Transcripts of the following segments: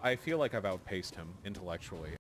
I feel like I've outpaced him intellectually.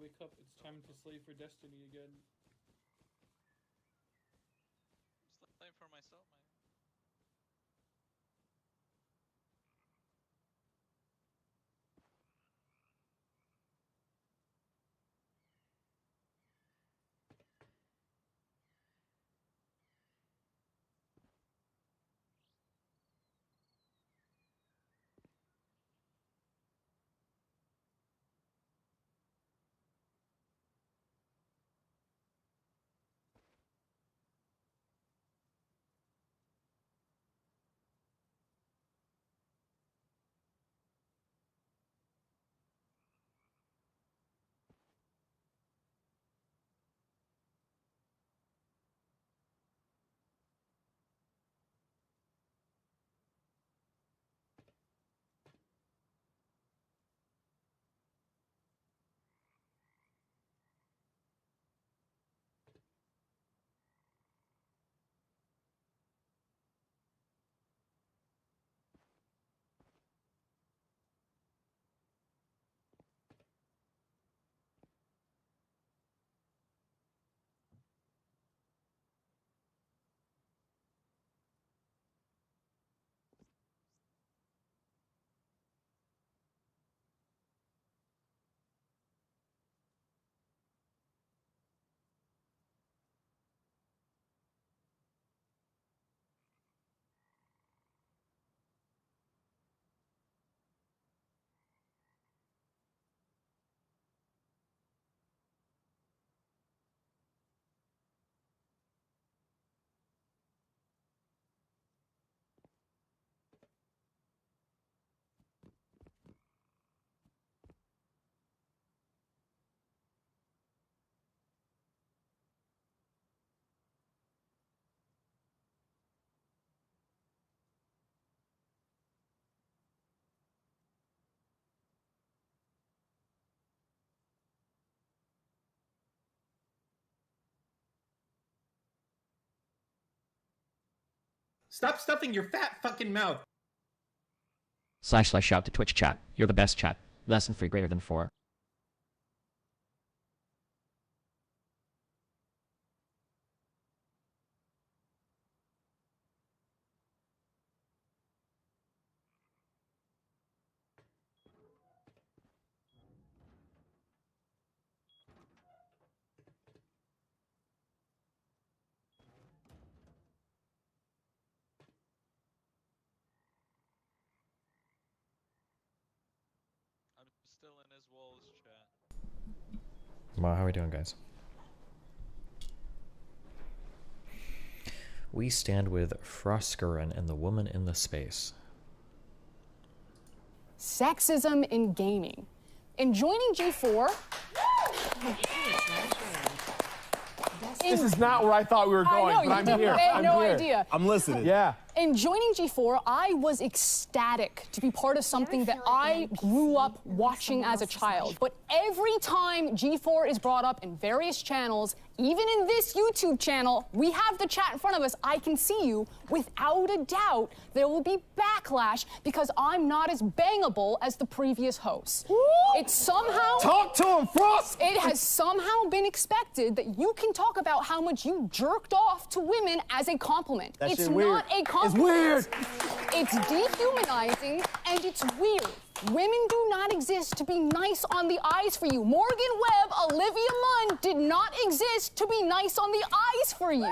wake up. It's time to slave for destiny again. Slave for myself, man. Stop stuffing your fat fucking mouth. / shout to Twitch chat. You're the best chat. Less than 3 greater than 4. I'm still in his walls chat. Well, how are we doing, guys? We stand with Froskurin and the woman in the space. Sexism in gaming. In joining G4... This is not where I thought we were going, I know, but I'm here. I had no here. idea. I'm listening. Yeah. In joining G4, I was ecstatic to be part of something that I grew up watching as a child. But every time G4 is brought up in various channels, even in this YouTube channel, we have the chat in front of us. I can see you. Without a doubt, there will be backlash because I'm not as bangable as the previous hosts. It's somehow... Talk to him, Frost! It has somehow been expected that you can talk about how much you jerked off to women as a compliment. That It's shit not weird. a compliment. It's weird. It's dehumanizing and it's weird. Women do not exist to be nice on the eyes for you. Morgan Webb, Olivia Munn did not exist to be nice on the eyes for you.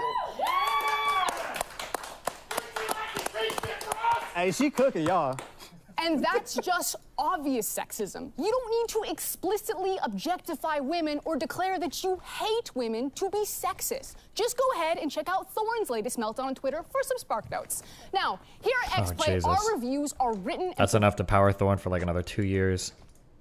Hey, she cooking, y'all. And that's just obvious sexism. You don't need to explicitly objectify women or declare that you hate women to be sexist. Just go ahead and check out Thorne's latest meltdown on Twitter for some spark notes. Now, here at XPlay, Jesus. our reviews are written That's enough to power Thorn for like another 2 years.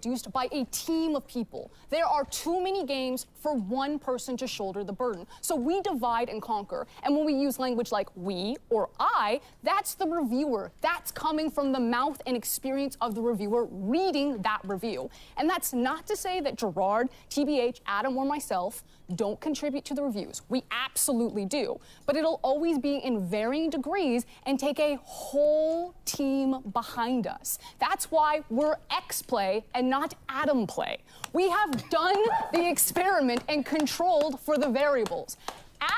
produced by a team of people. There are too many games for one person to shoulder the burden. So we divide and conquer. And when we use language like we or I, that's the reviewer. That's coming from the mouth and experience of the reviewer reading that review. And that's not to say that Gerard, TBH, Adam, or myself don't contribute to the reviews. We absolutely do. But it'll always be in varying degrees and take a whole team behind us. That's why we're XPlay and not Adam play. We have done the experiment and controlled for the variables.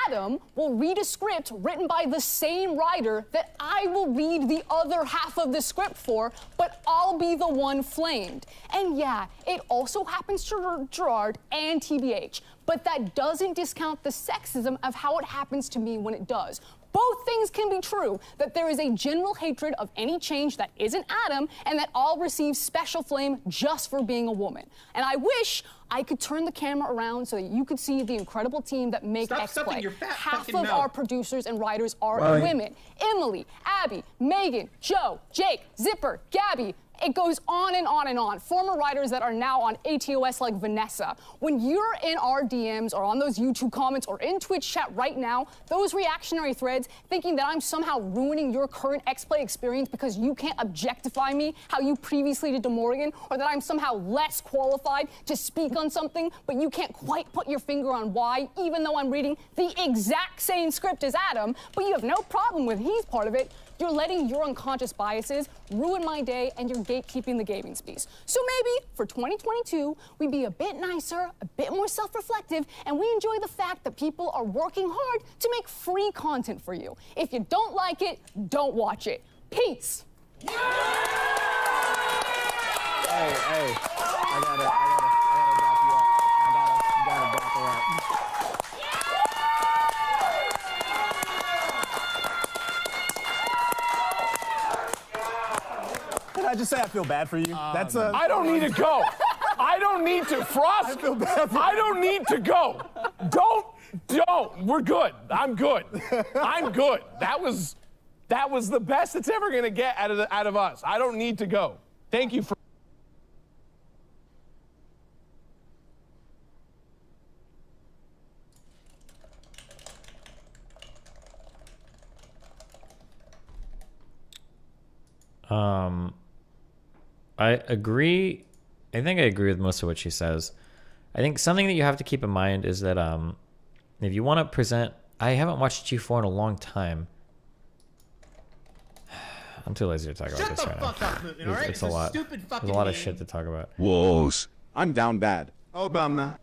Adam will read a script written by the same writer that I will read the other half of the script for, but I'll be the one flamed. And yeah, it also happens to Gerard and TBH, but that doesn't discount the sexism of how it happens to me when it does. Both things can be true, that there is a general hatred of any change that isn't Adam, and that I'll receive special flame just for being a woman. And I wish I could turn the camera around so that you could see the incredible team that make X-Play. Half of our producers and writers are women. Emily, Abby, Megan, Joe, Jake, Zipper, Gabby. It goes on and on and on. Former writers that are now on ATOS like Vanessa. When you're in our DMs or on those YouTube comments or in Twitch chat right now, those reactionary threads thinking that I'm somehow ruining your current X-Play experience because you can't objectify me how you previously did to Morgan, or that I'm somehow less qualified to speak on something, but you can't quite put your finger on why, even though I'm reading the exact same script as Adam, but you have no problem with he's part of it. You're letting your unconscious biases ruin my day, and you're gatekeeping the gaming space. So maybe for 2022, we be a bit nicer, a bit more self-reflective, and we enjoy the fact that people are working hard to make free content for you. If you don't like it, don't watch it. Peace. Hey, I gotta back you up. You gotta back her up. Can I just say I feel bad for you? I don't need to go. I don't need to. Frost. I feel bad for you. I don't need to go. Don't. We're good. I'm good. I'm good. That was the best it's ever gonna get out of us. I don't need to go. Thank you for. I agree. I think I agree with most of what she says. I think something that you have to keep in mind is that if you want to present, I haven't watched G4 in a long time. I'm too lazy to talk about this right now. It's a lot. There's a lot of shit to talk about. Whoa. I'm down bad. Obama.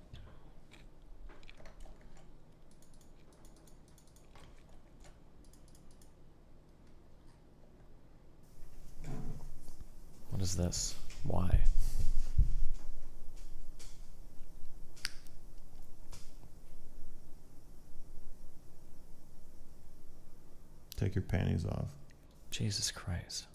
What is this? Why? Take your panties off. Jesus Christ.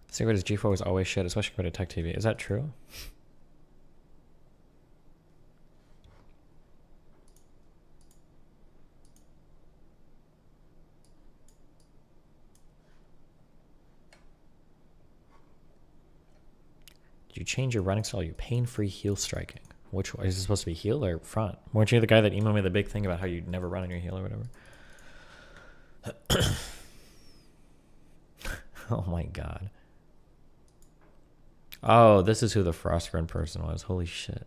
The secret is G4 was always shit, especially compared to Tech TV. Is that true? Did you change your running style? You pain-free heel striking. Which one? Is it supposed to be heel or front? Weren't you the guy that emailed me the big thing about how you never run on your heel or whatever? Oh my god. Oh, this is who the Frostgren person was. Holy shit.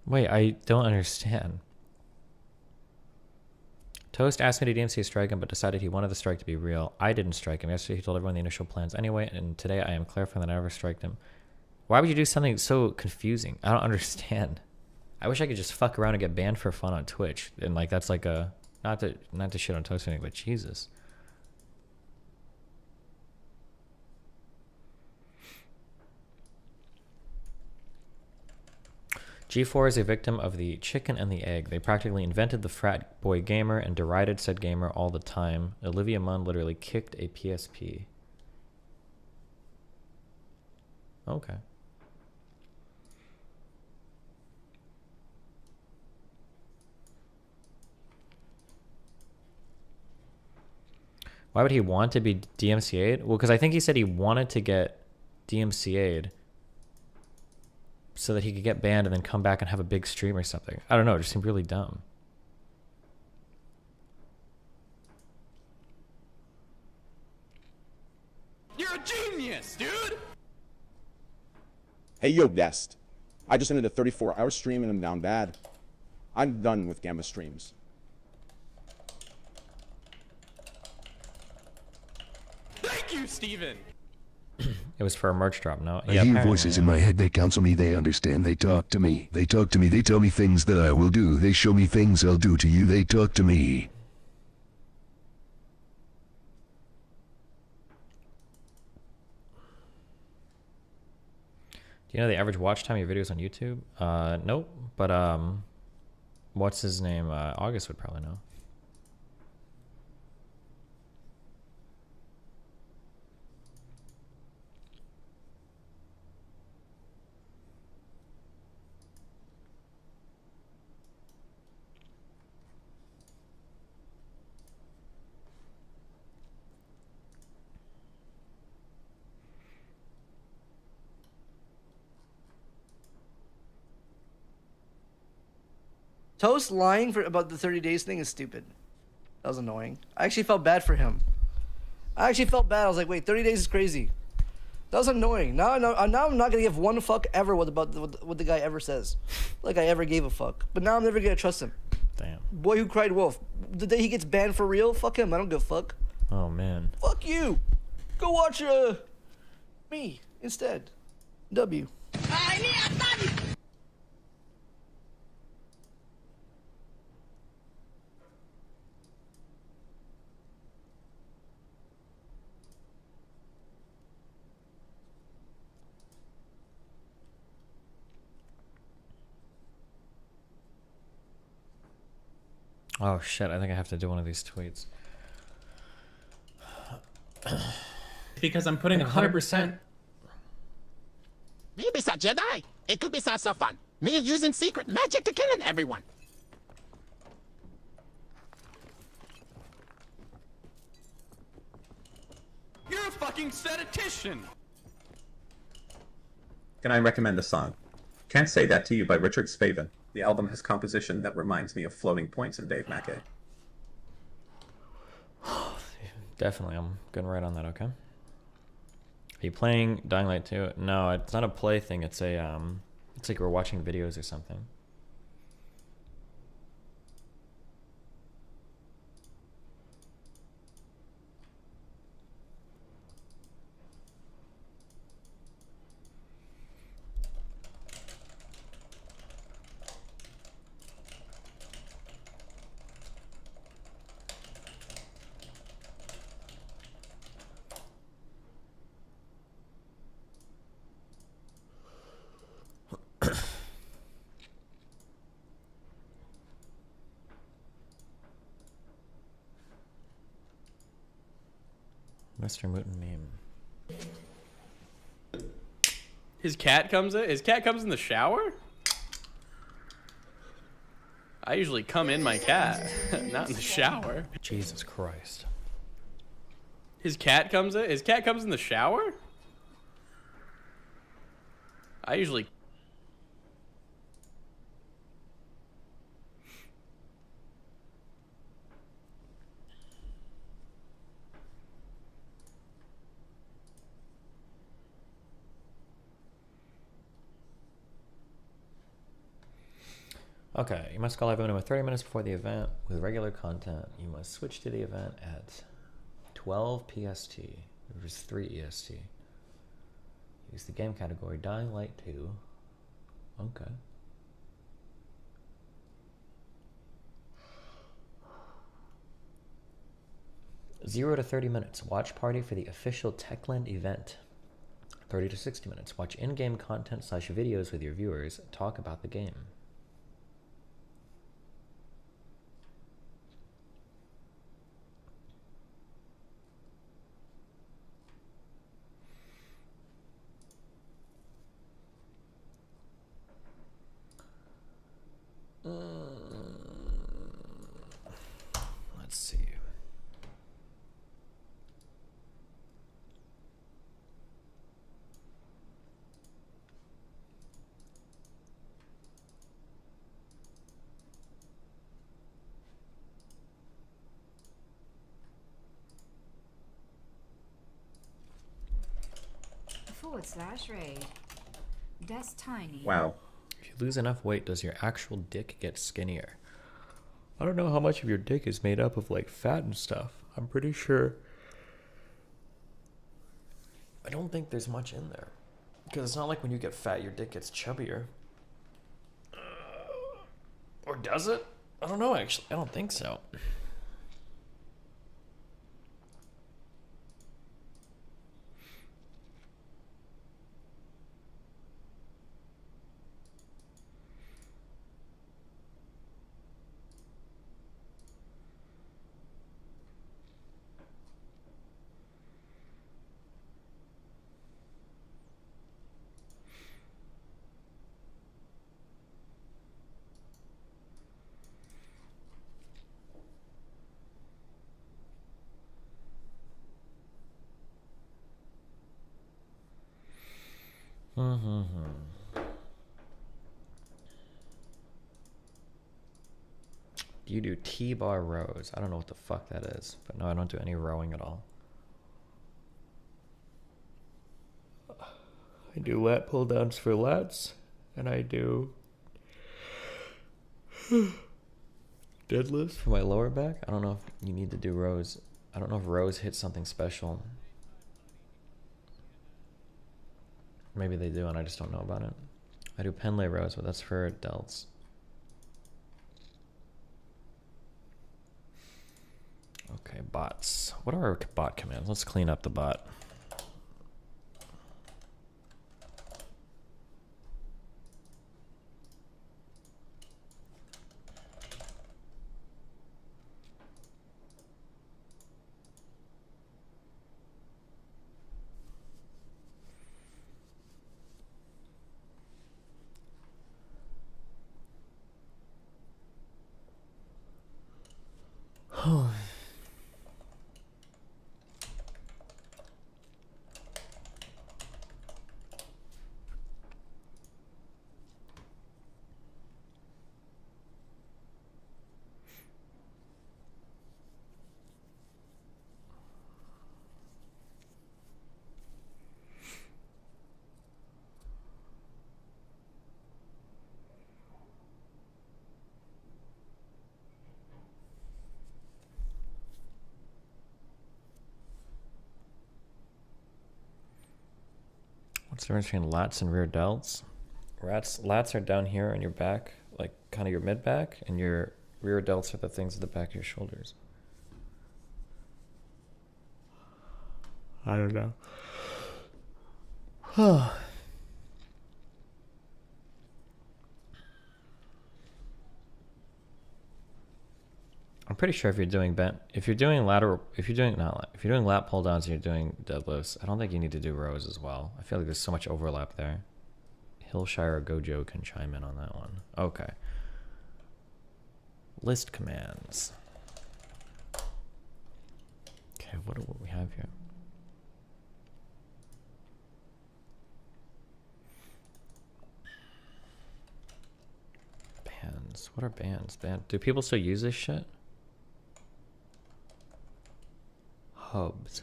Wait, I don't understand. Toast asked me to DMC strike him, but decided he wanted the strike to be real. I didn't strike him. Yesterday he told everyone the initial plans anyway, and today I am clarifying that I never striked him. Why would you do something so confusing? I don't understand. I wish I could just fuck around and get banned for fun on Twitch. And like that's like a not to shit on Toast or anything, but Jesus. G4 is a victim of the chicken and the egg. They practically invented the frat boy gamer and derided said gamer all the time. Olivia Munn literally kicked a PSP. Okay. Why would he want to be DMCA'd? Well, because I think he said he wanted to get DMCA'd so that he could get banned and then come back and have a big stream or something. I don't know. It just seemed really dumb. You're a genius, dude! Hey, yo, Dest. I just ended a 34-hour stream and I'm down bad. I'm done with Gamma streams. Thank you, Steven! It was for a merch drop, no? I hear voices in my head, they counsel me, they understand, they talk to me. They talk to me, they tell me things that I will do. They show me things I'll do to you, they talk to me. Do you know the average watch time of your videos on YouTube? Nope. But, what's his name? August would probably know. Toast lying about the 30 days thing is stupid. That was annoying. I actually felt bad for him. I actually felt bad. I was like, wait, 30 days is crazy. That was annoying. Now I'm not gonna give one fuck ever what the guy ever says. Like I ever gave a fuck. But now I'm never gonna trust him. Damn. Boy who cried wolf. The day he gets banned for real, fuck him. I don't give a fuck. Oh man. Fuck you. Go watch me instead. W. Oh shit, I think I have to do one of these tweets. Because I'm putting 100%. Maybe it's a Jedi. It could be so fun. Me using secret magic to killing everyone. You're a fucking statistician. Can I recommend a song? Can't Say That to You by Richard Spaven. The album has composition that reminds me of Floating Points and Dave Mackay. Definitely, I'm gonna write on that, okay? Are you playing Dying Light 2? No, it's not a play thing, it's a, it's like we're watching videos or something. Mr. Mutant meme. His cat comes in? His cat comes in the shower? I usually come in my cat, not in the shower. Jesus Christ. His cat comes in? His cat comes in the shower? I usually... Okay, you must call everyone with 30 minutes before the event with regular content. You must switch to the event at 12 PST, which is 3 EST. Use the game category Dying Light 2. Okay. Zero to 30 minutes. Watch party for the official Techland event. 30 to 60 minutes. Watch in-game content / videos with your viewers. Talk about the game. /raid. That's tiny. Wow. If you lose enough weight, does your actual dick get skinnier? I don't know how much of your dick is made up of like fat and stuff. I'm pretty sure. I don't think there's much in there. Because it's not like when you get fat, your dick gets chubbier. Or does it? I don't know, actually. I don't think so. You do T-bar rows. I don't know what the fuck that is, but no, I don't do any rowing at all. I do lat pull downs for lats, and I do deadlifts for my lower back. I don't know if you need to do rows. I don't know if rows hit something special. Maybe they do, and I just don't know about it. I do pen lay rows, but that's for delts. Okay, bots. What are our bot commands? Let's clean up the bot. What's the difference between lats and rear delts? Lats are down here on your back, like kind of your mid back, and your rear delts are the things at the back of your shoulders. I don't know. I'm pretty sure if you're doing lat pull downs and you're doing deadlifts, I don't think you need to do rows as well. I feel like there's so much overlap there. Hillshire or Gojo can chime in on that one. Okay. List commands. Okay, what do we have here? Bands. What are bands? Do people still use this shit? Hubs.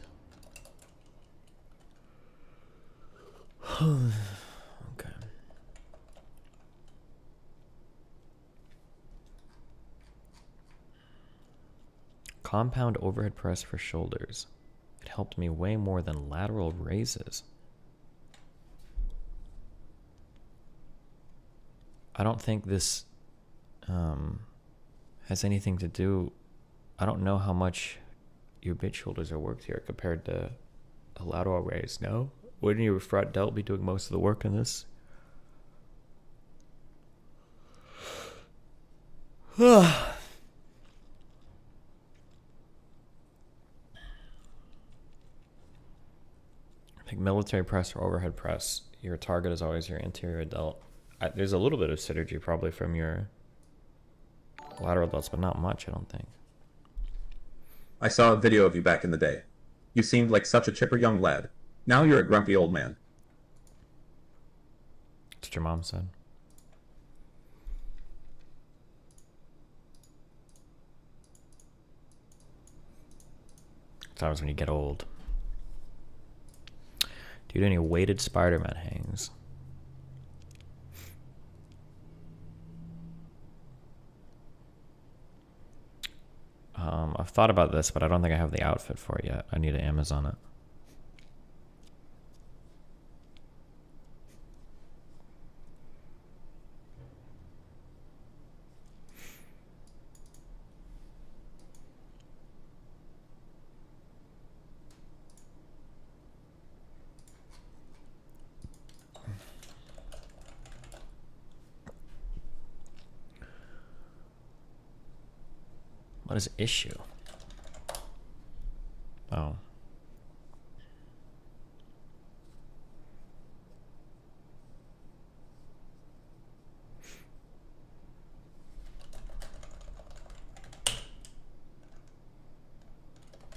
Okay. Compound overhead press for shoulders. It helped me way more than lateral raises. I don't think this has anything to do. I don't know how much your bitch shoulders are worked here compared to a lateral raise. No? Wouldn't your front delt be doing most of the work in this? I think military press or overhead press, your target is always your anterior delt. There's a little bit of synergy probably from your lateral delts, but not much, I don't think. I saw a video of you back in the day. You seemed like such a chipper young lad. Now you're a grumpy old man. That's what your mom said. It's always when you get old. Do Do you do any weighted Spider-Man hangs? I've thought about this, but I don't think I have the outfit for it yet. I need to Amazon it. What is issue? Oh.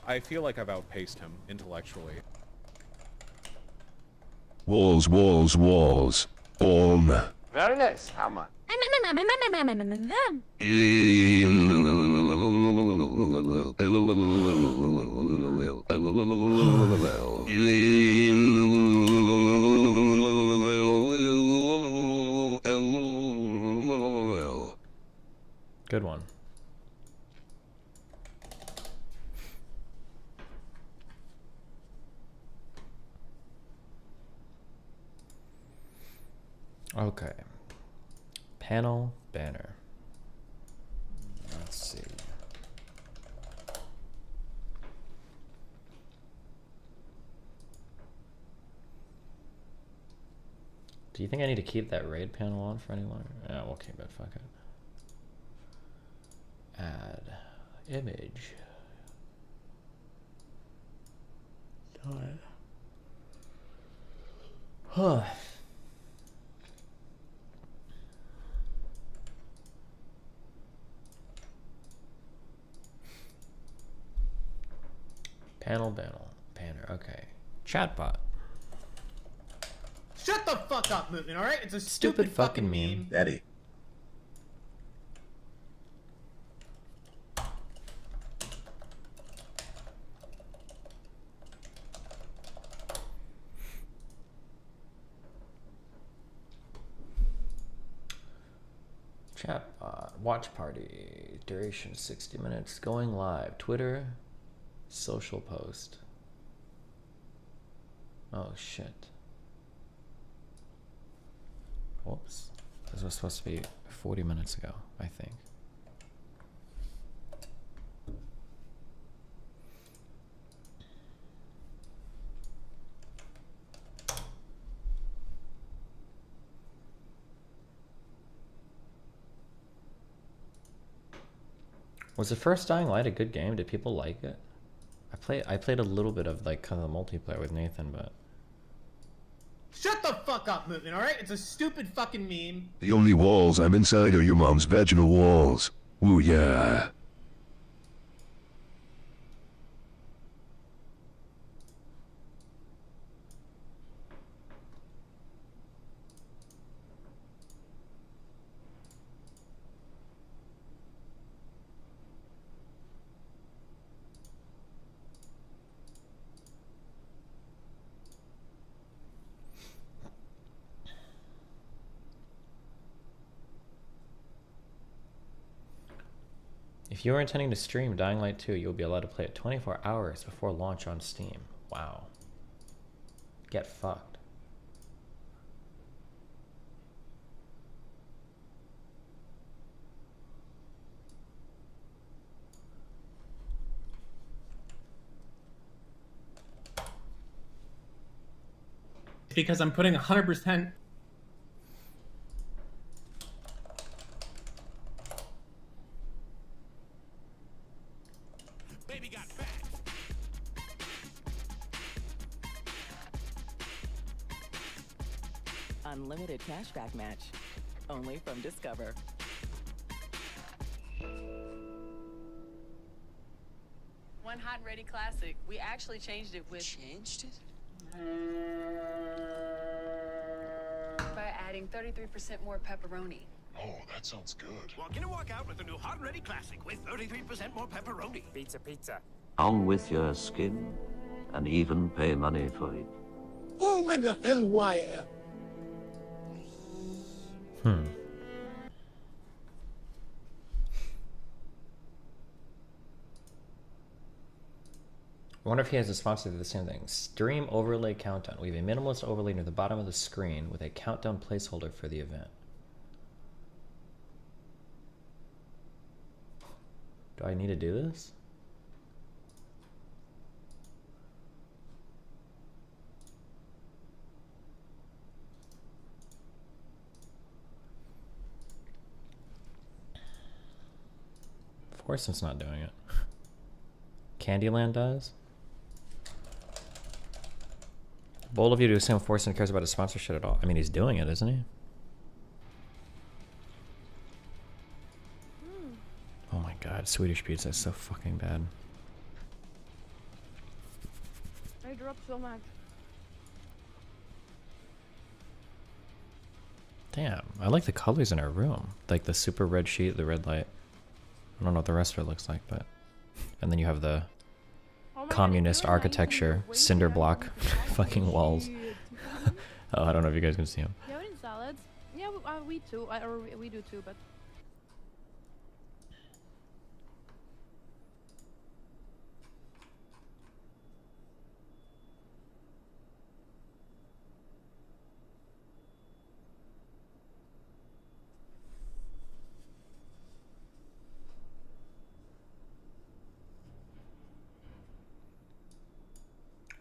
I feel like I've outpaced him intellectually. Walls, walls, walls. Very nice. How much? Good one. Okay. Panel banner. Let's see. Do you think I need to keep that raid panel on for any longer? Yeah, we'll keep it. Fuck it. Add image. Done. Huh. Panel banner. Okay. Chatbot. Shut the fuck up, Movement, alright? It's a Stupid fucking meme. Daddy. Chatbot. Watch party. Duration 60 minutes. Going live. Twitter. Social post. Oh shit. Whoops. This was supposed to be 40 minutes ago, I think. Was the first Dying Light a good game? Did people like it? I played a little bit of like kind of the multiplayer with Nathan, but Shut the fuck up, Movement, alright? It's a stupid fucking meme. The only walls I'm inside are your mom's vaginal walls. Woo yeah. if you are intending to stream Dying Light 2, you'll be allowed to play it 24 hours before launch on Steam. Wow. Get fucked. Because I'm putting 100%. Baby got fat. Unlimited cashback match. Only from Discover. One hot and ready classic. We actually changed it with... Changed it? By adding 33% more pepperoni. Oh, that sounds good. Walk in and walk out with the new Hot and Ready Classic with 33% more pepperoni. Pizza. On with your skin, and even pay money for it. 9S0uP6Quv44. I wonder if he has a sponsor to the same thing. Stream overlay countdown. We have a minimalist overlay near the bottom of the screen with a countdown placeholder for the event. Do I need to do this? Forson's not doing it. Candyland does? Bold of you to assume Forson cares about his sponsorship at all. I mean, he's doing it, isn't he? Oh my god, Swedish pizza is so fucking bad. I dropped so much. Damn, I like the colors in our room. Like the super red sheet, the red light. I don't know what the rest of it looks like, but... And then you have the communist architecture, cinder block fucking walls. Oh, I don't know if you guys can see them. Yeah, we need salads. Yeah, we too. Or we do too, but...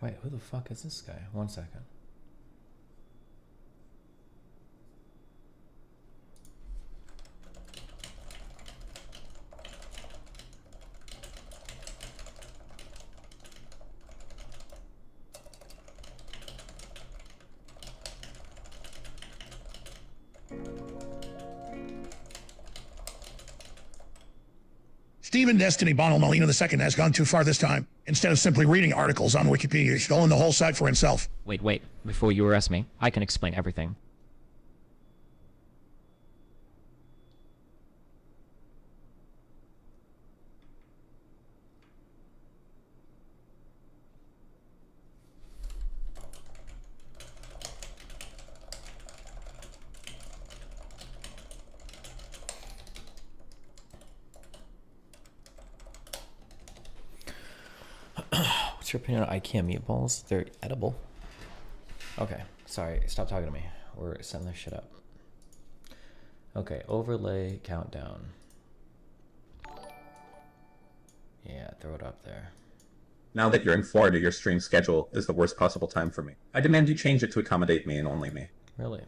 Wait, who the fuck is this guy? 1 second. Stephen Destiny Bonal Molina II has gone too far this time. Instead of simply reading articles on Wikipedia, he should own the whole site for himself. Wait. Before you arrest me, I can explain everything. What's your opinion on IKEA meatballs? They're edible. Okay, sorry, stop talking to me. We're setting this shit up. Okay, overlay countdown. Yeah, throw it up there. Now that you're in Florida, your stream schedule is the worst possible time for me. I demand you change it to accommodate me and only me. Really?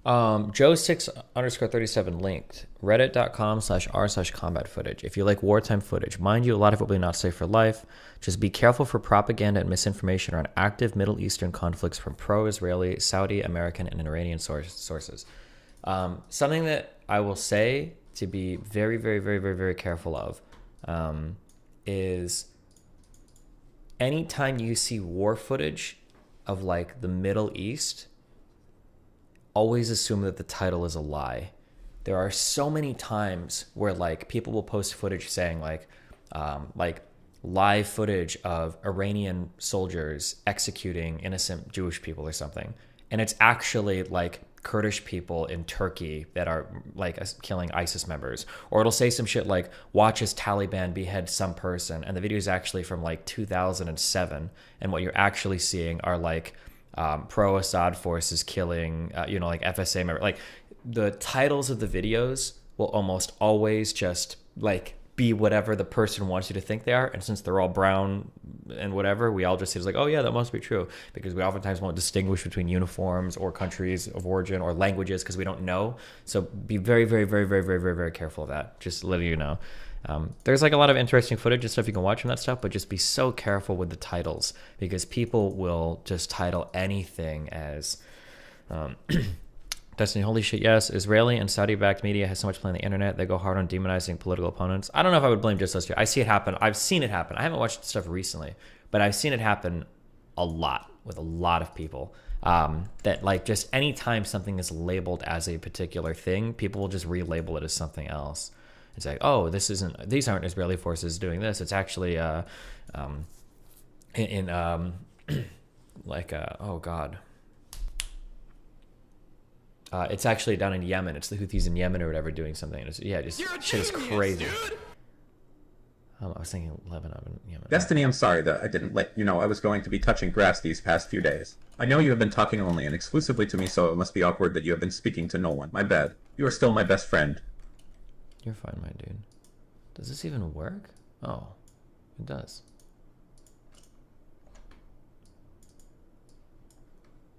Joe6_37 linked reddit.com/r/combat footage. If you like wartime footage, mind you, a lot of it will be not safe for life. Just be careful for propaganda and misinformation around active Middle Eastern conflicts from pro-Israeli, Saudi, American, and Iranian sources. Something that I will say to be very, very, very, very, very careful of is anytime you see war footage of like the Middle East, always assume that the title is a lie. There are so many times where like people will post footage saying like live footage of Iranian soldiers executing innocent Jewish people or something, and it's actually like Kurdish people in Turkey that are like killing ISIS members. Or it'll say some shit like, watch as Taliban behead some person, and the video is actually from like 2007, and what you're actually seeing are like pro-Assad forces killing, like FSA members. Like the titles of the videos will almost always just like be whatever the person wants you to think they are. And since they're all brown and whatever, we all just say it's like, oh yeah, that must be true, because we oftentimes won't distinguish between uniforms or countries of origin or languages because we don't know. So be very, very, very, very, very, very, very careful of that. Just letting you know. There's like a lot of interesting footage and stuff you can watch from that stuff, but just be so careful with the titles, because people will just title anything as Destiny, holy shit, yes. Israeli and Saudi-backed media has so much play on the internet. They go hard on demonizing political opponents. I don't know if I would blame just us two. I see it happen. I've seen it happen. I haven't watched stuff recently, but I've seen it happen a lot with a lot of people. That like just anytime something is labeled as a particular thing, people will just relabel it as something else. It's like, oh, these aren't Israeli forces doing this. It's actually oh God. It's actually down in Yemen. It's the Houthis in Yemen or whatever doing something. Yeah, just shit is crazy. I was thinking Lebanon and Yemen. Destiny, I'm sorry that I didn't let you know I was going to be touching grass these past few days. I know you have been talking only and exclusively to me, so it must be awkward that you have been speaking to no one. My bad. You are still my best friend. You're fine, my dude. Does this even work? Oh, it does.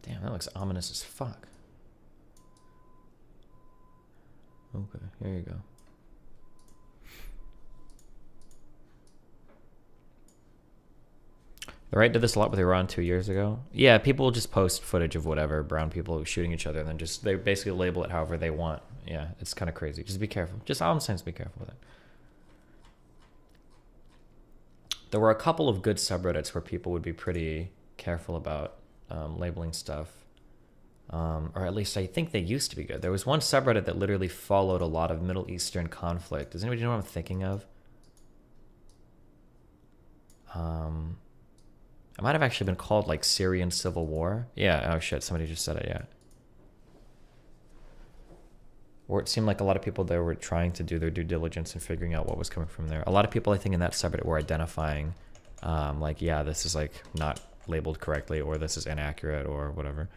Damn, that looks ominous as fuck. Okay, here you go. The right did this a lot with Iran 2 years ago. Yeah, people will just post footage of whatever, brown people shooting each other, and then just, they basically label it however they want. Yeah, it's kind of crazy. Just be careful. Just all I'm saying is be careful with it. There were a couple of good subreddits where people would be pretty careful about labeling stuff. Or at least I think they used to be good. There was one subreddit that literally followed a lot of Middle Eastern conflict. Does anybody know what I'm thinking of? It might have actually been called like Syrian Civil War. Yeah, oh shit, somebody just said it, yeah. Or it seemed like a lot of people there were trying to do their due diligence and figuring out what was coming from there. A lot of people, I think, in that subreddit were identifying, like, yeah, this is like not labeled correctly, or this is inaccurate, or whatever.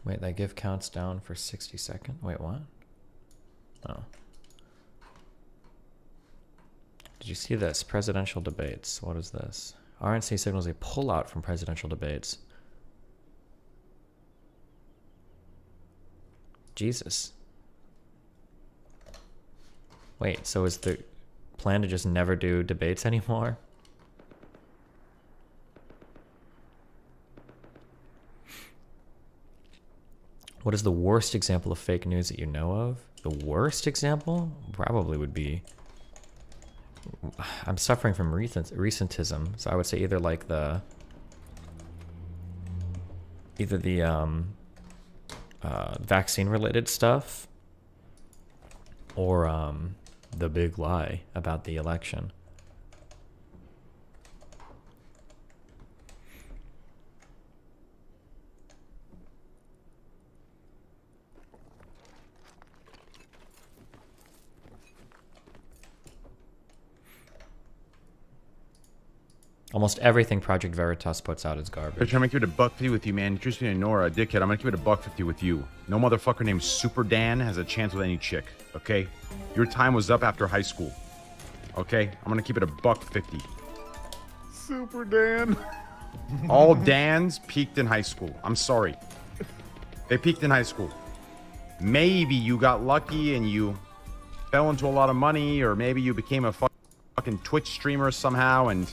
Wait, that GIF counts down for 60 seconds? Wait, what? Oh. Did you see this? Presidential debates. What is this? RNC signals a pullout from presidential debates. Jesus. Wait, so is the plan to just never do debates anymore? What is the worst example of fake news that you know of? The worst example probably would be... I'm suffering from recentism, so I would say either like the... Either the vaccine-related stuff or the big lie about the election. Almost everything Project Veritas puts out is garbage. I'm trying to make it a $150 with you, man. You're just being a Nora, a dickhead. I'm gonna keep it a $150 with you. No motherfucker named Super Dan has a chance with any chick, okay? Your time was up after high school, okay? I'm gonna keep it a $150. Super Dan. All Dans peaked in high school. I'm sorry. They peaked in high school. Maybe you got lucky and you fell into a lot of money, or maybe you became a fucking Twitch streamer somehow, and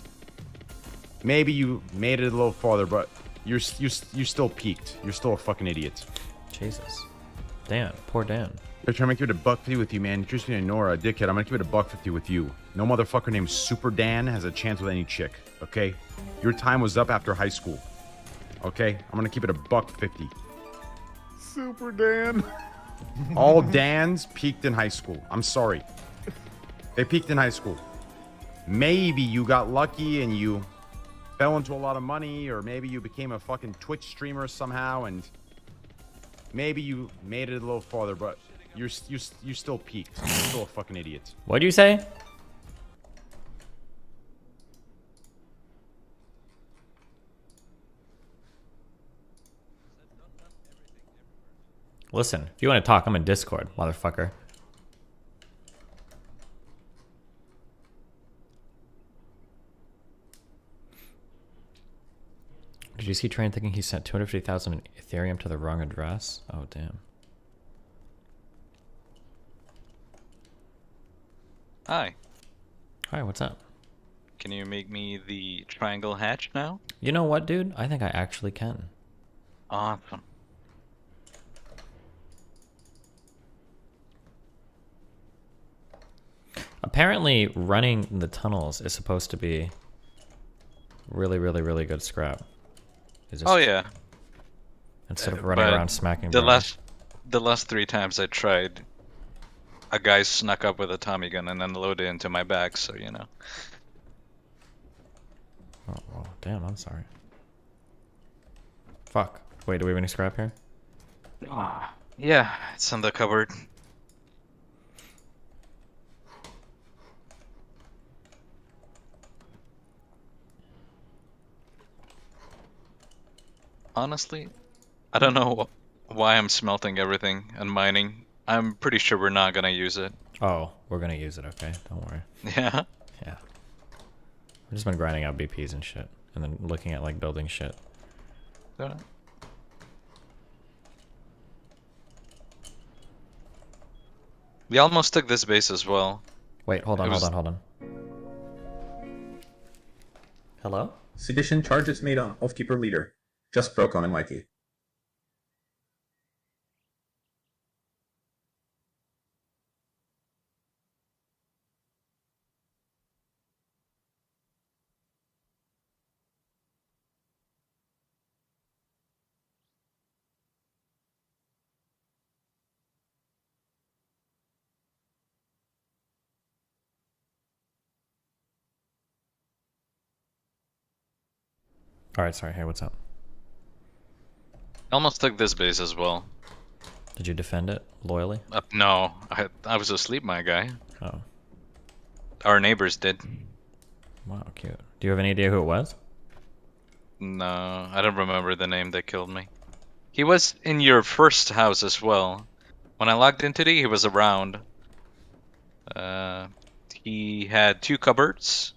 maybe you made it a little farther, but you still peaked. You're still a fucking idiot. Jesus. Dan. Poor Dan. I'm trying to make it a $150 with you, man. You're just being a Nora, a dickhead. I'm gonna keep it a $150 with you. No motherfucker named Super Dan has a chance with any chick, okay? Your time was up after high school, okay? I'm gonna keep it a $150. Super Dan. All Dans peaked in high school. I'm sorry. They peaked in high school. Maybe you got lucky and you fell into a lot of money, or maybe you became a fucking Twitch streamer somehow, and maybe you made it a little farther, but you still peaked. You're still a fucking idiot. What'd you say? Listen, if you want to talk, I'm in Discord, motherfucker. Did you see Train thinking he sent 250,000 Ethereum to the wrong address? Oh, damn. Hi. Hi, what's up? Can you make me the triangle hatch now? You know what, dude? I think I actually can. Awesome. Apparently, running the tunnels is supposed to be really, really, really good scrap. Oh yeah. Instead of running But around smacking the barrels. last 3 times I tried, a guy snuck up with a Tommy gun and then loaded it into my back, so you know. Oh, well, damn, I'm sorry. Fuck. Wait, do we have any scrap here? Yeah, it's in the cupboard. Honestly, I don't know why I'm smelting everything and mining. I'm pretty sure we're not gonna use it. Oh, we're gonna use it, okay? Don't worry. Yeah? Yeah. We've just been grinding out BPs and shit. And then looking at, like, building shit. Don't know. We almost took this base as well. Wait, hold on. Hello? Sedition charges made on Oathkeeper leader. Just broke on Mikey. Alright, sorry. Hey, what's up? Almost took this base as well. Did you defend it loyally? No, I was asleep, my guy. Oh. Our neighbors did. Wow, cute. Do you have any idea who it was? No, I don't remember the name that killed me. He was in your first house as well. When I logged into he was around. He had 2 cupboards,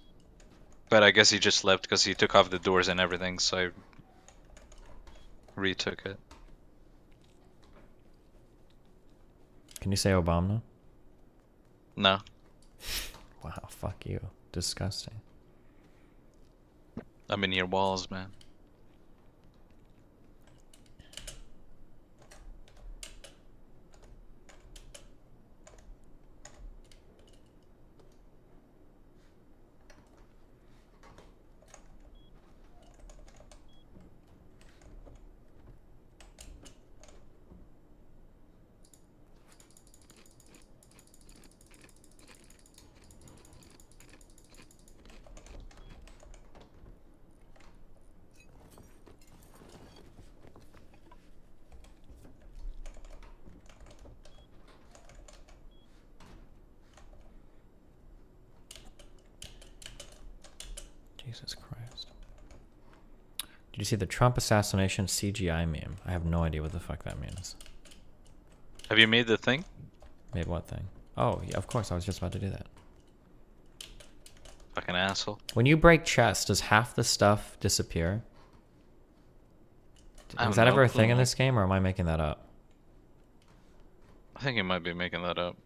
but I guess he just left because he took off the doors and everything, so I retook it. Can you say Obama? No. Wow, fuck you. Disgusting. I'm in your walls, man. Jesus Christ. Did you see the Trump assassination CGI meme? I have no idea what the fuck that means. Have you made the thing? Made what thing? Oh, yeah, of course. I was just about to do that. Fucking asshole. When you break chests, does half the stuff disappear? Is that ever a thing in this game, or am I making that up? I think you might be making that up.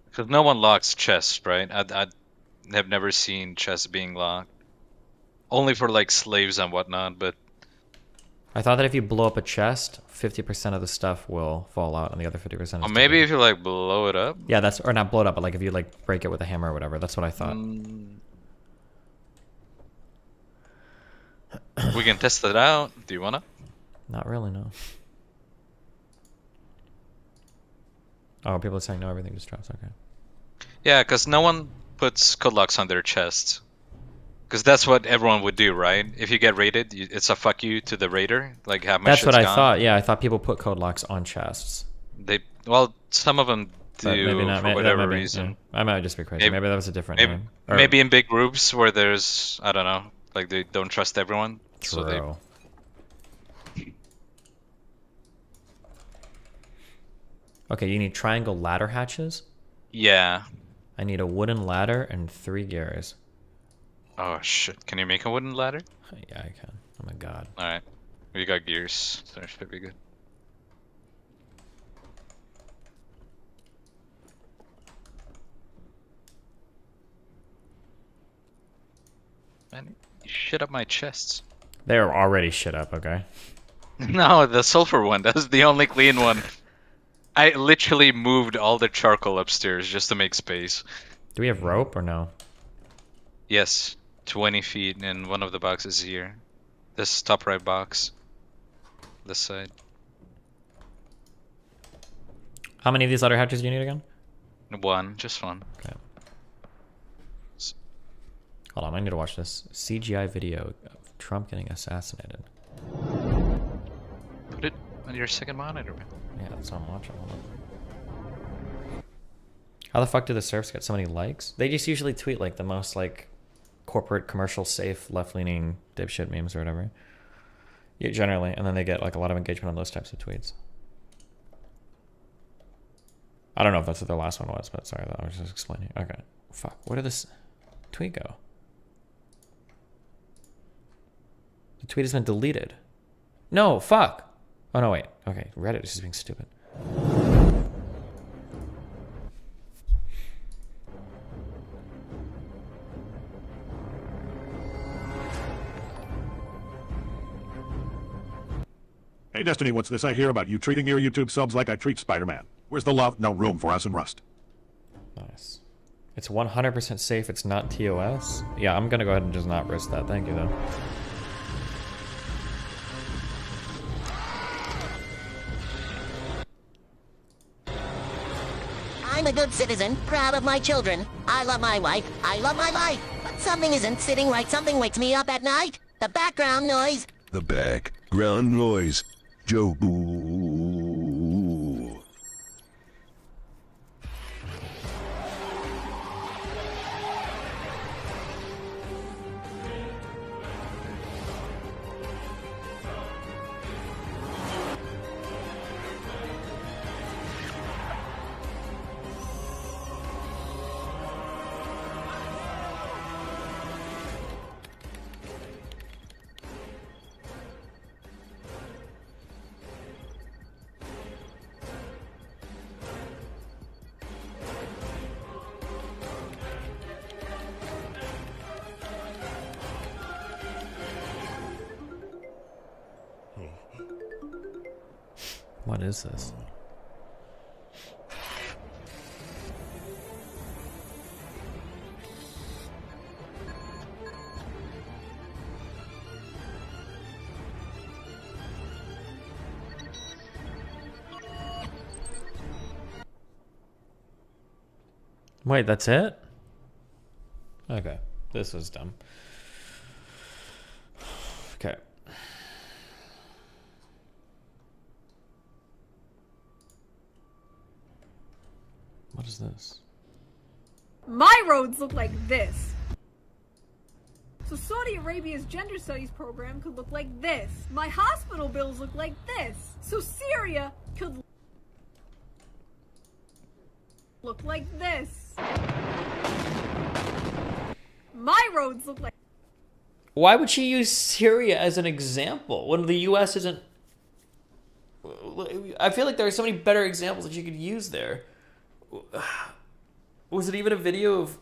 Because no one locks chests, right? I have never seen chests being locked. Only for like slaves and whatnot, but... I thought that if you blow up a chest, 50% of the stuff will fall out, and the other 50% is... Or maybe if you like blow it up? Yeah, that's... Or not blow it up, but like if you like break it with a hammer or whatever. That's what I thought. We can test it out. Do you wanna? Not really, no. Oh, people are saying no, everything just drops. Okay. Yeah, because no one puts code locks on their chests. Because that's what everyone would do, right? If you get raided, it's a fuck you to the raider. Like, have my That's what I gone. thought. Yeah, I thought people put code locks on chests. Well, some of them do Maybe not. for whatever reason. Yeah. I might just be crazy. Maybe that was a different name. Or, Maybe in big groups where there's, I don't know, like they don't trust everyone. True. So they... Okay, you need triangle ladder hatches? Yeah. I need a wooden ladder and 3 gears. Oh shit, can you make a wooden ladder? Yeah, I can. Oh my god. Alright. We got gears, so it should be good. Man, you shit up my chests. They're already shit up, okay? No, the sulfur one. That's the only clean one. I literally moved all the charcoal upstairs just to make space. Do we have rope or no? Yes, 20 feet in one of the boxes here. This top right box. This side. How many of these letter hatches do you need again? One, just one. Okay. Hold on, I need to watch this CGI video of Trump getting assassinated. Put it on your second monitor, man. Yeah, that's what I'm watching. Hold on. How the fuck do the serfs get so many likes? They just usually tweet like the most like corporate, commercial, safe, left-leaning dipshit memes or whatever. Yeah, generally, and then they get like a lot of engagement on those types of tweets. I don't know if that's what their last one was, but sorry, I was just explaining. Okay, fuck. Where did this tweet go? The tweet has been deleted. No, fuck. Oh no, wait. Okay, Reddit is just being stupid. Hey Destiny, what's this I hear about you treating your YouTube subs like I treat Spider-Man? Where's the love? No room for us in Rust. Nice. It's 100% safe. It's not TOS. Yeah, I'm gonna go ahead and just not risk that. Thank you, though. I'm a good citizen, proud of my children. I love my wife. I love my life. But something isn't sitting right. Something wakes me up at night. The background noise. The background noise. Joe. What is this? Wait, that's it? Okay, this was dumb. Okay. What is this? My roads look like this. So Saudi Arabia's gender studies program could look like this. My hospital bills look like this. So Syria could look like this. My roads look like... Why would she use Syria as an example when the U.S. isn't... I feel like there are so many better examples that you could use there. Was it even a video of...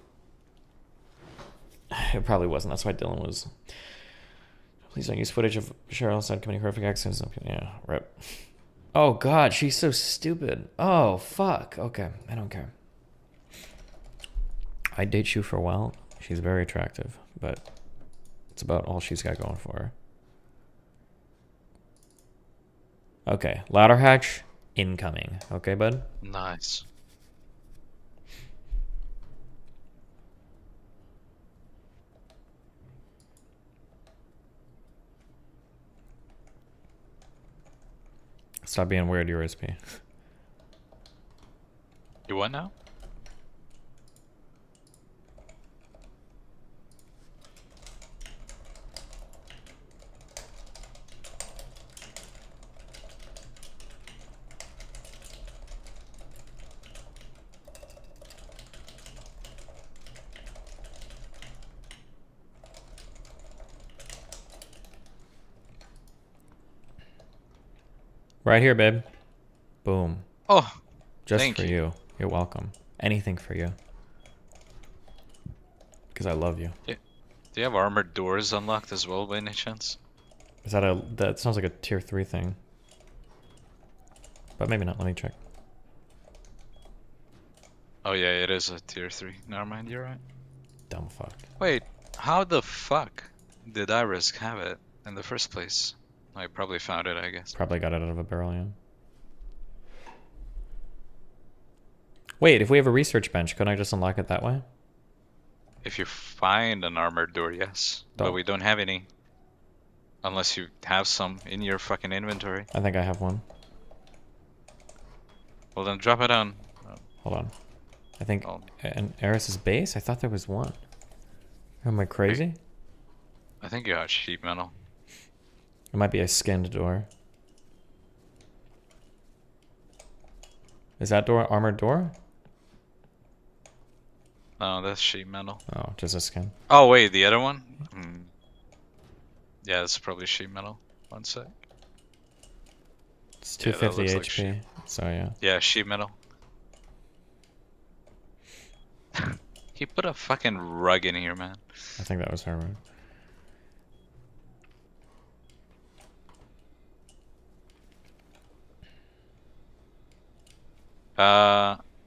It probably wasn't. That's why Dylan was... Please don't use footage of Cheryl Assad committing horrific accidents. Yeah, rip. Oh, God, she's so stupid. Oh, fuck. Okay, I don't care. I'd date you for a while. She's very attractive, but it's about all she's got going for her. Okay, ladder hatch incoming. Okay, bud? Nice. Stop being weird, USP. You what now? Right here, babe. Boom. Oh, just thank for you. You're welcome. Anything for you. Because I love you. Yeah. Do you have armored doors unlocked as well by any chance? Is that a... That sounds like a tier 3 thing. But maybe not. Let me check. Oh yeah, it is a tier 3. Never mind, you're right. Dumb fuck. Wait, how the fuck did Iris have it in the first place? I probably found it, I guess. Probably got it out of a barrel, yeah. Wait, if we have a research bench, couldn't I just unlock it that way? If you find an armored door, yes. But we don't have any. Unless you have some in your fucking inventory. I think I have one. Well then drop it down. Hold on. I think an Eris's base? I thought there was one. Am I crazy? I think you got sheet metal. It might be a skinned door. Is that door armored door? No, that's sheet metal. Oh, just a skin. Oh wait, the other one? Yeah, it's probably sheet metal. One sec. It's 250 HP. So yeah. Yeah, sheet metal. He put a fucking rug in here, man. I think that was her, right?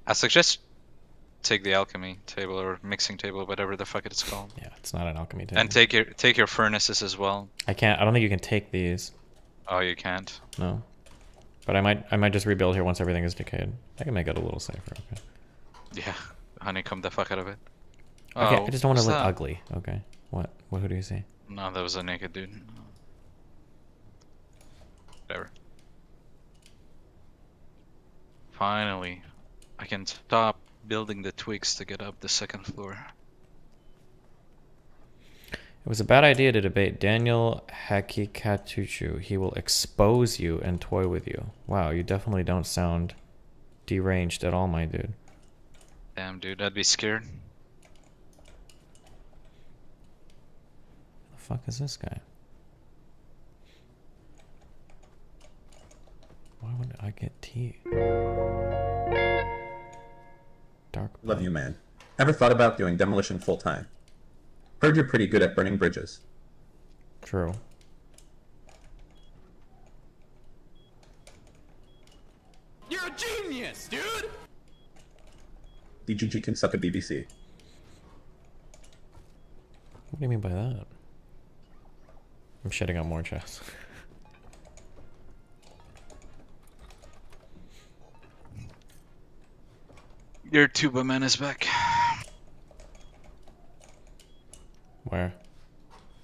I suggest take the alchemy table or mixing table, whatever the fuck it's called. Yeah, it's not an alchemy table. And take your furnaces as well. I can't. I don't think you can take these. Oh, you can't. No. But I might just rebuild here once everything is decayed. I can make it a little safer. Okay. Yeah, honeycomb the fuck out of it. Okay, Oh, I just don't want to what's look that? ugly. Okay. What? Who do you see? No, that was a naked dude. Whatever. Finally, I can stop building the twigs to get up the second floor. It was a bad idea to debate Daniel Hakikatuchu. He will expose you and toy with you. Wow, you definitely don't sound deranged at all, my dude. Damn, dude, I'd be scared. The fuck is this guy? Why would I get tea? Dark. Love you, man. Ever thought about doing demolition full time? Heard you're pretty good at burning bridges. True. You're a genius, dude! DGG can suck a BBC. What do you mean by that? I'm shitting on more chests. Your tuba man is back. Where?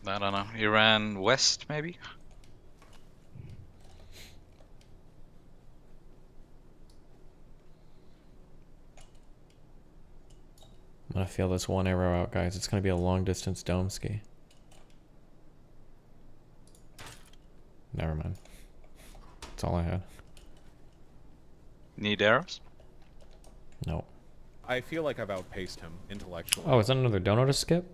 I don't know. He ran west, maybe? I'm gonna feel this one arrow out, guys. It's gonna be a long distance dome ski. Never mind. That's all I had. Need arrows? No. I feel like I've outpaced him intellectually. Oh, is that another dono to skip?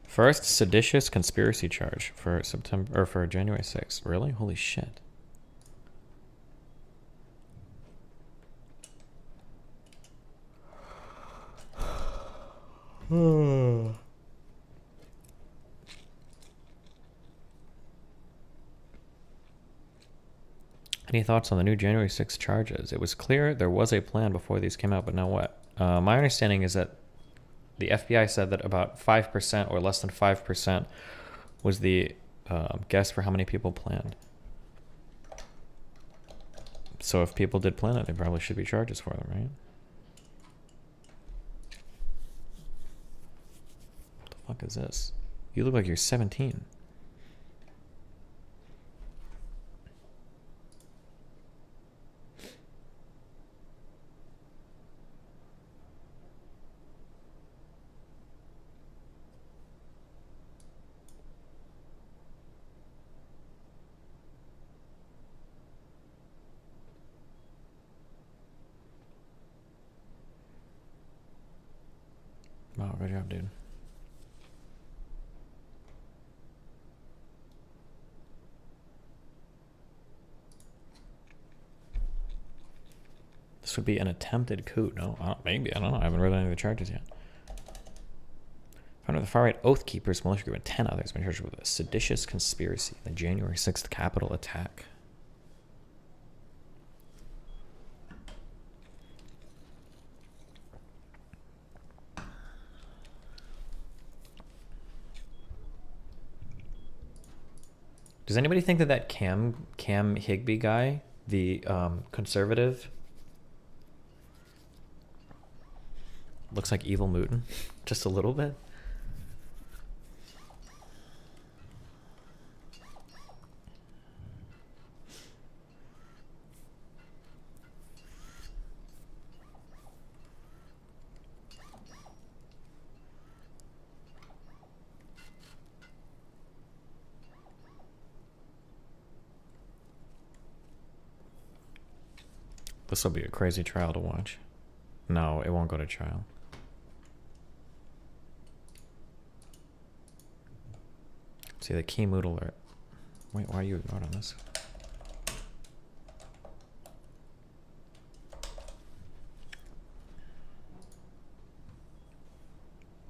First seditious conspiracy charge for September or for January 6th. Really? Holy shit. Any thoughts on the new January 6th charges? It was clear there was a plan before these came out, but now what? My understanding is that the FBI said that about 5% or less than 5% was the guess for how many people planned. So if people did plan it, there probably should be charges for them, right? What the fuck is this? You look like you're 17. Wow, good job, dude. This would be an attempted coup. No, maybe. I don't know. I haven't read any of the charges yet. Founder of the far-right Oath Keepers militia group and 10 others have been charged with a seditious conspiracy in the January 6th Capitol attack. Does anybody think that Cam Higby guy, the conservative, looks like Evil Mutin? Just a little bit? This will be a crazy trial to watch. No, it won't go to trial. See the key mood alert. Wait, why are you ignored on this?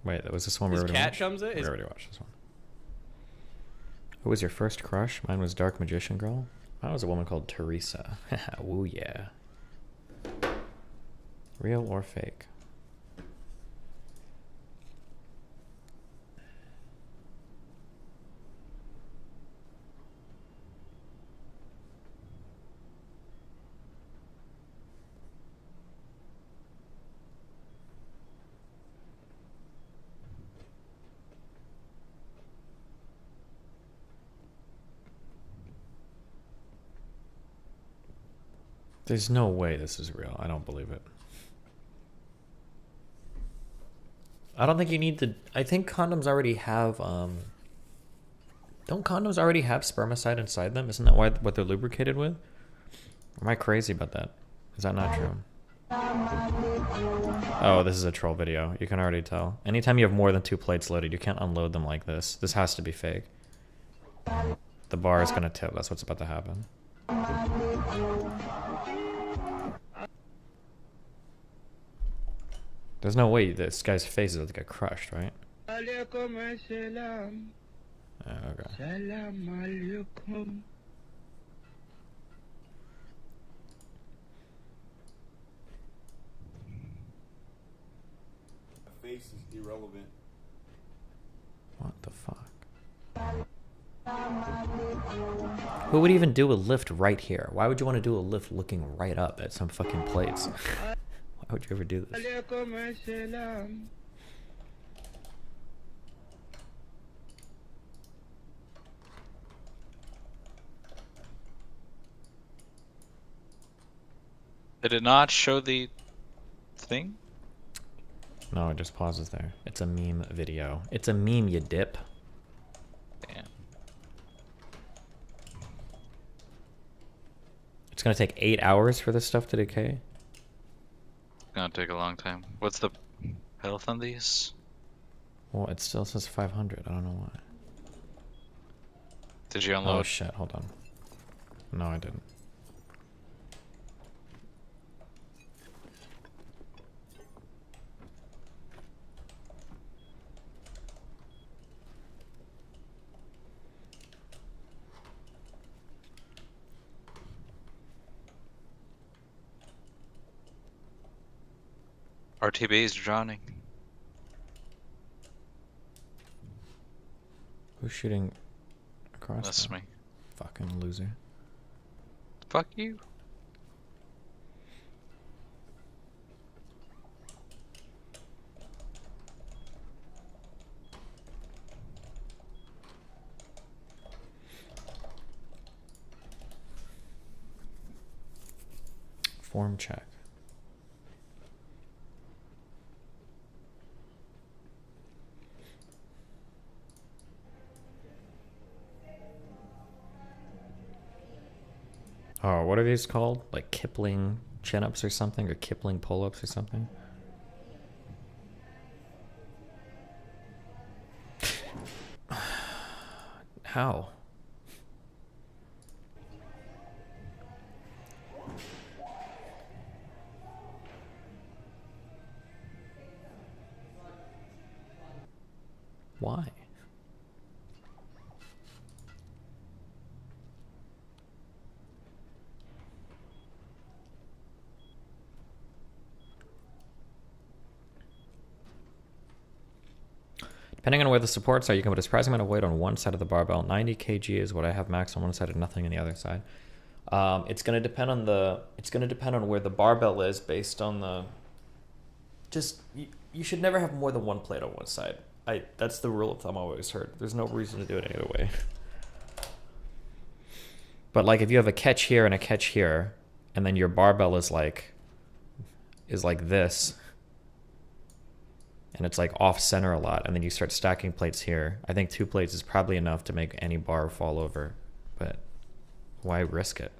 Wait, that was this one we already watched? We already watched this one. Who was your first crush? Mine was Dark Magician Girl. Mine was a woman called Teresa. Woo yeah. Real or fake? There's no way this is real. I don't believe it. I don't think you need to... I think condoms already have... Don't condoms already have spermicide inside them? Isn't that what they're lubricated with? Or am I crazy about that? Is that not true? Oh, this is a troll video. You can already tell. Anytime you have more than 2 plates loaded, you can't unload them like this. This has to be fake. The bar is going to tip. That's what's about to happen. There's no way this guy's face is about to get crushed, right? Okay. The face is irrelevant. What the fuck? Who would even do a lift right here? Why would you want to do a lift looking right up at some fucking plates? Why would you ever do this? Did it not show the thing? No, it just pauses there. It's a meme video. It's a meme, you dip. Damn. It's gonna take 8 hours for this stuff to decay? Gonna take a long time. What's the health on these? Well, it still says 500. I don't know why. Did you unload? Oh shit, hold on. No, I didn't. RTB is drowning. Who's shooting across? That's me. Fucking loser. Fuck you. Form check. Oh, what are these called? Like Kipling chin-ups or something? Or Kipling pull-ups or something? How? Why? Depending on where the supports are, you can put a surprising amount of weight on one side of the barbell. 90 kg is what I have max on one side and nothing on the other side. It's gonna depend on where the barbell is based on the. You should never have more than one plate on one side. That's the rule of thumb I always heard. There's no reason to do it any other way. But like if you have a catch here and a catch here, and then your barbell is like this, and it's like off center a lot, and then you start stacking plates here, I think 2 plates is probably enough to make any bar fall over. But why risk it?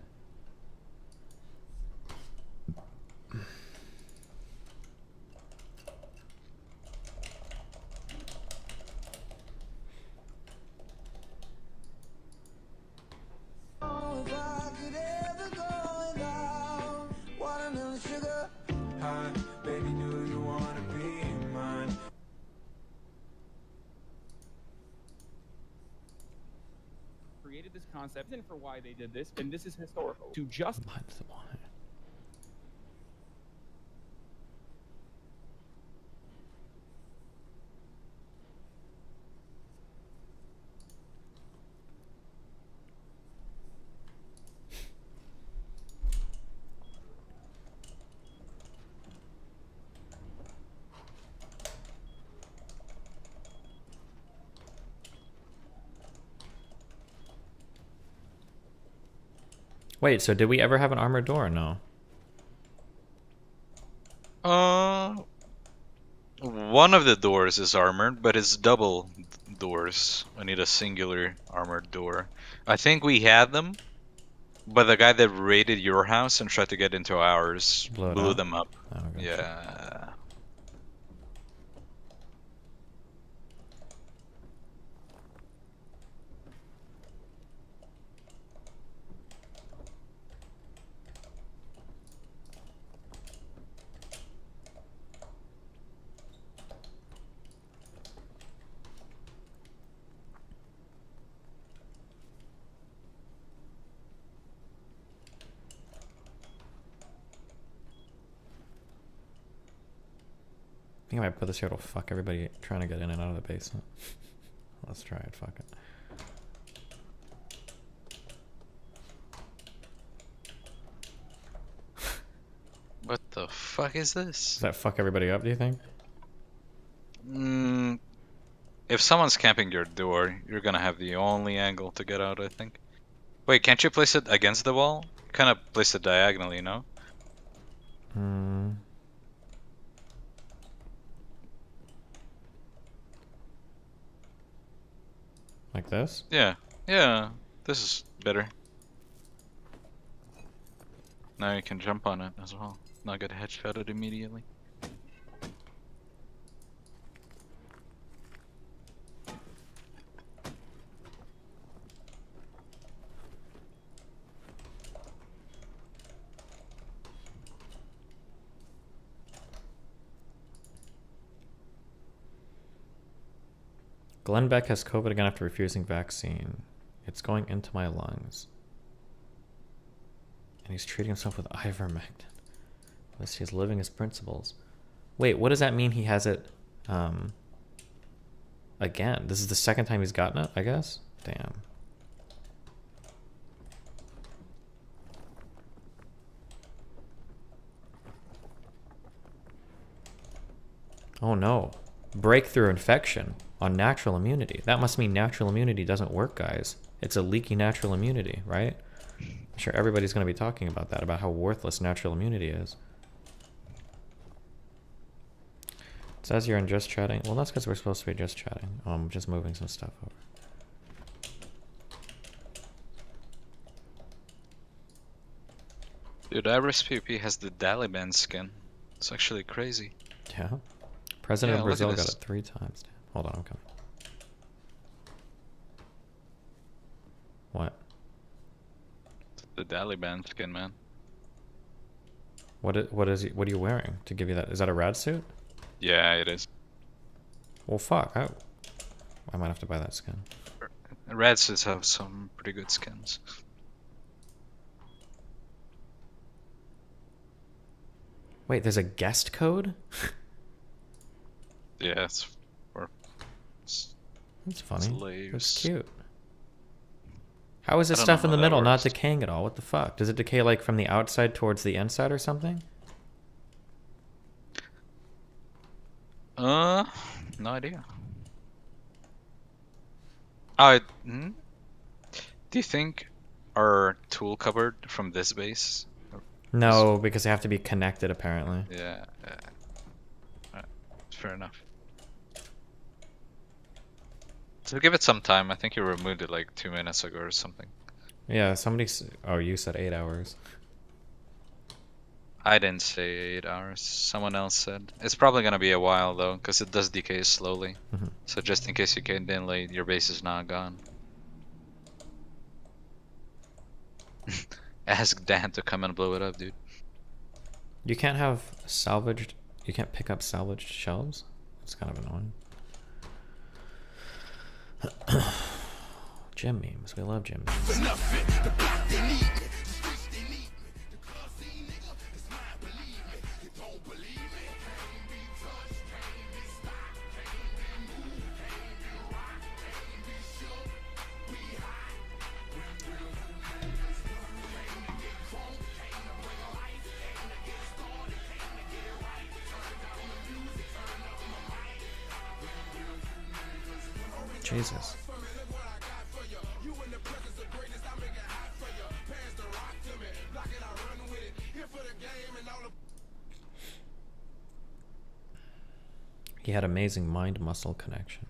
Created this concept and for why they did this, and this is historical. To just Wait, so did we ever have an armored door or no? One of the doors is armored, but it's double doors. I need a singular armored door. I think we had them, but the guy that raided your house and tried to get into ours blew them up. Oh, gotcha. Yeah. I think I might put this here. It'll fuck everybody trying to get in and out of the basement. Let's try it. Fuck it. What the fuck is this? Does that fuck everybody up, do you think? If someone's camping your door, you're gonna have the only angle to get out, I think. Wait, can't you place it against the wall? Kind of place it diagonally, no? Like this? Yeah. Yeah. This is better. Now you can jump on it as well. Not get headshotted immediately. Glenn Beck has COVID again after refusing vaccine. It's going into my lungs. And he's treating himself with ivermectin. Unless he's living his principles. Wait, what does that mean he has it again? This is the second time he's gotten it, I guess? Damn. Oh no. Breakthrough infection on natural immunity. That must mean natural immunity doesn't work, guys. It's a leaky natural immunity, right? I'm sure everybody's going to be talking about that, about how worthless natural immunity is. It says you're in just chatting. Well, that's because we're supposed to be just chatting. I'm just moving some stuff over. Dude, RSPP has the Daliban skin. It's actually crazy. Yeah. President of look at Brazil got this. it 3 times. Hold on, I'm coming. What? The Daliban skin, man. What are you wearing to give you that? Is that a rad suit? Yeah, it is. Well, fuck. I might have to buy that skin. Rad suits have some pretty good skins. Wait, there's a guest code? Yeah, it's for That's funny. slaves. That's cute. How is this I don't stuff know in the how that middle not works. decaying at all? What the fuck? Does it decay like from the outside towards the inside or something? No idea. Do you think our tool cupboard from this base? No, because they have to be connected apparently. Yeah. Alright, fair enough. So give it some time. I think you removed it like 2 minutes ago or something. Yeah, oh, you said 8 hours. I didn't say 8 hours. Someone else said. It's probably gonna be a while though, because it does decay slowly. Mhm. So just in case you get in late, your base is not gone. Ask Dan to come and blow it up, dude. You can't have salvaged. You can't pick up salvaged shells. It's kind of annoying. Gym memes. We love gym memes. Jesus. He had amazing mind-muscle connection.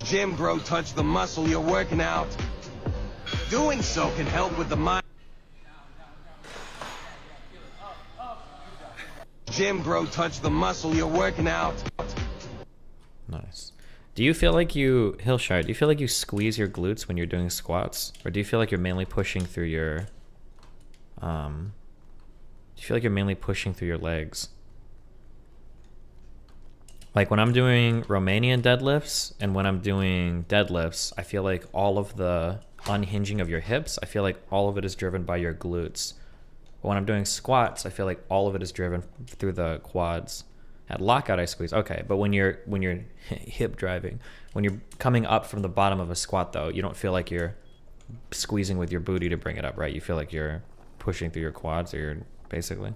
Gym bro, touch the muscle you're working out. Doing so can help with the mind. Gym bro, touch the muscle you're working out. Nice. Do you feel like you, Hillshire, do you feel like you squeeze your glutes when you're doing squats? Or do you feel like you're mainly pushing through your, do you feel like you're mainly pushing through your legs? Like when I'm doing Romanian deadlifts and when I'm doing deadlifts, I feel like all of the unhinging of your hips, I feel like all of it is driven by your glutes. But when I'm doing squats, I feel like all of it is driven through the quads. At lockout, I squeeze. Okay, but when you're hip driving, when you're coming up from the bottom of a squat, though, you don't feel like you're squeezing with your booty to bring it up, right? You feel like you're pushing through your quads, or you're basically.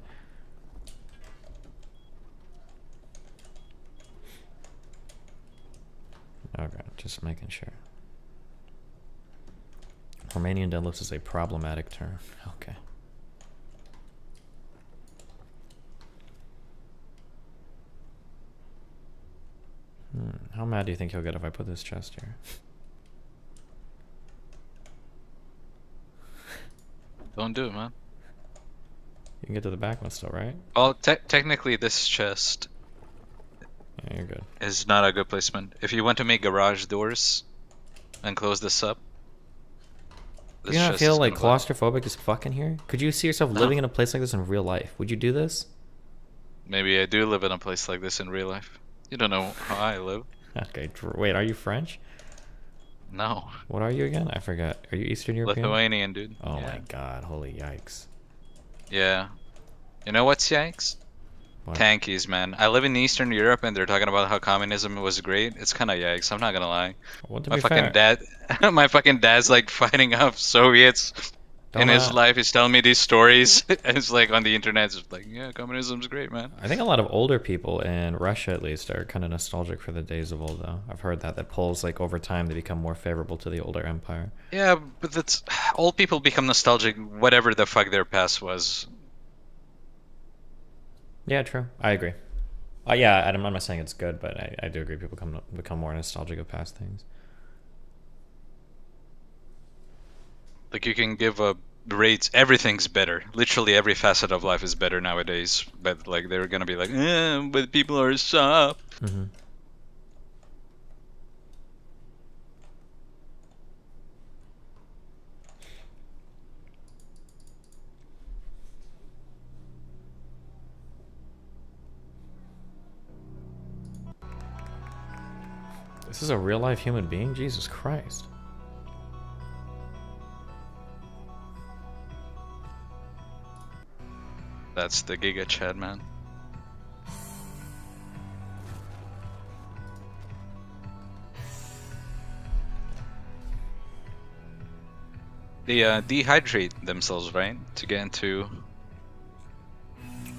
Okay, just making sure. Romanian deadlifts is a problematic term. Okay. How mad do you think he'll get if I put this chest here? Don't do it, man. You can get to the back one still, right? Well, technically this chest Yeah, you're good. is not a good placement. If you want to make garage doors and close this up, Do you not feel like claustrophobic as fuck in here? Could you see yourself living in a place like this in real life? Would you do this? Maybe I do live in a place like this in real life. You don't know how I live. Okay, wait, are you French? No. What are you again? I forgot. Are you Eastern European? Lithuanian, dude. Oh Yeah. my god, holy yikes. Yeah. You know what's yikes? What? Tankies, man. I live in Eastern Europe and they're talking about how communism was great. It's kind of yikes. I'm not gonna lie. Well, to My be fucking fair- dad, my fucking dad's like fighting off Soviets in his life. He's telling me these stories. And it's like on the internet, it's just like, yeah, communism's great, man. I think a lot of older people in Russia, at least, are kind of nostalgic for the days of old, though. I've heard that polls, like, over time, they become more favorable to the older empire. Yeah, but that's old people become nostalgic, whatever the fuck their past was. Yeah, true. I agree. Yeah, I'm not saying it's good, but I do agree people become more nostalgic of past things. Like you can give a rates, everything's better. Literally every facet of life is better nowadays. But like they're gonna be like, but people are soft. Mm-hmm. This is a real life human being? Jesus Christ. That's the Giga Chad, man. They dehydrate themselves, right? To get into...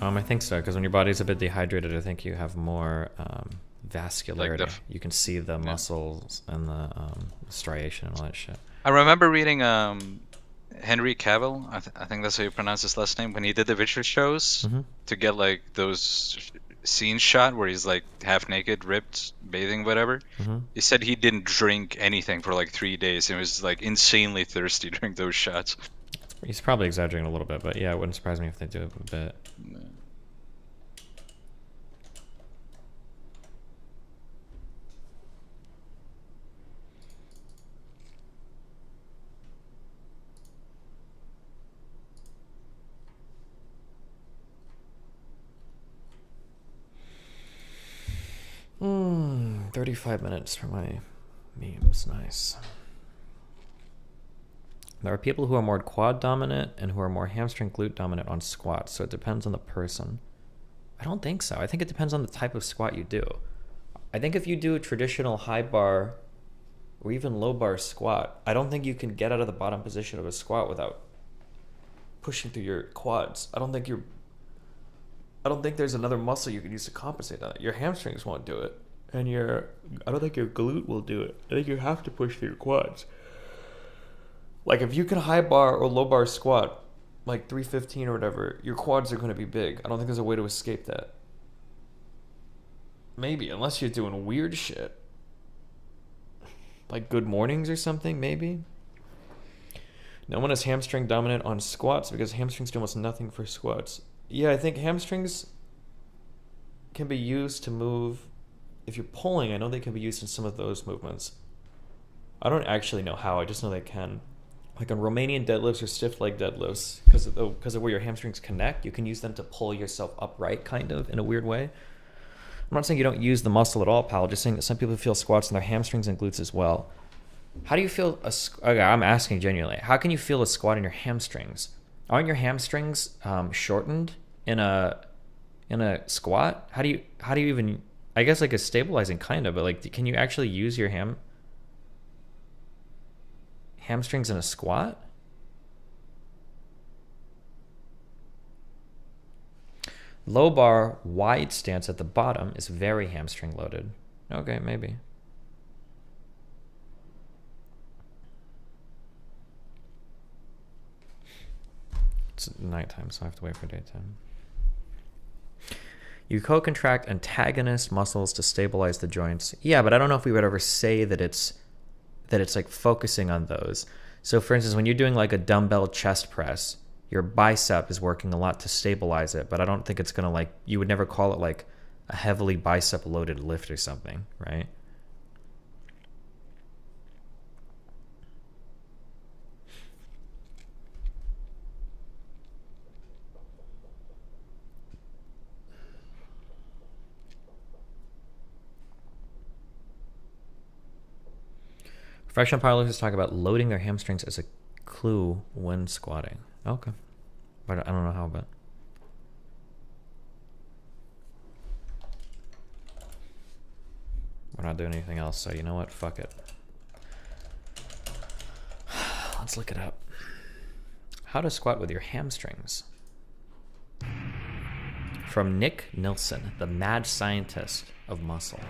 I think so, because when your body's a bit dehydrated, I think you have more vascularity. Like you can see the muscles and the striation and all that shit. I remember reading Henry Cavill, I think that's how you pronounce his last name, when he did the Witcher shows to get like those scenes shot where he's like half naked, ripped, bathing, whatever. He said he didn't drink anything for like 3 days. He was like insanely thirsty during those shots. He's probably exaggerating a little bit, but yeah, it wouldn't surprise me if they do it a bit. Hmm, 35 minutes for my memes, nice. There are people who are more quad dominant and who are more hamstring glute dominant on squats, so it depends on the person. I don't think so. I think it depends on the type of squat you do. I think if you do a traditional high bar or even low bar squat, I don't think you can get out of the bottom position of a squat without pushing through your quads. I don't think there's another muscle you can use to compensate that. Your hamstrings won't do it, and I don't think your glute will do it. I think you have to push through your quads. Like if you can high bar or low bar squat, like 315 or whatever, your quads are going to be big. I don't think there's a way to escape that. Maybe, unless you're doing weird shit. Like good mornings or something, maybe. No one is hamstring dominant on squats because hamstrings do almost nothing for squats. Yeah, I think hamstrings can be used to move. If you're pulling, I know they can be used in some of those movements. I don't actually know how, I just know they can. Like on Romanian deadlifts or stiff leg deadlifts, because of where your hamstrings connect, you can use them to pull yourself upright, kind of, in a weird way. I'm not saying you don't use the muscle at all, pal. Just saying that some people feel squats in their hamstrings and glutes as well. How do you feel okay, I'm asking genuinely. How can you feel a squat in your hamstrings? Aren't your hamstrings shortened in a squat? How do you even? I guess like a stabilizing kind of, but like, can you actually use your hamstrings in a squat? Low bar wide stance at the bottom is very hamstring loaded. Okay, maybe. It's nighttime, so I have to wait for daytime. You co-contract antagonist muscles to stabilize the joints. Yeah, but I don't know if we would ever say that it's like focusing on those. So for instance, when you're doing like a dumbbell chest press, your bicep is working a lot to stabilize it, but I don't think it's gonna like, you would never call it like a heavily bicep loaded lift or something, right? Professional powerlifters talk about loading their hamstrings as a clue when squatting. Okay. But I don't know how, but. We're not doing anything else, so you know what? Fuck it. Let's look it up. How to squat with your hamstrings. From Nick Nilsson, the mad scientist of muscle.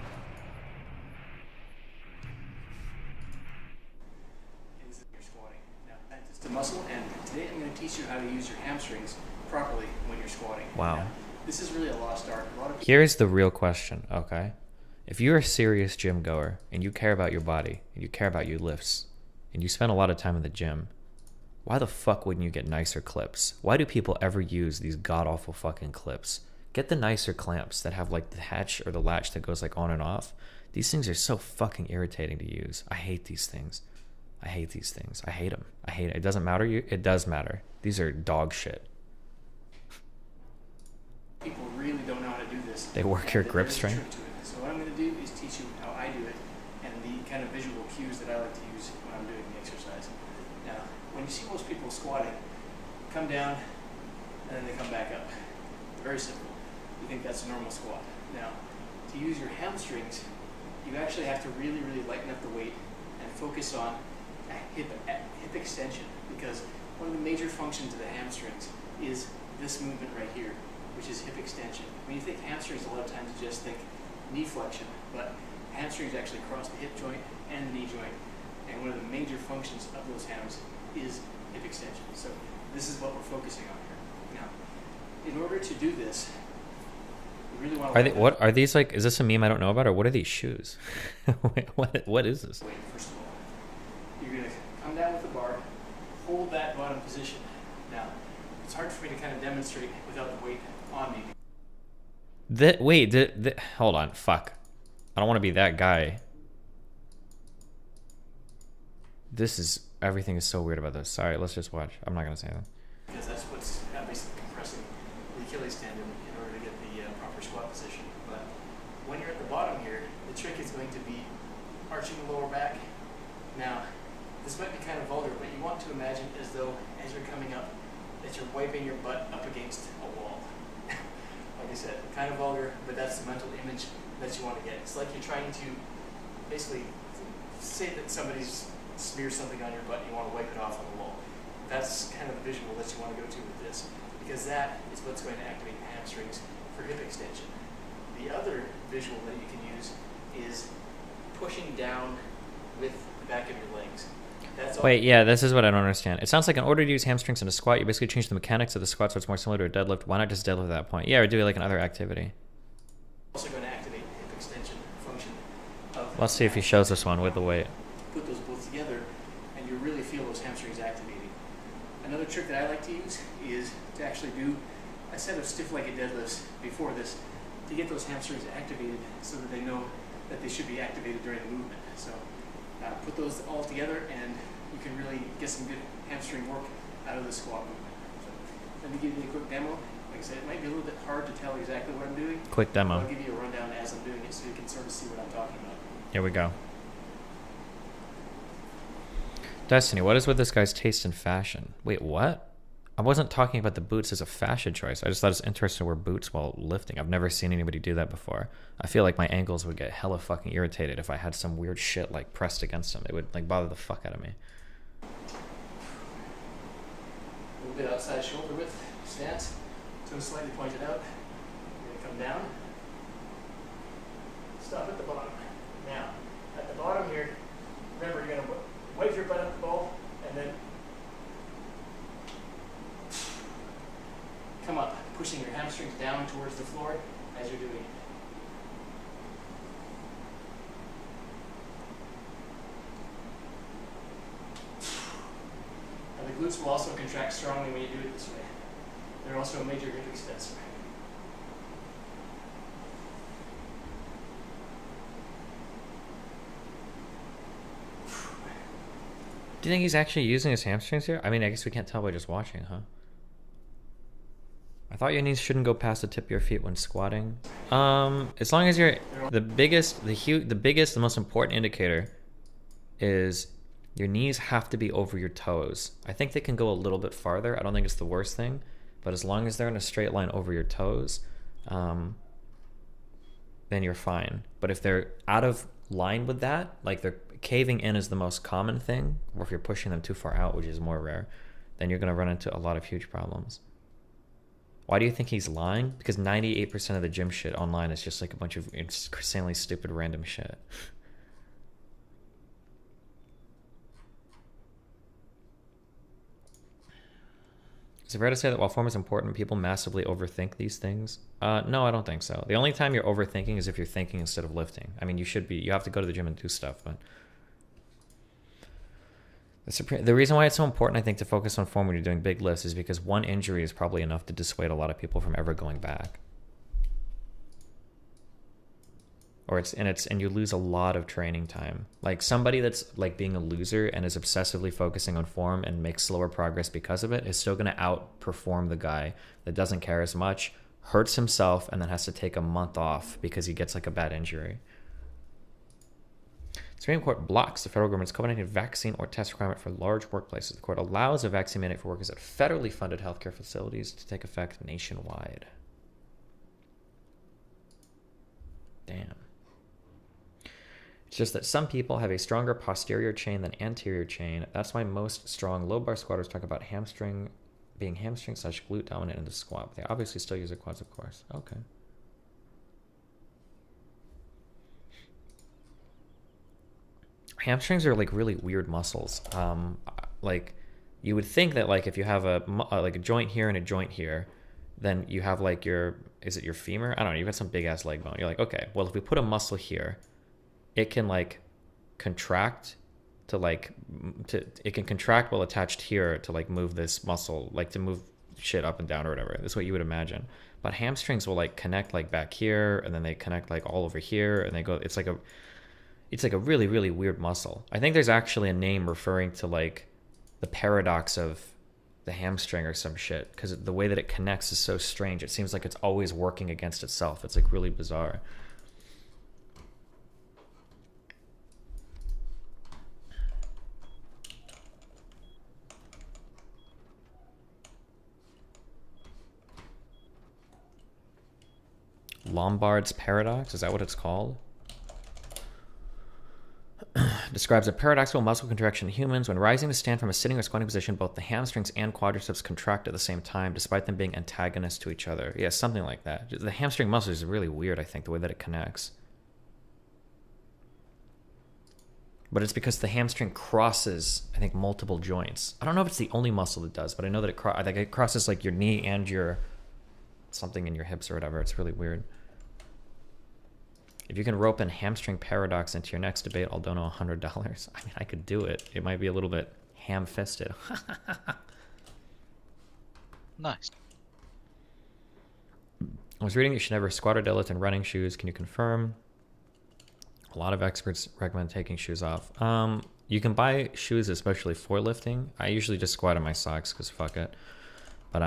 The muscle, and today I'm going to teach you how to use your hamstrings properly when you're squatting. Wow. Now, this is really a lost art. Here's the real question, okay? If you're a serious gym goer and you care about your body and you care about your lifts and you spend a lot of time in the gym, why the fuck wouldn't you get nicer clips? Why do people ever use these god-awful fucking clips? Get the nicer clamps that have like the hatch or the latch that goes like on and off. These things are so fucking irritating to use. I hate these things. I hate these things. I hate them. I hate it. It doesn't matter. It does matter. These are dog shit. People really don't know how to do this. They work your grip strength. So what I'm going to do is teach you how I do it, and kind of visual cues that I like to use when I'm doing the exercise. Now, when you see most people squatting, come down and then they come back up. Very simple. You think that's a normal squat. Now, to use your hamstrings, you actually have to really, really lighten up the weight and focus on a hip extension, because one of the major functions of the hamstrings is this movement right here, which is hip extension. When you think hamstrings, a lot of times you just think knee flexion, but hamstrings actually cross the hip joint and the knee joint, and one of the major functions of those hams is hip extension. So this is what we're focusing on here. Now, in order to do this, you really want to... Are they, what are these like? Is this a meme I don't know about, or what are these shoes? what is this? Wait, first of all, you're going to come down with the bar, hold that bottom position. Now, it's hard for me to kind of demonstrate without the weight on me. Hold on, fuck. I don't want to be that guy. Everything is so weird about this. Sorry, let's just watch. I'm not gonna say that. Because that's what's basically compressing the Achilles tendon in order to get the proper squat position. But when you're at the bottom here, the trick is going to be arching the lower back. Now, this might be kind of vulgar, but you want to imagine as though, as you're coming up, that you're wiping your butt up against a wall. Like I said, kind of vulgar, but that's the mental image that you want to get. It's like you're trying to basically say that somebody's smeared something on your butt and you want to wipe it off on the wall. That's kind of the visual that you want to go to with this, because that is what's going to activate the hamstrings for hip extension. The other visual that you can use is pushing down with the back of your legs. That's all. Wait, yeah, this is what I don't understand. It sounds like in order to use hamstrings in a squat, you basically change the mechanics of the squat so it's more similar to a deadlift. Why not just deadlift at that point? Yeah, or do it like another activity. Also going to activate the hip extension function of... Let's see if he shows us one with the weight. Put those both together and you really feel those hamstrings activating. Another trick that I like to use is to actually do a set of stiff-legged deadlifts before this to get those hamstrings activated so that they know that they should be activated during the movement. So put those all together and you can really get some good hamstring work out of the squat movement. So let me give you a quick demo. Like I said, it might be a little bit hard to tell exactly what I'm doing. Quick demo. I'll give you a rundown as I'm doing it so you can sort of see what I'm talking about. Here we go. Destiny, what is with this guy's taste in fashion? Wait, what? I wasn't talking about the boots as a fashion choice. I just thought it's interesting to wear boots while lifting. I've never seen anybody do that before. I feel like my ankles would get hella fucking irritated if I had some weird shit like pressed against them. It would like bother the fuck out of me. A little bit outside shoulder width stance. Toe slightly pointed out. You're going to come down. Stop at the bottom. Now, at the bottom here, remember you're going to wipe your butt up the ball and then come up, pushing your hamstrings down towards the floor as you're doing it. Now the glutes will also contract strongly when you do it this way. They're also a major hip extensor. Do you think he's actually using his hamstrings here? I mean, I guess we can't tell by just watching, huh? I thought your knees shouldn't go past the tip of your feet when squatting. As long as you're the biggest, the most important indicator is your knees have to be over your toes. I think they can go a little bit farther. I don't think it's the worst thing, but as long as they're in a straight line over your toes, then you're fine. But if they're out of line with that, like they're caving in is the most common thing, or if you're pushing them too far out, which is more rare, then you're going to run into a lot of huge problems. Why do you think he's lying? Because 98% of the gym shit online is just like a bunch of insanely stupid random shit. Is it fair to say that while form is important, people massively overthink these things? No, I don't think so. The only time you're overthinking is if you're thinking instead of lifting. I mean, you have to go to the gym and do stuff, but the reason why it's so important, I think, to focus on form when you're doing big lifts is because one injury is probably enough to dissuade a lot of people from ever going back. And you lose a lot of training time. Like somebody that's like being a loser and is obsessively focusing on form and makes slower progress because of it is still going to outperform the guy that doesn't care as much, hurts himself, and then has to take a month off because he gets like a bad injury. Supreme Court blocks the federal government's COVID-19 vaccine or test requirement for large workplaces. The court allows a vaccine mandate for workers at federally funded healthcare facilities to take effect nationwide. Damn. It's just that some people have a stronger posterior chain than anterior chain. That's why most strong low bar squatters talk about being hamstring / glute dominant in the squat. They obviously still use their quads, of course. Okay. Hamstrings are like really weird muscles. Like you would think that like if you have like a joint here and a joint here, then you have like is it your femur? I don't know. You've got some big ass leg bone. You're like, okay, well if we put a muscle here, it can like contract it can contract while attached here to like move this muscle, like to move shit up and down or whatever. That's what you would imagine. But hamstrings will like connect like back here, and then they connect like all over here, and they go. It's like a really, really weird muscle. I think there's actually a name referring to like the paradox of the hamstring or some shit, because the way that it connects is so strange. It seems like it's always working against itself. It's like really bizarre. Lombard's paradox, is that what it's called? Describes a paradoxical muscle contraction in humans. When rising to stand from a sitting or squatting position, both the hamstrings and quadriceps contract at the same time, despite them being antagonists to each other. Yeah, something like that. The hamstring muscle is really weird, I think, the way that it connects. But it's because the hamstring crosses, I think, multiple joints. I don't know if it's the only muscle that does, but I know that it crosses like your knee and your something in your hips or whatever. It's really weird. If you can rope in hamstring paradox into your next debate, I'll donate $100. I mean, I could do it. It might be a little bit ham-fisted. Nice. I was reading you should never squat or deadlift in running shoes. Can you confirm? A lot of experts recommend taking shoes off. You can buy shoes especially for lifting. I usually just squat in my socks because fuck it. But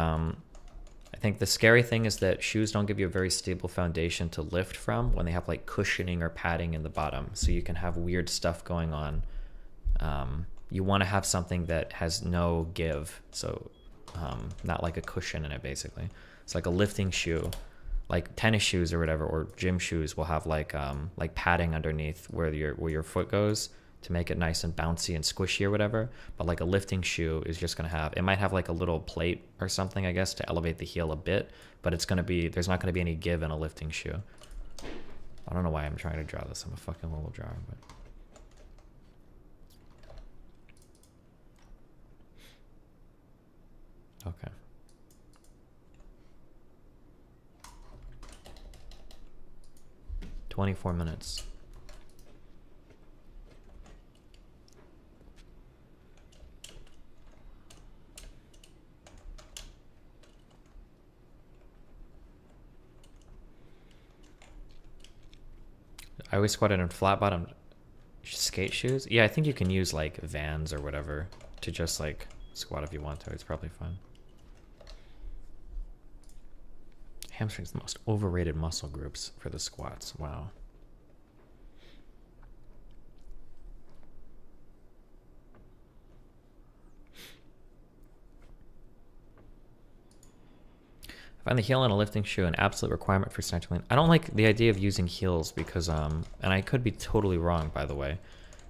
I think the scary thing is that shoes don't give you a very stable foundation to lift from when they have like cushioning or padding in the bottom. So you can have weird stuff going on. You want to have something that has no give. So not like a cushion in it, basically. It's like a lifting shoe, like tennis shoes or whatever, or gym shoes will have like padding underneath where your foot goes to make it nice and bouncy and squishy or whatever. But like a lifting shoe is just going to have, it might have like a little plate or something, I guess, to elevate the heel a bit, but it's going to be, there's not going to be any give in a lifting shoe. I don't know why I'm trying to draw this. I'm a fucking little drawer, but. Okay. "24 minutes. I always squatted in flat bottom skate shoes. Yeah, I think you can use like Vans or whatever to just like squat if you want to. It's probably fun. Hamstrings, the most overrated muscle groups for the squats. Wow. I find the heel in a lifting shoe an absolute requirement for snatch lean. I don't like the idea of using heels because, and I could be totally wrong, by the way.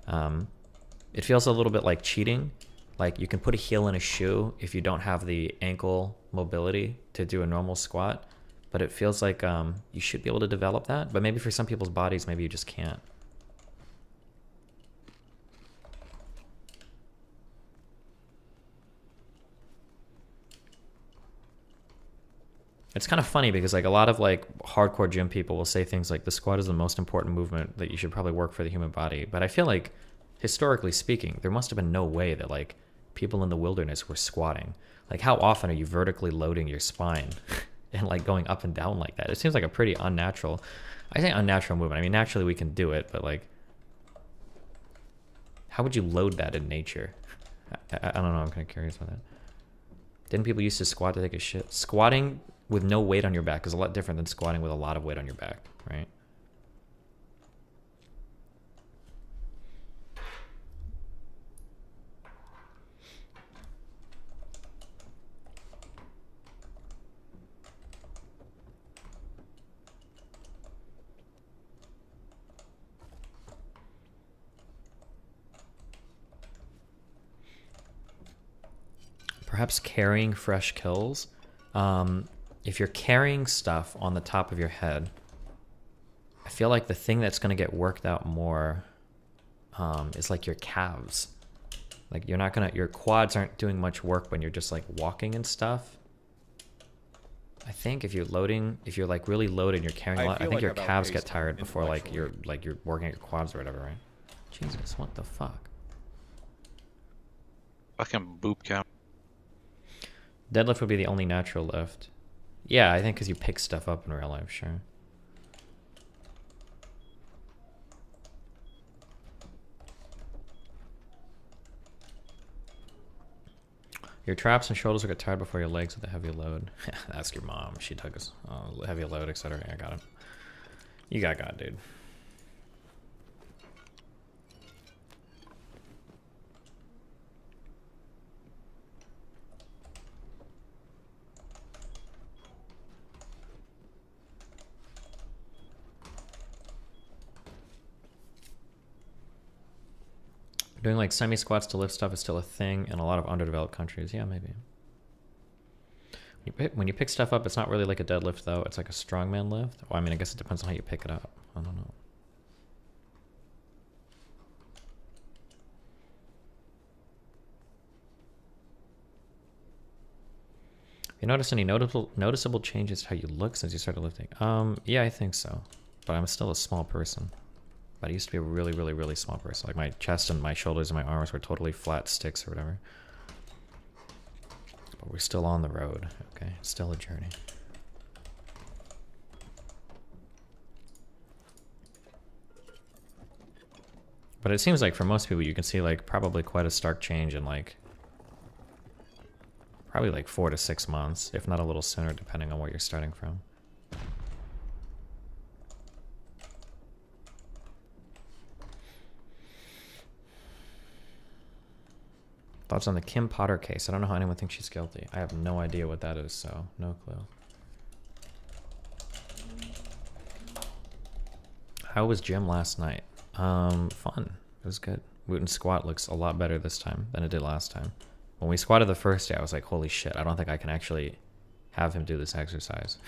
It feels a little bit like cheating. Like you can put a heel in a shoe if you don't have the ankle mobility to do a normal squat, but it feels like you should be able to develop that. But maybe for some people's bodies, maybe you just can't. It's kind of funny because like a lot of like hardcore gym people will say things like the squat is the most important movement that you should probably work for the human body. But I feel like historically speaking, there must have been no way that like people in the wilderness were squatting. Like how often are you vertically loading your spine and like going up and down like that? It seems like a pretty unnatural, I say unnatural movement. I mean, naturally we can do it, but like, how would you load that in nature? I don't know. I'm kind of curious about that. Didn't people used to squat to take a shit? Squatting with no weight on your back is a lot different than squatting with a lot of weight on your back, right? perhaps carrying fresh kills. If you're carrying stuff on the top of your head, I feel like the thing that's going to get worked out more is like your calves. Like you're not gonna, your quads aren't doing much work when you're just like walking and stuff. I think if you're loading, if you're like really loaded, you're carrying a lot. I think your calves get tired before like you're working at your quads or whatever, right? Jesus, what the fuck? Fucking boop count. Deadlift would be the only natural lift. Yeah, I think because you pick stuff up in real life, sure. Your traps and shoulders will get tired before your legs with a heavy load. Ask your mom. She took us heavy load, etc. I got him. You got God, dude. Doing like semi-squats to lift stuff is still a thing in a lot of underdeveloped countries. Yeah, maybe. When you pick stuff up, it's not really like a deadlift though. It's like a strongman lift. Well, I mean, I guess it depends on how you pick it up. I don't know. You notice any noticeable changes to how you look since you started lifting? Yeah, I think so. But I'm still a small person. But I used to be a really, really, really small person. Like my chest and my shoulders and my arms were totally flat sticks or whatever. But we're still on the road, okay? It's still a journey. But it seems like for most people you can see like probably quite a stark change in like probably like 4 to 6 months, if not a little sooner depending on where you're starting from. Thoughts on the Kim Potter case? I don't know how anyone thinks she's guilty. I have no idea what that is, so no clue. How was gym last night? Fun. It was good. Wooten squat looks a lot better this time than it did last time. When we squatted the first day, I was like, holy shit, I don't think I can actually have him do this exercise.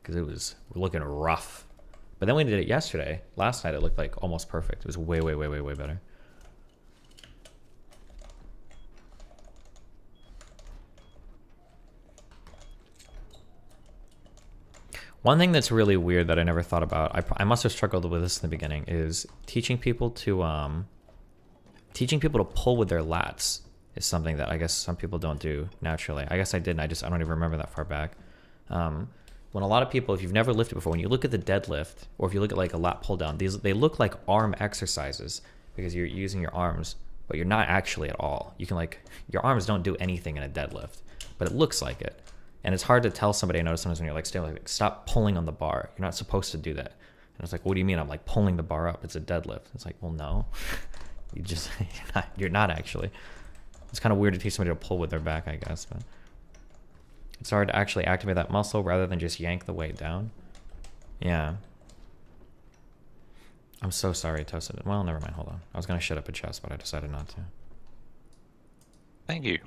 Because it was looking rough. But then we did it yesterday. Last night it looked like almost perfect. It was way, way, way, way, way better. One thing that's really weird that I never thought about, I must have struggled with this in the beginning, is teaching people to pull with their lats is something that I guess some people don't do naturally. I guess I didn't. I don't even remember that far back. When a lot of people, if you've never lifted before, when you look at the deadlift or if you look at like a lat pull down, they look like arm exercises because you're using your arms, but you're not actually at all. You can like, your arms don't do anything in a deadlift, but it looks like it. And it's hard to tell somebody. I notice sometimes when you're like, stop pulling on the bar. You're not supposed to do that. And it's like, what do you mean? I'm like pulling the bar up. It's a deadlift. It's like, well, no, you're not actually. It's kind of weird to teach somebody to pull with their back, I guess. But it's hard to actually activate that muscle rather than just yank the weight down. Yeah. I'm so sorry, Toasted. Well, never mind. Hold on. I was going to shut up a chest, but I decided not to. Thank you.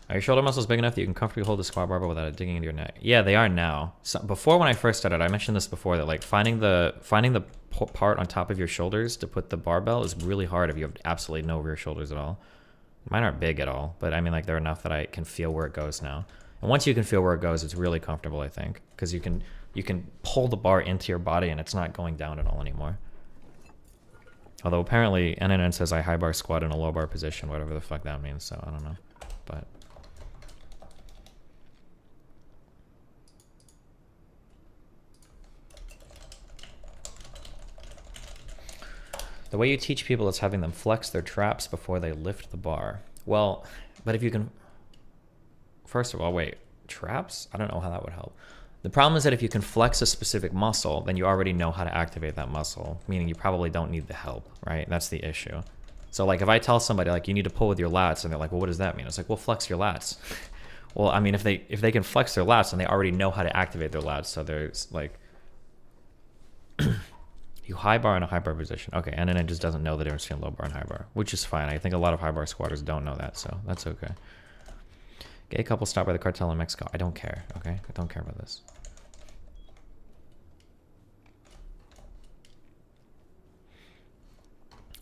Are your shoulder muscles big enough that you can comfortably hold the squat barbell without it digging into your neck? Yeah, they are now. So before, when I first started, I mentioned this before, that like finding the part on top of your shoulders to put the barbell is really hard if you have absolutely no rear shoulders at all. Mine aren't big at all, but I mean like they're enough that I can feel where it goes now. And once you can feel where it goes, it's really comfortable, I think, because you can pull the bar into your body and it's not going down at all anymore. Although apparently NNN says I high bar squat in a low bar position, whatever the fuck that means, so I don't know. But the way you teach people is having them flex their traps before they lift the bar. Well, but if you can... First of all, wait, traps? I don't know how that would help. The problem is that if you can flex a specific muscle, then you already know how to activate that muscle, meaning you probably don't need the help, right? That's the issue. So like if I tell somebody like you need to pull with your lats and they're like, well, what does that mean? It's like, well, flex your lats. Well, I mean, if they can flex their lats, then they already know how to activate their lats. So there's like... You high bar in a high bar position. Okay, and then it just doesn't know the difference between low bar and high bar, which is fine. I think a lot of high bar squatters don't know that, so that's okay. Gay couple stopped by the cartel in Mexico. I don't care, okay? I don't care about this.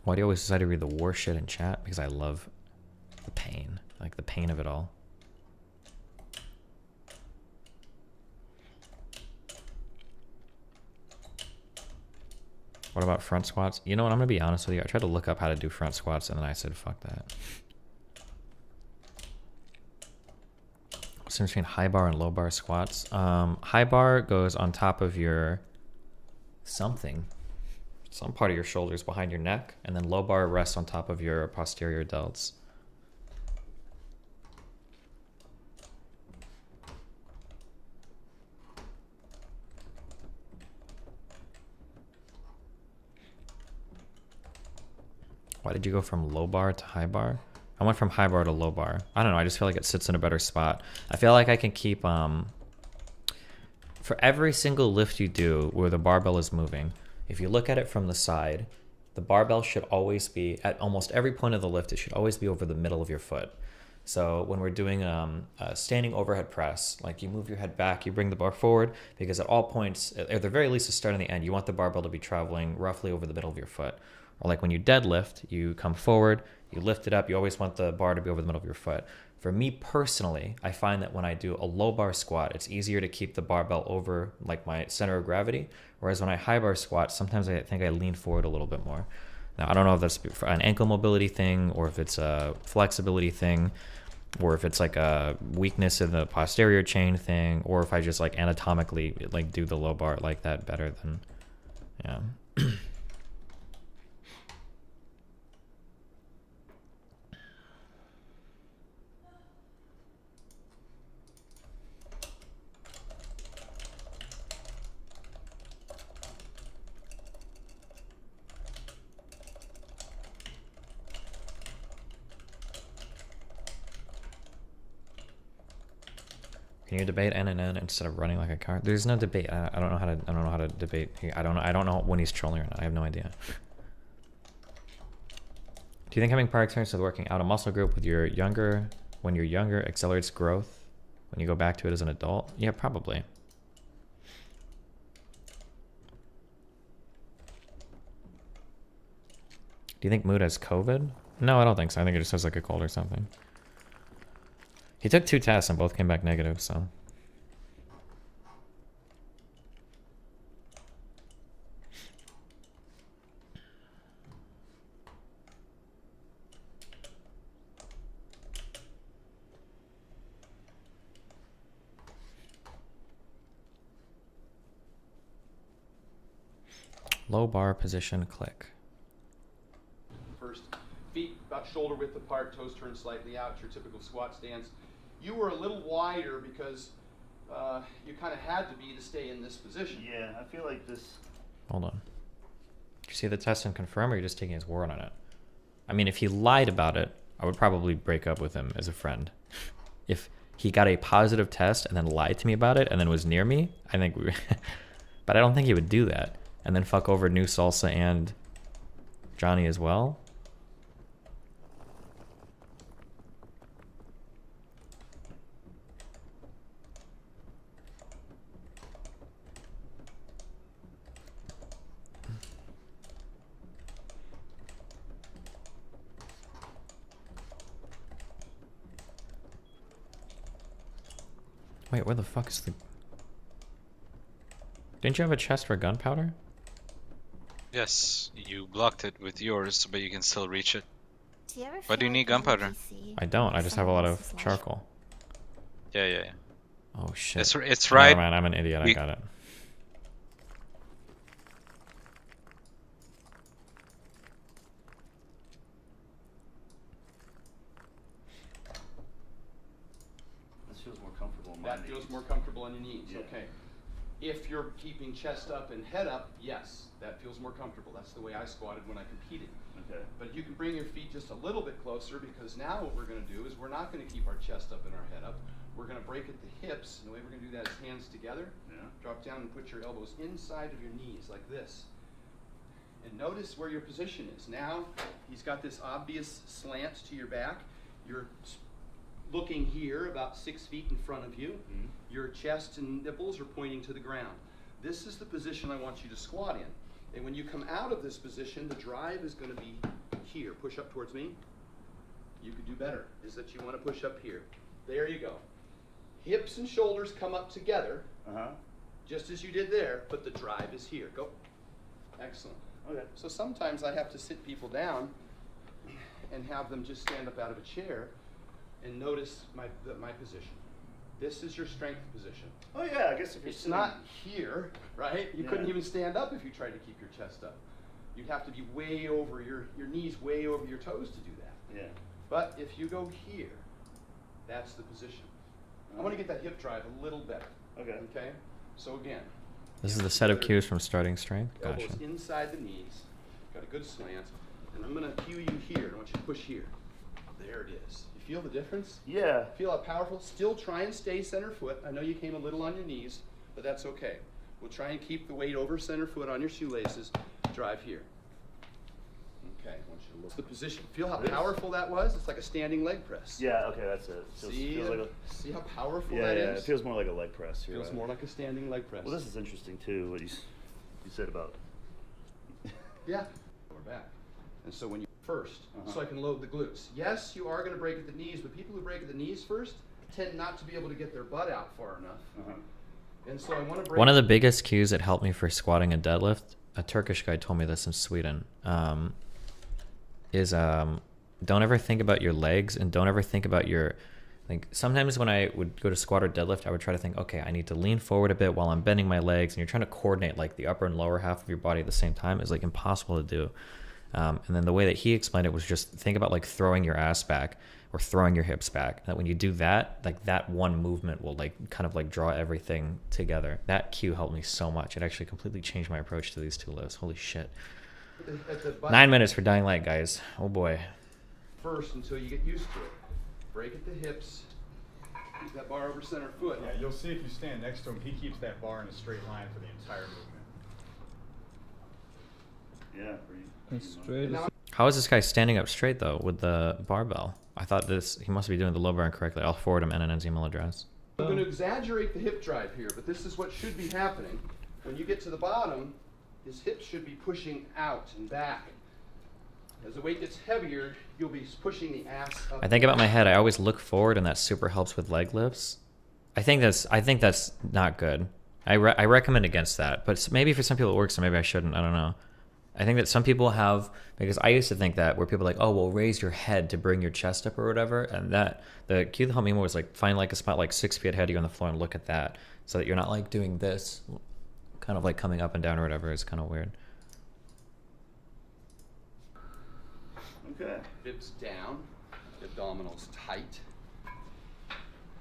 Why do you always decide to read the war shit in chat? Because I love the pain. Like the pain of it all. What about front squats? You know what, I'm gonna be honest with you. I tried to look up how to do front squats and then I said, fuck that. What's the difference between high bar and low bar squats? High bar goes on top of your something. Some part of your shoulders behind your neck, and then low bar rests on top of your posterior delts. Why did you go from low bar to high bar? I went from high bar to low bar. I don't know, I just feel like it sits in a better spot. I feel like I can keep, for every single lift you do where the barbell is moving, if you look at it from the side, the barbell should always be, at almost every point of the lift, it should always be over the middle of your foot. So when we're doing a standing overhead press, like you move your head back, you bring the bar forward, because at all points, at the very least to start and the end, you want the barbell to be traveling roughly over the middle of your foot. Or like when you deadlift, you come forward, you lift it up, you always want the bar to be over the middle of your foot. For me personally, I find that when I do a low bar squat, it's easier to keep the barbell over like my center of gravity. Whereas when I high bar squat, sometimes I think I lean forward a little bit more. Now, I don't know if that's an ankle mobility thing, or if it's a flexibility thing, or if it's like a weakness in the posterior chain thing, or if I just like anatomically like do the low bar like that better than, yeah. Can you debate NNN instead of running like a car? There's no debate. I don't know how to. I don't know how to debate. I don't know. I don't know when he's trolling or not. I have no idea. Do you think having prior experience with working out a muscle group when you're younger accelerates growth when you go back to it as an adult? Yeah, probably. Do you think Mood has COVID? No, I don't think so. I think it just has like a cold or something. He took 2 tests and both came back negative, so. Low bar position, click. First, feet about shoulder width apart, toes turned slightly out, your typical squat stance. You were a little wider because you kind of had to be to stay in this position. Yeah, I feel like this. Hold on. Did you see the test and confirm, or are you just taking his word on it? I mean, if he lied about it, I would probably break up with him as a friend. If he got a positive test and then lied to me about it and then was near me, I think we but I don't think he would do that. And then fuck over New Salsa and Johnny as well. Wait, where the fuck is the... Didn't you have a chest for gunpowder? Yes, you blocked it with yours, but you can still reach it. Do you ever Why do you need gunpowder? I don't, I just have a lot of charcoal. Yeah. Oh shit. It's right. Never mind, I'm an idiot, I got it. This feels more comfortable on my That knees. feels more comfortable on your knees, Yeah. okay. If you're keeping chest up and head up, yes, that feels more comfortable. That's the way I squatted when I competed. Okay. But you can bring your feet just a little bit closer, because now what we're going to do is we're not going to keep our chest up and our head up. We're going to break at the hips, and the way we're going to do that is hands together. Yeah. Drop down and put your elbows inside of your knees like this. And notice where your position is. Now, he's got this obvious slant to your back. You're looking here about 6 feet in front of you. Your chest and nipples are pointing to the ground. This is the position I want you to squat in. And when you come out of this position, the drive is going to be here. Push up towards me. You could do better, is that you want to push up here. There you go. Hips and shoulders come up together, just as you did there, but the drive is here. Go. Excellent. Okay. So sometimes I have to sit people down and have them just stand up out of a chair and notice my position. This is your strength position. Oh yeah, I guess if you're It's sitting... not here, right? You Yeah. couldn't even stand up if you tried to keep your chest up. You'd have to be way over your knees, way over your toes to do that. Yeah. But if you go here, that's the position. I want to get that hip drive a little better. Okay. Okay? So again, This is the set of cues from starting strength. Gotcha. elbows inside the knees, got a good slant, and I'm going to cue you here. I want you to push here. There it is. You feel the difference? Yeah. Feel how powerful? Still try and stay center foot. I know you came a little on your knees, but that's okay. We'll try and keep the weight over center foot on your shoelaces. Drive here. Okay, I want you to look at the position. Feel how powerful that was? It's like a standing leg press. Yeah, okay, that's it. Feels like See how powerful yeah, that yeah, is? it feels more like a leg press. You're Feels right. more like a standing leg press. Well, this is interesting too, what you said about... Yeah. Lower back. And so when you first, so I can load the glutes. Yes, you are going to break at the knees, but people who break at the knees first tend not to be able to get their butt out far enough. And so I want to break... One of the biggest cues that helped me for squatting a deadlift, a Turkish guy told me this in Sweden, is don't ever think about your legs and don't ever think about your... Like sometimes when I would go to squat or deadlift, I would try to think, okay, I need to lean forward a bit while I'm bending my legs, and you're trying to coordinate like the upper and lower half of your body at the same time. It's like impossible to do. And then the way that he explained it was just think about like throwing your ass back or throwing your hips back. That when you do that, like that one movement will like kind of like draw everything together. That cue helped me so much. It actually completely changed my approach to these two lifts. Holy shit. 9 minutes for dying light, guys. Oh boy. First until you get used to it. Break at the hips. Keep that bar over center foot. Yeah, you'll see if you stand next to him, he keeps that bar in a straight line for the entire movement. Yeah, straight. How is this guy standing up straight though with the barbell? I thought he must be doing the low bar incorrectly. I'll forward him and an NZ address. I'm going to exaggerate the hip drive here, but this is what should be happening. When you get to the bottom, his hips should be pushing out and back. As the weight gets heavier, you'll be pushing the ass up. I think about my head. I always look forward, and that super helps with leg lifts. I think that's not good. I recommend against that, but maybe for some people it works, so maybe I shouldn't. I don't know. I think that some people have, because I used to think that where people are like, oh, well, raise your head to bring your chest up or whatever, and that the cue that helped me more was like find like a spot like 6 feet ahead of you on the floor and look at that, so that you're not like doing this, kind of like coming up and down or whatever. Is kind of weird. Okay. Hips down, abdominals tight,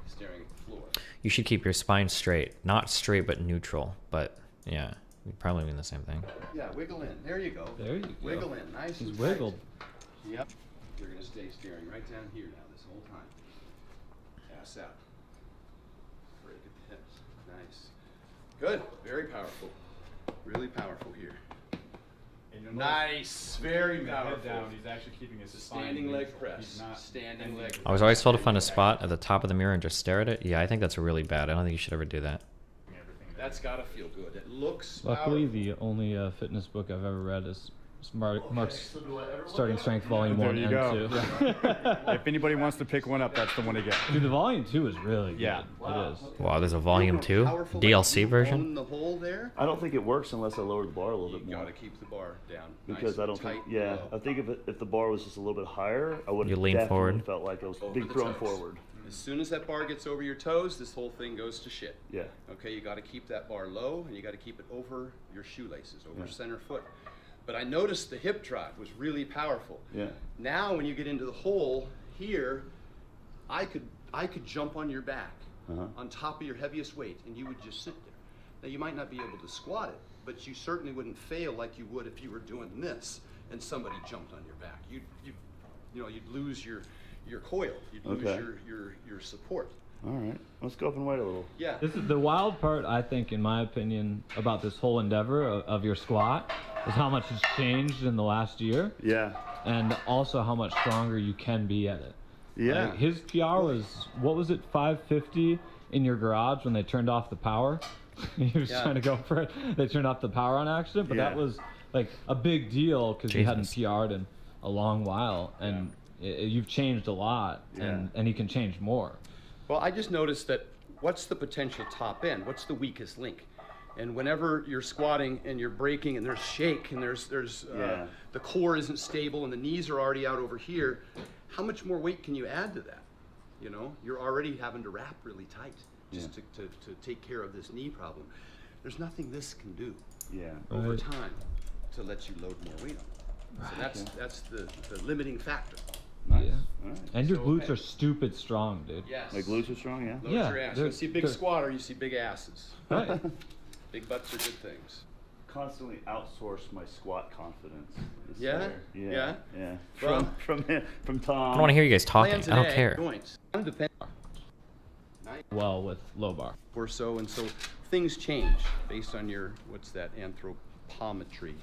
staring at the floor. You should keep your spine straight, not straight but neutral. But yeah, you probably mean the same thing. Yeah, wiggle in. There you go. There you go. Wiggle in, nice He's and wiggled. tight. Yep. You're gonna stay staring right down here now this whole time. Pass out. Break at the hips. Nice. Good. Very powerful. Really powerful here. Nice, very powerful. Head down, he's actually keeping his standing leg neutral. press. He's not Standing leg. I was always told to find a spot at the top of the mirror and just stare at it. Yeah, I think that's really bad. I don't think you should ever do that. That's gotta feel good. It looks. Luckily, the only fitness book I've ever read is Mark's Starting Strength Volume 1 and 2. Yeah. If anybody wants to pick one up, that's the one to get. Dude, the Volume 2 is really good. Yeah. It is. Wow, there's a volume 2 DLC version. The hole there. I don't think it works unless I lower the bar a little bit more. You gotta keep the bar down. Because nice I don't tight, think, yeah, low. I think if the bar was just a little bit higher, I would You have lean definitely forward. felt like I was Over being the thrown toes. forward. As soon as that bar gets over your toes, this whole thing goes to shit. Yeah. Okay, you got to keep that bar low, and you got to keep it over your shoelaces, over Yeah. center foot. But I noticed the hip drive was really powerful. Yeah. Now, when you get into the hole here, I could jump on your back, on top of your heaviest weight, and you would just sit there. Now, you might not be able to squat it, but you certainly wouldn't fail like you would if you were doing this and somebody jumped on your back. You'd lose your coil. You'd lose Okay. your support. All right, let's go up and wait a little. Yeah. This is the wild part, I think, in my opinion, about this whole endeavor of your squat is how much has changed in the last year. Yeah. And also how much stronger you can be at it. Yeah. Like, his PR was, what was it, 550 in your garage when they turned off the power? He was trying to go for it. They turned off the power on accident, but that was like a big deal because you hadn't PR'd in a long while, and you've changed a lot, and you can change more. Well, I just noticed that what's the potential top end? What's the weakest link? And whenever you're squatting and you're braking and there's shake and there's the core isn't stable and the knees are already out over here, how much more weight can you add to that? You know, you're already having to wrap really tight just to take care of this knee problem. There's nothing this can do over time to let you load more weight on. So that's the limiting factor. Nice. Yeah. All right. And your glutes are stupid strong, dude. Yes. My glutes are strong, yeah? Load your ass. You see a big squatter, you see big asses. Right. Big butts are good things. Constantly outsource my squat confidence. Yeah? Yeah. Well, From Tom. I don't want to hear you guys talking. I don't care. Joints. Well, with low bar. Or so, and so things change based on your, what's that, anthropometry.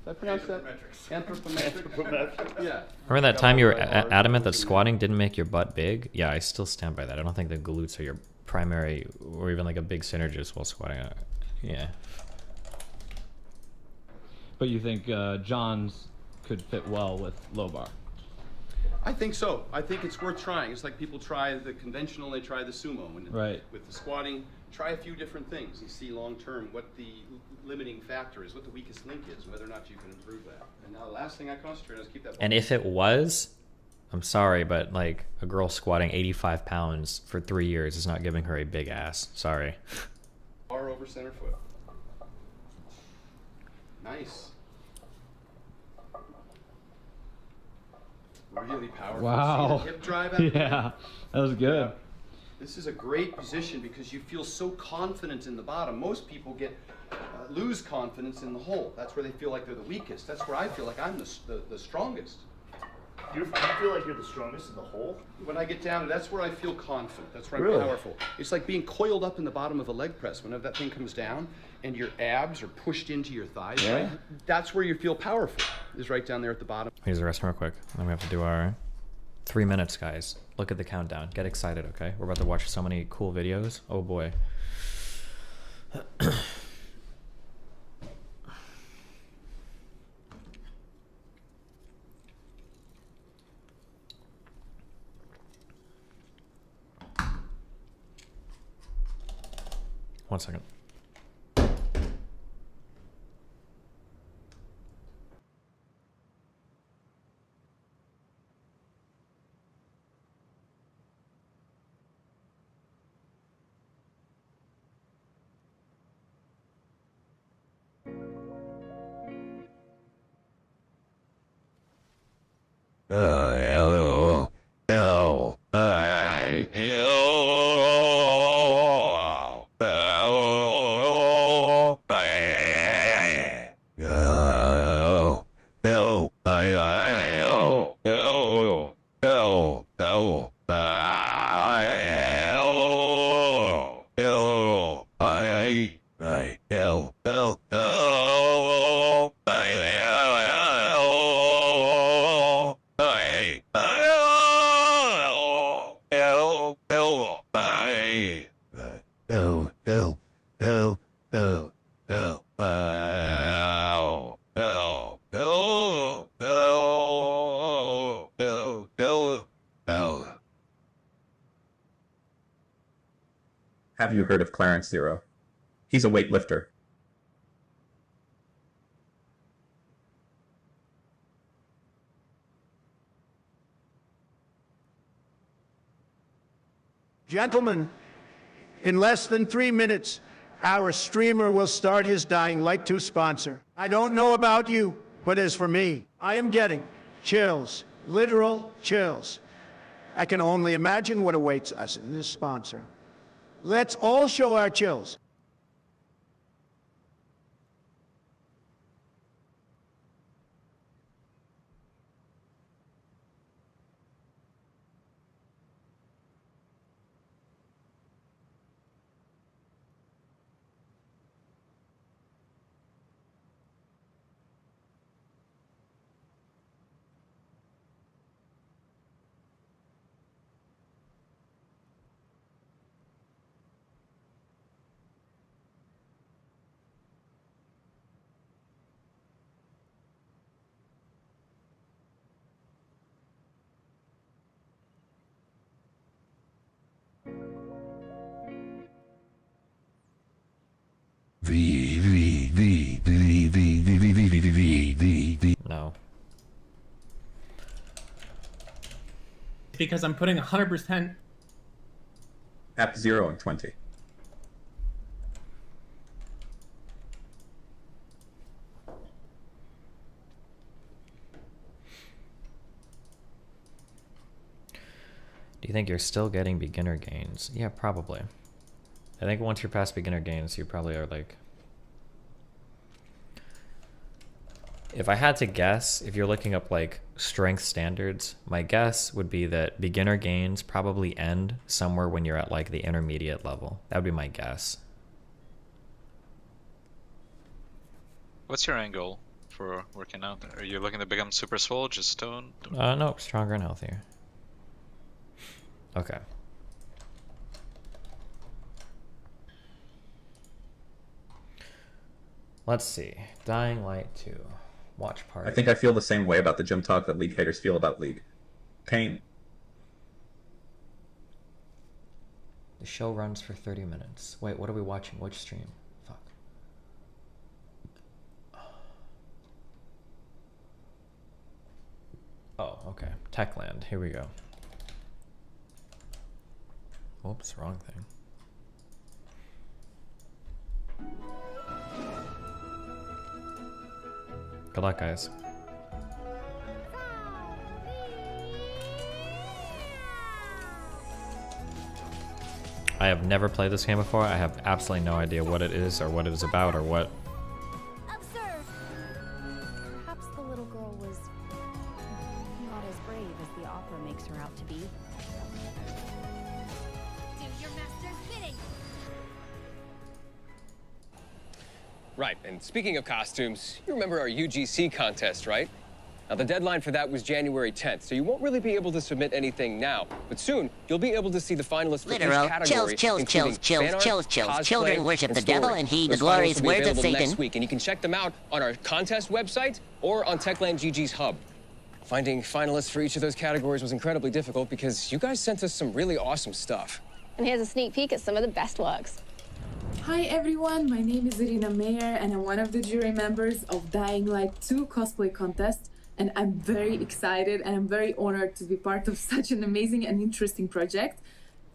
Did I pronounce that? Anthropometric? Yeah. Remember that time you were adamant that squatting didn't make your butt big? Yeah, I still stand by that. I don't think the glutes are your primary or even like a big synergist while squatting. Yeah. But you think John's could fit well with low bar? I think so. I think it's worth trying. It's like people try the conventional, they try the sumo. And with the squatting, try a few different things and see long term what the limiting factor is, what the weakest link is, and whether or not you can improve that. And now the last thing I concentrate on is keep that. And if it was, I'm sorry, but like a girl squatting 85 pounds for 3 years is not giving her a big ass. Sorry. Bar over center foot. Nice. Really powerful. Wow. See the hip drive Yeah, that was good. Yeah. This is a great position because you feel so confident in the bottom. Most people lose confidence in the hole. That's where they feel like they're the weakest. That's where I feel like I'm the strongest. You feel like you're the strongest in the hole? When I get down, that's where I feel confident. That's where I'm Really? powerful. It's like being coiled up in the bottom of a leg press. Whenever that thing comes down and your abs are pushed into your thighs, right? That's where you feel powerful, is right down there at the bottom. Here's the rest real quick. Then we have to do our 3 minutes, guys. Look at the countdown. Get excited, okay? We're about to watch so many cool videos. Oh boy. 1 second. Hello. Hello. Have you heard of Clarence Zero? He's a weightlifter. Gentlemen, in less than 3 minutes, our streamer will start his Dying Light 2 sponsor. I don't know about you, but as for me, I am getting chills, literal chills. I can only imagine what awaits us in this sponsor. Let's all show our chills. No. Because I'm putting 100%. App 0 and 20. Do you think you're still getting beginner gains? Yeah, probably. I think once you're past beginner gains, you probably are like... If I had to guess, if you're looking up like strength standards, my guess would be that beginner gains probably end somewhere when you're at like the intermediate level. That would be my guess. What's your end goal for working out? Are you looking to become super swole, just stone? Nope, stronger and healthier. Okay. Let's see. Dying Light 2. Watch party. I think I feel the same way about the gym talk that League haters feel about League. Pain. The show runs for 30 minutes. Wait, what are we watching? Which stream? Fuck. Oh, okay. Techland. Here we go. Oops, wrong thing. Good luck, guys. I have never played this game before. I have absolutely no idea what it is or what it is about or what. Observe. Perhaps the little girl was not as brave as the opera makes her out to be. Do your master's bidding. Right, and speaking of costumes, you remember our UGC contest, right? Now, the deadline for that was January 10th, so you won't really be able to submit anything now. But soon, you'll be able to see the finalists for each Literal. category, Chills. cosplay, Children worship the devil and heed the Those finalists glorious will be words of available Satan. next week, and you can check them out on our contest website or on Techland GG's hub. Finding finalists for each of those categories was incredibly difficult because you guys sent us some really awesome stuff. And here's a sneak peek at some of the best works. Hi everyone, my name is Irina Meyer and I'm one of the jury members of Dying Light 2 cosplay contest, and I'm very excited and I'm very honored to be part of such an amazing and interesting project.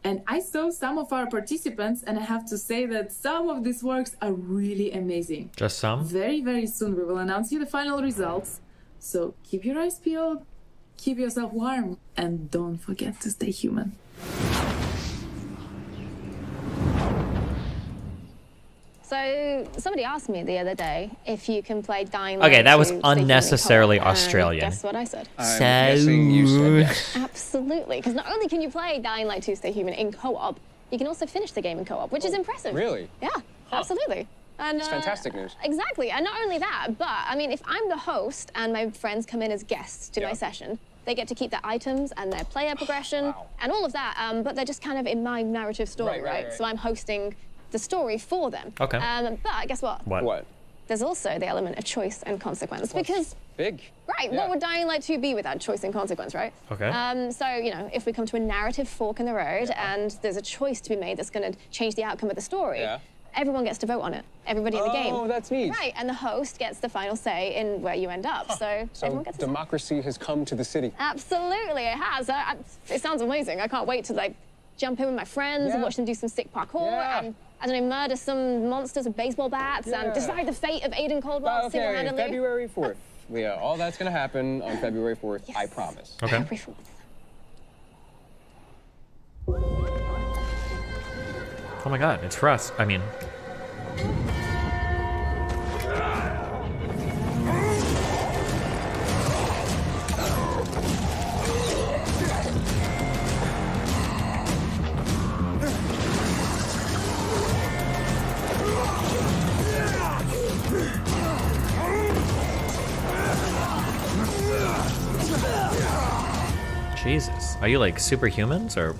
And I saw some of our participants and I have to say that some of these works are really amazing. Just some? Very, very soon we will announce you the final results. So keep your eyes peeled, keep yourself warm, and don't forget to stay human. So somebody asked me the other day if you can play Dying Light. Okay, that was 2 Stay Human unnecessarily co-op, and Australian. Guess what I said? I'm guessing you said yes. Absolutely, because not only can you play Dying Light 2 Stay Human in co-op, you can also finish the game in co-op, which is impressive. Really? Yeah, absolutely. And, It's fantastic news. Exactly, and not only that, but I mean, if I'm the host and my friends come in as guests to my session, they get to keep their items and their player progression and all of that, but they're just kind of in my narrative story, right? So I'm hosting the story for them. Okay. But guess what? What? There's also the element of choice and consequence because big. Right, what would Dying Light 2 be without choice and consequence, right? Okay. So, you know, if we come to a narrative fork in the road and there's a choice to be made that's going to change the outcome of the story, everyone gets to vote on it. Everybody in the game. Oh, that's neat. Right, and the host gets the final say in where you end up. So everyone gets to democracy has come to the city. Absolutely, it has. It sounds amazing. I can't wait to, like, jump in with my friends and watch them do some sick parkour and, I don't know, murder some monsters with baseball bats and decide the fate of Aiden Caldwell single-handedly. February 4th. Yeah, all that's going to happen on February 4th, I promise. Okay. February 4th. Oh my god, it's for us. I mean... Jesus. Are you like superhumans or...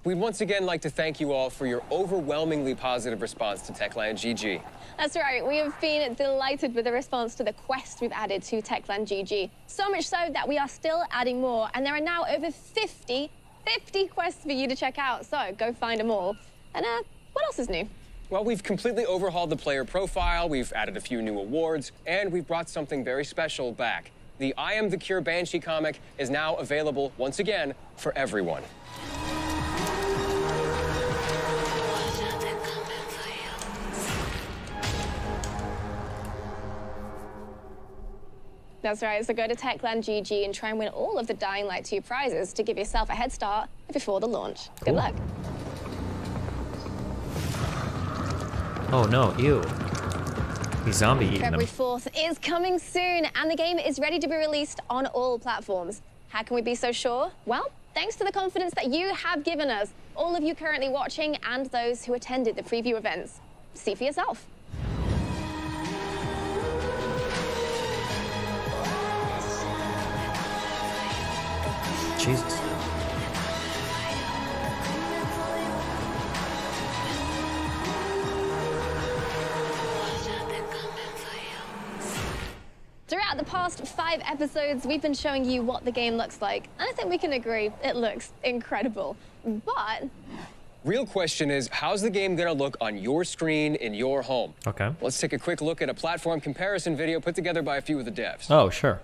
We'd once again like to thank you all for your overwhelmingly positive response to Techland GG. That's right, we have been delighted with the response to the quest we've added to Techland GG. So much so that we are still adding more, and there are now over 50 quests for you to check out, so go find them all. And what else is new? Well, we've completely overhauled the player profile, we've added a few new awards, and we've brought something very special back. The I Am the Cure Banshee comic is now available once again for everyone. That's right, so go to Techland GG and try and win all of the Dying Light 2 prizes to give yourself a head start before the launch. Good luck. Oh no, ew. He's zombie eating them. February 4th is coming soon, and the game is ready to be released on all platforms. How can we be so sure? Well, thanks to the confidence that you have given us, all of you currently watching and those who attended the preview events. See for yourself. Jesus. Throughout the past 5 episodes, we've been showing you what the game looks like, and I think we can agree it looks incredible. But Real question is, how's the game gonna look on your screen in your home? Okay. Let's take a quick look at a platform comparison video put together by a few of the devs. Oh, sure.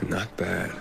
Not bad.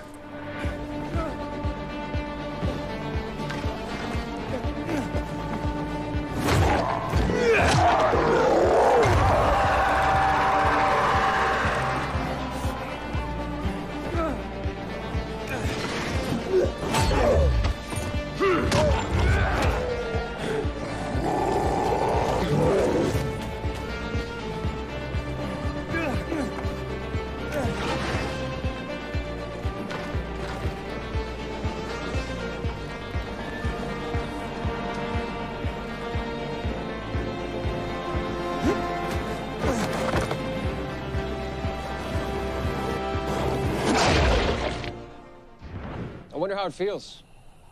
I wonder how it feels.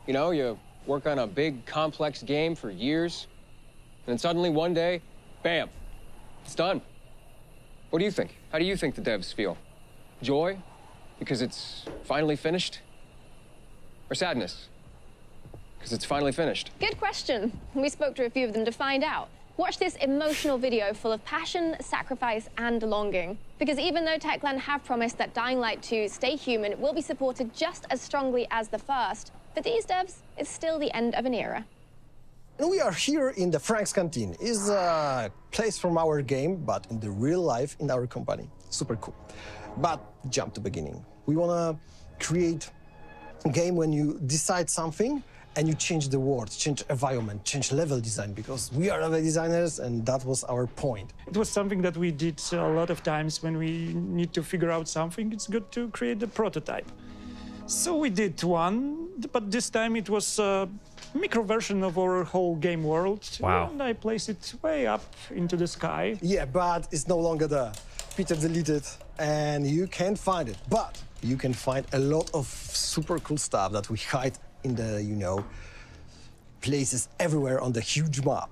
You know, you work on a big, complex game for years, and then suddenly one day, bam, it's done. What do you think? How do you think the devs feel? Joy, because it's finally finished? Or sadness, because it's finally finished? good question. We spoke to a few of them to find out. Watch this emotional video full of passion, sacrifice, and longing. Because even though Techland have promised that Dying Light 2 Stay Human will be supported just as strongly as the first, for these devs, it's still the end of an era. And we are here in the Frank's Canteen. It's a place from our game, but in the real life in our company. Super cool. But jump to beginning. We want to create a game when you decide something and you change the world, change environment, change level design, because we are level designers and that was our point. It was something that we did a lot of times when we need to figure out something. It's good to create a prototype. So we did one, but this time it was a micro version of our whole game world. Wow. And I placed it way up into the sky. Yeah, but it's no longer there. Peter deleted and you can't find it. But you can find a lot of super cool stuff that we hide in the, you know, places everywhere on the huge map.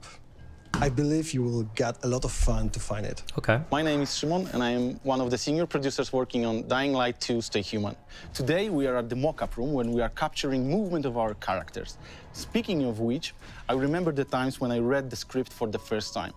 I believe you will get a lot of fun to find it. Okay. My name is Szymon, and I am one of the senior producers working on Dying Light 2 Stay Human. Today, we are at the mock-up room when we are capturing movement of our characters. Speaking of which, I remember the times when I read the script for the first time.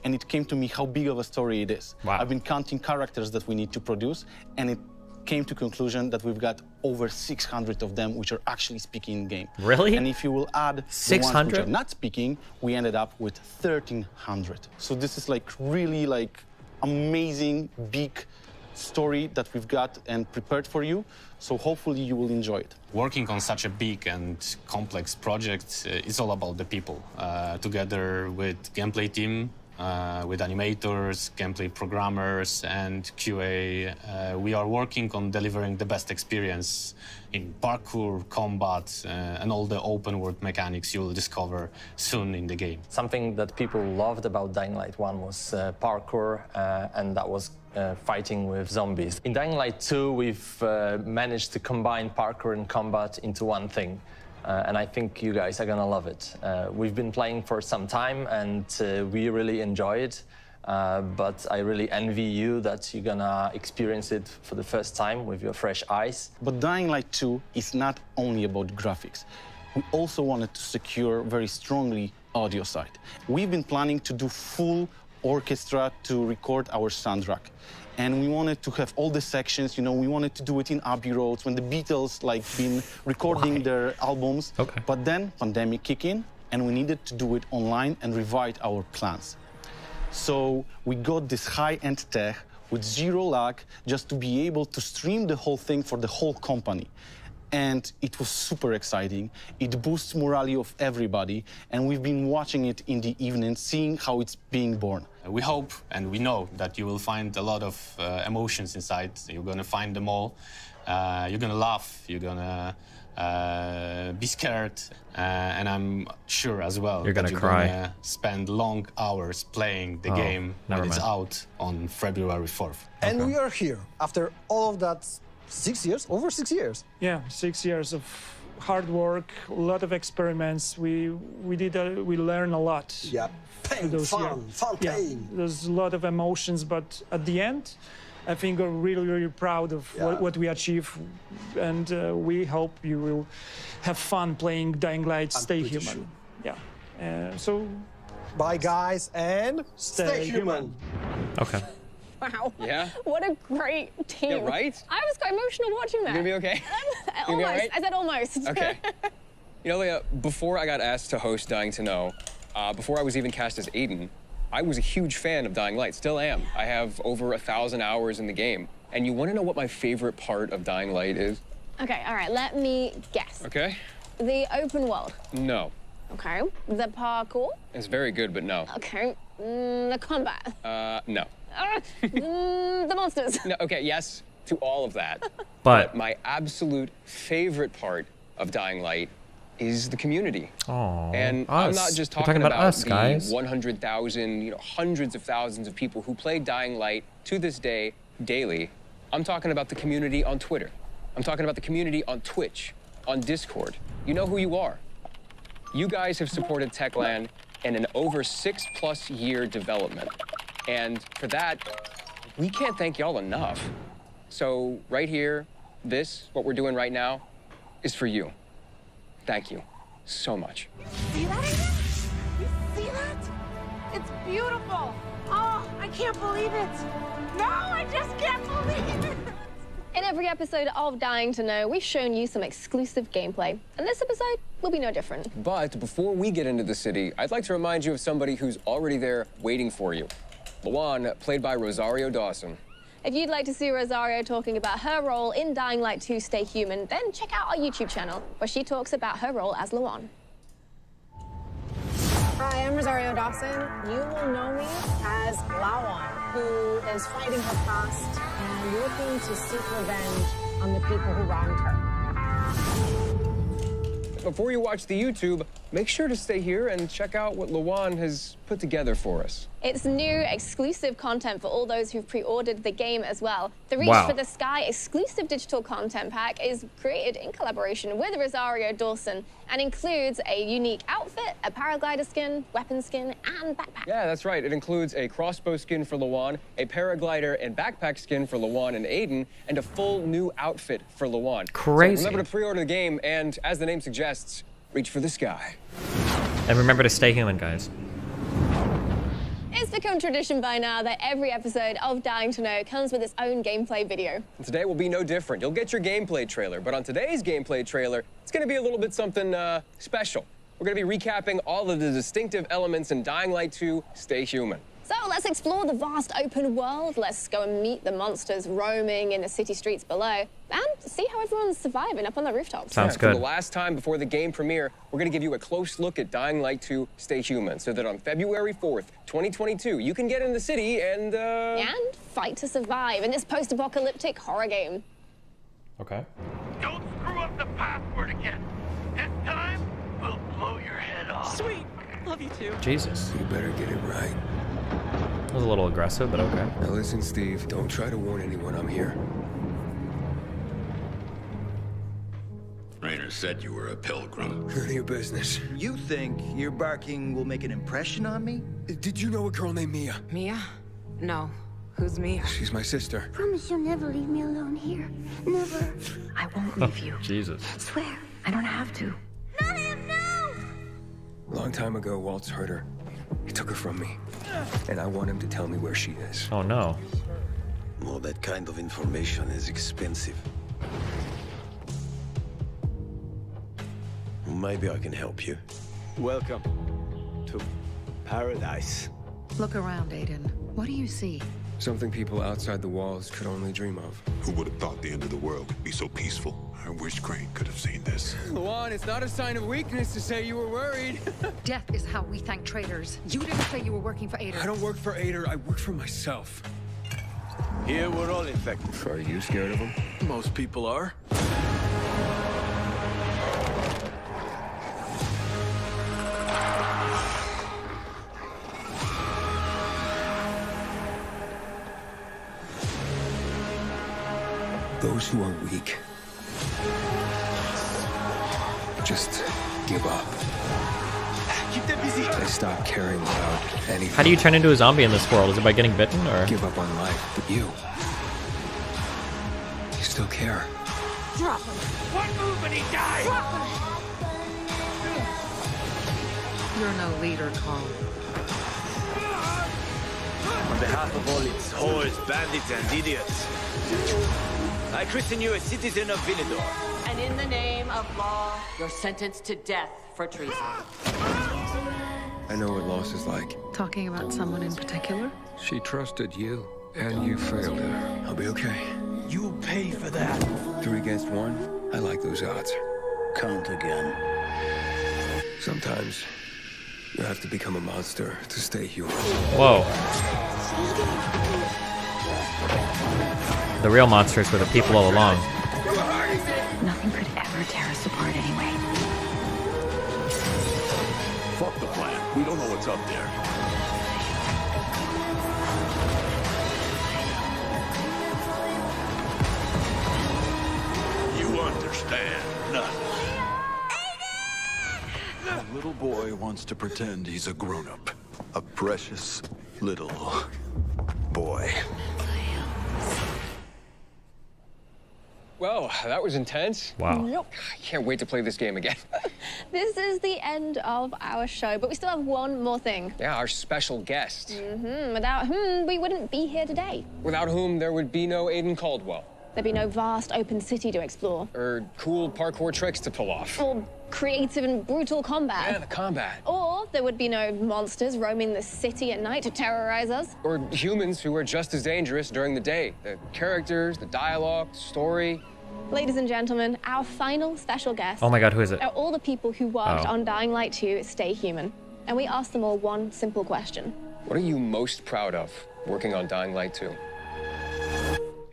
And it came to me how big of a story it is. Wow. I've been counting characters that we need to produce, and it came to conclusion that we've got over 600 of them which are actually speaking in game. Really? And if you will add 600? the ones which are not speaking, we ended up with 1,300. So this is like really like amazing big story that we've got and prepared for you. So hopefully you will enjoy it. Working on such a big and complex project is all about the people. Together with gameplay team, with animators, gameplay programmers, and QA, we are working on delivering the best experience in parkour, combat, and all the open world mechanics you'll discover soon in the game. Something that people loved about Dying Light 1 was parkour, and that was fighting with zombies. In Dying Light 2, we've managed to combine parkour and combat into one thing. And I think you guys are gonna love it. We've been playing for some time and we really enjoy it. but I really envy you that you're gonna experience it for the first time with your fresh eyes. But Dying Light 2 is not only about graphics. We also wanted to secure very strongly audio side. We've been planning to do full orchestra to record our soundtrack. And we wanted to have all the sections, you know, we wanted to do it in Abbey Road when the Beatles been recording their albums. Okay. But then pandemic kicked in and we needed to do it online and revise our plans. So we got this high-end tech with zero lag just to be able to stream the whole thing for the whole company. And it was super exciting. It boosts morale of everybody, and we've been watching it in the evening, seeing how it's being born. We hope and we know that you will find a lot of emotions inside. You're gonna find them all. You're gonna laugh. You're gonna be scared, and I'm sure as well you're that gonna cry. Gonna spend long hours playing the game when it's out on February 4th. And we are here after all of that. 6 years? Over 6 years? Yeah, 6 years of hard work, a lot of experiments. We learned a lot. Yeah, pain, fun pain. There's a lot of emotions, but at the end, I think we're really proud of what we achieved, and we hope you will have fun playing Dying Light. Stay human. Sure. Yeah. So, bye guys, and stay human. Okay. Wow. Yeah? What a great team. Yeah, right? I was quite emotional watching that. You gonna be okay? Almost. You gonna be all right? I said almost. Okay. You know, Leah, before I got asked to host Dying to Know, before I was even cast as Aiden, I was a huge fan of Dying Light, still am. I have over 1,000 hours in the game. And you want to know what my favorite part of Dying Light is? Okay, all right, let me guess. Okay. The open world. No. Okay. The parkour. It's very good, but no. Okay. The combat. No. The monsters. No, okay, yes to all of that. But my absolute favorite part of Dying Light is the community. Oh, and us. I'm not just We're talking about us, the guys. 100,000, hundreds of thousands of people who play Dying Light to this day daily. I'm talking about the community on Twitter. I'm talking about the community on Twitch, on Discord. You know who you are. You guys have supported Techland in an over 6+ year development. And for that, we can't thank y'all enough. So right here, what we're doing right now, is for you. Thank you so much. See that? You see that? It's beautiful. Oh, I can't believe it. No, I just can't believe it. In every episode of Dying to Know, we've shown you some exclusive gameplay. And this episode will be no different. But before we get into the city, I'd like to remind you of somebody who's already there waiting for you. Lawan, played by Rosario Dawson. If you'd like to see Rosario talking about her role in Dying Light 2 Stay Human, then check out our YouTube channel, where she talks about her role as Lawan. Hi, I'm Rosario Dawson. You will know me as Lawan, who is fighting her past and looking to seek revenge on the people who wronged her. Before you watch the YouTube, make sure to stay here and check out what Lawan has put together for us. It's new exclusive content for all those who've pre-ordered the game as well. The Reach for the Sky exclusive digital content pack is created in collaboration with Rosario Dawson and includes a unique outfit, a paraglider skin, weapon skin, and backpack. Yeah, that's right. It includes a crossbow skin for Lawan, a paraglider and backpack skin for Lawan and Aiden, and a full new outfit for Lawan. Crazy. So remember to pre-order the game and, as the name suggests, reach for the sky. And remember to stay human, guys. It's become tradition by now that every episode of Dying to Know comes with its own gameplay video. And today will be no different. You'll get your gameplay trailer, but on today's gameplay trailer, it's going to be a little bit something special. We're going to be recapping all of the distinctive elements in Dying Light 2 Stay Human. So let's explore the vast open world. Let's go and meet the monsters roaming in the city streets below and see how everyone's surviving up on the rooftops. Sounds good. For the last time before the game premiere, we're going to give you a close look at Dying Light 2 Stay Human so that on February 4th, 2022, you can get in the city and fight to survive in this post-apocalyptic horror game. Okay. Don't screw up the password again. This time, we'll blow your head off. Sweet. Love you too. Jesus. You better get it right. That was a little aggressive, but okay. Now listen, Steve, don't try to warn anyone I'm here. Raiders. I said you were a pilgrim. None of your business. You think your barking will make an impression on me? Did you know a girl named Mia? Mia? No. Who's Mia? She's my sister. Promise you'll never leave me alone here. Never. I won't leave you. Jesus. Swear. I don't have to. Not him, no! A long time ago, Waltz hurt her. He took her from me. And I want him to tell me where she is. Oh no. Well, that kind of information is expensive. Maybe I can help you. Welcome to paradise. Look around, Aiden. What do you see? Something people outside the walls could only dream of. Who would have thought the end of the world could be so peaceful? I wish Crane could have seen this. Luan, it's not a sign of weakness to say you were worried. Death is how we thank traitors. You didn't say you were working for Aiden. I don't work for Ader, I work for myself. Here we're all infected. So are you scared of him? Most people are. Those who are weak just give up. Keep them busy. They stop caring about anything. How do you turn into a zombie in this world? Is it by getting bitten or? Give up on life, but you still care. Drop him. One move and he dies! Drop him. You're no leader, Carl. On behalf of all its whores, bandits, and idiots, I christen you a citizen of Villador. And in the name of law, you're sentenced to death for treason. I know what loss is like. Talking about someone in particular? She trusted you, and you failed her. I'll be okay. You'll pay for that. 3 against 1? I like those odds. Count again. Sometimes you have to become a monster to stay human. Whoa. The real monsters were the people all along. Nothing could ever tear us apart anyway. Fuck the plan. We don't know what's up there. You understand nothing. A little boy wants to pretend he's a grown-up. A precious little boy. Well, that was intense. Wow. Yep. I can't wait to play this game again. This is the end of our show, but we still have one more thing. Yeah, our special guest. Without whom we wouldn't be here today. Without whom there would be no Aiden Caldwell. There'd be no vast open city to explore. Or cool parkour tricks to pull off. Or creative and brutal combat. Yeah, the combat. Or there would be no monsters roaming the city at night to terrorize us. Or humans who are just as dangerous during the day. The characters, the dialogue, the story. Ladies and gentlemen, our final special guest. Oh my God, who is it? Are all the people who worked Oh. on Dying Light 2 Stay Human. And we asked them all one simple question. What are you most proud of working on Dying Light 2?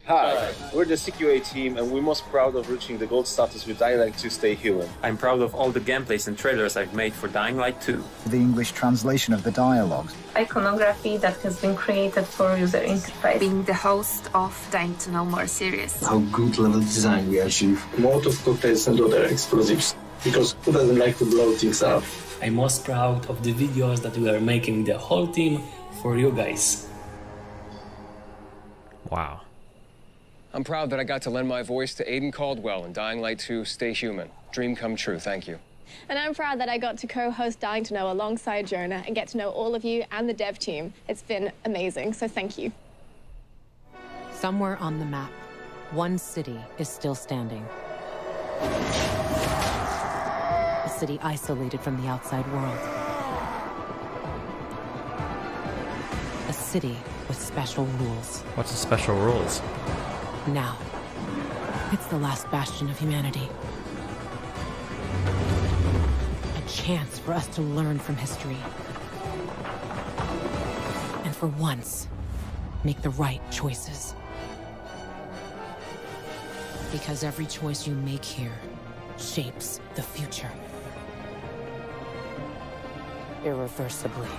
Hi, we're the CQA team and we're most proud of reaching the gold status with Dying Light 2 Stay Human. I'm proud of all the gameplays and trailers I've made for Dying Light 2. The English translation of the dialogues. Iconography that has been created for user interface. Being the host of Dying to Know More series. How good level design we achieve. Molotov cocktails and other explosives. Because who doesn't like to blow things up? I'm most proud of the videos that we are making the whole team for you guys. Wow. I'm proud that I got to lend my voice to Aiden Caldwell in Dying Light 2 Stay Human. Dream come true, thank you. And I'm proud that I got to co-host Dying to Know alongside Jonah and get to know all of you and the dev team. It's been amazing, so thank you. Somewhere on the map, one city is still standing. A city isolated from the outside world. A city with special rules. What's the special rules? Now, it's the last bastion of humanity. A chance for us to learn from history. And for once, make the right choices. Because every choice you make here shapes the future. Irreversibly.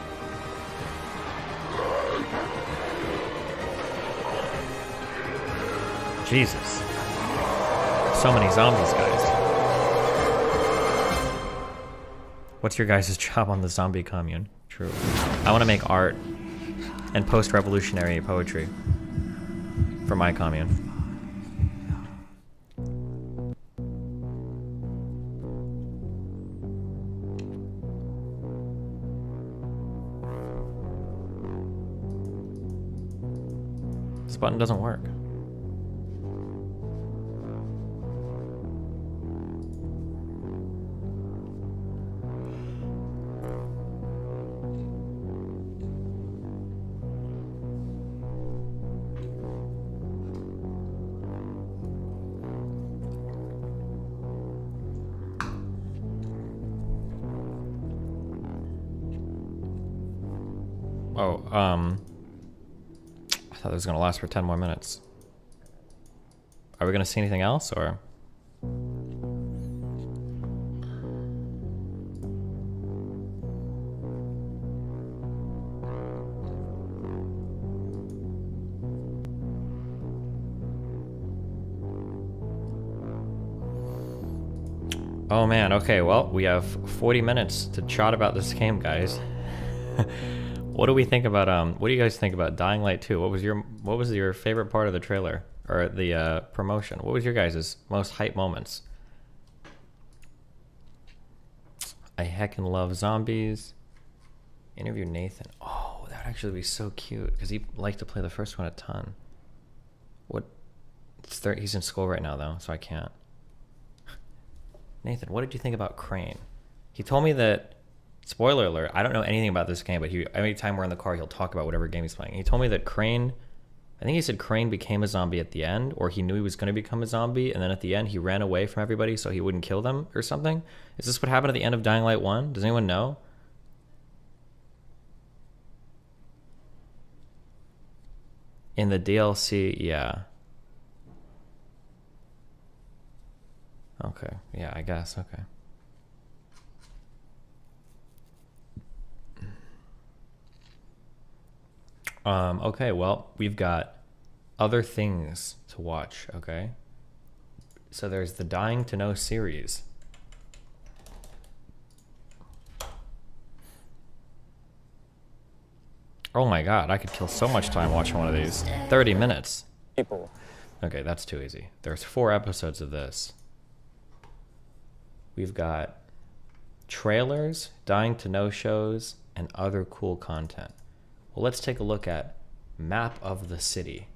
Jesus. So many zombies, guys. What's your guys' job on the zombie commune? True. I want to make art and post-revolutionary poetry for my commune. This button doesn't work. Oh, I thought it was gonna last for 10 more minutes. Are we gonna see anything else, or? Oh man, okay, well, we have 40 minutes to chat about this game, guys. What do we think about what do you guys think about Dying Light 2? What was your favorite part of the trailer or the promotion? What was your guys' most hype moments? I heckin' love zombies. Interview Nathan. Oh, that would actually be so cute because he liked to play the first one a ton. What? He's in school right now though, so I can't. Nathan, what did you think about Crane? He told me that. Spoiler alert, I don't know anything about this game, but every time we're in the car, he'll talk about whatever game he's playing. He told me that Crane, I think he said Crane became a zombie at the end, or he knew he was going to become a zombie, and then at the end, he ran away from everybody so he wouldn't kill them or something. Is this what happened at the end of Dying Light 1? Does anyone know? In the DLC, yeah. Okay, yeah, I guess, okay. Okay, well, we've got other things to watch, okay? So there's the Dying to Know series. Oh my god, I could kill so much time watching one of these. 30 minutes. People. Okay, that's too easy. There's 4 episodes of this. We've got trailers, Dying to Know shows, and other cool content. Well, let's take a look at Map of the City.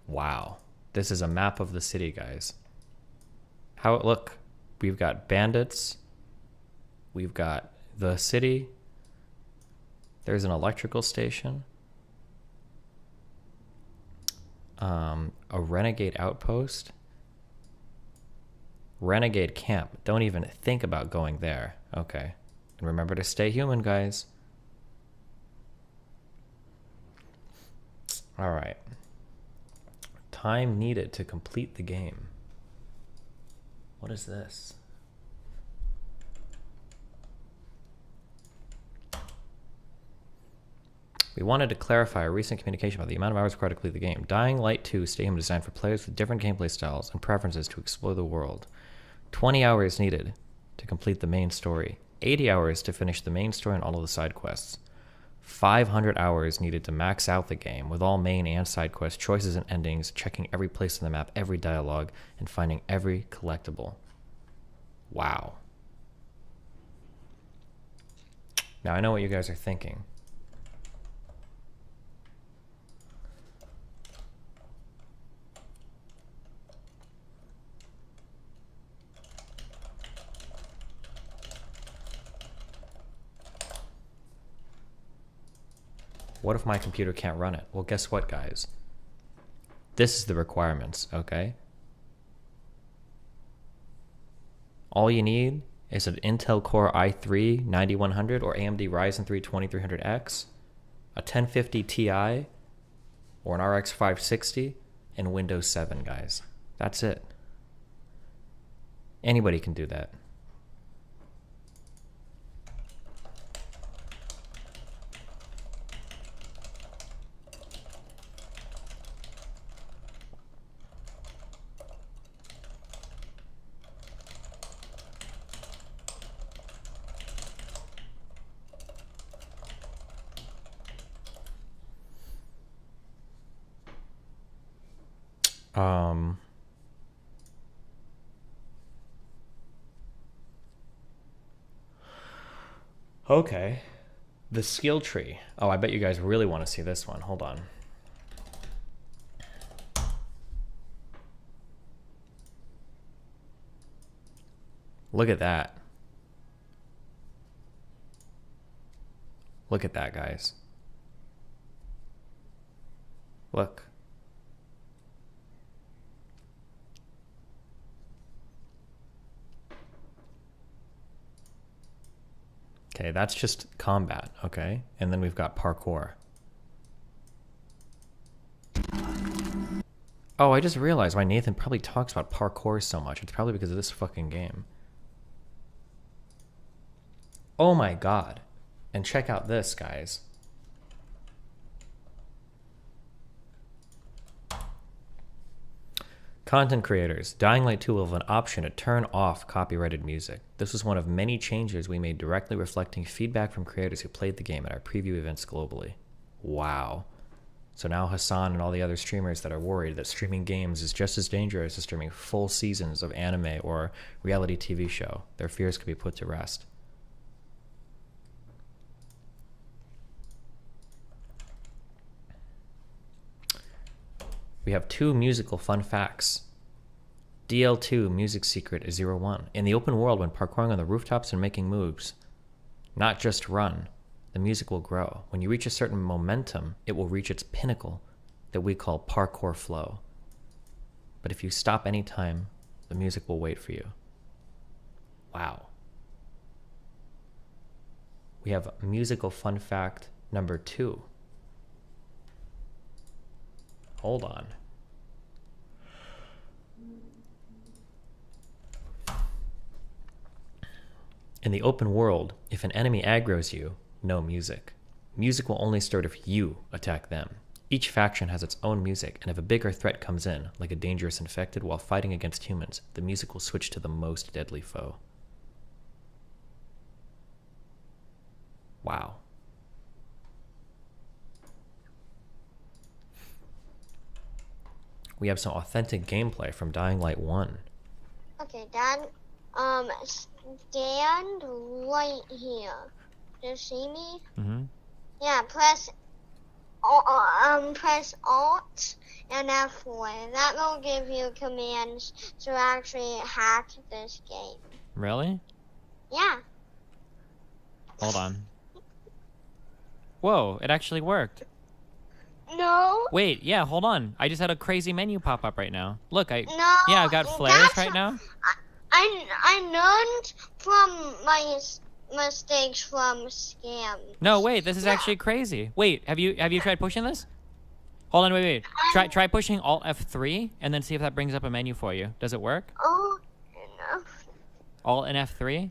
Wow. This is a map of the city, guys. How it look? We've got bandits. We've got the city. There's an electrical station. A renegade outpost. Renegade camp. Don't even think about going there. Okay. And remember to stay human, guys. All right. Time needed to complete the game. What is this? We wanted to clarify a recent communication about the amount of hours required to complete the game. Dying Light 2 stadium designed for players with different gameplay styles and preferences to explore the world. 20 hours needed to complete the main story. 80 hours to finish the main story and all of the side quests. 500 hours needed to max out the game with all main and side quest choices and endings, checking every place on the map, every dialogue, and finding every collectible. Wow. Now I know what you guys are thinking. What if my computer can't run it? Well, guess what, guys? This is the requirements, okay? All you need is an Intel Core i3 9100 or AMD Ryzen 3 2300X, a 1050 Ti, or an RX 560, and Windows 7, guys. That's it. Anybody can do that. Okay. The skill tree. Oh, I bet you guys really want to see this one. Hold on. Look at that. Look at that, guys. Look. Okay, that's just combat, okay? And then we've got parkour. Oh, I just realized why Nathan probably talks about parkour so much. It's probably because of this fucking game. Oh my god. And check out this, guys. Content creators, Dying Light 2 will have an option to turn off copyrighted music. This was one of many changes we made directly reflecting feedback from creators who played the game at our preview events globally. Wow. So now Hassan and all the other streamers that are worried that streaming games is just as dangerous as streaming full seasons of anime or reality TV show, their fears could be put to rest. We have 2 musical fun facts. DL2 music secret is 01. In the open world, when parkouring on the rooftops and making moves, not just run, the music will grow. When you reach a certain momentum, it will reach its pinnacle that we call parkour flow. But if you stop any time, the music will wait for you. Wow. We have musical fun fact number 2. Hold on. In the open world, if an enemy aggroes you, no music. Music will only start if you attack them. Each faction has its own music, and if a bigger threat comes in, like a dangerous infected while fighting against humans, the music will switch to the most deadly foe. Wow. We have some authentic gameplay from Dying Light 1. Okay, Dad. Stand right here. Do you see me? Mm-hmm. Yeah, press Alt and F4. That will give you commands to actually hack this game. Really? Yeah. Hold on. Whoa, it actually worked. No. Wait, yeah, hold on. I just had a crazy menu pop up right now. Look, No, yeah, I've got flares right now. I learned from my mistakes from scam. No, wait, this is actually crazy. Wait, have you tried pushing this? Hold on, wait. Try pushing Alt F3 and then see if that brings up a menu for you. Does it work? Oh, no. Alt and F3?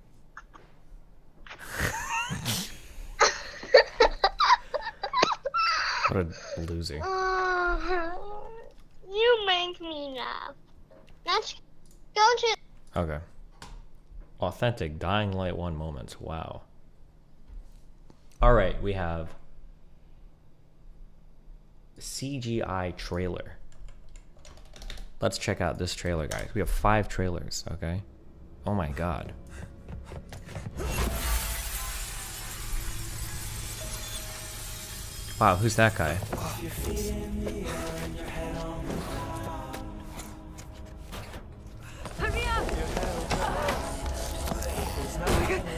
What a loser. You make me laugh. Let's go to... Okay. Authentic Dying Light 1 moments. Wow. Alright, we have CGI trailer. Let's check out this trailer, guys. We have 5 trailers, okay? Oh my god. Wow, who's that guy? Hurry up! Oh my god!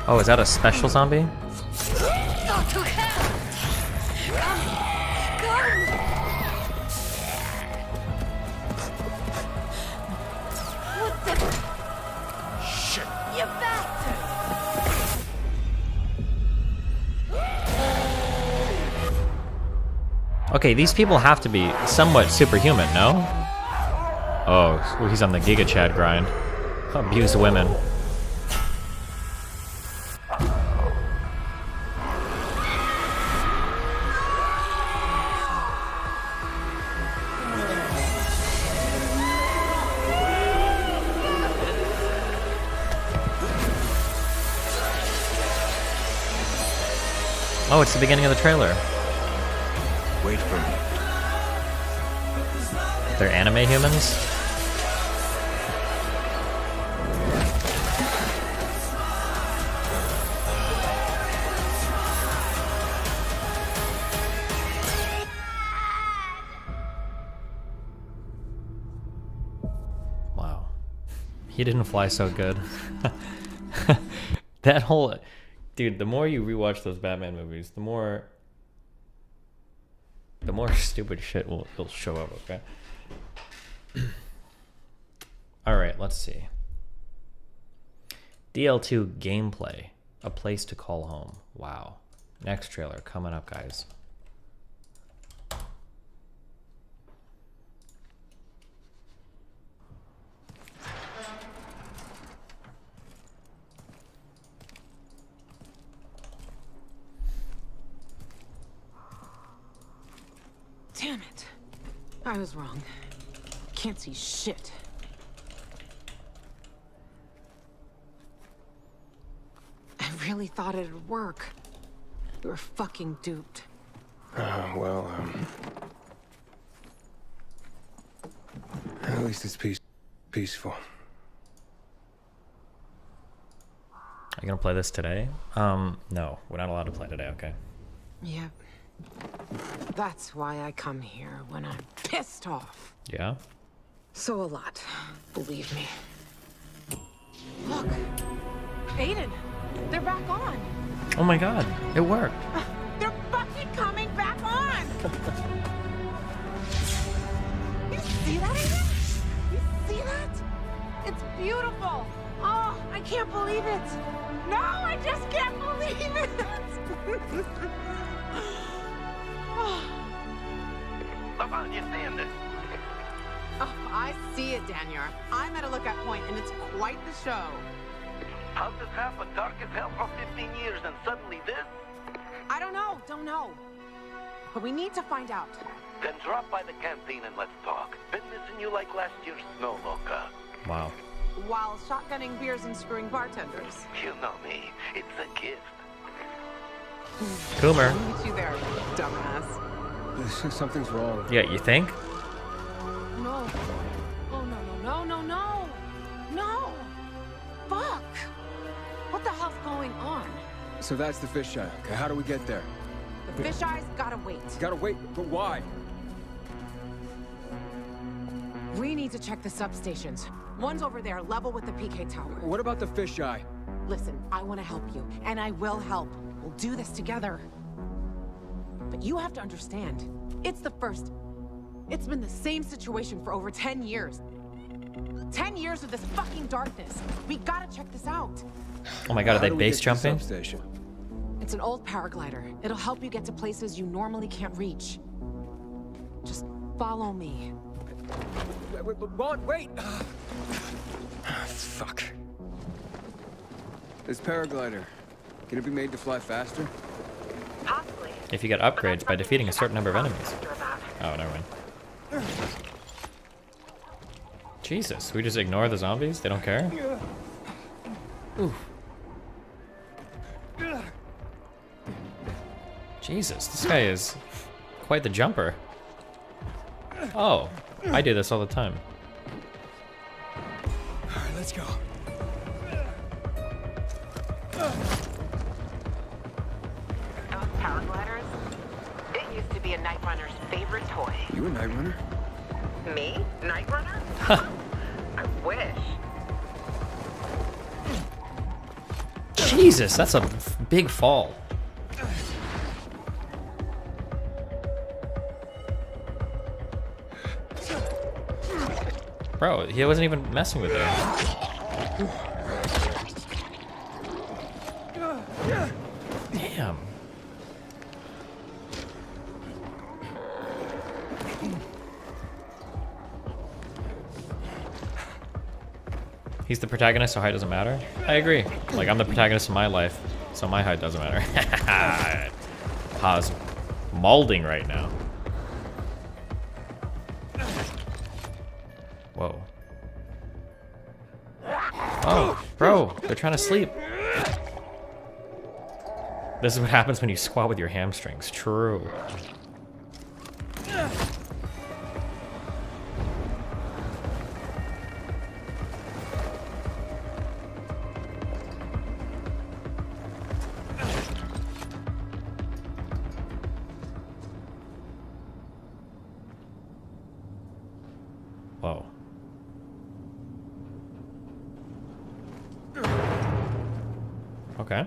Oh, is that a special zombie? Okay, these people have to be somewhat superhuman, no? Oh, he's on the Giga Chad grind. Abused women. Oh, it's the beginning of the trailer. Wait for me. They're anime humans? Wow. He didn't fly so good. That whole... Dude, the more you rewatch those Batman movies, the more stupid shit will show up, okay? Alright, let's see. DL2 gameplay. A place to call home. Wow. Next trailer coming up, guys. Damn it. I was wrong. Can't see shit. I really thought it'd work. We were fucking duped. Well, at least it's peaceful. Are you gonna play this today? No, we're not allowed to play today, okay? Yep. That's why I come here when I'm pissed off. Yeah? So a lot, believe me. Look, Aiden, they're back on. Oh my god, it worked. They're fucking coming back on. You see that, Aiden? You see that? It's beautiful. Oh, I can't believe it. No, I just can't believe it. Lavon, you seeing this? Oh, I see it, Daniel. I'm at a lookout point, and it's quite the show. How'd this happen? Dark as hell for 15 years, and suddenly this? I don't know. But we need to find out. Then drop by the canteen and let's talk. Been missing you like last year's snow, Loca. Wow. While shotgunning beers and screwing bartenders. You know me. It's a gift. Coomer. Meet you there, dumbass. Something's wrong. Yeah, you think? No. Oh, no. Fuck. What the hell's going on? So that's the fisheye. Okay, how do we get there? The fisheye's gotta wait. Gotta wait, but why? We need to check the substations. One's over there, level with the PK tower. What about the fisheye? Listen, I want to help you, and I will help. We'll do this together. But you have to understand, it's the first. It's been the same situation for over 10 years. 10 years of this fucking darkness. We gotta check this out. Oh my god, are they base jumping? It's an old paraglider. It'll help you get to places you normally can't reach. Just follow me. Wait! Fuck. This paraglider, can it be made to fly faster? Possibly. If you get upgrades by defeating a certain number of enemies. Oh, never mind. Jesus, we just ignore the zombies? They don't care? Ooh. Jesus, this guy is quite the jumper. Oh, I do this all the time. Alright, let's go. Those paragliders, it used to be a Night Runner's favorite toy. You a Night Runner? Me? Night Runner? I wish. Jesus, that's a big fall. Bro, he wasn't even messing with it. Damn. He's the protagonist, so height doesn't matter? I agree. Like, I'm the protagonist of my life, so my height doesn't matter. Pa's molding right now. Whoa. Oh, bro, they're trying to sleep. This is what happens when you squat with your hamstrings. True. Whoa. Okay.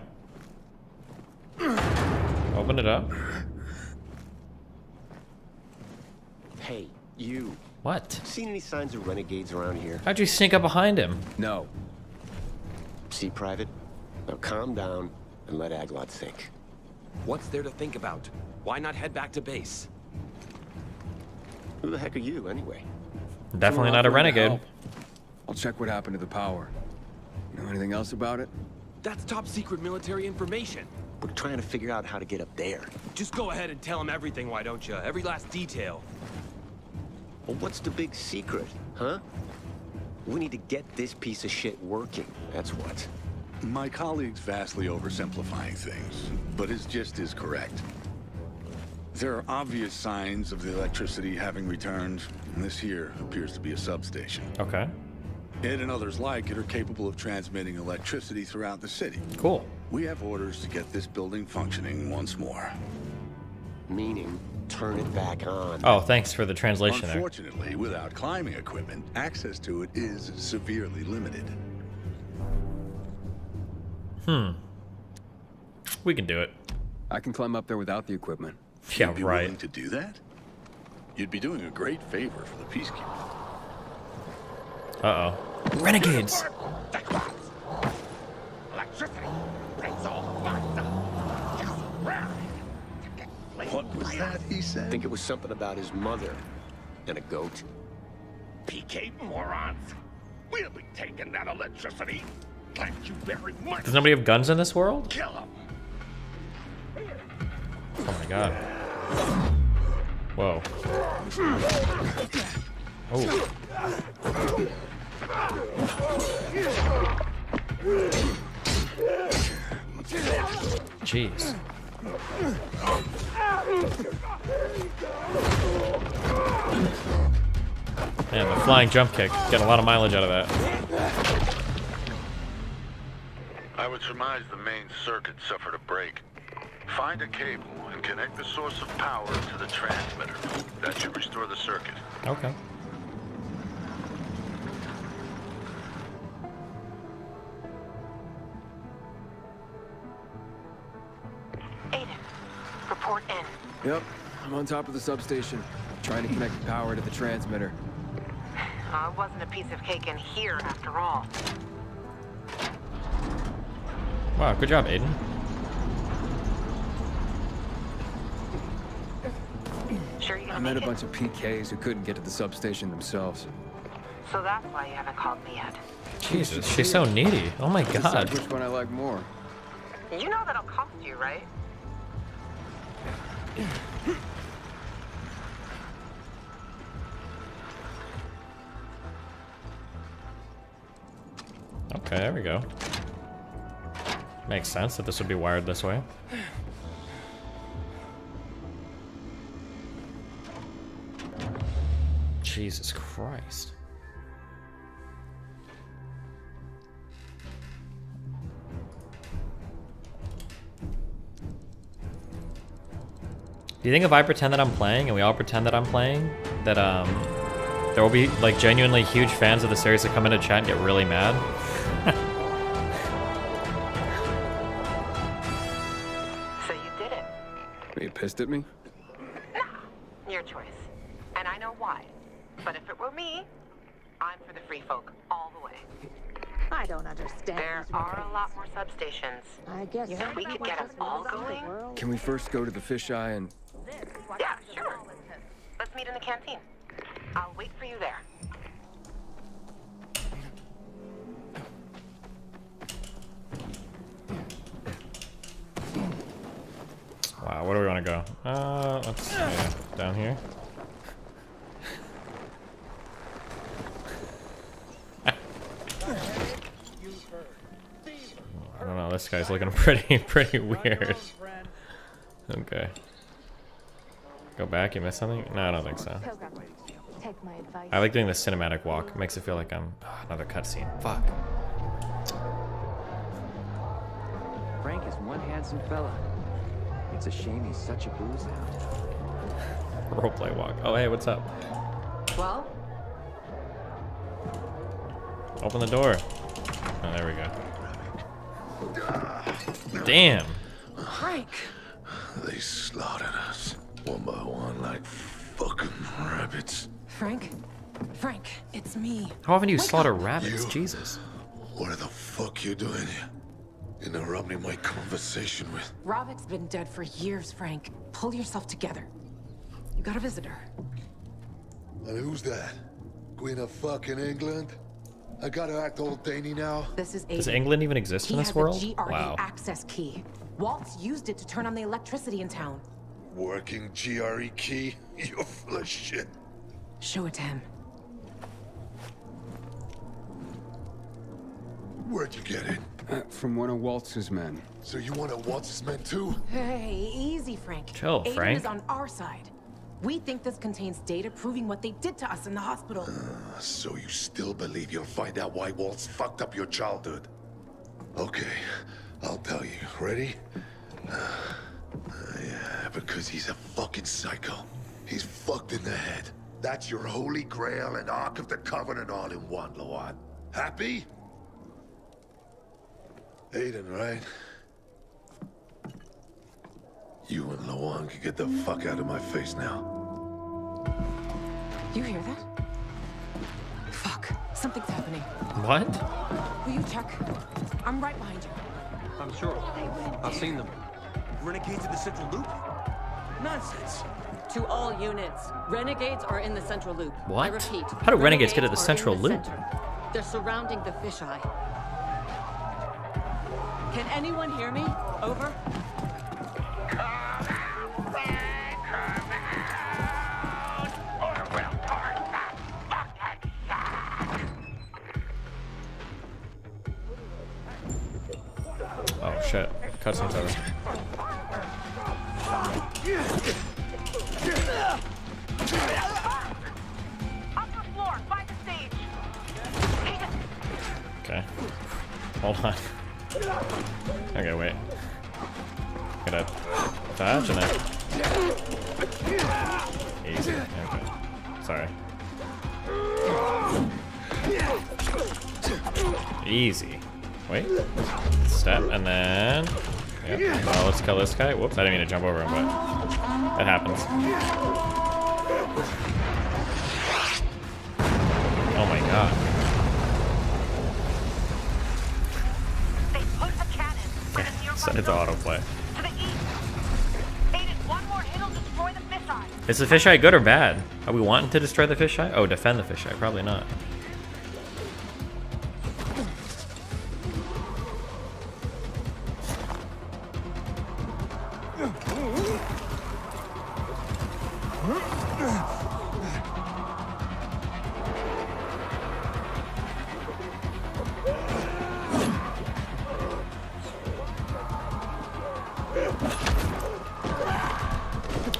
Open it up. Hey, you. What? Seen any signs of renegades around here? How'd you sneak up behind him? No. See, Private? Now calm down and let Aglot think. What's there to think about? Why not head back to base? Who the heck are you, anyway? Definitely not a renegade. I'll check what happened to the power. You know anything else about it? That's top secret military information. We're trying to figure out how to get up there. Just go ahead and tell him everything, why don't you? Every last detail. Well, what's the big secret, huh? We need to get this piece of shit working, that's what. My colleague's vastly oversimplifying things, but his gist is correct. There are obvious signs of the electricity having returned, and this here appears to be a substation. Okay. It and others like it are capable of transmitting electricity throughout the city. Cool. We have orders to get this building functioning once more. Meaning, turn it back on. Oh, thanks for the translation there. Unfortunately, without climbing equipment, access to it is severely limited. We can do it. I can climb up there without the equipment. Yeah, You'd be right. willing to do that? You'd be doing a great favor for the Peacekeeper. Uh-oh. Renegades! What was that he said? I think it was something about his mother and a goat. PK morons. We'll be taking that electricity. Thank you very much. Does nobody have guns in this world? Kill him. Oh my god. Whoa. Oh. Jeez. Man, the flying jump kick. Getting a lot of mileage out of that. I would surmise the main circuit suffered a break. Find a cable and connect the source of power to the transmitter. That should restore the circuit. Okay. Aiden, report in. Yep, I'm on top of the substation, trying to connect the power to the transmitter. It wasn't a piece of cake in here after all. Wow, good job, Aiden. Sure you I met a bunch of PKs who couldn't get to the substation themselves. So that's why you haven't called me yet. Jesus, she's so needy. Oh my god. Decide which one I like more. You know that'll cost you, right? Okay, there we go. Makes sense that this would be wired this way. Jesus Christ. Do you think if I pretend that I'm playing and we all pretend that I'm playing, that there will be like genuinely huge fans of the series that come into chat and get really mad? So you did it. Are you pissed at me? Nah, your choice. And I know why. But if it were me, I'm for the free folk all the way. I don't understand. There are a lot more substations. I guess If we could get us all going. Can we first go to the fisheye and... Yeah, sure. Let's meet in the canteen. I'll wait for you there. Wow, where do we want to go? Let's down here. I don't know, this guy's looking pretty weird. Okay. Go back, you missed something? No, I don't think so. Take my advice. I like doing the cinematic walk. It makes it feel like I'm another cutscene. Fuck. Frank is one handsome fella. It's a shame he's such a booze hound. Roleplay walk. Oh, hey, what's up? Well? Open the door. Oh, there we go. Damn. Frank! They slaughtered us one by one like fucking rabbits. Frank? Frank, it's me. How often do you Wake slaughter up. rabbits? Jesus. What the fuck you doing here? Interrupting my conversation with... Rovik's been dead for years, Frank. Pull yourself together. You got a visitor. And who's that? Queen of fucking England? I gotta act old Danny now? This is Does Aiden. England even exist in this world? He has a GRE Wow. access key. Waltz used it to turn on the electricity in town. Working GRE key? You're full of shit. Show it to him. Where'd you get it? From one of Waltz's men. So you want to Waltz's men too? Hey, easy, Frank. Chill, Aiden Frank. is on our side. We think this contains data proving what they did to us in the hospital. So you still believe you'll find out why Waltz fucked up your childhood? Okay, I'll tell you. Ready? Yeah, because he's a fucking psycho. He's fucked in the head. That's your Holy Grail and Ark of the Covenant all in one, Lawan. Happy? Aiden, right? You and Lawan can get the fuck out of my face now. You hear that? Fuck, something's happening. What? Will you check? I'm right behind you. I'm sure. I've seen them. Renegades in the central loop? Nonsense. To all units, renegades are in the central loop. What? I repeat. How do renegades get to the are in central loop? center. They're surrounding the fisheye. Can anyone hear me? Over. Oh shit. Cutscene's over. Upper floor, by the stage. Okay. Hold on. Okay, wait. Gotta dodge and then... Easy. Okay. Sorry. Easy. Wait. Step and then... Yep. Well, let's kill this guy. Whoops, I didn't mean to jump over him, but... It happens. Oh my god. Set it to autoplay. Is the fisheye good or bad? Are we wanting to destroy the fisheye? Oh, defend the fisheye. Probably not.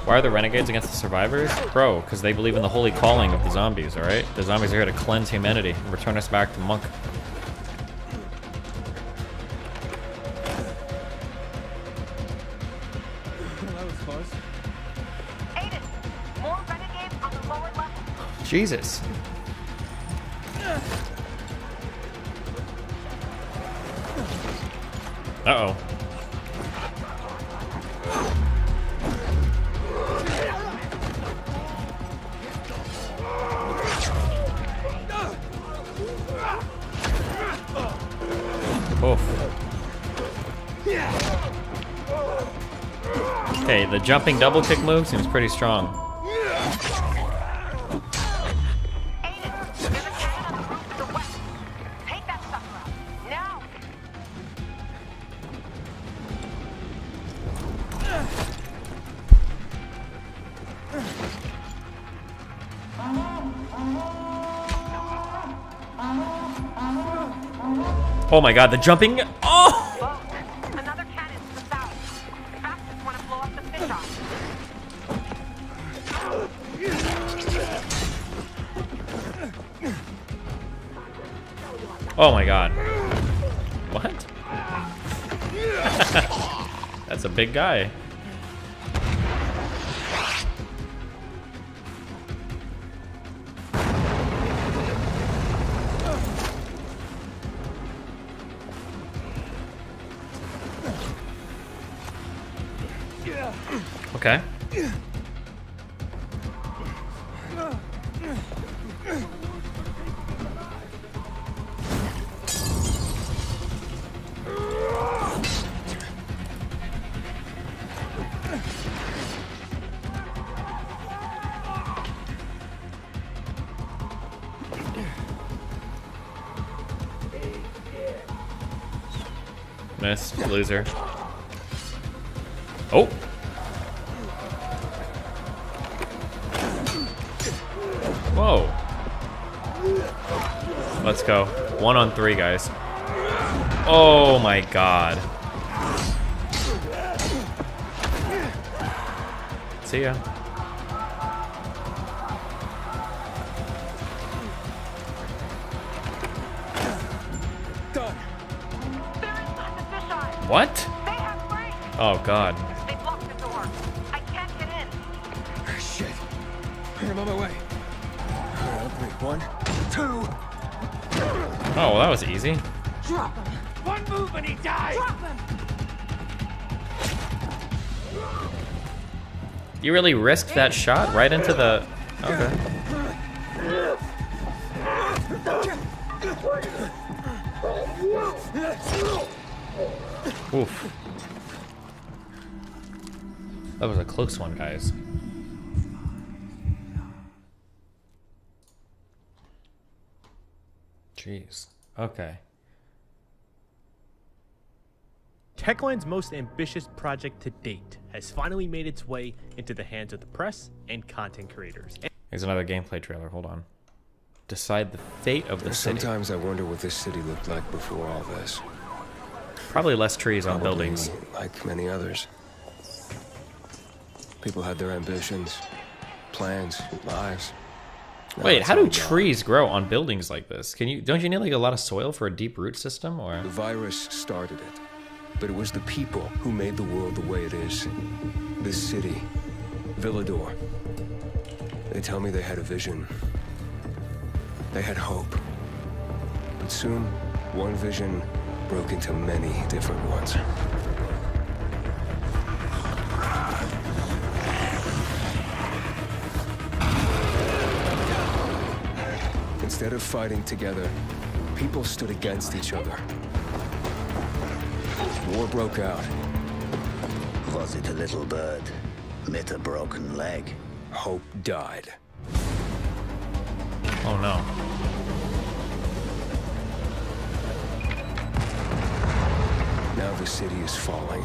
Why are the renegades against the survivors? Bro, because they believe in the holy calling of the zombies, alright? The zombies are here to cleanse humanity and return us back to monk. That was close. Aiden, more renegades on the lower level. Jesus. Uh-oh. Oof. Okay, the jumping double kick move seems pretty strong. Oh my god, the jumping! Oh! Another cannon to the south. Fastest want to blow up the fish. Oh my god. What? That's a big guy. Okay. Miss, loser. Oh! Whoa. Let's go. 1 on 3, guys. Oh my god. See ya. Done. What? Oh god. They blocked the door. I can't get in. Shit. I'm on my way. Open it. 1, 2. Oh, well, that was easy. Drop him. One move and he dies. Drop him. You really risked that shot right into the... Okay. Oof. That was a close one, guys. Jeez. Okay. Techland's most ambitious project to date has finally made its way into the hands of the press and content creators. Here's another gameplay trailer. Hold on. Decide the fate of the city. Sometimes I wonder what this city looked like before all this. Probably less trees on Probably buildings. like many others. People had their ambitions, plans, lives. Now Wait, it's how do all gone. trees grow on buildings like this? Don't you need like a lot of soil for a deep root system, or? The virus started it, but it was the people who made the world the way it is. This city, Villador. They tell me they had a vision. They had hope. But soon, one vision broke into many different ones. Instead of fighting together, people stood against each other. War broke out. Was it a little bird met a broken leg? Hope died. Oh no. Now the city is falling.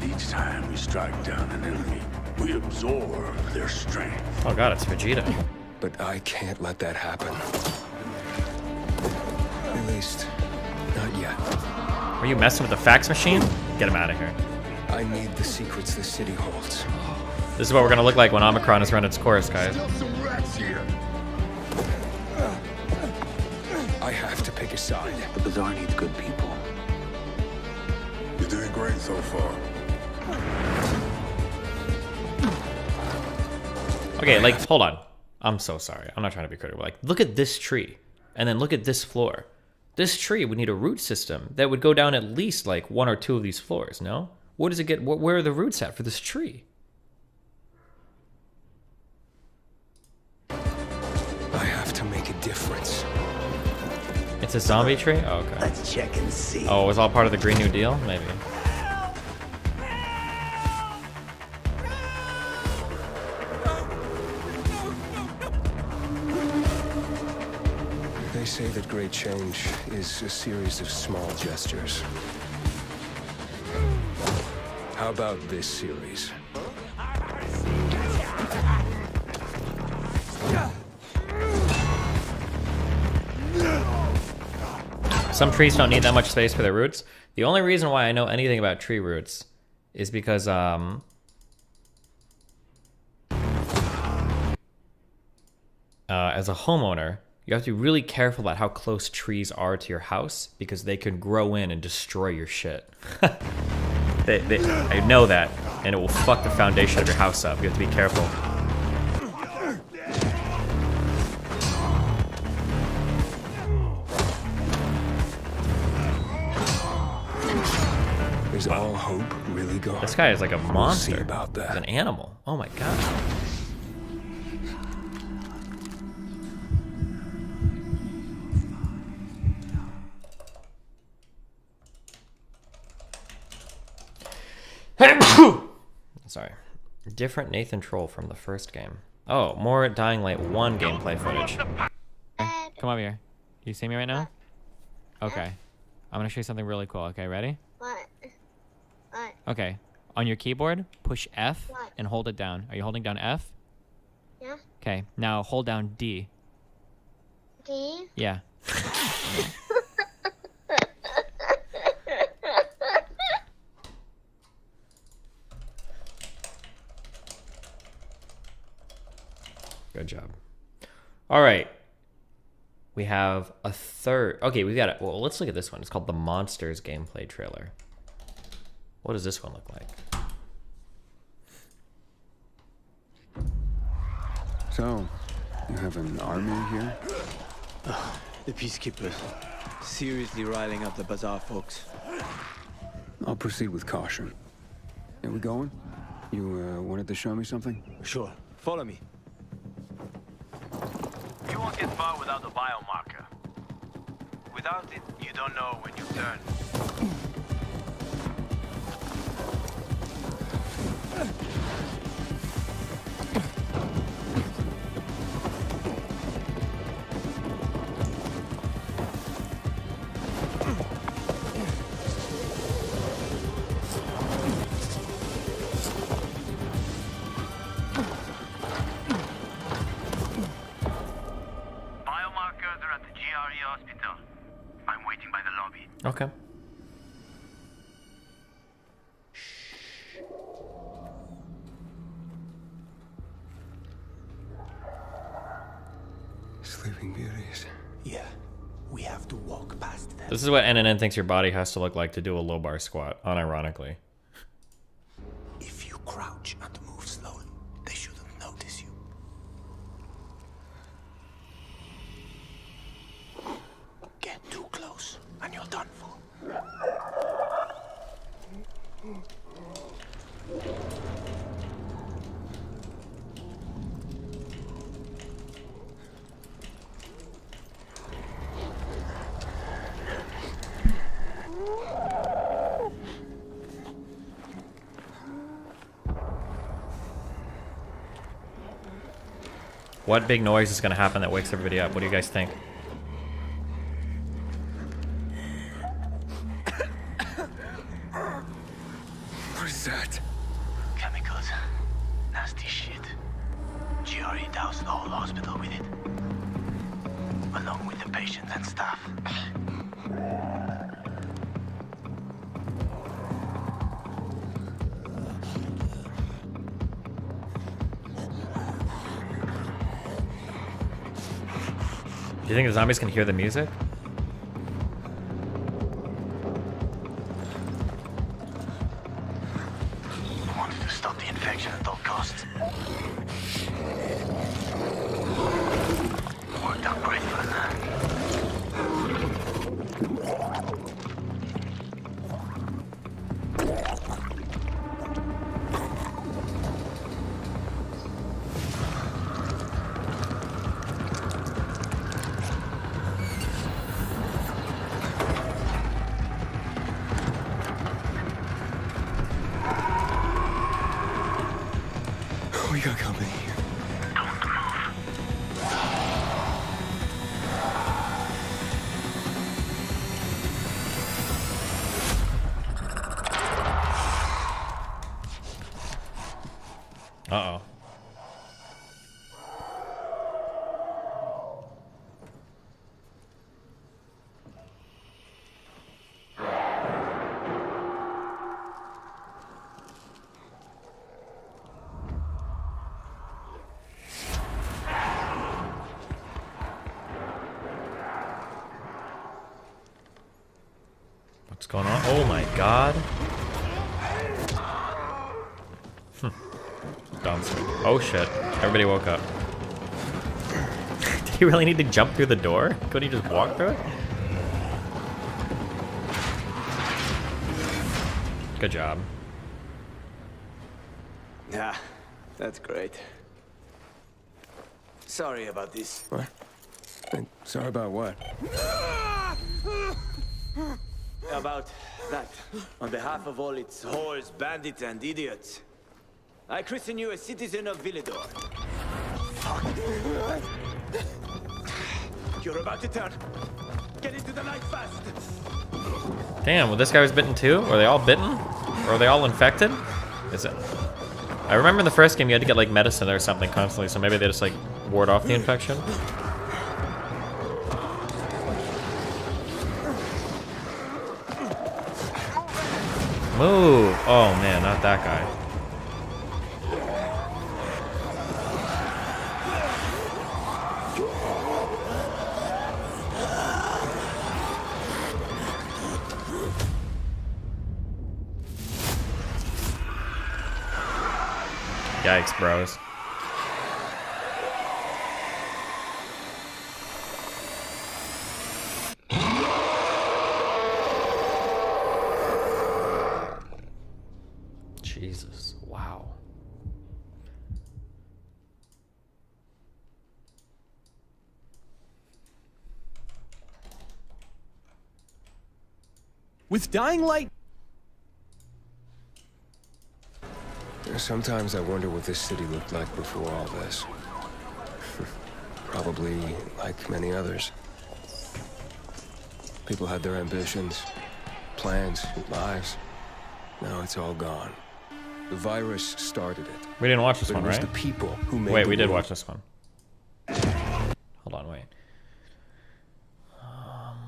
Each time we strike down an enemy, we absorb their strength. Oh god, it's Vegeta. But I can't let that happen. At least, not yet. Are you messing with the fax machine? Get him out of here. I need the secrets the city holds. This is what we're gonna look like when Omicron has run its course, guys. Still some rats here. I have to pick a side. The Bazaar needs good people. You're doing great so far. Okay, like, hold on. I'm so sorry. I'm not trying to be critical. Like, look at this tree, and then look at this floor. This tree would need a root system that would go down at least like 1 or 2 of these floors, no? Where does it get, where are the roots at for this tree? I have to make a difference. It's a zombie tree? Oh, okay. Let's check and see. Oh, it was all part of the Green New Deal? Maybe. They say that great change is a series of small gestures. How about this series? Some trees don't need that much space for their roots. The only reason why I know anything about tree roots is because as a homeowner, You have to be really careful about how close trees are to your house because they can grow in and destroy your shit. I know that, and it will fuck the foundation of your house up. You have to be careful. Is all hope really gone? This guy is like a monster. We'll see about that. He's an animal. Oh my god. Sorry. Different Nathan Troll from the first game. Oh, more Dying Light 1 gameplay footage. Come over here. You see me right now? Okay. I'm gonna show you something really cool. Okay, ready? What? What? Okay. On your keyboard, push F What? and hold it down. Are you holding down F? Yeah? Okay. Now hold down D. D? Yeah. Good job. All right. We have a third. Okay, we got it. Well, let's look at this one. It's called the Monsters gameplay trailer. What does this one look like? So, you have an army here? The Peacekeepers. Seriously riling up the bazaar folks. I'll proceed with caution. Are we going? You wanted to show me something? Sure. Follow me. You won't get far without the biomarker. Without it, you don't know when you turn. Okay. Sleeping Beauties. Yeah, we have to walk past them. This is what NNN thinks your body has to look like to do a low bar squat, unironically. If you crouch and move slowly, they shouldn't notice you. Get too close, and you're done for. What big noise is going to happen that wakes everybody up? What do you guys think? What is that? Chemicals. Nasty shit. GRE doused the whole hospital with it. Along with the patients and staff. Do you think the zombies can hear the music? I wanted to stop the infection at all costs. Worked out great for that. going on? Oh my god. Dumpster. Oh shit. Everybody woke up. Do you really need to jump through the door? Couldn't you just walk through it? Good job. Yeah, that's great. Sorry about this. What? Sorry about what? About that. On behalf of all its whores, bandits, and idiots, I christen you a citizen of Villador. Fuck. You're about to turn. Get into the light fast. Damn, well this guy was bitten too? Were they all bitten? Or are they all infected? Is it? I remember in the first game you had to get like medicine or something constantly, so maybe they just like ward off the infection. Move! Oh man, not that guy. Yikes, bros. Jesus, wow. With Dying Light... Sometimes I wonder what this city looked like before all this. Probably like many others. People had their ambitions, plans, lives. Now it's all gone. The virus started it. We didn't watch this But one, it was right? the people who made Wait, the we did world. watch this one. Hold on, wait.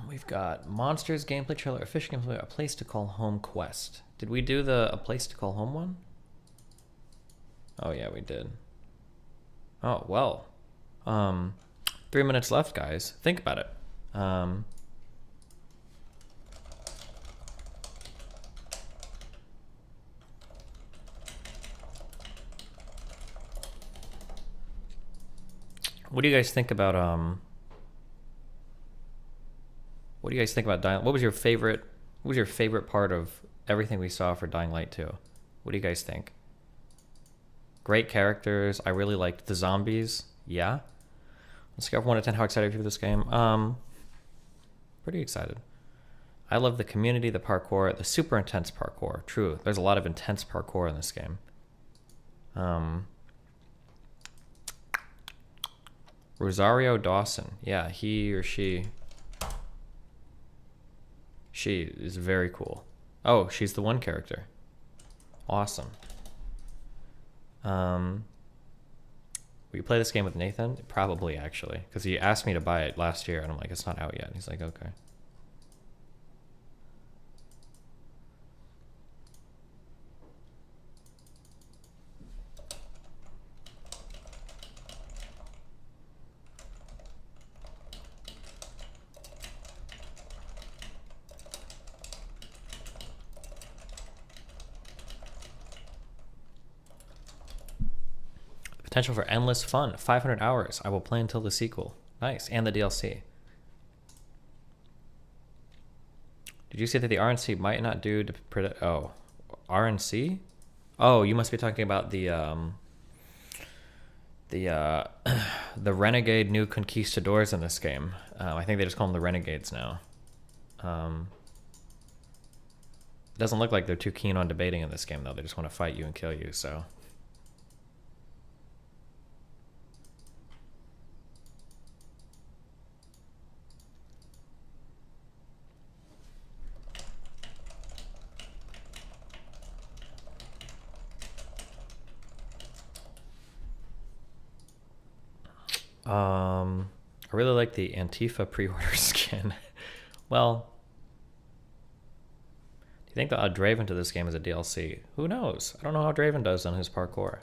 We've got Monsters gameplay trailer, a fish gameplay, a place to call home quest. Did we do the a place to call home one? Oh yeah, we did. Oh, well. 3 minutes left, guys. Think about it. What do you guys think about what do you guys think about Dying? What was your favorite part of everything we saw for Dying Light 2? What do you guys think? Great characters. I really liked the zombies. Yeah. Let's go from 1 to 10. How excited are you for this game? Pretty excited. I love the community, the parkour, the super intense parkour. True. There's a lot of intense parkour in this game. Rosario Dawson. Yeah, he or she is very cool. Oh, she's the one character. Awesome. Will you play this game with Nathan? Probably, actually, because he asked me to buy it last year, and I'm like, it's not out yet. And he's like, okay. Potential for endless fun. 500 hours. I will play until the sequel. Nice. And the DLC. Did you say that the RNC might not do to predict? Oh, RNC? Oh, you must be talking about the Renegade new conquistadors in this game. I think they just call them the Renegades now. It doesn't look like they're too keen on debating in this game, though. They just want to fight you and kill you, so... I really like the Antifa pre-order skin. Well, do you think they'll add Draven to this game as a DLC? Who knows? I don't know how Draven does on his parkour.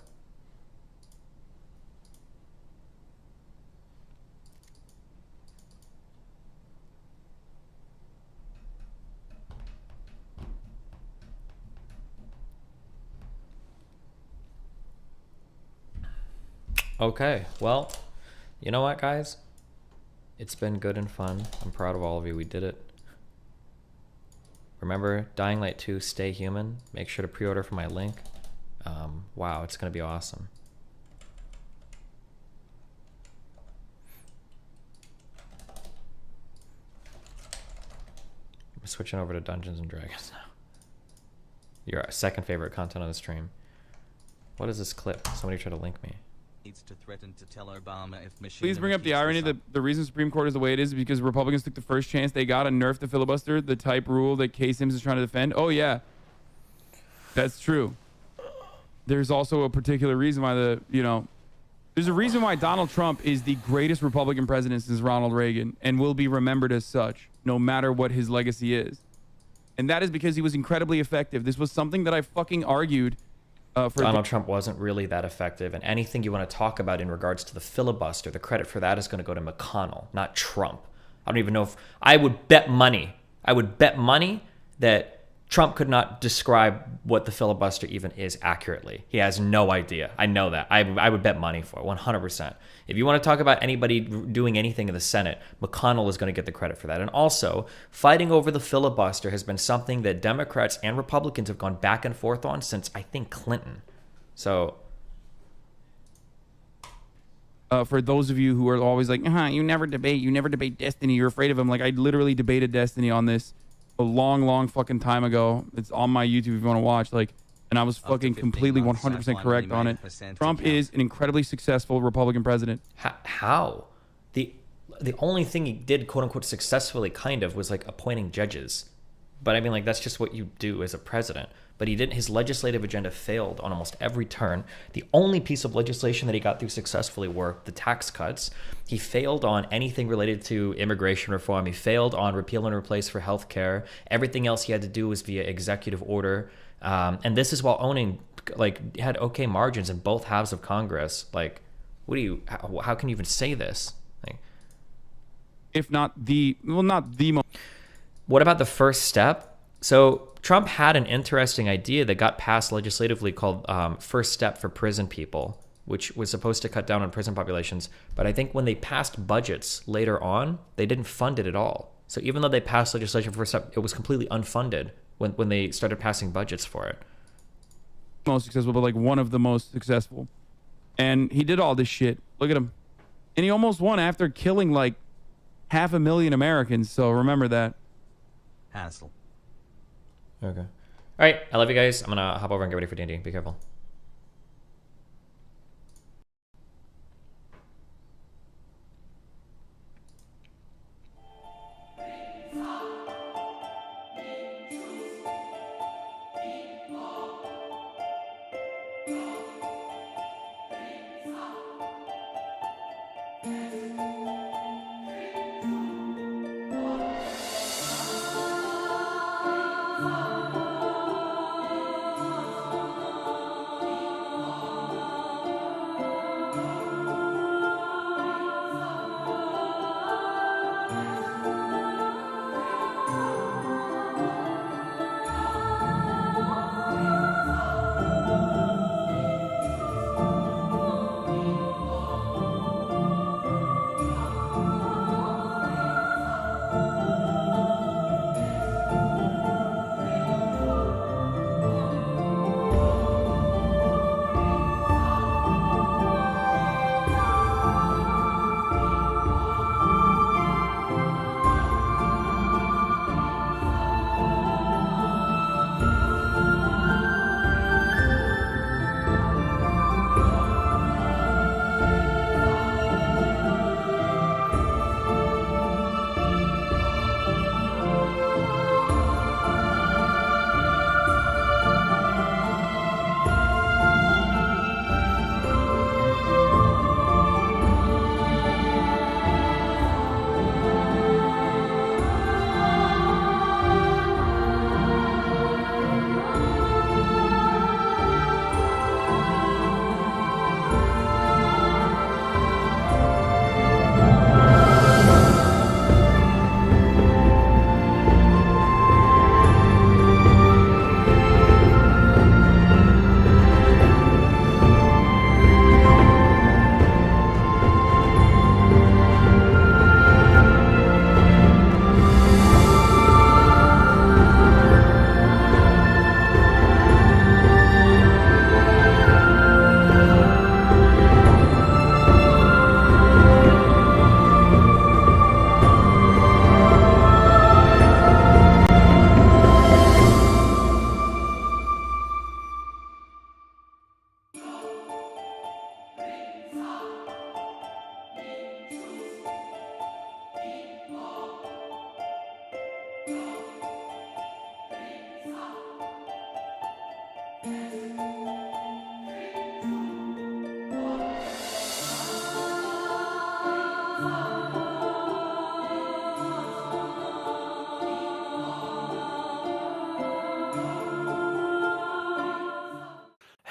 Okay, well, you know what, guys? It's been good and fun. I'm proud of all of you. We did it. Remember, Dying Light 2, stay human. Make sure to pre-order for my link. Wow, it's going to be awesome. We're switching over to Dungeons and Dragons now. Your second favorite content on the stream. What is this clip? Somebody try to link me. Needs to threaten to tell Obama if Michigan Please bring up the irony that the reason Supreme Court is the way it is because Republicans took the first chance they got and nerfed the filibuster, the type rule that K. Sims is trying to defend. Oh, yeah. That's true. There's also a particular reason why there's a reason why Donald Trump is the greatest Republican president since Ronald Reagan and will be remembered as such, no matter what his legacy is. And that is because he was incredibly effective. This was something that I fucking argued for Donald Trump wasn't really that effective, and anything you want to talk about in regards to the filibuster, the credit for that is going to go to McConnell, not Trump. I don't even know if I would bet money. I would bet money that Trump could not describe what the filibuster even is accurately. He has no idea. I know that. I would bet money for it, 100%. If you want to talk about anybody doing anything in the Senate, McConnell is going to get the credit for that. And also, fighting over the filibuster has been something that Democrats and Republicans have gone back and forth on since, I think, Clinton. So... for those of you who are always like, you never debate Destiny, you're afraid of him. Like, I literally debated Destiny on this a long fucking time ago. It's on my YouTube if you want to watch. Like, and I was fucking completely 100% correct on it. Trump is an incredibly successful Republican president. How? The only thing he did, quote unquote, successfully, kind of, was like appointing judges. But I mean, like, that's just what you do as a president. But he didn't. His legislative agenda failed on almost every turn. The only piece of legislation that he got through successfully were the tax cuts. He failed on anything related to immigration reform. He failed on repeal and replace for health care. Everything else he had to do was via executive order. And this is while owning, like, had okay margins in both halves of Congress. Like, how can you even say this? Like, if not the, well, not the most. What about the first step? So Trump had an interesting idea that got passed legislatively called First Step for Prison People, which was supposed to cut down on prison populations. But I think when they passed budgets later on, they didn't fund it at all. So even though they passed legislation for First Step, it was completely unfunded when they started passing budgets for it. Most successful, but like one of the most successful. And he did all this shit. Look at him. And he almost won after killing like 500,000 Americans. So remember that. Hassle. Okay. All right. I love you guys. I'm going to hop over and get ready for DnD. Be careful.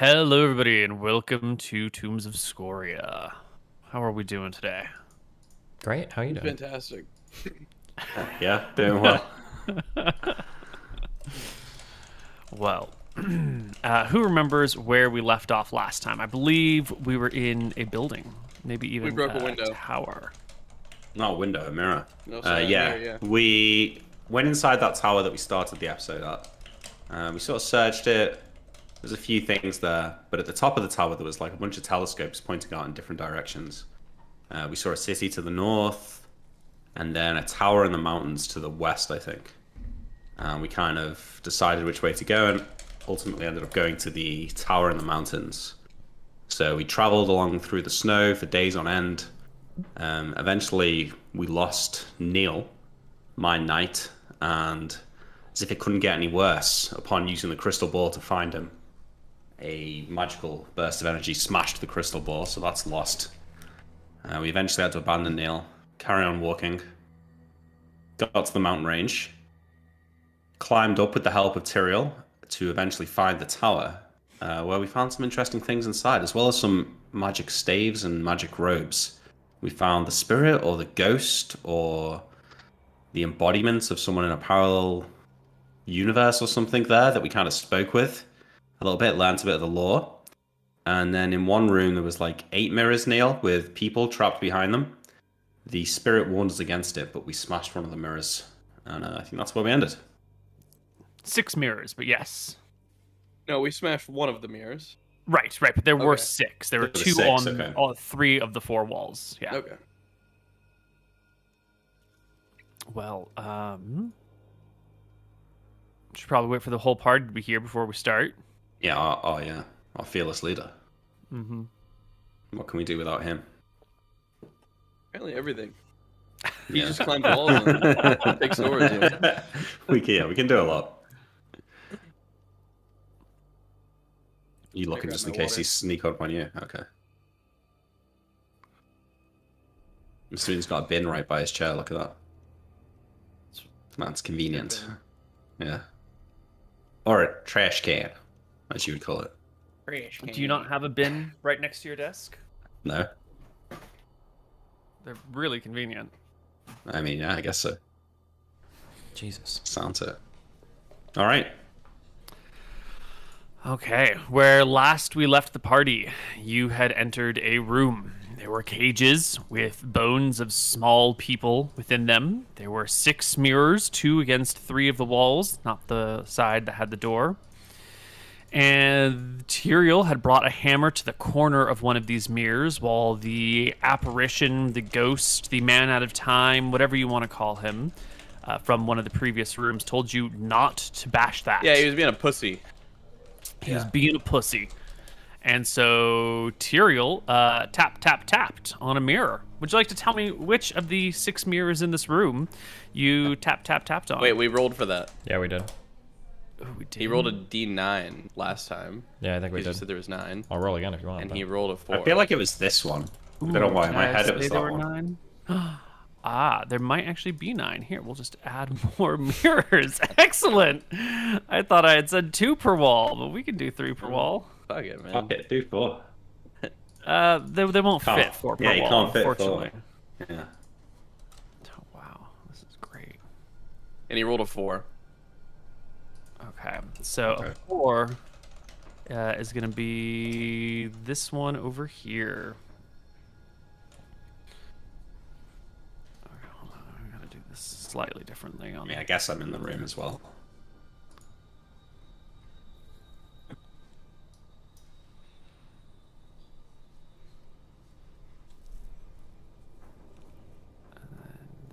Hello, everybody, and welcome to Tombs of Scoria. How are we doing today? Great. How are you doing? Fantastic. Yeah, doing well. Well, who remembers where we left off last time? I believe we were in a building, maybe even We broke a window. Tower. Not a window, a mirror. No, sorry, yeah. mirror, yeah. We went inside that tower that we started the episode at. We sort of searched it. There's a few things there, but at the top of the tower there was like a bunch of telescopes pointing out in different directions. We saw a city to the north, and then a tower in the mountains to the west, I think. We kind of decided which way to go, and ultimately ended up going to the tower in the mountains. So we traveled along through the snow for days on end. Eventually, we lost Neil, my knight, and as if it couldn't get any worse, upon using the crystal ball to find him, a magical burst of energy smashed the crystal ball, so that's lost. We eventually had to abandon Neil, carry on walking, got to the mountain range, climbed up with the help of Tyrael to eventually find the tower, where we found some interesting things inside, as well as some magic staves and magic robes. We found the spirit or the ghost or the embodiment of someone in a parallel universe or something there that we kind of spoke with a little bit, learned a bit of the lore. And then in one room there was like 8 mirrors, Neil, with people trapped behind them. The spirit warned us against it, but we smashed one of the mirrors, and I think that's where we ended. 6 mirrors, but yes. No, we smashed one of the mirrors. Right, but there were 6. There were 2 6, on okay. all 3 of the 4 walls. Yeah. Okay. Well, should probably wait for the whole party to be here before we start. Yeah, yeah, our fearless leader. Mm-hmm. What can we do without him? Apparently everything. He Yeah. just climbs walls and takes swords. Yeah. We can do a lot. You looking grab just my in case water. he sneak up on you? Okay. I'm assuming he's got a bin right by his chair. Look at that. That's convenient. Yeah. Or a trash can, as you would call it. Do you not have a bin right next to your desk? No? They're really convenient. I mean, yeah, I guess so. Jesus. Sounds it. All right. Okay, where last we left the party, you had entered a room. There were cages with bones of small people within them. There were 6 mirrors, 2 against 3 of the walls, not the side that had the door. And Tyrael had brought a hammer to the corner of one of these mirrors, while the apparition, the ghost, the man out of time, whatever you want to call him, from one of the previous rooms, told you not to bash that. Yeah, he was being a pussy. He was being a pussy. And so Tyrael tapped on a mirror. Would you like to tell me which of the 6 mirrors in this room you tapped on? Wait, we rolled for that. Yeah, we did. Oh, we did. He rolled a D9 last time. Yeah, I think we You did. said there was 9. I'll roll again if you want. And but- he rolled a 4. I feel like it was this one. I don't know why. In my head it was There that were one. 9. There might actually be 9. Here, we'll just add more mirrors. Excellent. I thought I had said 2 per wall, but we can do 3 per wall. Fuck it, man. Fuck it, do 4. They won't Can't- fit 4 per yeah, wall, you can't fit 4. unfortunately. Yeah. Oh, wow, this is great. And he rolled a 4. Okay, so a 4 is going to be this one over here. Okay, hold on, I'm going to do this slightly differently on I guess I'm in the room as well.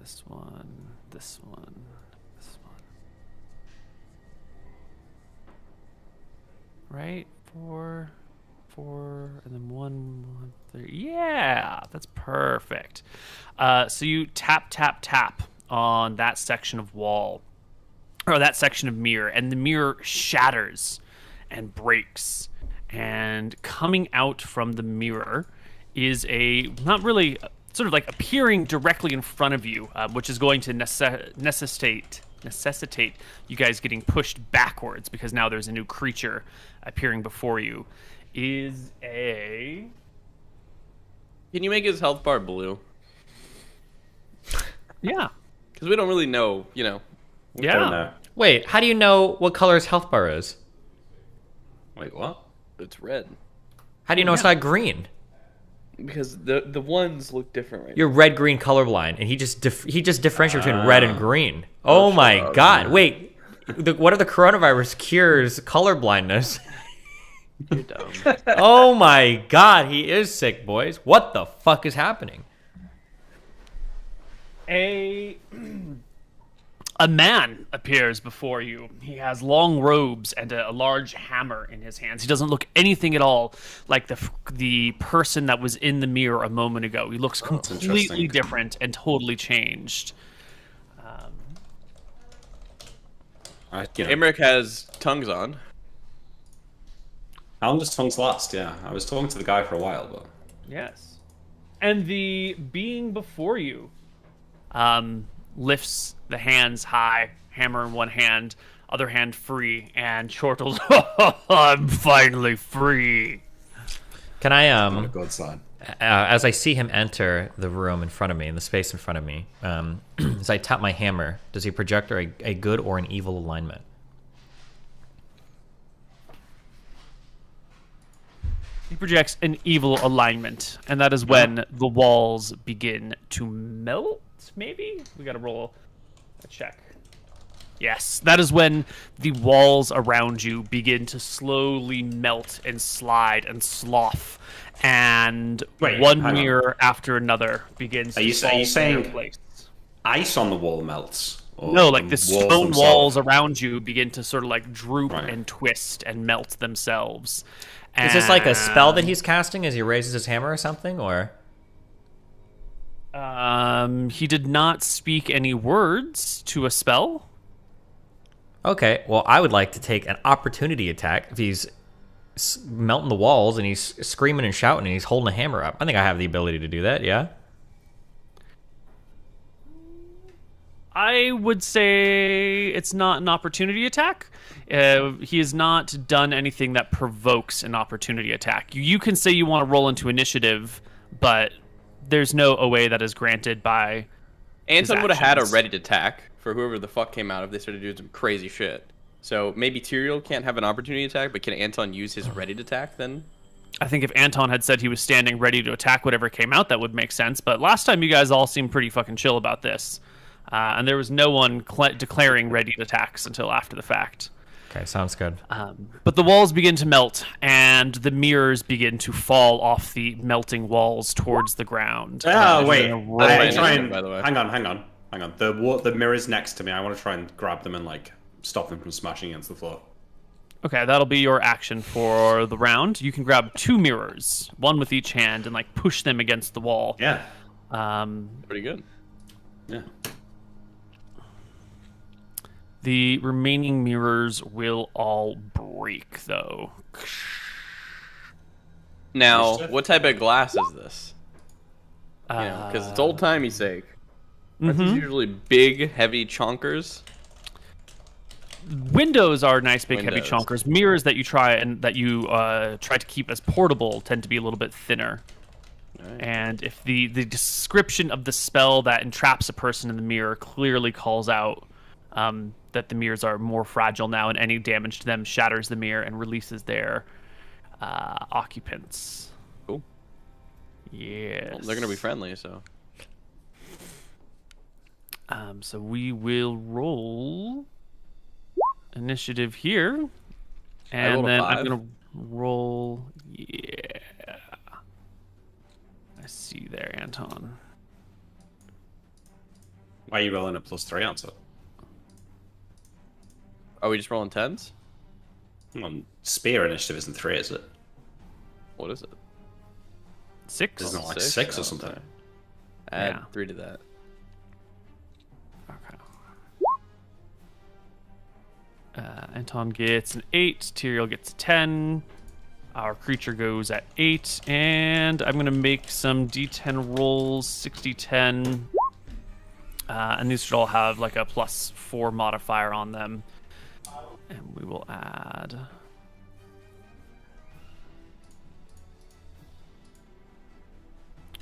this one, this one, this one. Right? 4, and then 1, 3. Yeah, that's perfect. So you tap on that section of wall, or that section of mirror, and the mirror shatters and breaks. And coming out from the mirror is a, not really, sort of like appearing directly in front of you, which is going to necessitate you guys getting pushed backwards, because now there's a new creature appearing before you. is a... Can you make his health bar blue? Yeah. Because we don't really know, you know. Yeah. Don't know. Wait, how do you know what color his health bar is? Wait, what? It's red. How do you know it's not green? Because the ones look different right You're red-green colorblind, and he just differentiates between red and green. Oh my god! Wait, what are the coronavirus cures colorblindness? You're dumb. Oh my god, he is sick, boys. What the fuck is happening? A man appears before you. He has long robes and a large hammer in his hands. He doesn't look anything at all like the person that was in the mirror a moment ago. He looks completely different and totally changed. Emmerich has tongues on. How long does tongues last? Yeah, I was talking to the guy for a while, but... Yes. And the being before you lifts the hands high, hammer in one hand, other hand free, and chortles, I'm finally free. Can I, On a good side. as I see him enter the room in front of me, in the space in front of me, as I tap my hammer, does he project a good or an evil alignment? He projects an evil alignment, and that is when the walls begin to melt, maybe? We gotta roll a check. Yes, that is when the walls around you begin to slowly melt and slide and slough, and one mirror after another begins to fall into saying place. Ice on the wall melts? Or No, like the stone themselves? walls around you begin to sort of like droop and twist and melt themselves. Is this like a spell that he's casting as he raises his hammer or something, or? He did not speak any words to a spell. Okay, well, I would like to take an opportunity attack if he's melting the walls and he's screaming and shouting and he's holding a hammer up. I think I have the ability to do that, yeah? I would say it's not an opportunity attack. He has not done anything that provokes an opportunity attack. You can say you want to roll into initiative, but there's no OA that is granted by Anton would have had a ready to attack for whoever the fuck came out if they started doing some crazy shit. So maybe Tyrael can't have an opportunity attack, but can Anton use his ready to attack then? I think if Anton had said he was standing ready to attack whatever came out, that would make sense. But last time you guys all seemed pretty fucking chill about this. And there was no one declaring ready attacks until after the fact. Okay, sounds good. But the walls begin to melt, and the mirrors begin to fall off the melting walls towards the ground. Oh, wait. By the way. Hang on. The mirrors next to me, I want to try and grab them and, like, stop them from smashing against the floor. Okay, that'll be your action for the round. You can grab 2 mirrors, one with each hand, and, like, push them against the wall. Yeah. Pretty good. Yeah. The remaining mirrors will all break, though. Now, what type of glass is this? Because it's old-timey sake. Aren't these usually big, heavy chonkers? Windows are nice, big, heavy chonkers. Mirrors that you try to keep as portable tend to be a little bit thinner. Right. And if the description of the spell that entraps a person in the mirror clearly calls out that the mirrors are more fragile now, and any damage to them shatters the mirror and releases their occupants. Cool. Yes. Well, they're gonna be friendly, so. So we will roll initiative here, and then I'm gonna roll. Yeah. I see there, Anton. Why are you rolling a +3 answer? Are we just rolling 10s? Well, spear initiative isn't 3, is it? What is it? 6? Isn't it like 6 or something? Add 3 to that. Anton gets an 8. Tyrael gets a 10. Our creature goes at 8. And I'm going to make some D10 rolls, 60-10. And these should all have like a +4 modifier on them. And we will add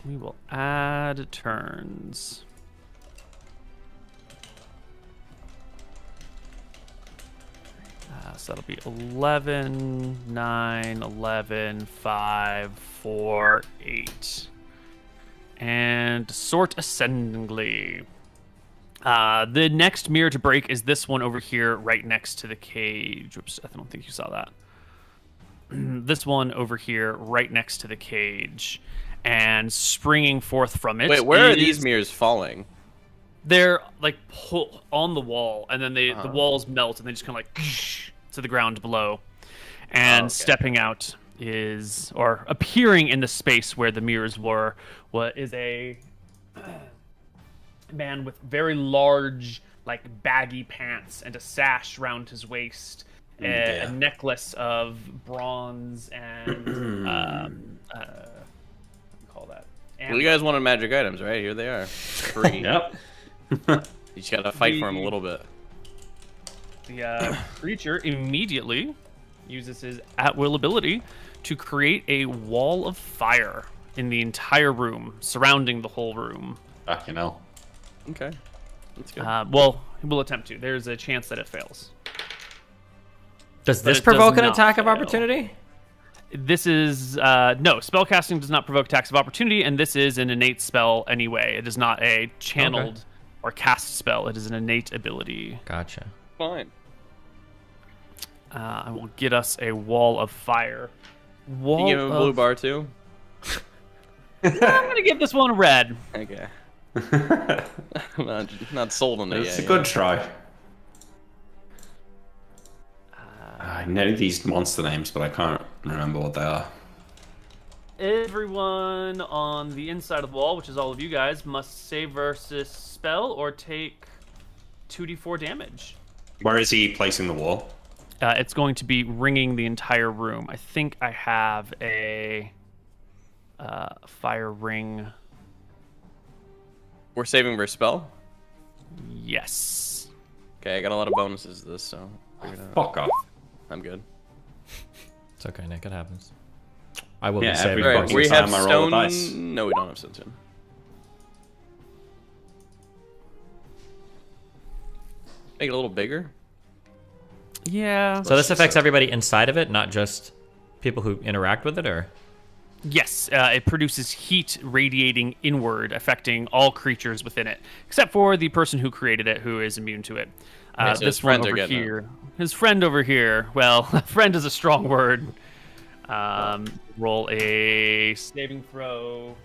We will add turns. So that'll be 11, 9, 11, 5, 4, 8. And sort ascendingly. The next mirror to break is this one over here right next to the cage. Oops, I don't think you saw that. This one over here right next to the cage. And springing forth from it. Wait, where are these mirrors falling? They're like on the wall, and then the walls melt, and they just kind of like to the ground below. And stepping out is, or appearing in the space where the mirrors were, what is a man with very large, like baggy pants and a sash around his waist, a necklace of bronze and call that. Well, you guys wanted magic items, right? Here they are, free. Yep. You just gotta fight for them a little bit. The creature immediately uses his at-will ability to create a wall of fire in the entire room, surrounding the whole room. Fucking hell. Okay. That's good. Well, he will attempt to. There's a chance that it fails. Does this provoke an attack of opportunity? This is no, spellcasting does not provoke attacks of opportunity, and this is an innate spell anyway. It is not a channeled or cast spell. It is an innate ability. Gotcha. Fine. I will get us a wall of fire. Wall Can you give him a blue bar too? I'm gonna give this one a red. Okay. not sold on it yet. It's a good try. I know these monster names, but I can't remember what they are. Everyone on the inside of the wall, which is all of you guys, must save versus spell or take 2d4 damage. Where is he placing the wall? It's going to be ringing the entire room. I think I have a fire ring. We're saving versus spell? Yes. Okay, I got a lot of bonuses to this, so... Fuck off. I'm good. It's okay, Nick. It happens. I will Yeah, be saving. Right, we have I roll a dice. stone... No, we don't have stone. Make it a little bigger? Yeah. So this affects everybody inside of it, not just people who interact with it, or? Yes, it produces heat radiating inward, affecting all creatures within it, except for the person who created it, who is immune to it. So this one over here, his friend over here. Well, friend is a strong word. Roll a saving throw.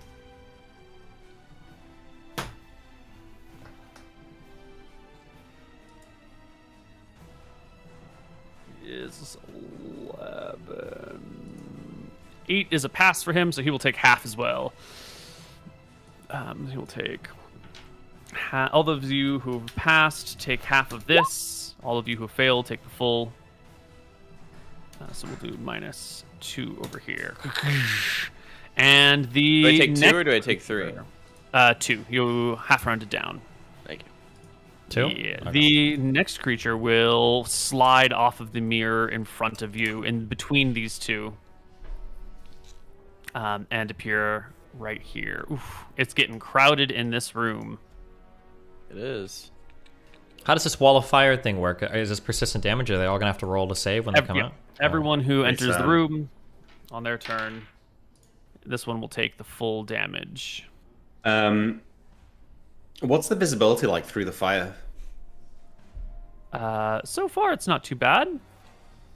Is 11. 8 is a pass for him, so he will take half as well. He will take... all of you who have passed take half of this. All of you who have failed take the full. So we'll do -2 over here. And the do I take 2 or do I take 3? 2. You half rounded down. Thank you. 2? Yeah. Okay. The next creature will slide off of the mirror in front of you, in between these two, and appear right here. Oof, it's getting crowded in this room. It is. How does this wall of fire thing work? Is this persistent damage? Are they all gonna have to roll to save when they come out? Everyone who enters the room on their turn, this one will take the full damage. What's the visibility like through the fire? So far, it's not too bad.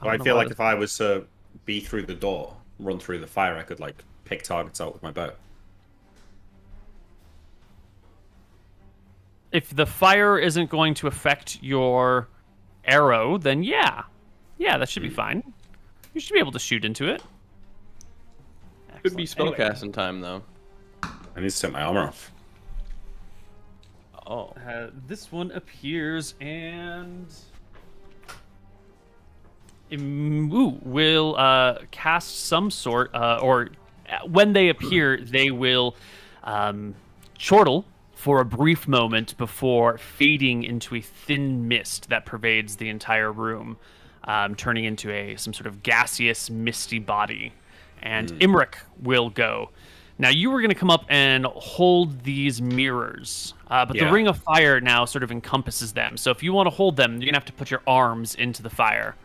Well, I feel like if I was to be through the door, run through the fire, I could like pick targets out with my bow. If the fire isn't going to affect your arrow, then yeah, that should be fine. You should be able to shoot into it. Could be spellcasting time though. I need to set my armor off. Oh. This one appears and will cast some sort, or when they appear, they will chortle for a brief moment before fading into a thin mist that pervades the entire room, turning into some sort of gaseous, misty body. And Imric will go. Now, you were going to come up and hold these mirrors, but the Yeah. ring of fire now sort of encompasses them. So if you want to hold them, you're going to have to put your arms into the fire.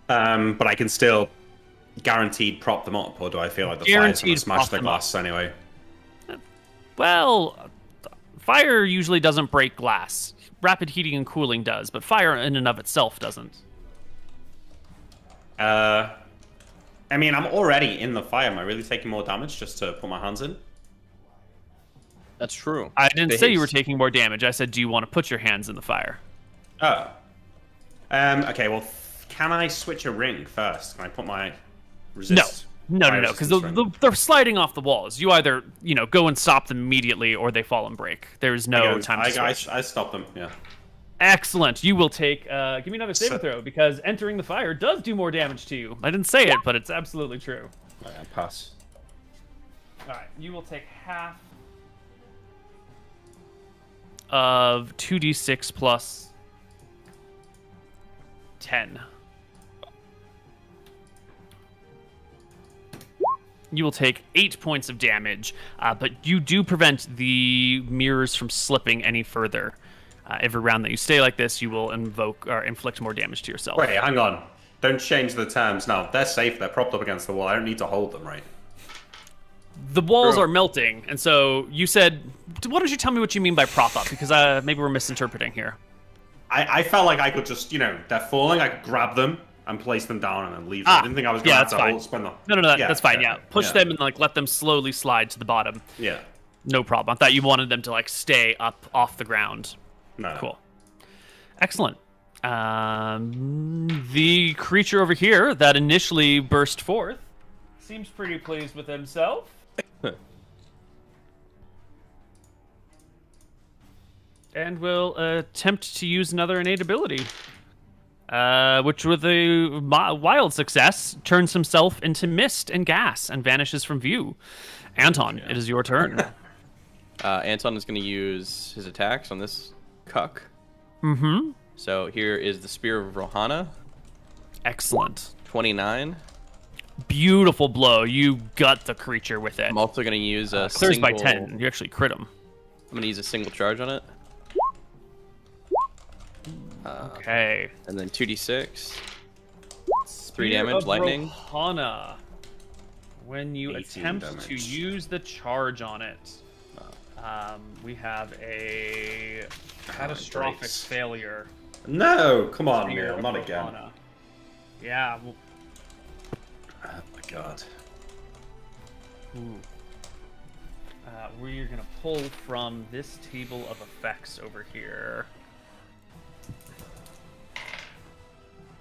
But I can still guaranteed prop them up, or do I feel like the fire's going to smash the glass anyway? Well, fire usually doesn't break glass. Rapid heating and cooling does, but fire in and of itself doesn't. I mean, I'm already in the fire. Am I really taking more damage just to put my hands in? That's true. I didn't say you were taking more damage. I said, do you want to put your hands in the fire? Oh. Okay, well, can I switch a ring first? Can I put my resist? No, because they're sliding off the walls. You either, go and stop them immediately, or they fall and break. There's no time to switch. I stop them, yeah. Excellent. You will take... give me another saving throw, because entering the fire does do more damage to you. I didn't say it, but it's absolutely true. Right, I pass. Alright, you will take half of 2d6 plus 10. You will take 8 points of damage, but you do prevent the mirrors from slipping any further. Every round that you stay like this, you will invoke or inflict more damage to yourself. Wait, hang on. Don't change the terms now. They're safe. They're propped up against the wall. I don't need to hold them, right? The walls are melting, and so you said... Why don't you tell me what you mean by prop up? Because maybe we're misinterpreting here. I felt like I could just, they're falling. I could grab them and place them down and then leave them. I didn't think I was going to have to spend them. No, that's fine, yeah. Push them and let them slowly slide to the bottom. Yeah. No problem. I thought you wanted them to stay up off the ground. No. Cool. Excellent. The creature over here that initially burst forth seems pretty pleased with himself. And will attempt to use another innate ability. Which, with a wild success, turns himself into mist and gas and vanishes from view. Anton, it is your turn. Anton is going to use his attacks on this cuck. Mm-hmm. So here is the Spear of Rohana. Excellent. 29. Beautiful blow. You gut the creature with it. I'm also going to use a clears single... by 10. You actually crit him. I'm going to use a single charge on it. Okay. And then 2d6. 3 damage, lightning. Rohana. When you attempt to use the charge on it, we have a catastrophic failure. No, come on, Neil, not again. Rohana. Yeah. Oh my god. Ooh. We're gonna pull from this table of effects over here.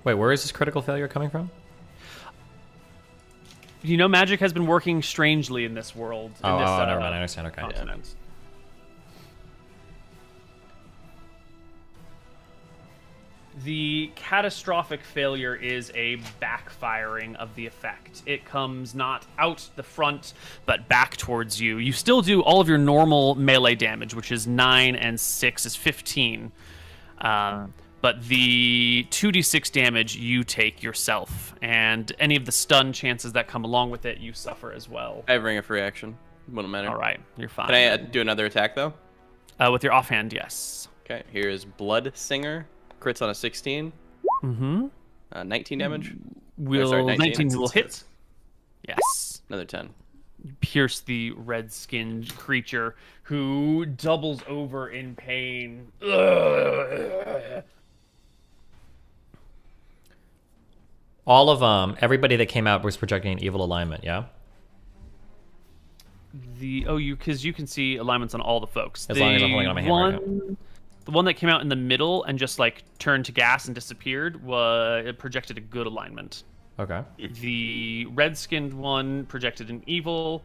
Wait, where is this critical failure coming from? Magic has been working strangely in this world. Never mind. I understand. Okay. Continent. The catastrophic failure is a backfiring of the effect. It comes not out the front, but back towards you. You still do all of your normal melee damage, which is 9 and 6 is 15. But the 2d6 damage you take yourself, and any of the stun chances that come along with it, you suffer as well. I have Ring of Reaction. Wouldn't matter. All right, you're fine. Can I do another attack, though? With your offhand, yes. Okay, here is Blood Singer. Crits on a 16. Mm-hmm. 19 damage. 19 will hit. Yes. Another 10. Pierce the red-skinned creature, who doubles over in pain. All of everybody that came out was projecting an evil alignment, yeah? Because you can see alignments on all the folks. As long as I'm holding on my hand right now. The one that came out in the middle and just turned to gas and disappeared it projected a good alignment. Okay. The red-skinned one projected an evil.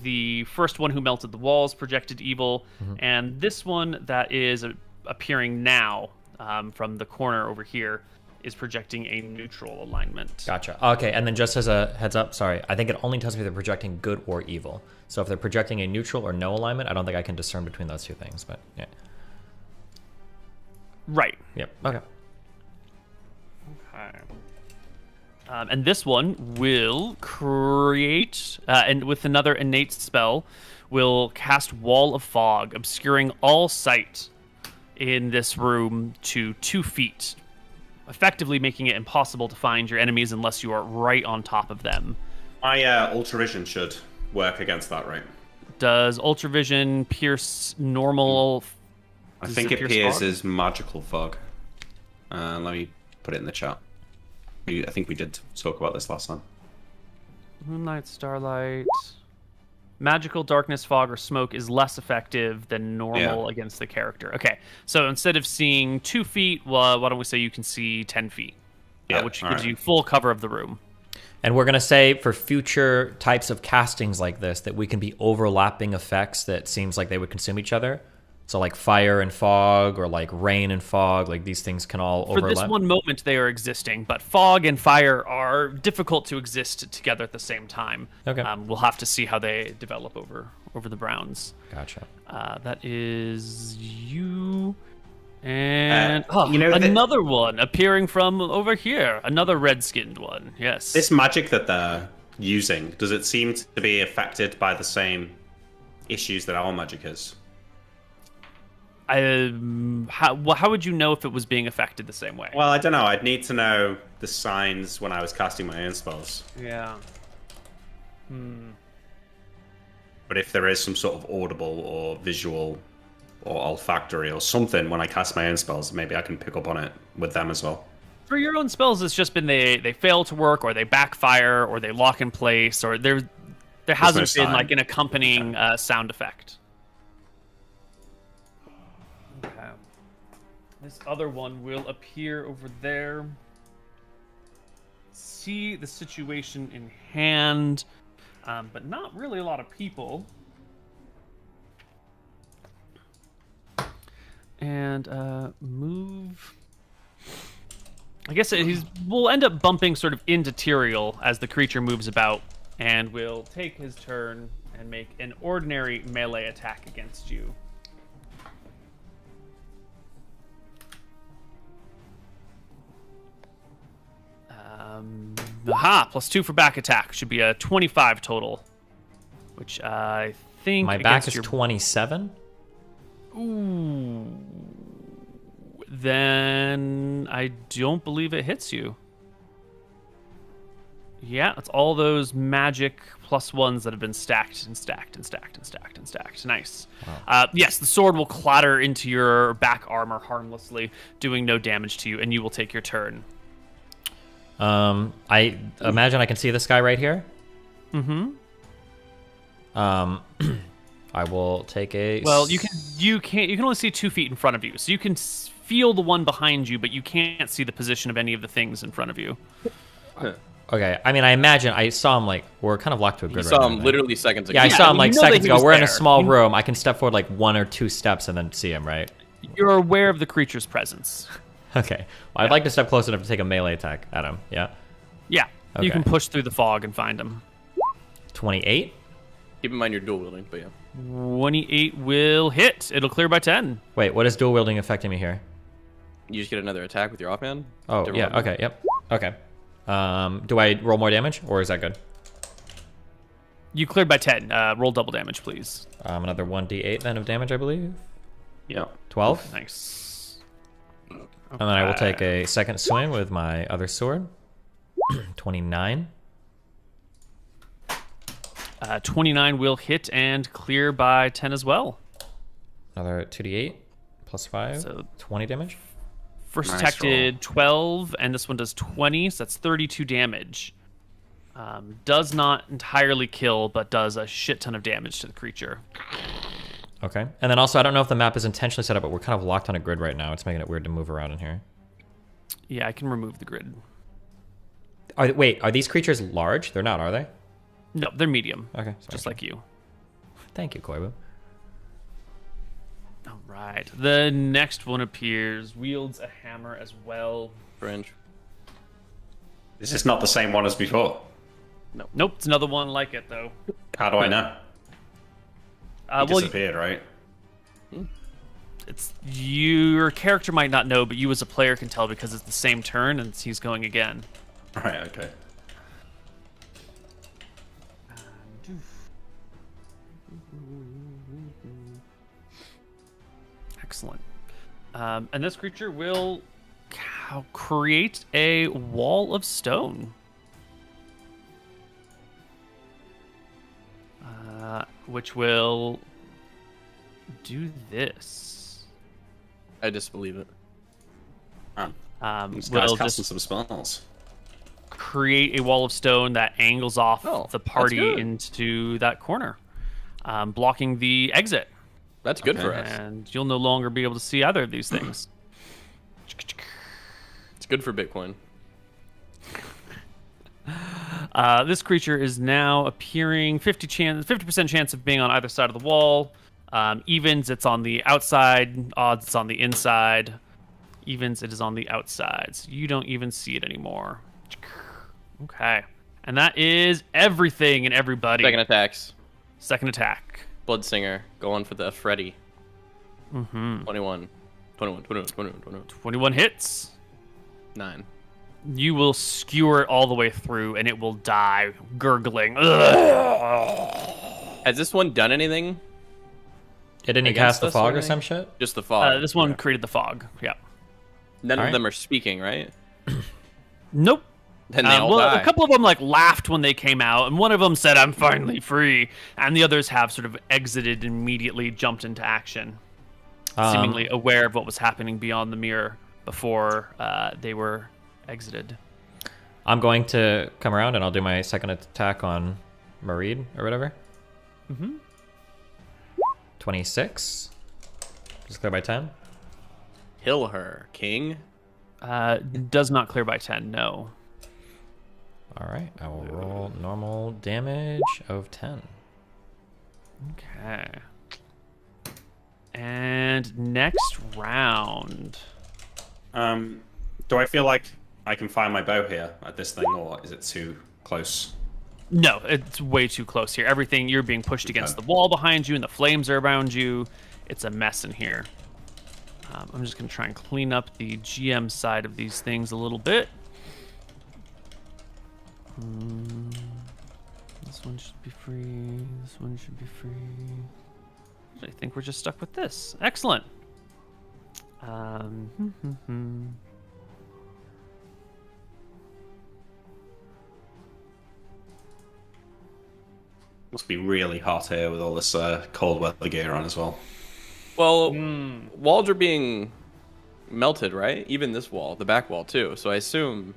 The first one who melted the walls projected evil, and this one that is appearing now from the corner over here is projecting a neutral alignment. Gotcha. Okay, and then just as a heads up, sorry, I think it only tells me if they're projecting good or evil. So if they're projecting a neutral or no alignment, I don't think I can discern between those two things, but yeah. Right. Yep. Okay. Okay. And this one will create, and with another innate spell, will cast Wall of Fog, obscuring all sight in this room to 2 feet, effectively making it impossible to find your enemies unless you are right on top of them. My Ultravision should work against that, right? Does Ultravision pierce normal? I think it pierces magical fog. Let me put it in the chat. I think we did talk about this last time. Moonlight, starlight, magical darkness, fog, or smoke is less effective than normal against the character. Okay, so instead of seeing 2 feet, well, why don't we say you can see 10 feet, which gives you full cover of the room. And we're going to say for future types of castings like this that we can be overlapping effects that seems like they would consume each other. So like fire and fog, or like rain and fog, like these things can all overlap. For this one moment, they are existing, but fog and fire are difficult to exist together at the same time. Okay. We'll have to see how they develop over the Browns. Gotcha. That is you. And another one appearing from over here. Another red-skinned one, yes. This magic that they're using, does it seem to be affected by the same issues that our magic is? How would you know if it was being affected the same way? Well, I don't know. I'd need to know the signs when I was casting my own spells. Yeah. But if there is some sort of audible or visual or olfactory or something when I cast my own spells, maybe I can pick up on it with them as well. For your own spells, it's just been they fail to work, or they backfire, or they lock in place, or there hasn't been like an accompanying sound effect. Okay. This other one will appear over there. See the situation in hand, but not really a lot of people. And move. I guess we'll end up bumping sort of into Tyrael as the creature moves about, and will take his turn and make an ordinary melee attack against you. Aha! +2 for back attack. Should be a 25 total, which I think my back is 27. Ooh. Then I don't believe it hits you. Yeah, it's all those magic +1s that have been stacked and stacked and stacked and stacked and stacked. Nice. Wow. Yes, the sword will clatter into your back armor harmlessly, doing no damage to you, and you will take your turn. I imagine I can see this guy right here. Mm-hmm. I will take a. Well, you can only see 2 feet in front of you, so you can feel the one behind you, but you can't see the position of any of the things in front of you. Okay, I mean, I imagine I saw him like we're kind of locked to a grid. You saw him literally seconds ago. Yeah, I saw him like seconds ago. We're in a small room. I can step forward like 1 or 2 steps and then see him, right? You're aware of the creature's presence. Okay, well, I'd like to step close enough to take a melee attack at him. Yeah. Yeah, okay. You can push through the fog and find him. 28. Keep in mind you're dual wielding, but yeah. 28 will hit. It'll clear by 10. Wait, what is dual wielding affecting me here? You just get another attack with your offhand. Oh, yeah. Okay, yep. Okay. Do I roll more damage, or is that good? You cleared by 10. Roll double damage, please. Another 1d8 then of damage, I believe. Yeah. 12. Nice. And then I will take a second swing with my other sword. 29. 29 will hit and clear by 10 as well. Another 2d8 +5. So 20 damage. First detected 12, and this one does 20, so that's 32 damage. Does not entirely kill, but does a shit ton of damage to the creature. Okay. And then also, I don't know if the map is intentionally set up, but we're kind of locked on a grid right now. It's making it weird to move around in here. Yeah, I can remove the grid. Wait, are these creatures large? They're not, are they? No, they're medium. Okay. Just like you. Thank you, Koibu. All right. The next one appears, wields a hammer as well. Fringe. This is not the same one as before. No. Nope, it's another one like it, though. How do I know? He disappeared, right? It's your character might not know, but you as a player can tell because it's the same turn and he's going again. Right, okay. Excellent. And this creature will create a wall of stone. Which will do this. I disbelieve it. This will guy's just casting some spells. create a wall of stone that angles off the party good. into that corner, blocking the exit. That's good for us. And you'll no longer be able to see either of these things. It's good for Bitcoin. This creature is now appearing 50% chance of being on either side of the wall. Evens, it's on the outside. Odds, it's on the inside. Evens, it is on the outside. So you don't even see it anymore. Okay. And that is everything and everybody. Second attacks. Second attack. Bloodsinger, going for the Freddy. Mm-hmm. 21. 21 hits. 9. You will skewer it all the way through, and it will die, gurgling. Has this one done anything? Didn't he cast the fog or some shit? Just the fog. This one created the fog. Yeah. None of them are speaking, right? Nope. Then they all die. A couple of them laughed when they came out, and one of them said, "I'm finally free," and the others have sort of exited and immediately jumped into action, seemingly aware of what was happening beyond the mirror before they were exited. I'm going to come around and I'll do my second attack on Mareed or whatever. Mm-hmm. 26. Just clear by 10. Kill her, King. Does not clear by 10, no. All right, I will roll normal damage of 10. Okay. And next round. Do I feel like I can fire my bow here at this thing, or is it too close? No, it's way too close here. Everything, you're being pushed against the wall behind you, and the flames are around you. It's a mess in here. I'm just going to try and clean up the GM side of these things a little bit. This one should be free. This one should be free. I think we're just stuck with this. Excellent. Must be really hot here with all this cold weather gear on as well. Well, walls are being melted, right? Even this wall, the back wall too. So I assume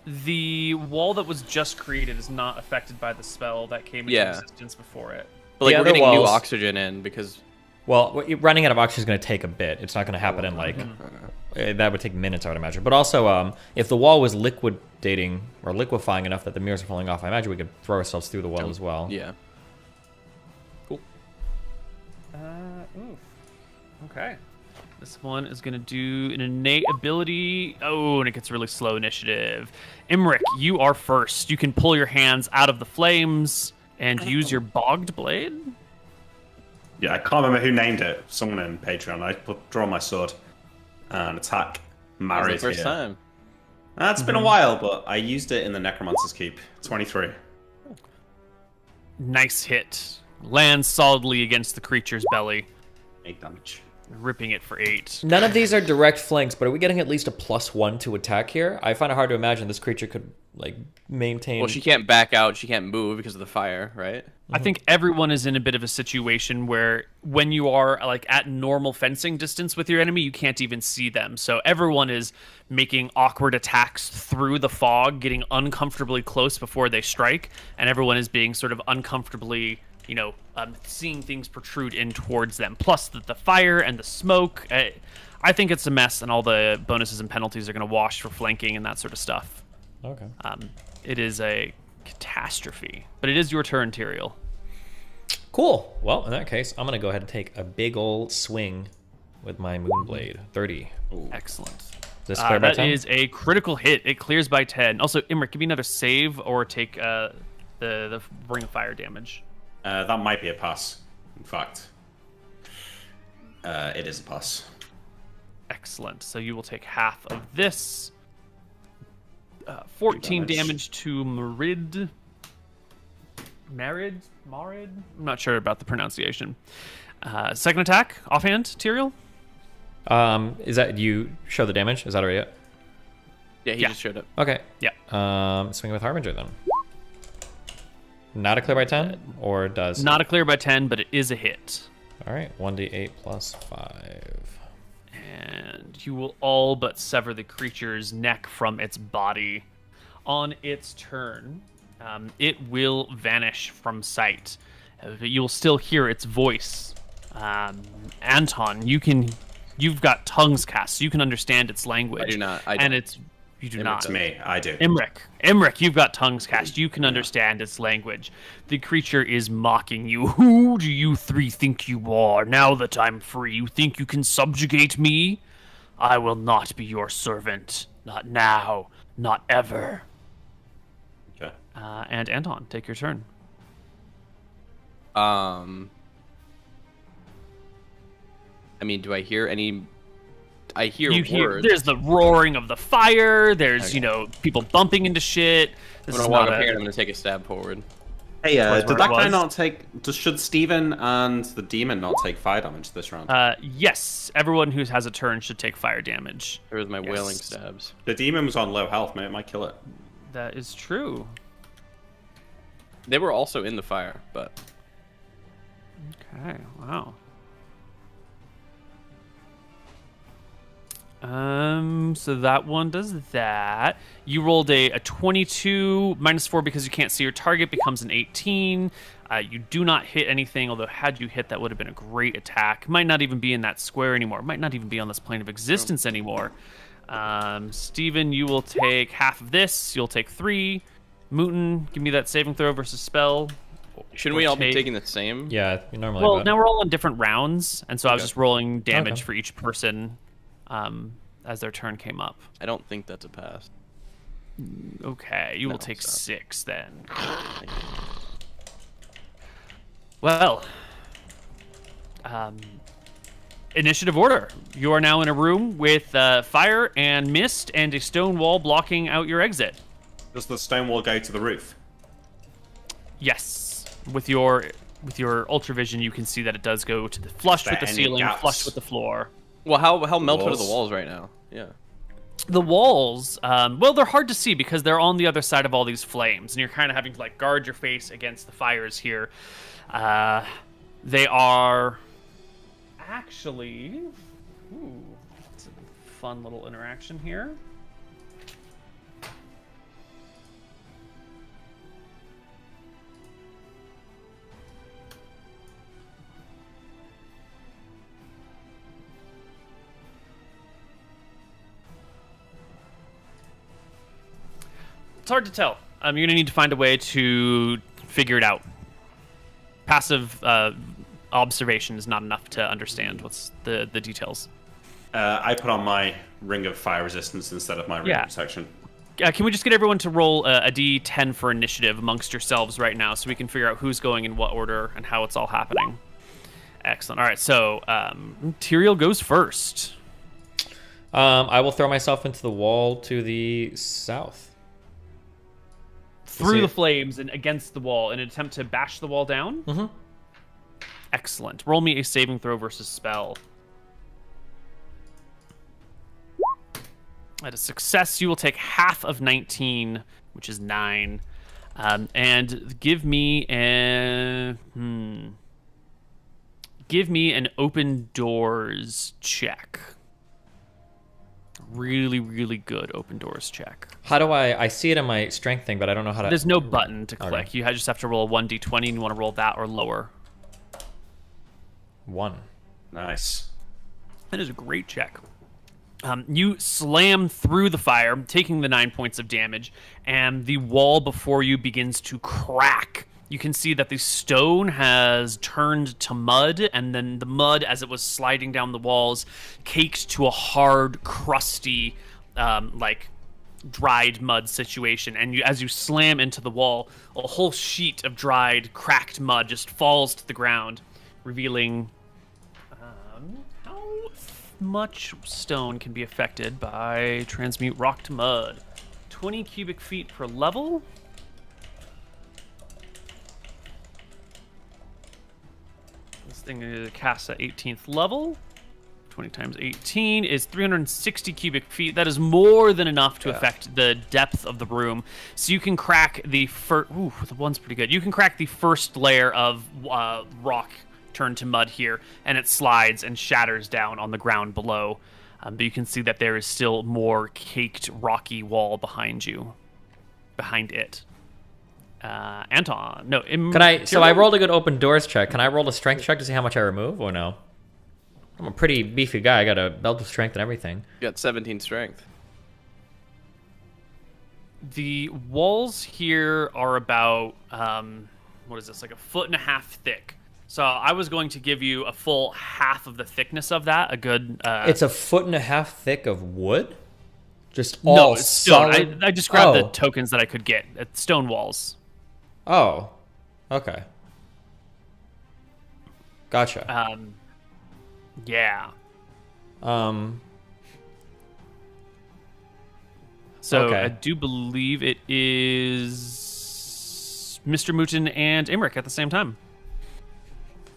the wall that was just created is not affected by the spell that came into existence before it. But we're getting new oxygen in because... Well, running out of oxygen is going to take a bit. It's not going to happen in that would take minutes, I would imagine. But also, if the wall was liquidating or liquefying enough that the mirrors are falling off, I imagine we could throw ourselves through the wall as well. Yeah. Cool. Okay. This one is going to do an innate ability. Oh, and it gets really slow initiative. Imric, you are first. You can pull your hands out of the flames and use your bogged blade. Yeah, I can't remember who named it. Someone in Patreon. I draw my sword and attack Marid the first here. time. It's been a while, but I used it in the Necromancer's Keep. 23. Nice hit. Lands solidly against the creature's belly. 8 damage. Ripping it for 8. None of these are direct flanks, but are we getting at least a +1 to attack here? I find it hard to imagine this creature could maintain. Well, she can't back out. She can't move because of the fire, right? I think everyone is in a bit of a situation where when you are at normal fencing distance with your enemy, you can't even see them. So everyone is making awkward attacks through the fog, getting uncomfortably close before they strike, and everyone is being sort of uncomfortably, seeing things protrude in towards them. Plus the fire and the smoke. I think it's a mess, and all the bonuses and penalties are going to wash for flanking and that sort of stuff. Okay. It is a catastrophe, but it is your turn, Tyrael. Cool. Well, in that case, I'm going to go ahead and take a big old swing with my Moonblade. 30. Ooh. Excellent. This clear by 10? That is a critical hit. It clears by 10. Also, Imric, give me another save or take the Ring of Fire damage. That might be a pass, in fact. It is a pass. Excellent. So you will take half of this. 14 damage to Marid. Marid? I'm not sure about the pronunciation. Second attack, offhand, Tyrael? Is that you show the damage? Is that already it? Yeah, he just showed up. Okay. Yeah. Swing with Harbinger then. Not a clear by 10, or does? Not a clear by 10, but it is a hit. All right, 1d8 plus 5. And you will all but sever the creature's neck from its body. On its turn, it will vanish from sight. You will still hear its voice. Anton, you've got tongues cast, so you can understand its language. I do not. You do not. It's me. I do. Imric, you've got tongues cast. You can understand its language. The creature is mocking you. Who do you three think you are? Now that I'm free, you think you can subjugate me? I will not be your servant. Not now. Not ever. Okay. And Anton, take your turn. I mean, do I hear any... I hear words. There's the roaring of the fire. There's, people bumping into shit. I'm going to walk up here and I'm going to take a stab forward. Hey, did that guy not take... Should Steven and the demon not take fire damage this round? Yes. Everyone who has a turn should take fire damage. There's my wailing stabs. The demon was on low health, mate. It might kill it. That is true. They were also in the fire, but... Okay, wow. So that one does that. You rolled a 22, -4 because you can't see your target, becomes an 18. You do not hit anything, although had you hit, that would have been a great attack. Might not even be in that square anymore. Might not even be on this plane of existence anymore. Steven, you will take half of this. You'll take 3. Mooten, give me that saving throw versus spell. Shouldn't we all be taking the same? Yeah, you normally. Well, now we're all on different rounds, and so I was just rolling damage Okay. for each person as their turn came up. I don't think that's a pass. Okay, you will take 6 then. Well, initiative order. You are now in a room with fire and mist and a stone wall blocking out your exit. Does the stone wall go to the roof? Yes, with your ultravision, you can see that it does go to the flush with the ceiling, flush with the floor. Well, how melted are the walls right now? Yeah. The walls, well, they're hard to see because they're on the other side of all these flames, and you're kind of having to guard your face against the fires here. They are actually, it's a fun little interaction here. It's hard to tell. You're going to need to find a way to figure it out. Passive observation is not enough to understand what's the details. I put on my ring of fire resistance instead of my ring of protection. Can we just get everyone to roll a d10 for initiative amongst yourselves right now so we can figure out who's going in what order and how it's all happening? Excellent. All right, so Tyrael goes first. I will throw myself into the wall to the south. Through the flames and against the wall in an attempt to bash the wall down? Mm-hmm. Excellent. Roll me a saving throw versus spell. At a success, you will take half of 19, which is 9. And give me an open doors check. Really, really good open doors check. How do I see it in my strength thing, but I don't know how to... There's no button to click. Okay. You just have to roll a 1d20, and you want to roll that or lower. 1. Nice. That is a great check. You slam through the fire, taking the 9 points of damage, and the wall before you begins to crack. You can see that the stone has turned to mud, and then the mud, as it was sliding down the walls, caked to a hard, crusty, dried mud situation. And as you slam into the wall, a whole sheet of dried, cracked mud just falls to the ground, revealing how much stone can be affected by transmute rock to mud. 20 cubic feet per level. This thing is cast at 18th level. 20 times 18 is 360 cubic feet. That is more than enough to affect the depth of the room. So you can crack the first... Ooh, the one's pretty good. You can crack the first layer of rock turned to mud here, and it slides and shatters down on the ground below. But you can see that there is still more caked rocky wall behind you. Behind it. Anton. No. So I rolled a good open doors check. Can I roll a strength check to see how much I remove or no? I'm a pretty beefy guy. I got a belt of strength and everything. You got 17 strength. The walls here are about, what is this, like 1.5 feet thick. So I was going to give you a full half of the thickness of that. A good... It's 1.5 feet thick of wood? Just all stone. solid? I just grabbed the tokens that I could get. Stone walls. Oh. Okay. Gotcha. Yeah. So okay. I do believe it is Mr. Mouton and Imric at the same time.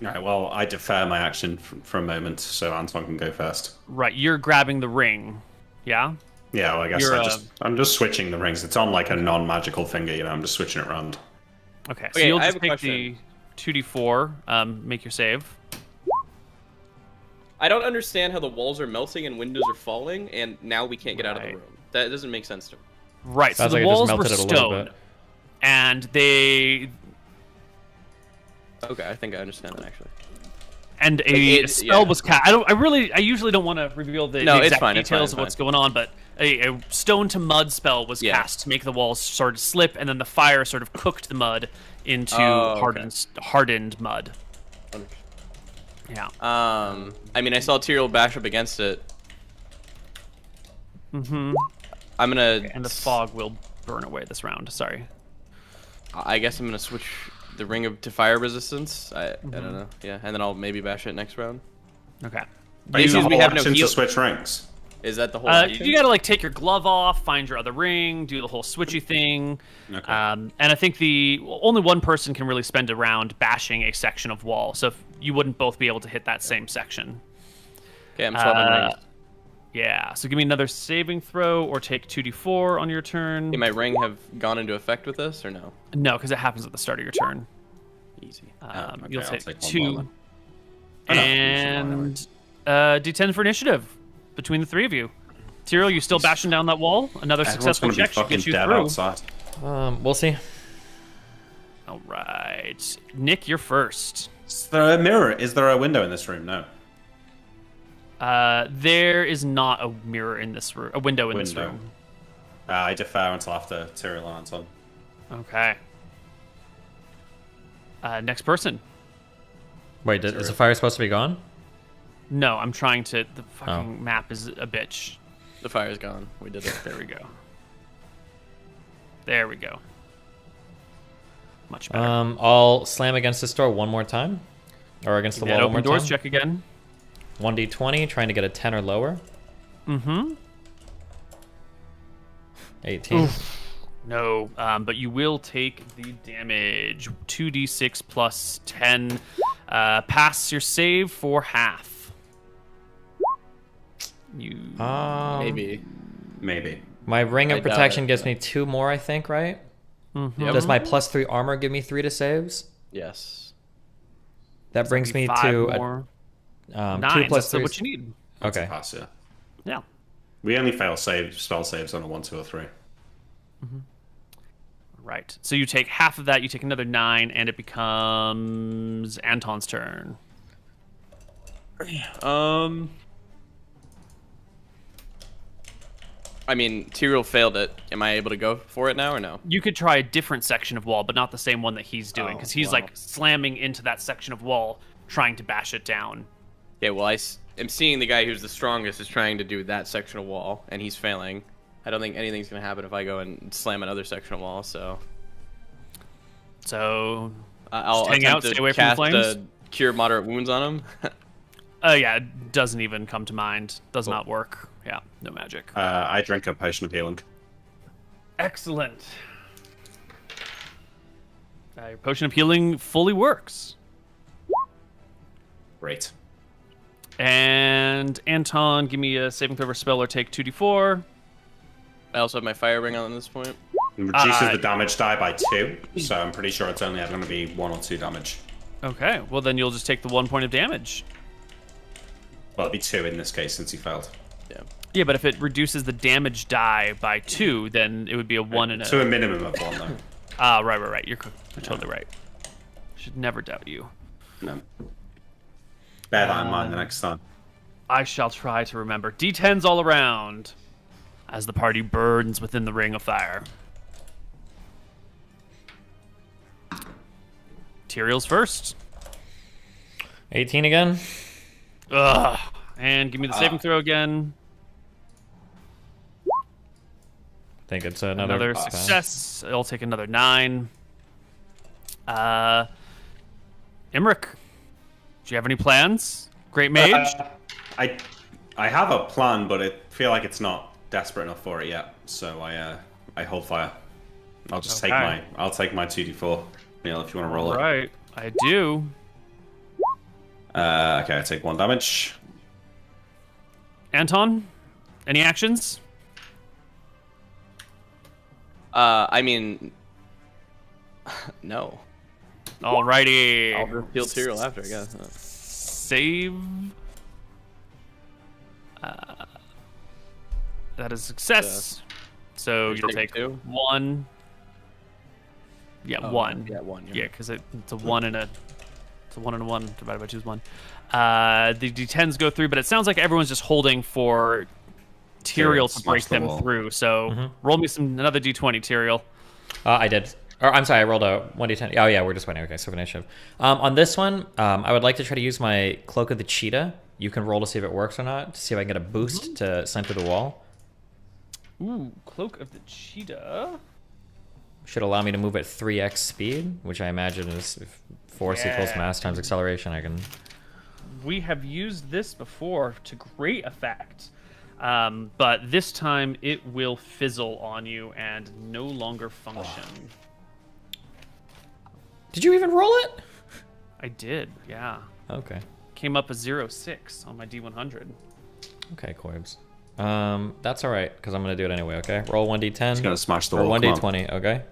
All right, well, I defer my action for a moment, so Anton can go first. Right, you're grabbing the ring, yeah? Yeah, well, I guess I'm just switching the rings. It's on like a non-magical finger, you know, I'm just switching it around. Okay, so you'll just take the 2d4, make your save. I don't understand how the walls are melting and windows are falling, and now we can't get out of the room. That doesn't make sense to me. Right, so the walls were stone, and they... Okay, I think I understand that actually. And a spell was cast. I usually don't want to reveal the exact details of what's going on, but a stone to mud spell was cast to make the walls sort of slip, and then the fire sort of cooked the mud into hardened mud. Yeah. I mean, I saw Tyrael bash up against it. Mm-hmm. I'm gonna... And the fog will burn away this round. Sorry. I guess I'm gonna switch the ring to fire resistance. I don't know. Yeah, and then I'll maybe bash it next round. Okay. The issue is we have no heal. To switch rings. Is that the whole action? You gotta like take your glove off, find your other ring, do the whole switchy thing. Okay. And I think only one person can really spend a round bashing a section of wall, so you wouldn't both be able to hit that same section. Okay, I'm swapping rings. Yeah, so give me another saving throw or take 2d4 on your turn. May my ring have gone into effect with this or no? No, because it happens at the start of your turn. Easy. You'll take 2. And D10 for initiative between the three of you. Tyrael, you still bashing down that wall? Another successful check should get you through. Outside. We'll see. All right. Nick, you're first. Is there a mirror? Is there a window in this room? No. There is not a mirror in this room. A window in this room. I defer until after Tyrael and Anton. Okay. Next person. Wait, is the fire supposed to be gone? No, I'm trying to... The fucking map is a bitch. The fire's gone. We did it. There we go. There we go. Much better. I'll slam against this door one more time. Or against the wall one more time. Open doors check again. 1d20, trying to get a 10 or lower. Mm-hmm. 18. Oof. No, but you will take the damage. 2d6 plus 10. Pass your save for half. Maybe. My ring of protection gives me 2 more, I think, right? Mm-hmm. Does my +3 armor give me 3 to saves? Yes. That brings me 5 to more. 2 9. plus 3. That's what you need. Okay. Pass, yeah. Yeah. We only fail spell saves on a 1, 2, or 3. Mm-hmm. Right. So you take half of that, you take another 9, and it becomes Anton's turn. I mean, Tyrael failed it. Am I able to go for it now or no? You could try a different section of wall, but not the same one that he's doing, because he's like slamming into that section of wall, trying to bash it down. Yeah, well, I'm seeing the guy who's the strongest is trying to do that section of wall, and he's failing. I don't think anything's going to happen if I go and slam another section of wall, so... I'll hang out, stay away from the flames? Cure moderate wounds on him? Yeah, it doesn't even come to mind. Does not work. Yeah, no magic. I drink a potion of healing. Excellent. Your potion of healing fully works. Great. And Anton, give me a saving throw or spell or take 2d4. I also have my fire ring on at this point. It reduces the damage die by 2, so I'm pretty sure it's only going to be 1 or 2 damage. Okay, well then you'll just take the 1 point of damage. Well, it'd be 2 in this case since he failed. Yeah. Yeah, but if it reduces the damage die by 2, then it would be a 1 and a... To a minimum of 1, though. Ah, right. You're totally right. Should never doubt you. No. Bear that in mind the next time. I shall try to remember. D10s all around as the party burns within the ring of fire. Tyrael's first. 18 again. Ugh. And give me the saving throw again. I think it's another success. It'll take another 9. Imric, do you have any plans? Great mage? I have a plan, but I feel like it's not desperate enough for it yet. So I hold fire. I'll just take my 2d4. Neil, if you want to roll it. Right, I do. Okay, I take 1 damage. Anton, any actions? I mean, no. Alrighty. I'll reveal Tyrael after, I guess. Save. That is success. So you'll take 1. Yeah, 1. Yeah, 1. Yeah, because it's a 1 and a... It's a 1 and a 1 divided by 2 is 1. The D10s go through, but it sounds like everyone's just holding for Tyrael to break them through. So roll me another D20, Tyrael. I did. Or I'm sorry, I rolled a 1d10. Oh yeah, we're just waiting. Okay, so initiative. On this one, I would like to try to use my Cloak of the Cheetah. You can roll to see if it works or not, to see if I can get a boost to center the wall. Ooh, Cloak of the Cheetah. Should allow me to move at 3x speed, which I imagine is force equals mass times acceleration. I can... We have used this before to great effect. But this time it will fizzle on you and no longer function. Did you even roll it? I did, yeah. Okay. Came up a 0.6 on my D100. Okay, Corbs. That's all right, because I'm going to do it anyway, okay? Roll 1d10. He's going to smash the or wall. Or 1d20, okay?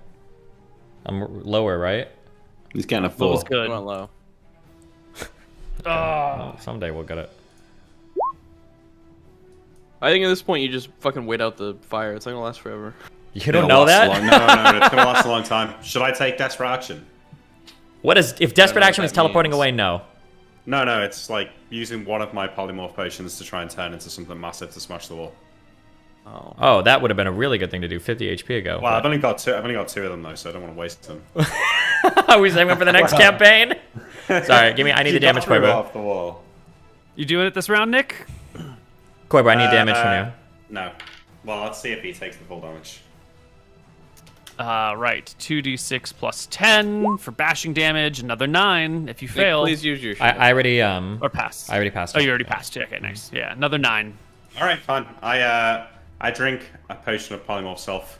I'm lower, right? He's getting a 4. Low's good. Not low. Well, someday we'll get it. I think at this point you just fucking wait out the fire. It's not gonna last forever. You don't know that? No, it's gonna last a long time. Should I take desperate action? What is if desperate action is teleporting away? No. No, it's like using one of my polymorph potions to try and turn into something massive to smash the wall. Oh, that would have been a really good thing to do 50 HP ago. Well, I've only got 2 of them though, so I don't want to waste them. Are we saving them for the next campaign? Sorry, I need the damage, Koiba. Off the wall. You doing it this round, Nick? Koiba, I need damage from you. No. Well, let's see if he takes the full damage. Right. 2d6 plus 10 for bashing damage. Another 9 if you fail. Please use your shit. I already or pass. I already passed. Oh, you already passed. Yeah, okay, nice. Yeah, another 9. All right, fine. I drink a potion of polymorph self.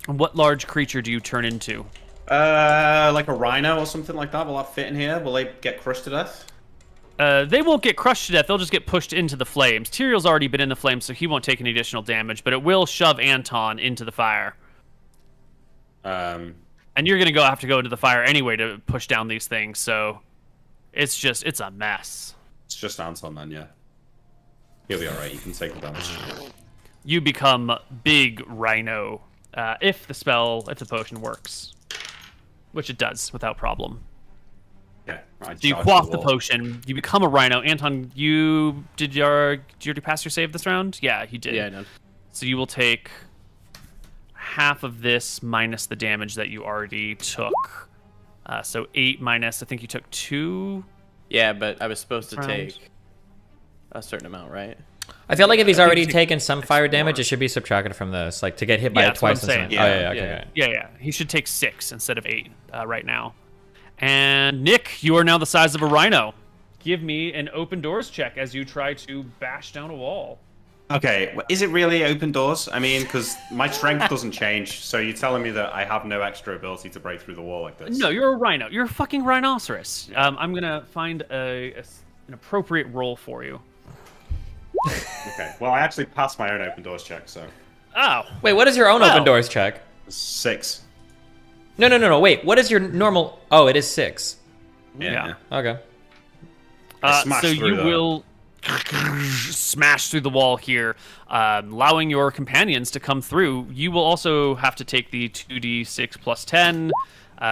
What large creature do you turn into? Like a rhino or something like that. Will that fit in here? Will they get crushed to death? They won't get crushed to death. They'll just get pushed into the flames. Tyrael's already been in the flames, so he won't take any additional damage, but it will shove Anton into the fire. And you're going to have to go into the fire anyway to push down these things, so it's a mess. It's just Anton then, yeah. He'll be alright. You can take the damage. You become Big Rhino if the potion works. Which it does, without problem. Yeah. So you quaff the potion, you become a rhino. Anton, did you already pass your save this round? Yeah, he did. Yeah, I did. So you will take half of this minus the damage that you already took. So 8 minus, I think you took 2. Yeah, but I was supposed to take a certain amount, right? I feel like if he's already taken some fire damage, it should be subtracted from this. Like to get hit by it twice. Yeah. He should take 6 instead of 8 right now. And Nick, you are now the size of a rhino. Give me an open doors check as you try to bash down a wall. Okay, is it really open doors? I mean, because my strength doesn't change, so you're telling me that I have no extra ability to break through the wall like this? No, you're a rhino. You're a fucking rhinoceros. I'm gonna find an appropriate role for you. Okay. Well, I actually passed my own open doors check, so. Oh. Wait, what is your own open doors check? 6. No. Wait, what is your normal? Oh, it is 6. Yeah. Okay. So you will smash through the wall here, allowing your companions to come through. You will also have to take the 2d6 plus 10,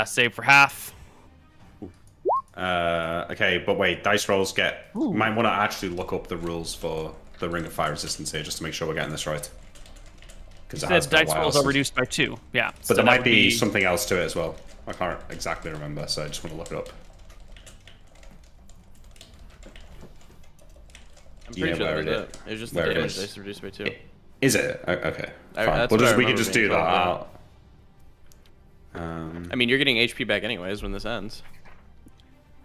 save for half. Okay, but wait, dice rolls get... Might want to actually look up the rules for the Ring of Fire Resistance here, just to make sure we're getting this right. Because dice rolls are reduced by 2, yeah. But so there might be something else to it as well. I can't exactly remember, so I just want to look it up. I'm pretty sure that was it. It was just the damage dice reduced by 2. Is it? Okay. Fine. We can just do that out. I mean, you're getting HP back anyways when this ends.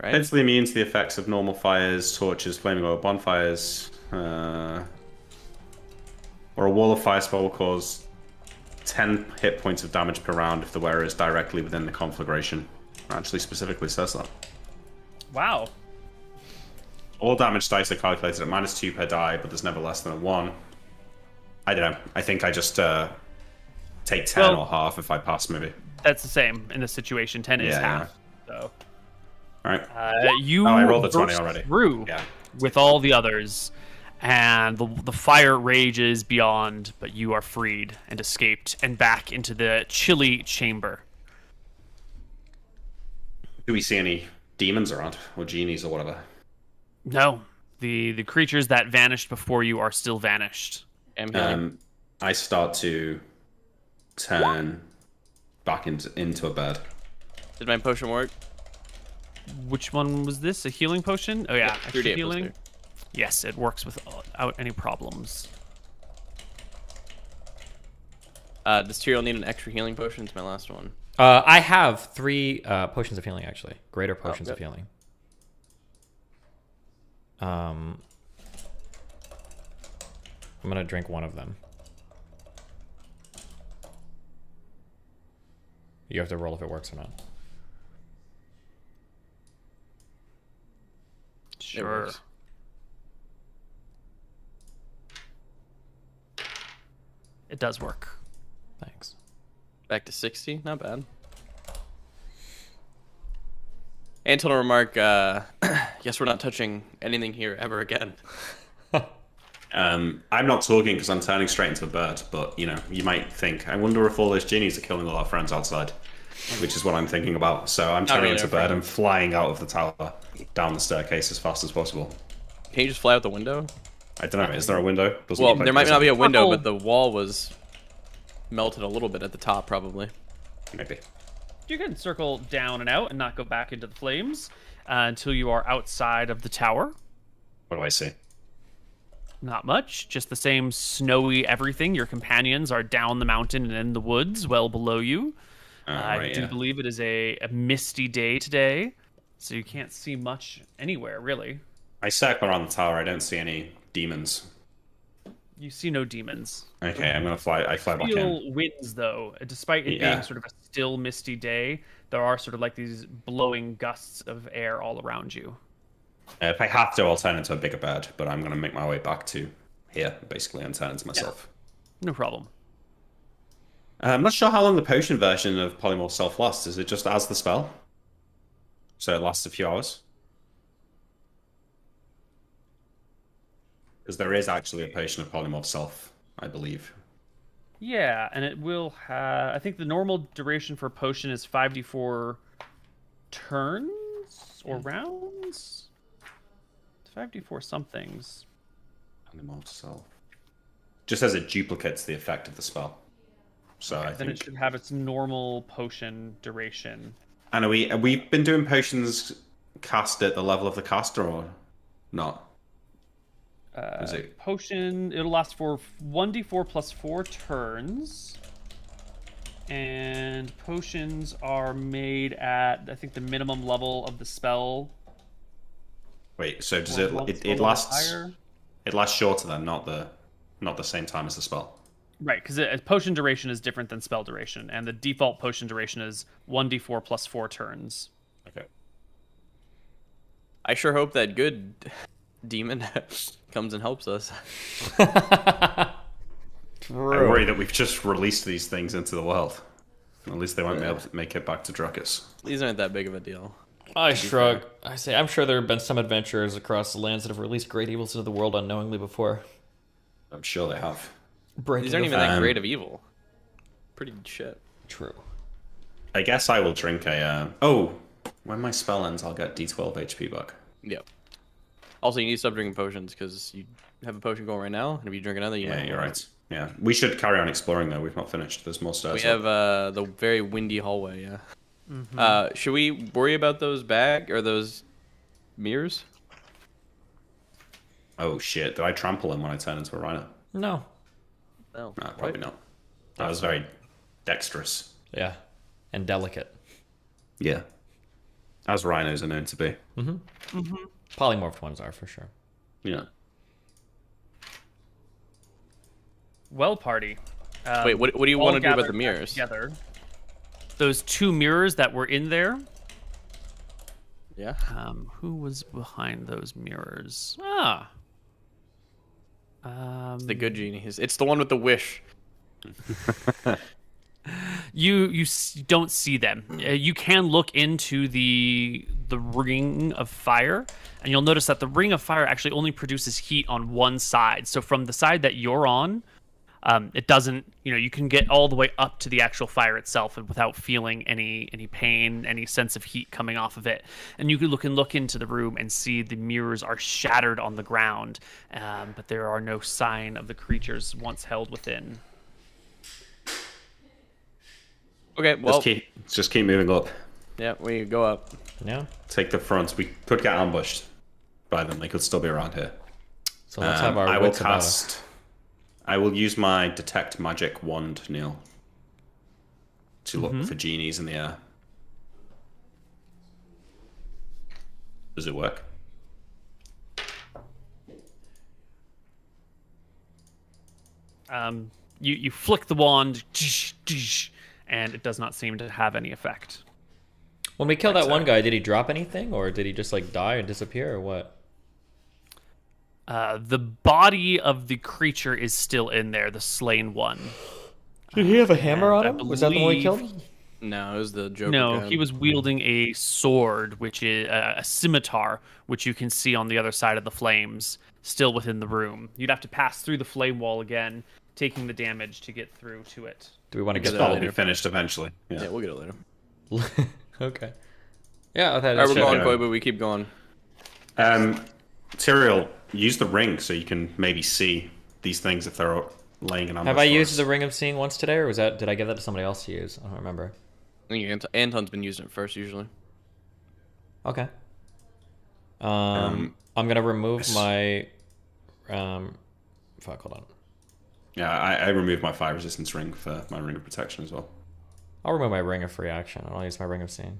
Right? Instantly immune to the effects of normal fires, torches, flaming oil, bonfires. Or a wall of fire spell will cause 10 hit points of damage per round if the wearer is directly within the conflagration. It actually specifically says that. Wow. All damage dice are calculated at -2 per die, but there's never less than a 1. I don't know. I think I just take 10 or half if I pass, maybe. That's the same in this situation. 10 is half. So. Alright. You I rolled a 20 already. Through with all the others, and the fire rages beyond, but you are freed and escaped and back into the chilly chamber. Do we see any demons around, or genies, or whatever? No, the creatures that vanished before you are still vanished. I start to turn back into a bird. Did my potion work? Which one was this? A healing potion? Oh yeah, extra 3d8 healing. Yes, it works without any problems. Does Tyrael need an extra healing potion? It's my last one. I have 3 potions of healing, actually. Greater potions of healing. I'm gonna drink one of them. You have to roll if it works or not. Sure. It does work. Thanks. Back to 60, not bad. Anton will remark, guess we're not touching anything here ever again. I'm not talking because I'm turning straight into a bird, but, you know, you might think, I wonder if all those genies are killing all our friends outside, which is what I'm thinking about. So I'm turning into a bird and flying out of the tower down the staircase as fast as possible. Can you just fly out the window? I don't know, is there a window? Well, there might not be a window, but the wall was melted a little bit at the top, probably. Maybe. You can circle down and out and not go back into the flames until you are outside of the tower. What do I see? Not much, just the same snowy everything. Your companions are down the mountain and in the woods, well below you. I do believe it is a misty day today, so you can't see much anywhere, really. I circle around the tower. I don't see any demons. You see no demons. Okay, I'm gonna fly. I fly back in. Feel winds, though. Despite it being sort of a still, misty day, there are sort of like these blowing gusts of air all around you. If I have to, I'll turn into a bigger bird, but I'm gonna make my way back to here, basically, and turn into myself. Yeah. No problem. I'm not sure how long the potion version of Polymorph Self lasts. Is it just as the spell? So it lasts a few hours? Because there is actually a potion of Polymorph Self, I believe. Yeah, and it will have... I think the normal duration for a potion is 5d4 turns or rounds? 5d4 somethings. Polymorph Self. Just says it duplicates the effect of the spell. So I think... Then it should have its normal potion duration. And have we been doing potions cast at the level of the caster or not? Is it... Potion, it'll last for 1d4 plus 4 turns. And potions are made at, I think, the minimum level of the spell. Wait, so does it lasts... It lasts shorter than, not the not the same time as the spell. Right, because potion duration is different than spell duration, and the default potion duration is 1d4 plus 4 turns. Okay. I sure hope that good demon comes and helps us. I worry that we've just released these things into the world. At least they won't be able to make it back to Druckus. These aren't that big of a deal. I shrug. I say, I'm sure there have been some adventurers across the lands that have released great evils into the world unknowingly before. I'm sure they have. These aren't even that great of evil. Pretty shit. True. I guess I will drink a... Oh, when my spell ends, I'll get D12 HP back. Yep. Also, you need to stop drinking potions, because you have a potion going right now, and if you drink another, you might... Yeah, you're right. Yeah, we should carry on exploring, though. We've not finished. There's more stairs. We have the very windy hallway, yeah. Mm-hmm. Should we worry about those those mirrors? Oh, shit. Did I trample him when I turned into a rhino? No. No, probably not. That was very dexterous. Yeah. And delicate. Yeah. As rhinos are known to be. Mm-hmm. Polymorphed ones are, for sure. Yeah. Well, party. Wait, what do you want to do about the mirrors? Together. Those 2 mirrors that were in there. Yeah. Who was behind those mirrors? Ah. It's the good genie. It's the one with the wish. You don't see them. You can look into the ring of fire, and you'll notice that the ring of fire actually only produces heat on one side. So from the side that you're on, it doesn't. You can get all the way up to the actual fire itself, and without feeling any pain, any sense of heat coming off of it. And you can look into the room and see the mirrors are shattered on the ground, but there are no sign of the creatures once held within. Okay, well... Just keep moving up. Yeah, we go up. Yeah. Take the front. We could get ambushed by them. They could still be around here. So let's have our I will wits about us. cast... I will use my Detect Magic wand, Neil, to look for genies in the air. Does it work? You flick the wand, and it does not seem to have any effect. When we killed that one guy, did he drop anything, or did he just like die and disappear, or what? The body of the creature is still in there, the slain one. Did he have a hammer on him? Was that the one we killed? No, it was the Joker. No, guy. he was wielding a sword, which is a scimitar, which you can see on the other side of the flames, still within the room. You'd have to pass through the flame wall again, taking the damage to get through to it. Do we want to get It's that probably later? finished eventually. Yeah, we'll get it later. Okay. Yeah, I thought Alright, we're going, Koi, but we keep going. Tyrael, use the ring so you can maybe see these things if they're laying an ambush. Have I for used us. the Ring of Seeing once today, or was that? Did I give that to somebody else to use? I don't remember. I think Anton's been using it first, usually. Okay. I'm gonna remove my. Fuck. Hold on. Yeah, I removed my fire resistance ring for my ring of protection as well. I'll remove my Ring of Free Action. I'll use my Ring of Seeing.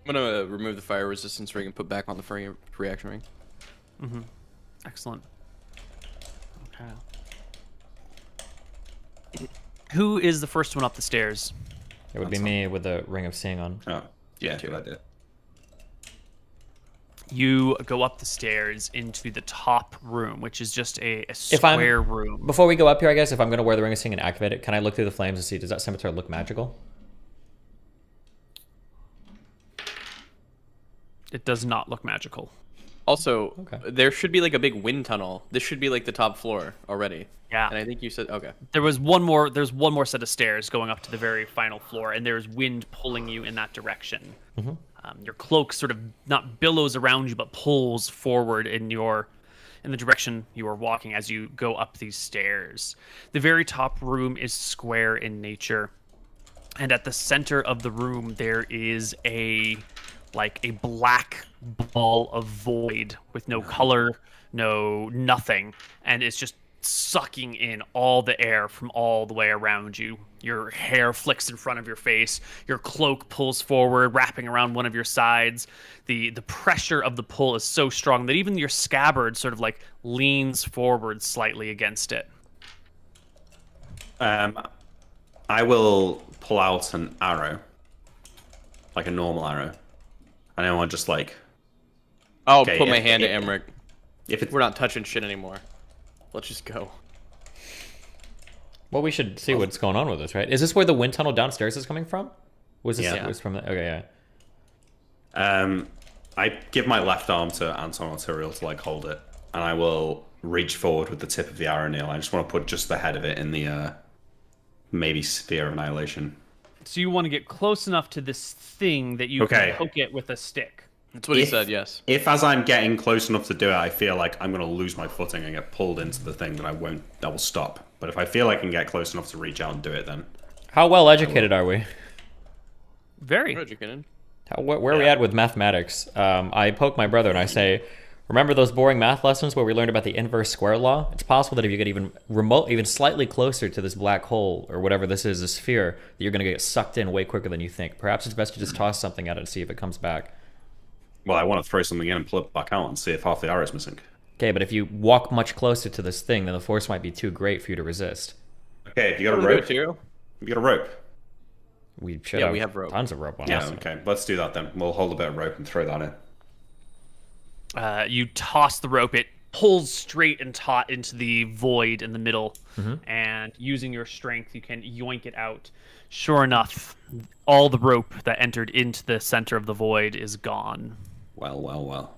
I'm gonna remove the fire resistance ring and put back on the free reaction ring. Mm-hmm. Excellent. Okay. Who is the first one up the stairs? It would be me with the Ring of Seeing on. Oh, yeah, good idea. You go up the stairs into the top room, which is just a square room. Before we go up here, I guess, if I'm going to wear the Ring of Seeing and activate it, can I look through the flames and see, does that scimitar look magical? It does not look magical. Also, there should be like a big wind tunnel. This should be like the top floor already. Yeah. And I think you said, okay. There's one more set of stairs going up to the very final floor, and there's wind pulling you in that direction. Mm-hmm. Your cloak sort of not billows around you, but pulls forward in the direction you are walking as you go up these stairs. The very top room is square in nature, and at the center of the room there is a black ball of void with no color, nothing, and it's just sucking in all the air from all the way around you. Your hair flicks in front of your face, your cloak pulls forward, wrapping around one of your sides. The pressure of the pull is so strong that even your scabbard sort of like leans forward slightly against it. I will pull out an arrow, like a normal arrow, and I want just like. I'll Okay, put my hand to Emmerich. If it's... We're not touching shit anymore. Let's just go. Well, we should see what's going on with this, right? Is this where the wind tunnel downstairs is coming from? Was this Yeah. was from the, okay, yeah. I give my left arm to Anton or Tyrael to like hold it, and I will reach forward with the tip of the arrow nail. I just want to put just the head of it in the maybe sphere of annihilation. So you want to get close enough to this thing that you can poke it with a stick. That's what he said, yes. If as I'm getting close enough to do it, I feel like I'm going to lose my footing and get pulled into the thing, that will stop. But if I feel I can get close enough to reach out and do it, then... How well educated are we? Very. Educated. Where are we at with mathematics? I poke my brother and I say, remember those boring math lessons where we learned about the inverse square law? It's possible that if you get even slightly closer to this black hole, or whatever this is, a sphere, that you're going to get sucked in way quicker than you think. Perhaps it's best to just toss something at it and see if it comes back. Well, I want to throw something in and pull it back out and see if half the arrow is missing. Okay, but if you walk much closer to this thing, then the force might be too great for you to resist. Okay, have you got a rope? Have you got a rope? We should we have rope. Tons of rope on Yeah, us. okay. Let's do that then. We'll hold a bit of rope and throw that in. You toss the rope. It pulls straight and taut into the void in the middle. And using your strength, you can yoink it out. Sure enough, all the rope that entered into the center of the void is gone. Well, well, well.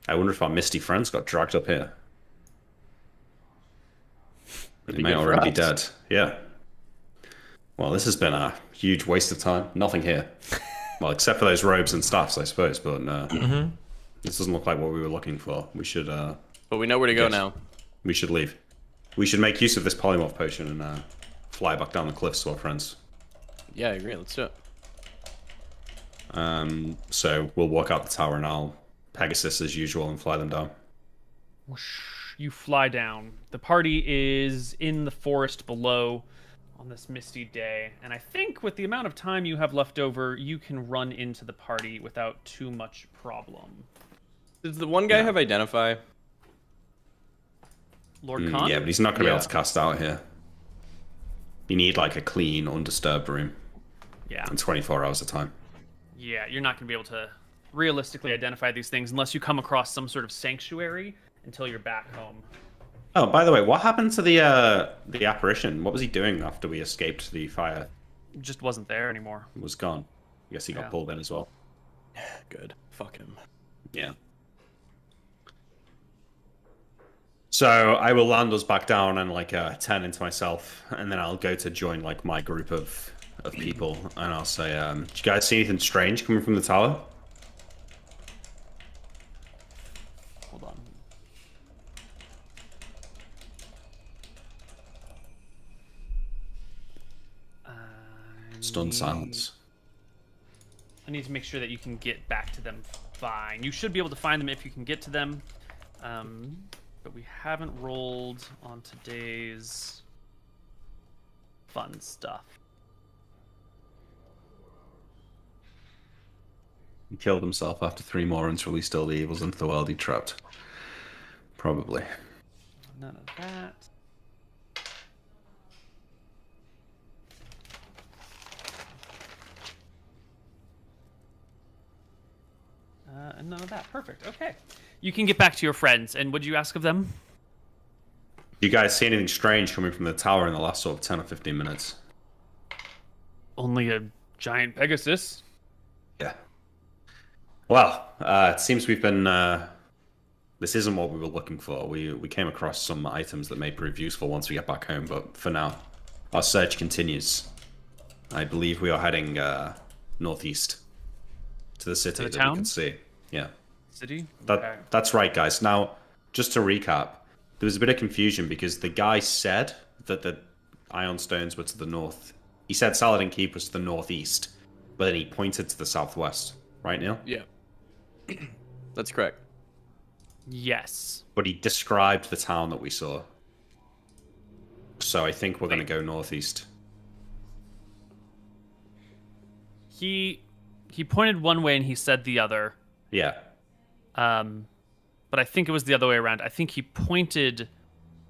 I wonder if our misty friends got dragged up here. They may already be dead. Yeah. Well, this has been a huge waste of time. Nothing here. Well, except for those robes and staffs, I suppose. But this doesn't look like what we were looking for. We should... but we know where to go now. We should leave. We should make use of this polymorph potion and fly back down the cliffs to our friends. Yeah, I agree. Let's do it. So we'll walk out the tower and I'll Pegasus as usual and fly them down. You fly down. The party is in the forest below on this misty day, and I think with the amount of time you have left over, you can run into the party without too much problem. Does the one guy have Identify? Lord Khan? Yeah, but he's not going to be able to cast out here. You need like a clean, undisturbed room. Yeah. And 24 hours of time. Yeah, you're not going to be able to realistically identify these things unless you come across some sort of sanctuary until you're back home. Oh, by the way, what happened to the apparition? What was he doing after we escaped the fire? Just wasn't there anymore. He was gone. I guess he got pulled in as well. Good. Fuck him. Yeah. So I will land us back down and like turn into myself, and then I'll go to join like my group of people, and I'll say, "Did you guys see anything strange coming from the tower?" Hold on. Stunned silence. I need to make sure that you can get back to them fine. You should be able to find them if you can get to them. But we haven't rolled on today's fun stuff. He killed himself after 3 more runs, released all the evils into the world he trapped. Probably. None of that. And none of that. Perfect. Okay. You can get back to your friends. And what did you ask of them? You guys see anything strange coming from the tower in the last sort of 10 or 15 minutes? Only a giant Pegasus. Yeah. Well, it seems we've been... this isn't what we were looking for. We came across some items that may prove useful once we get back home, but for now, our search continues. I believe we are heading northeast to the city to the that town? we can see. Yeah. City? That's right, guys. Now, just to recap, there was a bit of confusion because the guy said that the Ion Stones were to the north. He said Saladin Keep was to the northeast, but then he pointed to the southwest. Right, Neil? Yeah. That's correct. Yes. But he described the town that we saw. So I think we're going to go northeast. He pointed one way and he said the other. Yeah. But I think it was the other way around. I think he pointed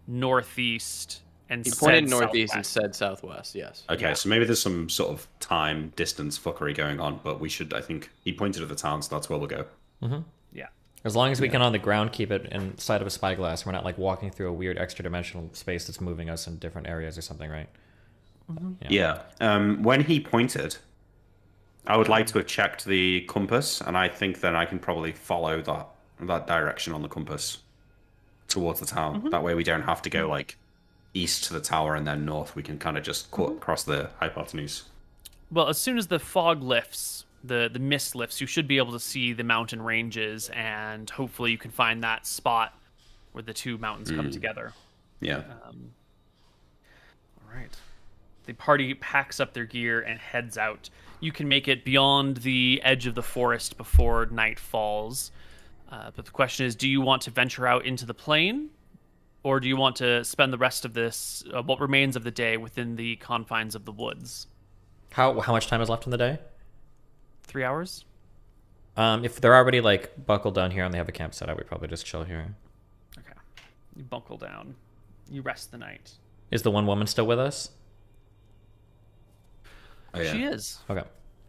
northeast and He said pointed northeast and southwest. said southwest. Yes. Okay, so maybe there's some sort of time distance fuckery going on, but we should. I think he pointed at the town, so that's where we'll go. Mm-hmm. Yeah. As long as we can on the ground keep it inside of a spyglass, we're not like walking through a weird extra dimensional space that's moving us in different areas or something, right? Yeah. When he pointed, I would like to have checked the compass, and I think then I can probably follow that direction on the compass towards the town. That way we don't have to go like east to the tower and then north. We can kind of just cut across the hypotenuse. Well, as soon as the fog lifts, the mist lifts, you should be able to see the mountain ranges, and hopefully you can find that spot where the two mountains come together. Yeah. All right. The party packs up their gear and heads out. You can make it beyond the edge of the forest before night falls. But the question is, do you want to venture out into the plain, or do you want to spend the rest of this, what remains of the day, within the confines of the woods? How much time is left in the day? 3 hours. If they're already like buckled down here and they have a camp set up, we probably just chill here. Okay. You buckle down. You rest the night. Is the one woman still with us? Oh, yeah. She is. Okay.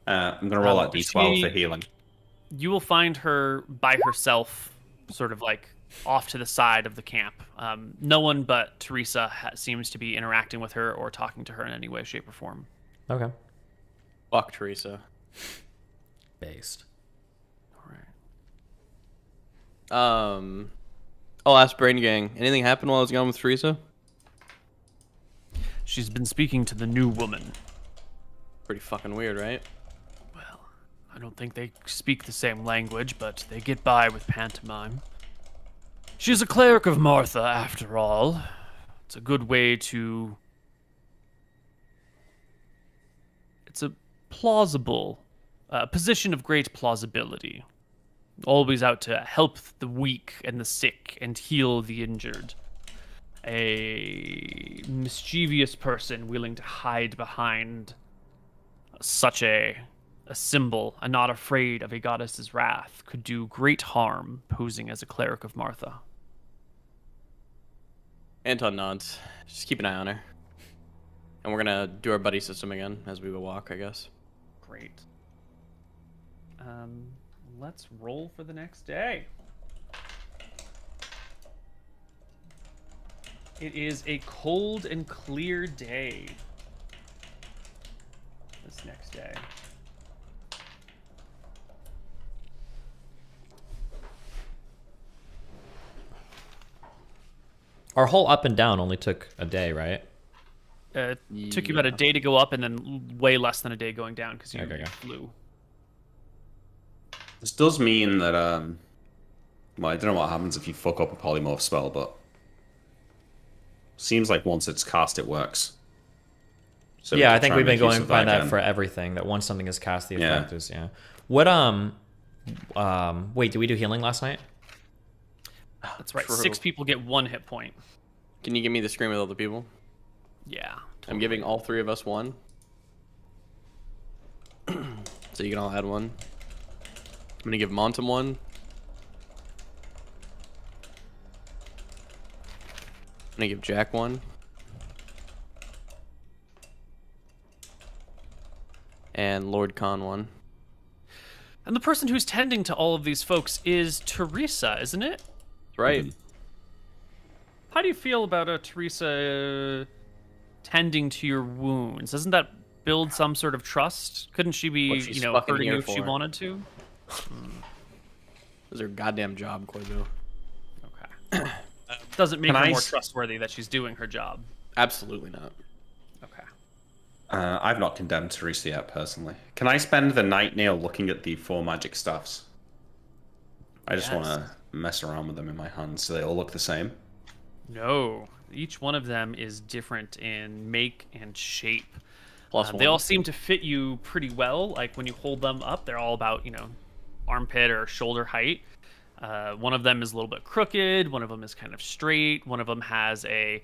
I'm gonna roll out D12 for healing. You will find her by herself, sort of like off to the side of the camp. No one but Teresa seems to be interacting with her or talking to her in any way, shape, or form. Okay. Fuck Teresa. Based. I'll ask Brain Gang. Anything happened while I was gone with Teresa? She's been speaking to the new woman. Pretty fucking weird, right? Well, I don't think they speak the same language, but they get by with pantomime. She's a cleric of Martha, after all. It's a good way to... It's a plausible position of great plausibility. Always out to help the weak and the sick and heal the injured. A mischievous person willing to hide behind such a symbol and not afraid of a goddess's wrath could do great harm posing as a cleric of Martha. Anton nods. Just keep an eye on her. And we're gonna do our buddy system again as we walk, I guess. Great. Let's roll for the next day. It is a cold and clear day. This next day. Our whole up and down only took a day, right? It took you about a day to go up and then way less than a day going down because you flew. This does mean that, well, I don't know what happens if you fuck up a polymorph spell, but seems like once it's cast, it works. So yeah, I think we've been going by that for everything. That once something is cast, the effect is What wait, did we do healing last night? That's right. True. 6 people get 1 hit point. Can you give me the screen with all the people? Yeah. I'm giving all 3 of us 1. So you can all add 1. I'm gonna give Montum 1. I'm gonna give Jack 1. And Lord Khan 1. And the person who's tending to all of these folks is Teresa, isn't it? Right. How do you feel about Teresa tending to your wounds? Doesn't that build some sort of trust? Couldn't she be, she's you know, fucking hurting you here if she for. wanted to? This is her goddamn job, Corvo. Okay. Doesn't make Can her I more s- trustworthy that she's doing her job. Absolutely not. Okay. I've not condemned Teresa yet, personally. Can I spend the night, Neil, looking at the 4 magic staffs? I just want to mess around with them in my hands so they all look the same. No. Each one of them is different in make and shape. Plus They one. all seem to fit you pretty well. Like when you hold them up, they're all about, you know, armpit or shoulder height. One of them is a little bit crooked. One of them is kind of straight. One of them has a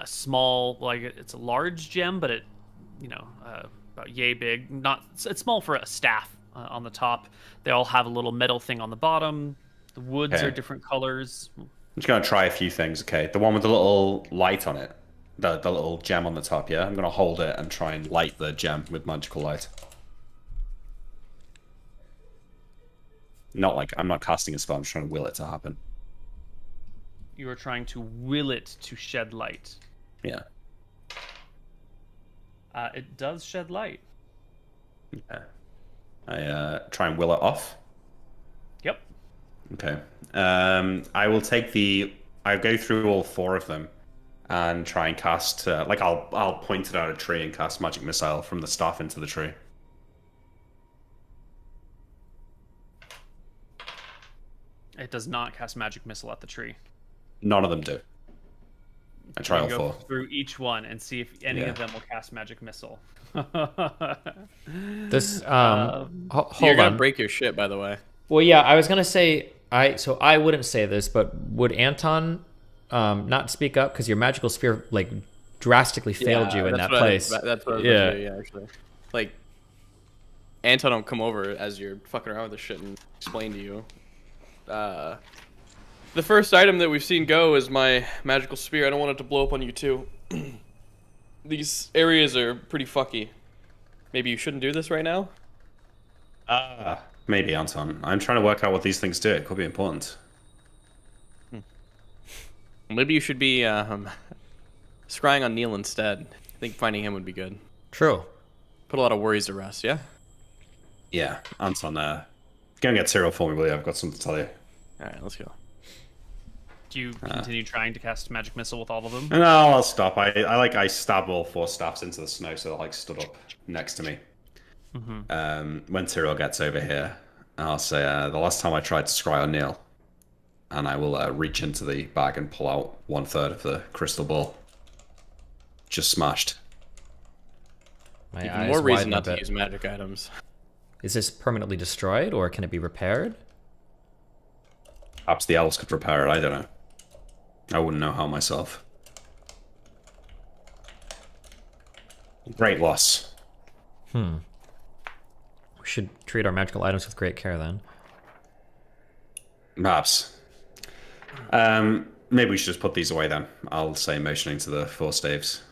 small, like it's a large gem, but it, you know, about yay big. Not, it's small for a staff on the top. They all have a little metal thing on the bottom. The woods Okay. are different colors. I'm just going to try a few things, okay? The one with the little light on it. The little gem on the top, yeah? I'm going to hold it and try and light the gem with magical light. Not like, I'm not casting a spell, I'm just trying to will it to happen. You are trying to will it to shed light. Yeah. It does shed light. Okay. I try and will it off. Yep. Okay. I will take I'll go through all 4 of them and try and cast, like I'll point it at a tree and cast Magic Missile from the staff into the tree. It does not cast Magic Missile at the tree. None of them do. I try all go 4. through each one and see if any of them will cast Magic Missile. This hold You're gonna on. break your shit, by the way. Well, yeah, I was gonna say I wouldn't say this, but would Anton not speak up because your magical sphere like drastically failed you in that place? That's what I was gonna do, yeah, actually. Like, Anton don't come over as you're fucking around with this shit and explain to you. The first item that we've seen go is my magical spear. I don't want it to blow up on you too. These areas are pretty fucky. Maybe you shouldn't do this right now? Maybe, Anton. I'm trying to work out what these things do. It could be important. Maybe you should be scrying on Neil instead. I think finding him would be good. True. Put a lot of worries to rest, yeah? Yeah, Anton, go and get cereal for me, will you? I've got something to tell you. Alright, let's go. Do you continue trying to cast Magic Missile with all of them? No, I'll stop. I stab all 4 staffs into the snow so they're like stood up next to me. When Tyrell gets over here, I'll say, the last time I tried to scry on Neil, and I will reach into the bag and pull out 1/3 of the crystal ball. Just smashed. My Even eyes more reason widen not a to bit. use magic items. Is this permanently destroyed, or can it be repaired? Perhaps the elves could repair it, I don't know. I wouldn't know how myself. Great loss. We should treat our magical items with great care then. Perhaps. Maybe we should just put these away then. I'll say motioning to the 4 staves.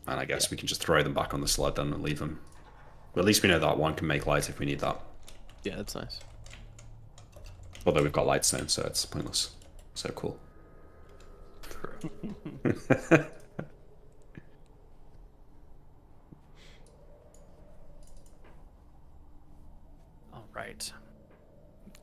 And I guess we can just throw them back on the sled then and leave them. But at least we know that one can make light if we need that. Yeah, that's nice. Although we've got lightstone, so it's pointless. So cool. All right.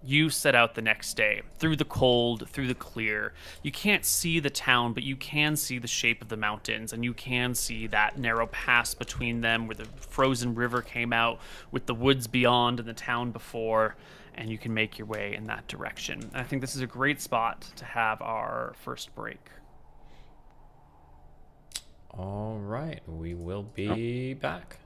You set out the next day, through the cold, through the clear. You can't see the town, but you can see the shape of the mountains, and you can see that narrow pass between them where the frozen river came out with the woods beyond and the town before, and you can make your way in that direction. And I think this is a great spot to have our first break. All right, we will be back.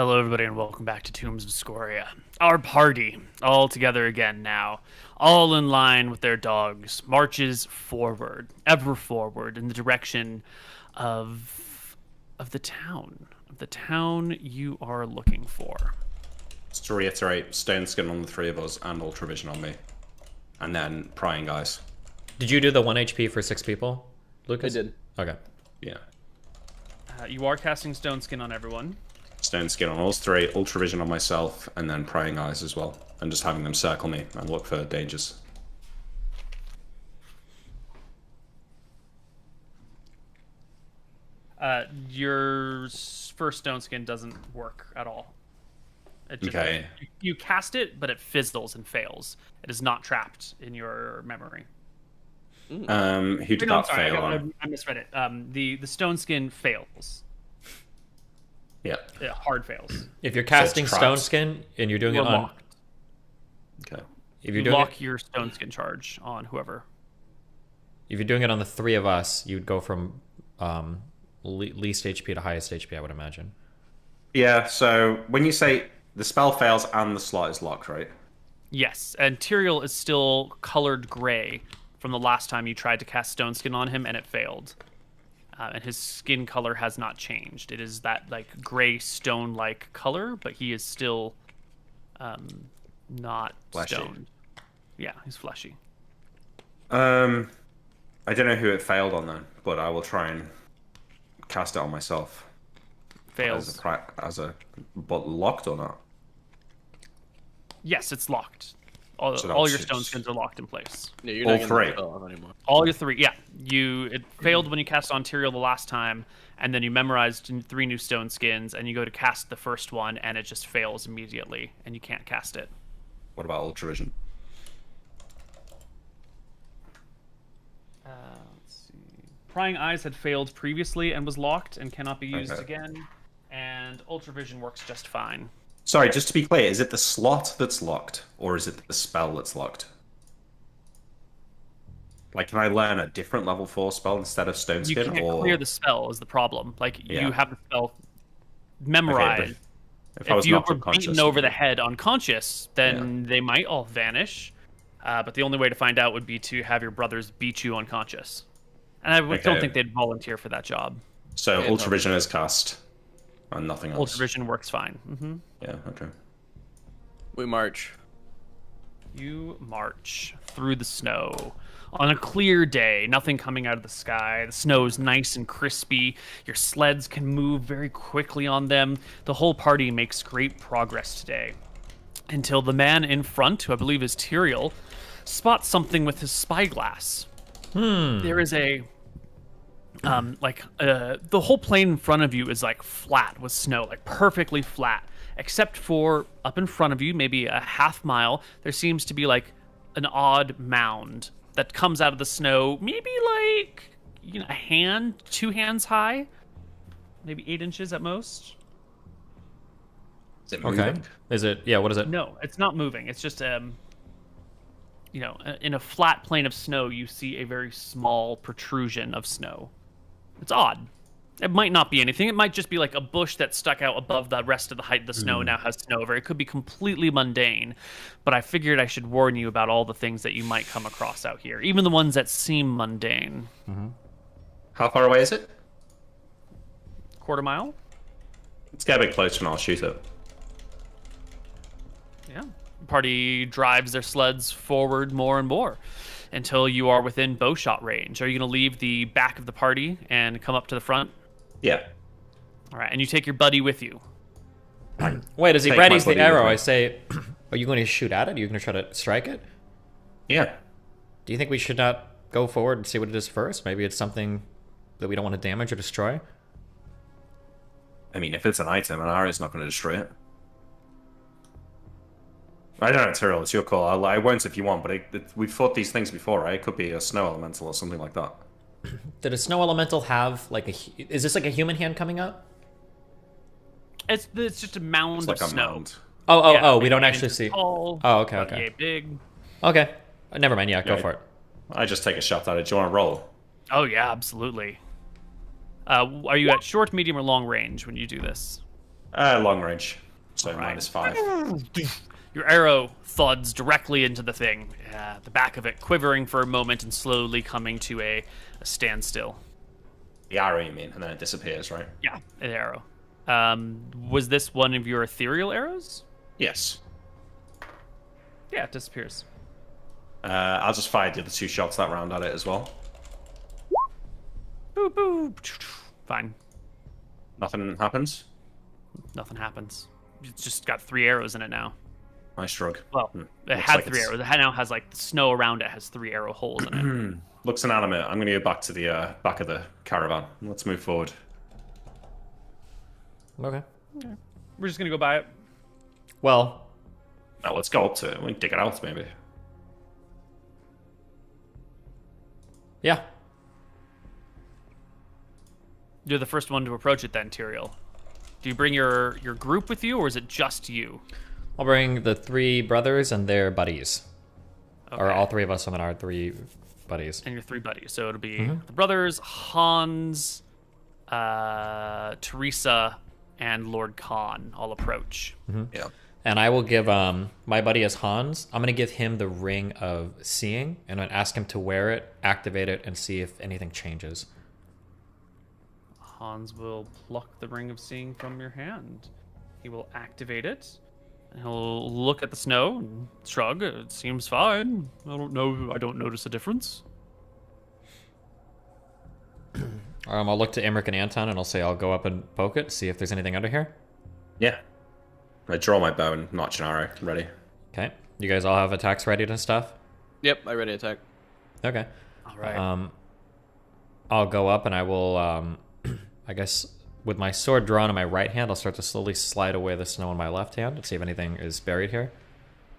Hello, everybody, and welcome back to Tombs of Scoria. Our party, all together again now, all in line with their dogs, marches forward, ever forward, in the direction of the town you are looking for. Just to reiterate, stone skin on the three of us and ultravision on me, and then prying eyes. Did you do the 1 HP for 6 people, Lucas? I did. Okay. Yeah. You are casting stone skin on everyone. Stone skin on all three, ultravision on myself, and then prying eyes as well, and just having them circle me and look for dangers. Your first stone skin doesn't work at all. It just, Okay. You cast it, but it fizzles and fails. It is not trapped in your memory. Who did No, I'm that sorry, fail on? I misread it. The stone skin fails. Yeah. It hard fails. If you're casting traps. stone skin and you're doing it on, locked. Okay. If you're doing lock it, your stone skin charge on whoever. if you're doing it on the 3 of us, you'd go from least HP to highest HP, I would imagine. Yeah. So when you say the spell fails and the slot is locked, right? Yes, and Tyrael is still colored gray from the last time you tried to cast stone skin on him, and it failed. And his skin color has not changed. It is that like gray stone-like color, but he is still not Fleshy. stoned. Yeah, he's fleshy. I don't know who it failed on then, but I will try and cast it on myself. Fails. But locked or not? Yes, it's locked. All So your that's- stone skins are locked in place. Yeah, you're All not getting three. the spell off anymore. All your 3, yeah. It failed when you cast on Tyrael the last time, and then you memorized 3 new stone skins, and you go to cast the first one, and it just fails immediately, and you can't cast it. What about ultravision? Let's see. Prying Eyes had failed previously and was locked and cannot be used Okay. again, and Ultravision works just fine. Sorry, just to be clear, is it the slot that's locked, or is it the spell that's locked? Like, can I learn a different level 4 spell instead of stone You skin? can't Or clear the spell is the problem. Like, Yeah. you have the spell memorized. if I was you knocked were unconscious, beaten over the head unconscious, then they might all vanish. But the only way to find out would be to have your brothers beat you unconscious. And I don't Okay. think they'd volunteer for that job. So ultravision is cast, and nothing else. Ultravision works fine. Mm-hmm. Yeah. Okay. We march. You march through the snow. On a clear day, nothing coming out of the sky. The snow is nice and crispy. Your sleds can move very quickly on them. The whole party makes great progress today. Until the man in front, who I believe is Tyrael, spots something with his spyglass. There is a... the whole plain in front of you is like flat with snow, like perfectly flat. Except for up in front of you, maybe a half mile, there seems to be like an odd mound that comes out of the snow, maybe like a hand, 2 hands high, maybe 8 inches at most. Is it Okay. moving? Is it? Yeah. What is it? No, it's not moving. It's just in a flat plane of snow, you see a very small protrusion of snow. It's odd. It might not be anything. It might just be like a bush that stuck out above the rest of the height of the snow and now has snow over. It could be completely mundane, but I figured I should warn you about all the things that you might come across out here, even the ones that seem mundane. How far away is it? Quarter mile? Let's get a bit closer and I'll shoot it. Yeah. The party drives their sleds forward more and more until you are within bowshot range. Are you going to leave the back of the party and come up to the front? Yeah. All right, and you take your buddy with you. Wait, as he Take my readies the buddy arrow, with me. I say, are you going to shoot at it? Are you going to try to strike it? Yeah. Do you think we should not go forward and see what it is first? Maybe it's something that we don't want to damage or destroy? I mean, if it's an item, an arrow's not going to destroy it. I don't know, Tyrell, it's your call. I won't if you want, but we've fought these things before, right? It could be a snow elemental or something like that. Did a snow elemental have like is this like a human hand coming up? It's just a mound It's like of a snow. mound. Oh, we don't maybe actually inches see. Tall, Oh, okay, about okay. yay big. Okay. Never mind, yeah, go Yeah. for it. I just take a shot at it. Do you want to roll? Oh yeah, absolutely. Are you at short, medium, or long range when you do this? Long range. So All right. -5. Your arrow thuds directly into the thing, the back of it quivering for a moment and slowly coming to a standstill. The arrow, you mean, and then it disappears, right? Yeah, an arrow. Was this one of your ethereal arrows? Yes. Yeah, it disappears. I'll just fire the other 2 shots that round at it as well. Boop, boop. Fine. Nothing happens? Nothing happens. It's just got 3 arrows in it now. Nice drug. Well, it had 3 arrows. It now has, like, the snow around it has 3 arrow holes in it. Looks inanimate. I'm going to go back to the back of the caravan. Let's move forward. Okay. We're just going to go by it. Well. Now let's go up to it. We can dig it out, maybe. Yeah. You're the first one to approach it then, Tyrael. Do you bring your group with you, or is it just you? I'll bring the 3 brothers and their buddies. Okay. Or all 3 of us and then our 3 buddies. And your 3 buddies. So it'll be the brothers, Hans, Teresa, and Lord Khan all approach. Yeah. And I will give my buddy as Hans. I'm gonna give him the ring of seeing, and I'm gonna ask him to wear it, activate it, and see if anything changes. Hans will pluck the ring of seeing from your hand. He will activate it. And he'll look at the snow and shrug. It seems fine. I don't know. I don't notice a difference. I'll look to Imric and Anton, and I'll say I'll go up and poke it, see if there's anything under here. Yeah. I draw my bow and notch an arrow. Ready. Okay. You guys all have attacks ready and stuff? Yep, I ready to attack. Okay. All right. I'll go up and I will, I guess, with my sword drawn in my right hand, I'll start to slowly slide away the snow in my left hand and see if anything is buried here.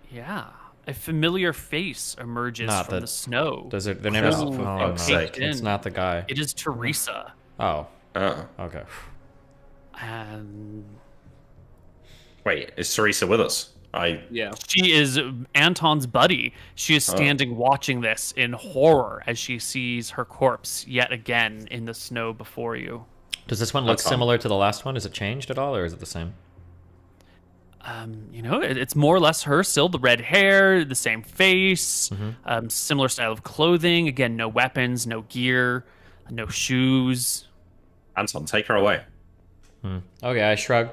Yeah. A familiar face emerges from the snow. Does it? Their name is. Oh, No, it's not the guy. It is Teresa. Oh. Okay. And wait, is Teresa with us? Yeah. She is Anton's buddy. She is standing watching this in horror as she sees her corpse yet again in the snow before you. Does this one look similar to the last one? Is it changed at all, or is it the same? You know, it's more or less her still. The red hair, the same face, similar style of clothing. Again, no weapons, no gear, no shoes. Anton, take her away. Okay, I shrug.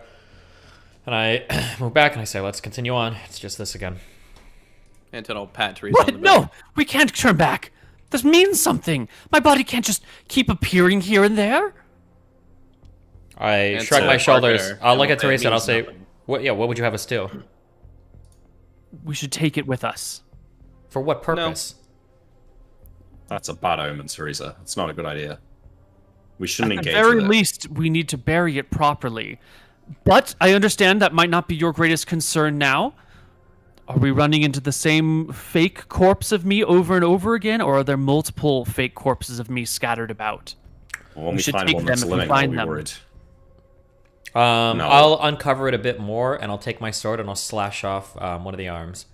And I move back and I say, let's continue on. It's just this again. Anton will pat Teresa on the back. No! We can't turn back! This means something! My body can't just keep appearing here and there! I shrug my shoulders. I'll look at Teresa and I'll say, what would you have us do? We should take it with us. For what purpose? No. That's a bad omen, Teresa. It's not a good idea. We shouldn't engage At the very with it. least, we need to bury it properly. But I understand that might not be your greatest concern now. Are we running into the same fake corpse of me over and over again, or are there multiple fake corpses of me scattered about? Well, when we find one that's living, I'll be worried. No. I'll uncover it a bit more, and I'll take my sword and I'll slash off one of the arms.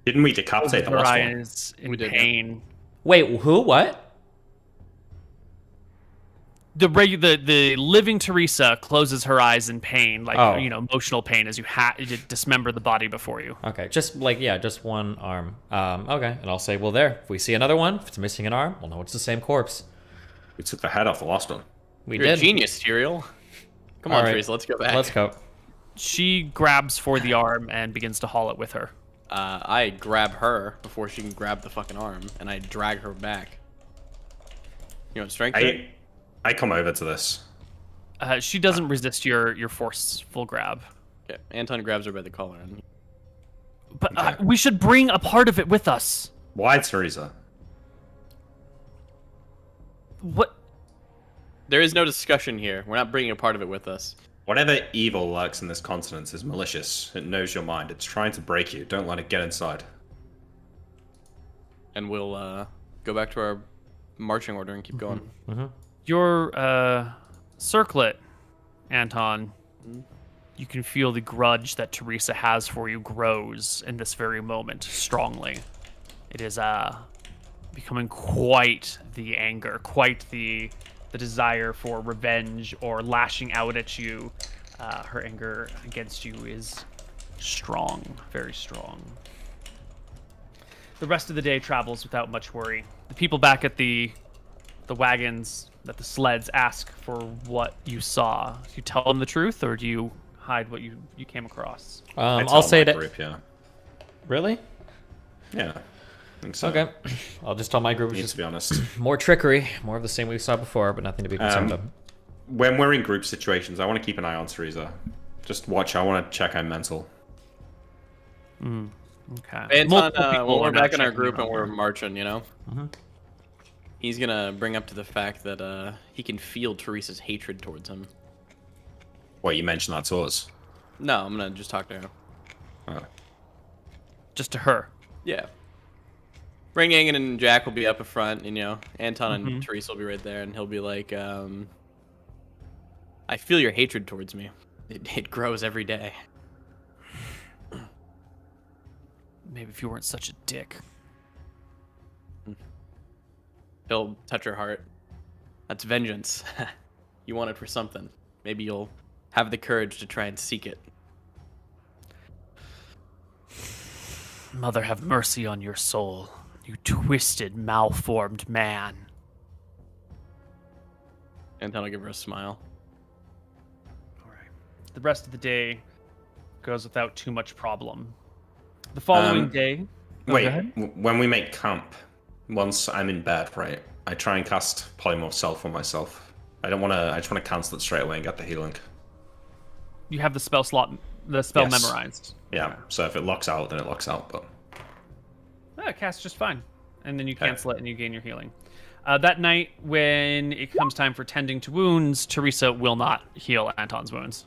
Didn't we decapitate the last one? Is in pain. Wait, who? What? The living Teresa closes her eyes in pain, like emotional pain, as you dismember the body before you. Okay, just one arm. Okay, and I'll say, well, there. If we see another one, if it's missing an arm, we'll know it's the same corpse. We took the head off the last one. You're a genius, Tyrael. Come on, Teresa, let's go back. Let's go. She grabs for the arm and begins to haul it with her. I grab her before she can grab the fucking arm, and I drag her back. You want strength? I come over to this. She doesn't resist your forceful grab. Okay, Anton grabs her by the collar. But we should bring a part of it with us. Why, Teresa? What? There is no discussion here. We're not bringing a part of it with us. Whatever evil lurks in this continent is malicious. It knows your mind. It's trying to break you. Don't let it get inside. And we'll go back to our marching order and keep going. Your circlet, Anton. You can feel the grudge that Teresa has for you grows in this very moment strongly. It is becoming quite the anger, quite the the desire for revenge or lashing out at you. Her anger against you is strong, very strong. The rest of the day travels without much worry. The people back at the wagons, at the sleds, ask for what you saw. Do you tell them the truth, or do you hide what you came across? I'll say that. Group, yeah. Really? Yeah. I think so. Okay. I'll just tell my group. To be honest, more trickery, more of the same we saw before, but nothing to be concerned of. When we're in group situations, I want to keep an eye on Teresa. Just watch. I want to check her mental. Okay. Anton, when we're back in our group and we're marching, you know, he's gonna bring up to the fact that he can feel Teresa's hatred towards him. What, you mentioned that to us? No, I'm gonna just talk to her. Oh. Just to her? Yeah. Ring Yang and Jack will be up in front, and, you know, Anton and Teresa will be right there, and he'll be like, I feel your hatred towards me. It grows every day. Maybe if you weren't such a dick. He'll touch her heart. That's vengeance. You want it for something. Maybe you'll have the courage to try and seek it. Mother, have mercy on your soul, you twisted, malformed man. Anton will give her a smile. The rest of the day goes without too much problem. The following day... Wait, when we make camp, once I'm in bed, right, I try and cast Polymorph Self on myself. I just want to cancel it straight away and get the healing. You have the spell slot, the spell Yes. memorized. Yeah, so if it locks out, then it locks out, but... It casts just fine. And then you cancel it and you gain your healing. That night, when it comes time for tending to wounds, Teresa will not heal Anton's wounds.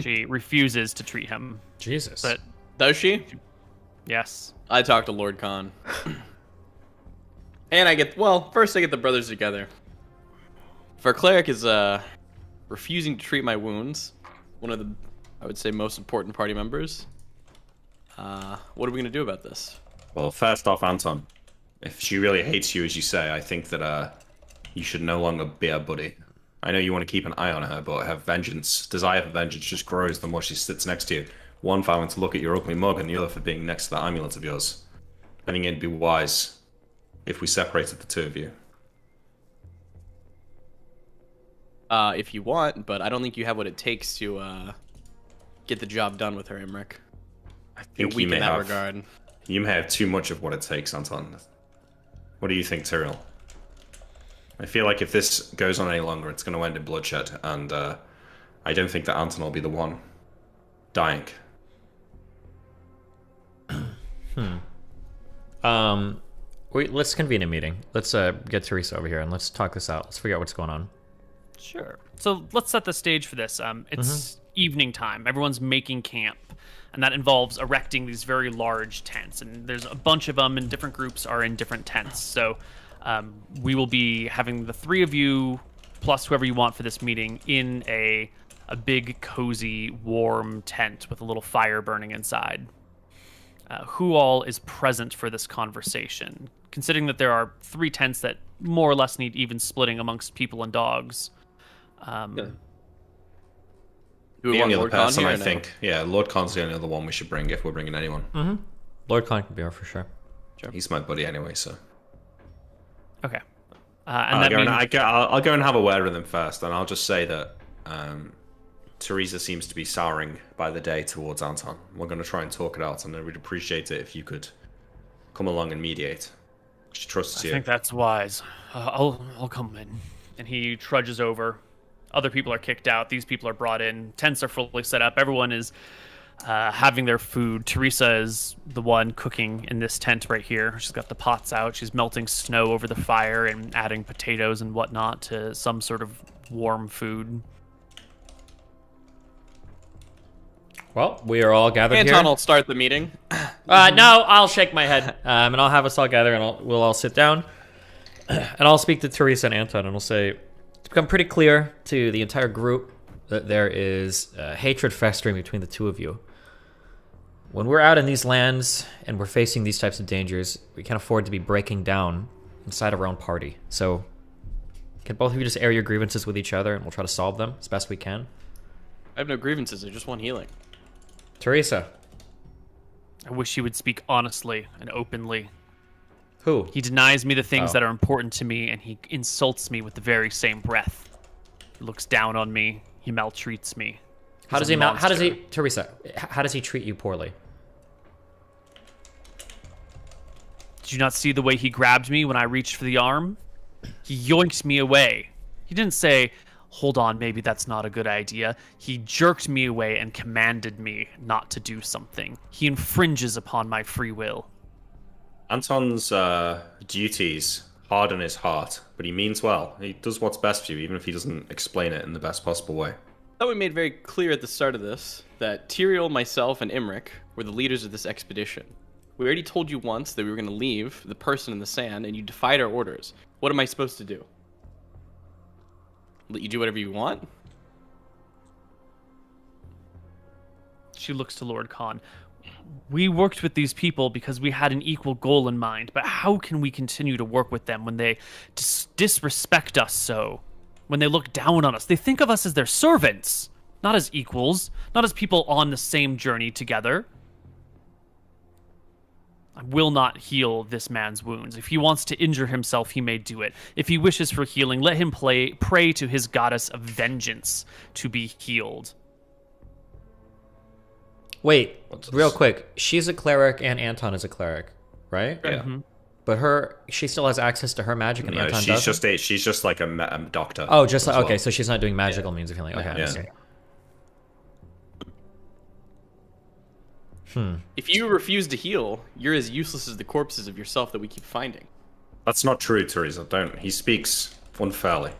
She refuses to treat him. Jesus. But does she? Yes. I talked to Lord Khan. And first I get the brothers together. If our cleric is refusing to treat my wounds, one of the, I would say, most important party members, what are we going to do about this? Well, first off, Anton, if she really hates you, as you say, I think that you should no longer be her buddy. I know you want to keep an eye on her, but her desire for vengeance just grows the more she sits next to you. One for having to look at your ugly mug, and the other for being next to that amulet of yours. I think it'd be wise if we separated the two of you. If you want, but I don't think you have what it takes to get the job done with her, Emmerich. I think You're weak in that regard. You may have too much of what it takes, Anton. What do you think, Tyrael? I feel like if this goes on any longer, it's going to end in bloodshed, and I don't think that Anton will be the one dying. Wait, let's convene a meeting. Let's get Teresa over here and let's talk this out. Let's figure out what's going on. Sure. So let's set the stage for this. It's evening time. Everyone's making camp. And that involves erecting these very large tents. And there's a bunch of them, and different groups are in different tents. So we will be having the three of you, plus whoever you want for this meeting, in a big, cozy, warm tent with a little fire burning inside. Who all is present for this conversation? Considering that there are 3 tents that more or less need even splitting amongst people and dogs. The only other person, I think. Yeah, Lord Khan's the only other one we should bring if we're bringing anyone. Lord Khan can be here for sure. He's my buddy anyway, so. Okay. I'll go and have a word with him first, and I'll just say that Teresa seems to be souring by the day towards Anton. We're going to try and talk it out, and we'd appreciate it if you could come along and mediate. She trusts you. I think that's wise. I'll come in. And he trudges over. Other people are kicked out. These people are brought in. Tents are fully set up. Everyone is having their food. Teresa is the one cooking in this tent right here. She's got the pots out. She's melting snow over the fire and adding potatoes and whatnot to some sort of warm food. Well, we are all gathered here. Anton will start the meeting. No, I'll shake my head, and I'll have us all gather, and we'll all sit down, and I'll speak to Teresa and Anton, and we'll say, it's become pretty clear to the entire group that there is hatred festering between the two of you. When we're out in these lands and we're facing these types of dangers, we can't afford to be breaking down inside our own party. So Can both of you just air your grievances with each other and we'll try to solve them as best we can? I have no grievances. I just want healing. Teresa. I wish he would speak honestly and openly. Who? He denies me the things Oh. that are important to me, and he insults me with the very same breath. He looks down on me. He maltreats me. How does he, Teresa, how does he treat you poorly? Did you not see the way he grabbed me when I reached for the arm? He yoinked me away. He didn't say, hold on, maybe that's not a good idea. He jerked me away and commanded me not to do something. He infringes upon my free will. Anton's duties harden his heart, but he means well. He does what's best for you, even if he doesn't explain it in the best possible way. I thought we made very clear at the start of this that Tyrael, myself, and Imric were the leaders of this expedition. We already told you once that we were going to leave the person in the sand, and you defied our orders. What am I supposed to do? Let you do whatever you want? She looks to Lord Khan. We worked with these people because we had an equal goal in mind, but how can we continue to work with them when they disrespect us so? When they look down on us? They think of us as their servants, not as equals, not as people on the same journey together. I will not heal this man's wounds. If he wants to injure himself, he may do it. If he wishes for healing, let him pray to his goddess of vengeance to be healed. Wait, real quick. She's a cleric and Anton is a cleric, right? Yeah. Mm-hmm. But she still has access to her magic and Anton doesn't? She's just like a doctor. Oh, just like, okay, so she's not doing magical means of healing. Okay, Yeah. If you refuse to heal, you're as useless as the corpses of yourself that we keep finding. That's not true, Teresa. Don't. He speaks unfairly.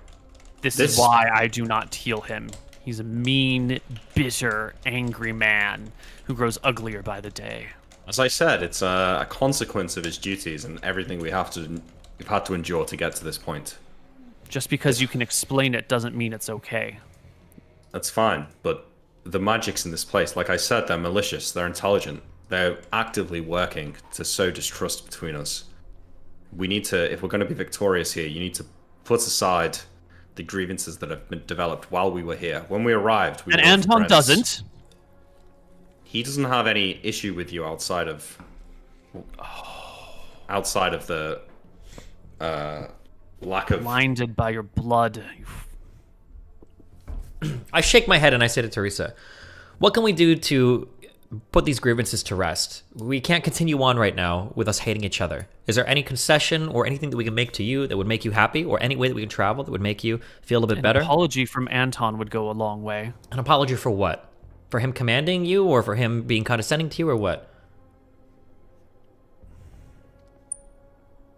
This is why I do not heal him. He's a mean, bitter, angry man who grows uglier by the day. As I said, it's a consequence of his duties and everything we've had to endure to get to this point. Just because you can explain it doesn't mean it's okay. That's fine, but the magics in this place, like I said, they're malicious, they're intelligent, they're actively working to sow distrust between us. We need to, if we're going to be victorious here, you need to put aside the grievances that have been developed while we were here. When we arrived, we and were Anton friends. doesn't. He doesn't have any issue with you outside of the lack of blinded by your blood. I shake my head and I say to Teresa, what can we do to put these grievances to rest? We can't continue on right now with us hating each other. Is there any concession or anything that we can make to you that would make you happy, or any way that we can travel that would make you feel a bit better? An apology from Anton would go a long way. An apology for what? For him commanding you, or for him being condescending to you, or what?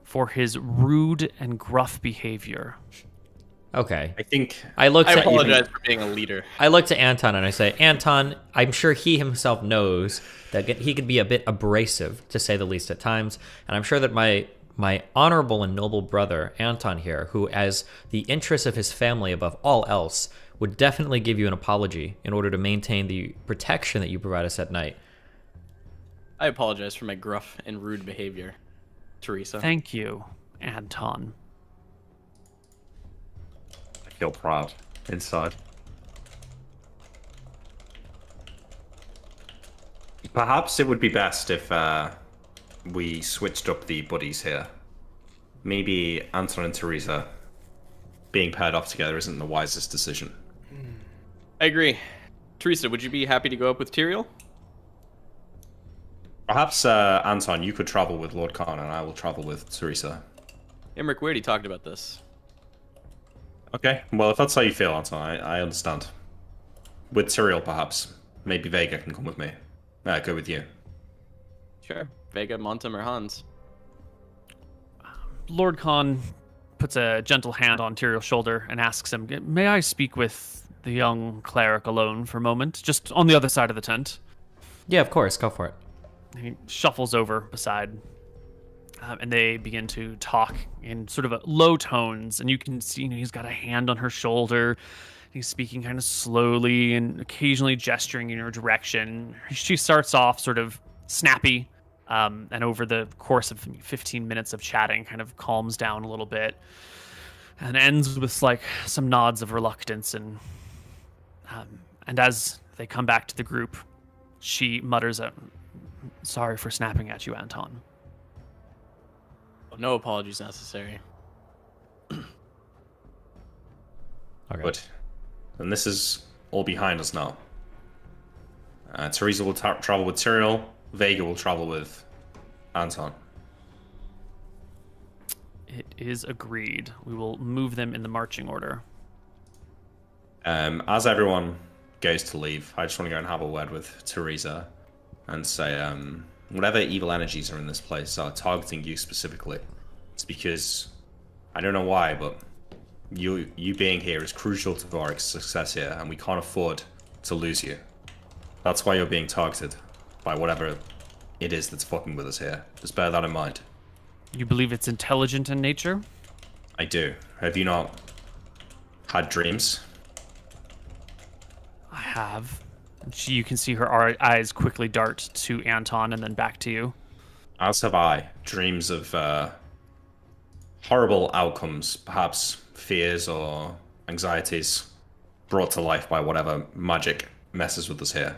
For his rude and gruff behavior. Okay. I apologize for being a leader. I look to Anton and I say, Anton, I'm sure he himself knows that he could be a bit abrasive, to say the least, at times. And I'm sure that my honorable and noble brother, Anton here, who, as the interests of his family above all else, would definitely give you an apology in order to maintain the protection that you provide us at night. I apologize for my gruff and rude behavior, Teresa. Thank you, Anton. I feel proud inside. Perhaps it would be best if we switched up the buddies here. Maybe Anton and Teresa being paired off together isn't the wisest decision. I agree. Teresa, would you be happy to go up with Tyrael? Perhaps, Anton, you could travel with Lord Khan and I will travel with Teresa. Imric, we already talked about this. Okay, well, if that's how you feel, Anton, I understand. With Tyrael, perhaps. Maybe Vega can come with me. Go with you. Sure. Vega, Montum, or Hans. Lord Khan puts a gentle hand on Tyrael's shoulder and asks him, may I speak with the young cleric alone for a moment? Just on the other side of the tent. Yeah, of course. Go for it. He shuffles over beside, and they begin to talk in sort of low tones, and you can see he's got a hand on her shoulder. He's speaking kind of slowly and occasionally gesturing in her direction. She starts off sort of snappy, and over the course of 15 minutes of chatting kind of calms down a little bit. and ends with like some nods of reluctance, and as they come back to the group, she mutters, "Sorry for snapping at you, Anton." No apologies necessary. Okay. Good. And this is all behind us now. Teresa will travel with Tyrael. Vega will travel with Anton. It is agreed. We will move them in the marching order. As everyone goes to leave, I just want to go and have a word with Teresa and say, whatever evil energies are in this place are targeting you specifically. It's because, I don't know why, but you being here is crucial to our success here, and we can't afford to lose you. That's why you're being targeted by whatever it is that's fucking with us here. Just bear that in mind. You believe it's intelligent in nature? I do. Have you not had dreams? I have. You can see her eyes quickly dart to Anton and then back to you. As have I. Dreams of horrible outcomes, perhaps fears or anxieties brought to life by whatever magic messes with us here.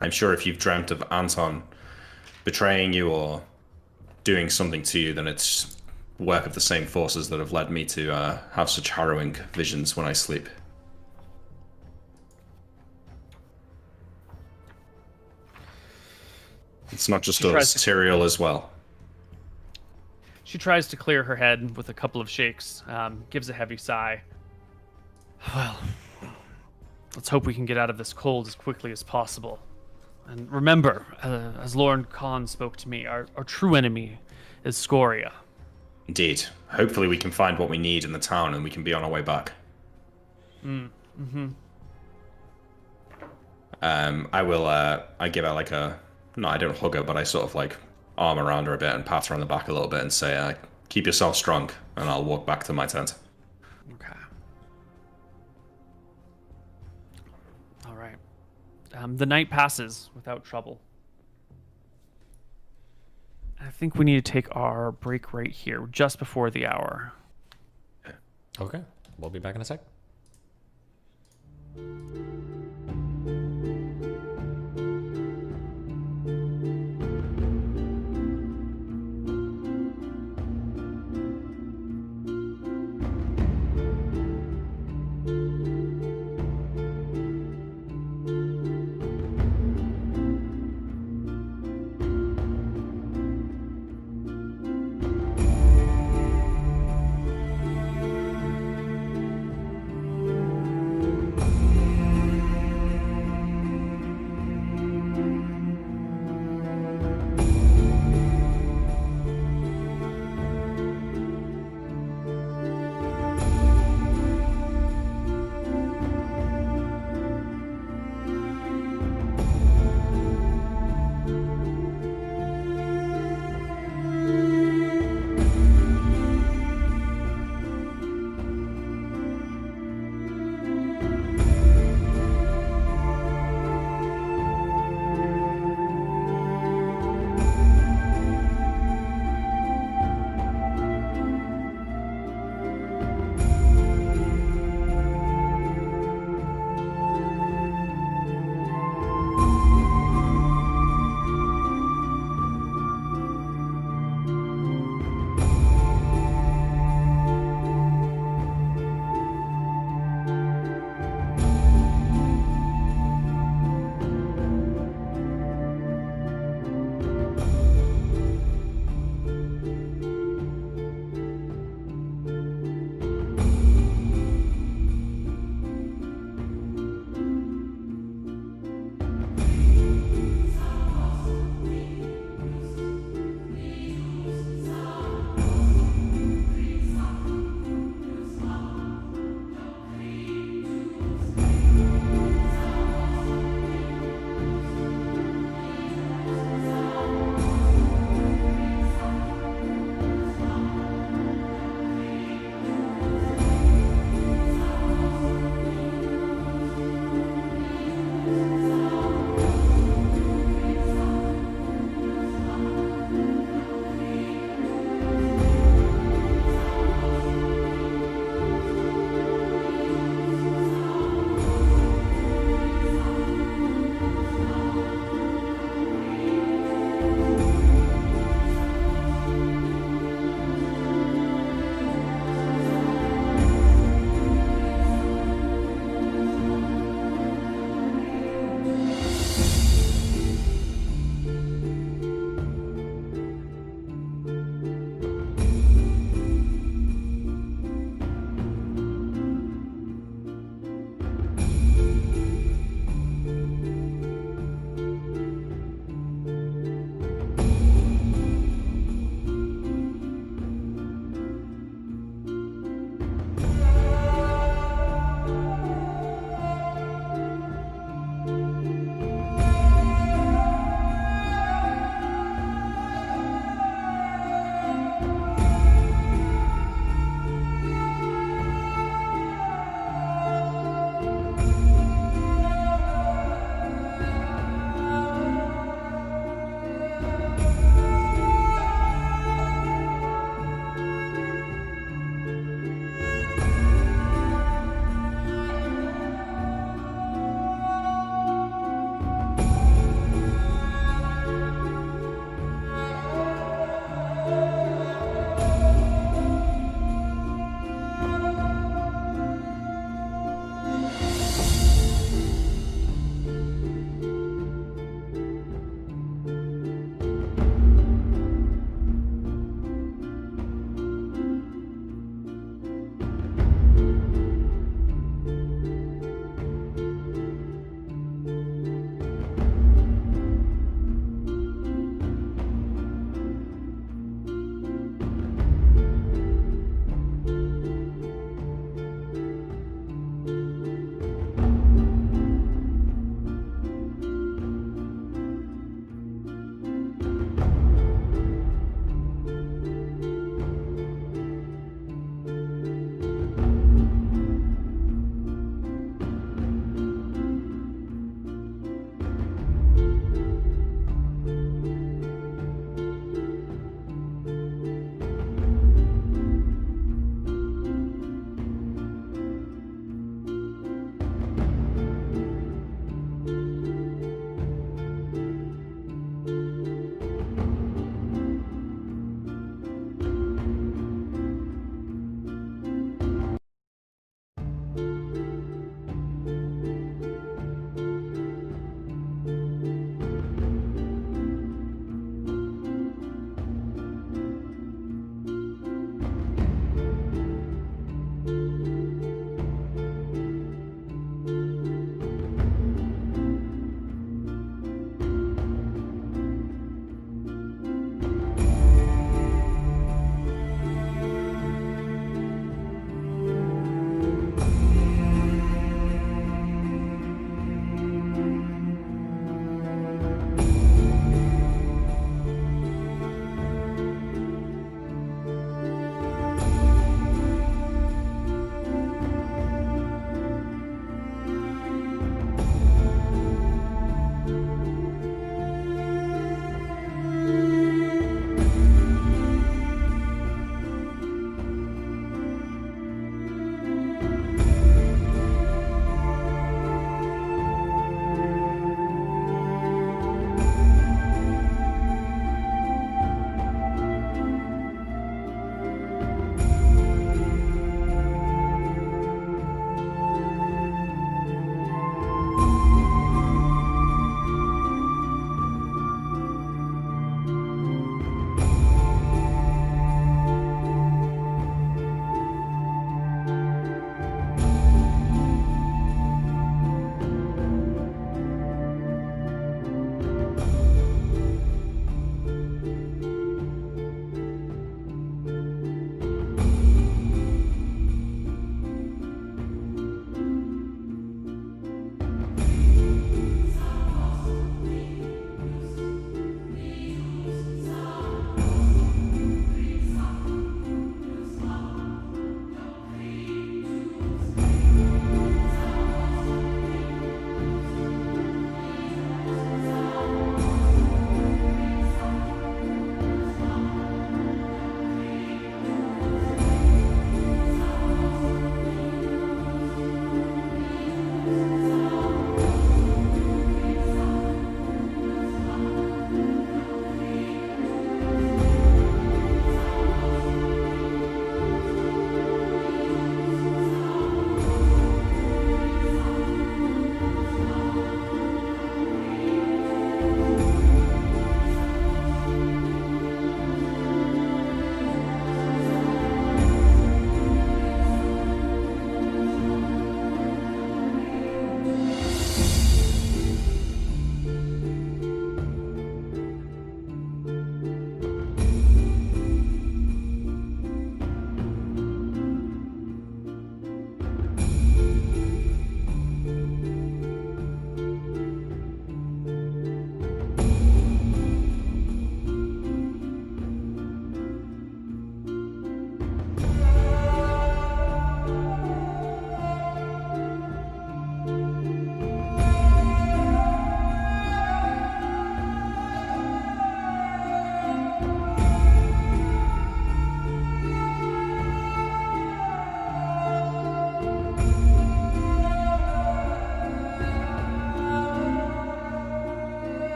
I'm sure if you've dreamt of Anton betraying you or doing something to you, then it's work of the same forces that have led me to have such harrowing visions when I sleep. It's not just us, Tyrael as well. She tries to clear her head with a couple of shakes, gives a heavy sigh. Well, let's hope we can get out of this cold as quickly as possible. And remember, as Lauren Kahn spoke to me, our true enemy is Scoria. Indeed. Hopefully we can find what we need in the town and we can be on our way back. I give her like a... No, I don't hug her, but I sort of like arm around her a bit and pat her on the back a little bit and say, keep yourself strong, and I'll walk back to my tent. Okay. All right. The night passes without trouble. I think we need to take our break right here, just before the hour. Okay. We'll be back in a sec.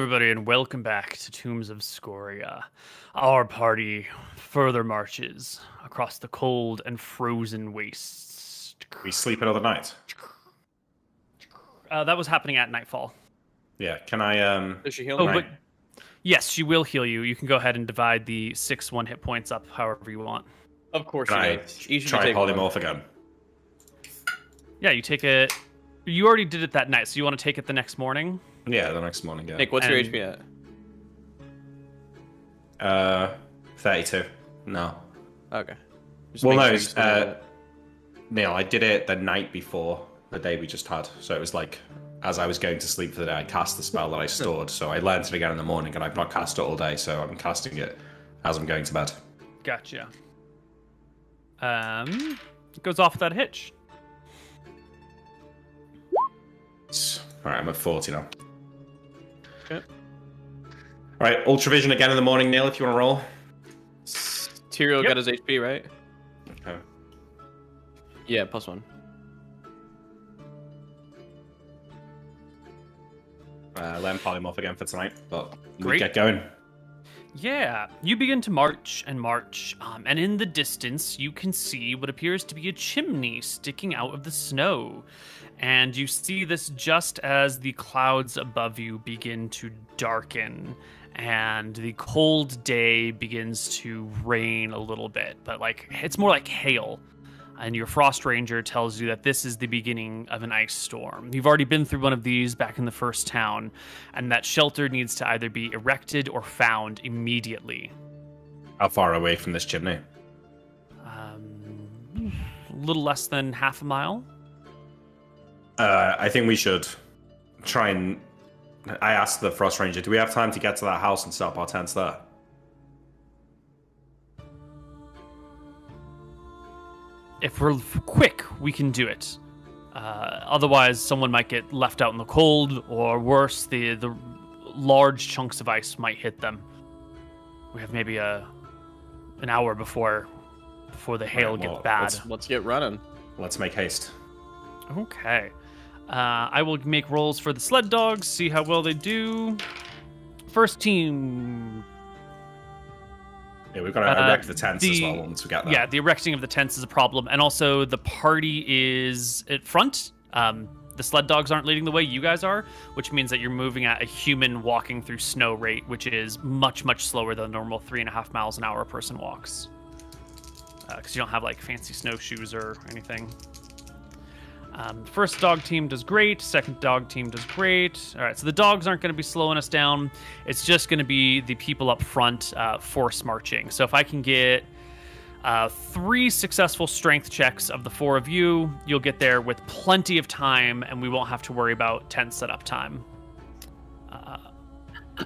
everybody, and welcome back to Tombs of Scoria. Our party further marches across the cold and frozen wastes. We sleep another night. That was happening at nightfall. Yeah, can I, Does she heal Oh, me? but yes, she will heal you. You can go ahead and divide the 6 1-hit points up however you want. Of course Can you I do. You should try take one. polymorph again? Yeah, you take it. You already did it that night, so you want to take it the next morning? Yeah, the next morning, yeah. Nick, what's your HP at? 32. No. Okay. Just Well, make no, sure you it's, still- Neil, I did it the night before the day we just had. So it was like, as I was going to sleep for the day, I cast the spell that I stored. So I learned it again in the morning, and I've not cast it all day, so I'm casting it as I'm going to bed. Gotcha. It goes off without a hitch. Alright, I'm at 40 now. Okay. Alright, Ultravision again in the morning, Neil, if you want to roll. Tyrael got his HP, right? Okay. Yeah, +1. Learn polymorph again for tonight, but we Great. get going. Yeah, you begin to march and march, and in the distance you can see what appears to be a chimney sticking out of the snow. And you see this just as the clouds above you begin to darken and the cold day begins to rain a little bit, but like it's more like hail. And your Frost Ranger tells you that this is the beginning of an ice storm. You've already been through one of these back in the first town, and that shelter needs to either be erected or found immediately. How far away from this chimney? A little less than half a mile. I think we should try and... I asked the Frost Ranger, do we have time to get to that house and set up our tents there? If we're quick, we can do it. Otherwise, someone might get left out in the cold, or worse, the large chunks of ice might hit them. We have maybe an hour before the hail gets bad. Let's get running. Let's make haste. Okay. I will make rolls for the sled dogs, see how well they do. First team. Yeah, we've got to erect the tents as well once we get there. Yeah, the erecting of the tents is a problem. And also, the party is at front. The sled dogs aren't leading the way, you guys are, which means that you're moving at a human walking through snow rate, which is much, much slower than a normal 3.5 miles an hour a person walks. Because you don't have, like, fancy snowshoes or anything. First dog team does great. Second dog team does great. All right, so the dogs aren't going to be slowing us down. It's just going to be the people up front force marching. So if I can get 3 successful strength checks of the 4 of you, you'll get there with plenty of time, and we won't have to worry about tent setup time.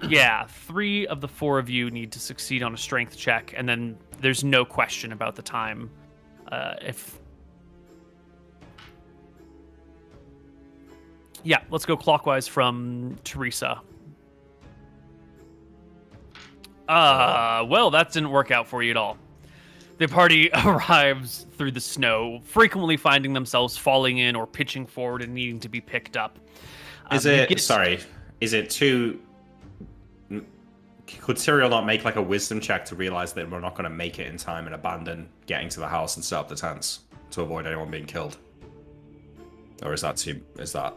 Yeah, 3 of the 4 of you need to succeed on a strength check, and then there's no question about the time. Yeah, let's go clockwise from Teresa. Well, that didn't work out for you at all. The party arrives through the snow, frequently finding themselves falling in or pitching forward and needing to be picked up. Is it too... Could Tyrael not make like a wisdom check to realize that we're not going to make it in time and abandon getting to the house and set up the tents to avoid anyone being killed? Or is that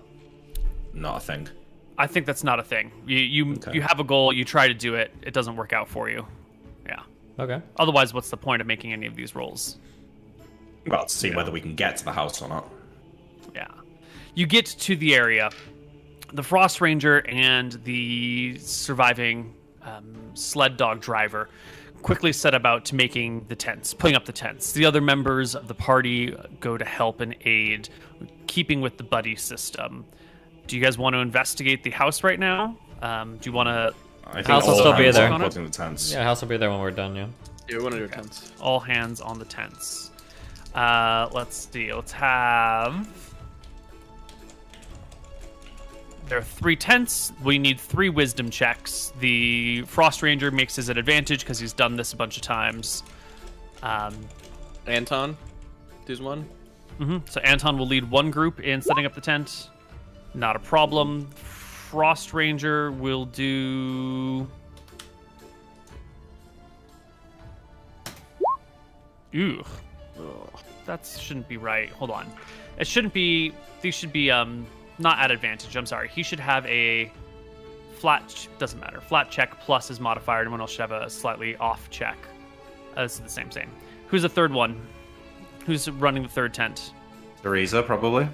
not a thing? I think that's not a thing. You have a goal, you try to do it, it doesn't work out for you. Yeah. Okay. Otherwise, what's the point of making any of these rolls? Well, to see whether we can get to the house or not. Yeah. You get to the area. The Frost Ranger and the surviving sled dog driver quickly set about to making the tents, putting up the tents. The other members of the party go to help and aid, keeping with the buddy system. Do you guys want to investigate the house right now? Do you want to... House will still be there. The tents. Yeah, house will be there when we're done, yeah. Yeah, we want to do tents. All hands on the tents. Let's see. Let's have... There are 3 tents. We need 3 wisdom checks. The Frost Ranger makes his an advantage because he's done this a bunch of times. Anton does one. So Anton will lead one group in setting up the tent. Not a problem. Frost Ranger will do... Ugh. That shouldn't be right. Hold on. It shouldn't be... These should be not at advantage. I'm sorry. He should have a flat... Doesn't matter. Flat check plus his modifier. Everyone else should have a slightly off check. This is the same. Who's the third one? Who's running the third tent? Teresa, probably.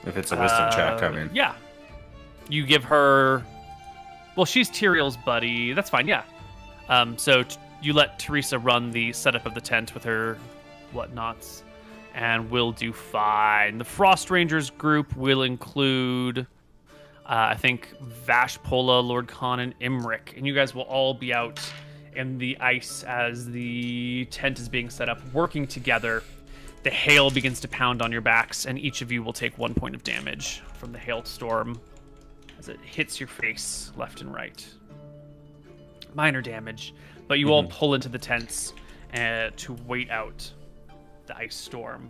If it's a wisdom check, I mean. Yeah. You give her... Well, she's Tyrael's buddy. That's fine, yeah. So you let Teresa run the setup of the tent with her whatnots, and we'll do fine. The Frost Rangers group will include, I think, Vash, Pola, Lord Khan, and Imric. And you guys will all be out in the ice as the tent is being set up, working together. The hail begins to pound on your backs, and each of you will take 1 point of damage from the hailstorm as it hits your face left and right. Minor damage, but you all pull into the tents to wait out the ice storm.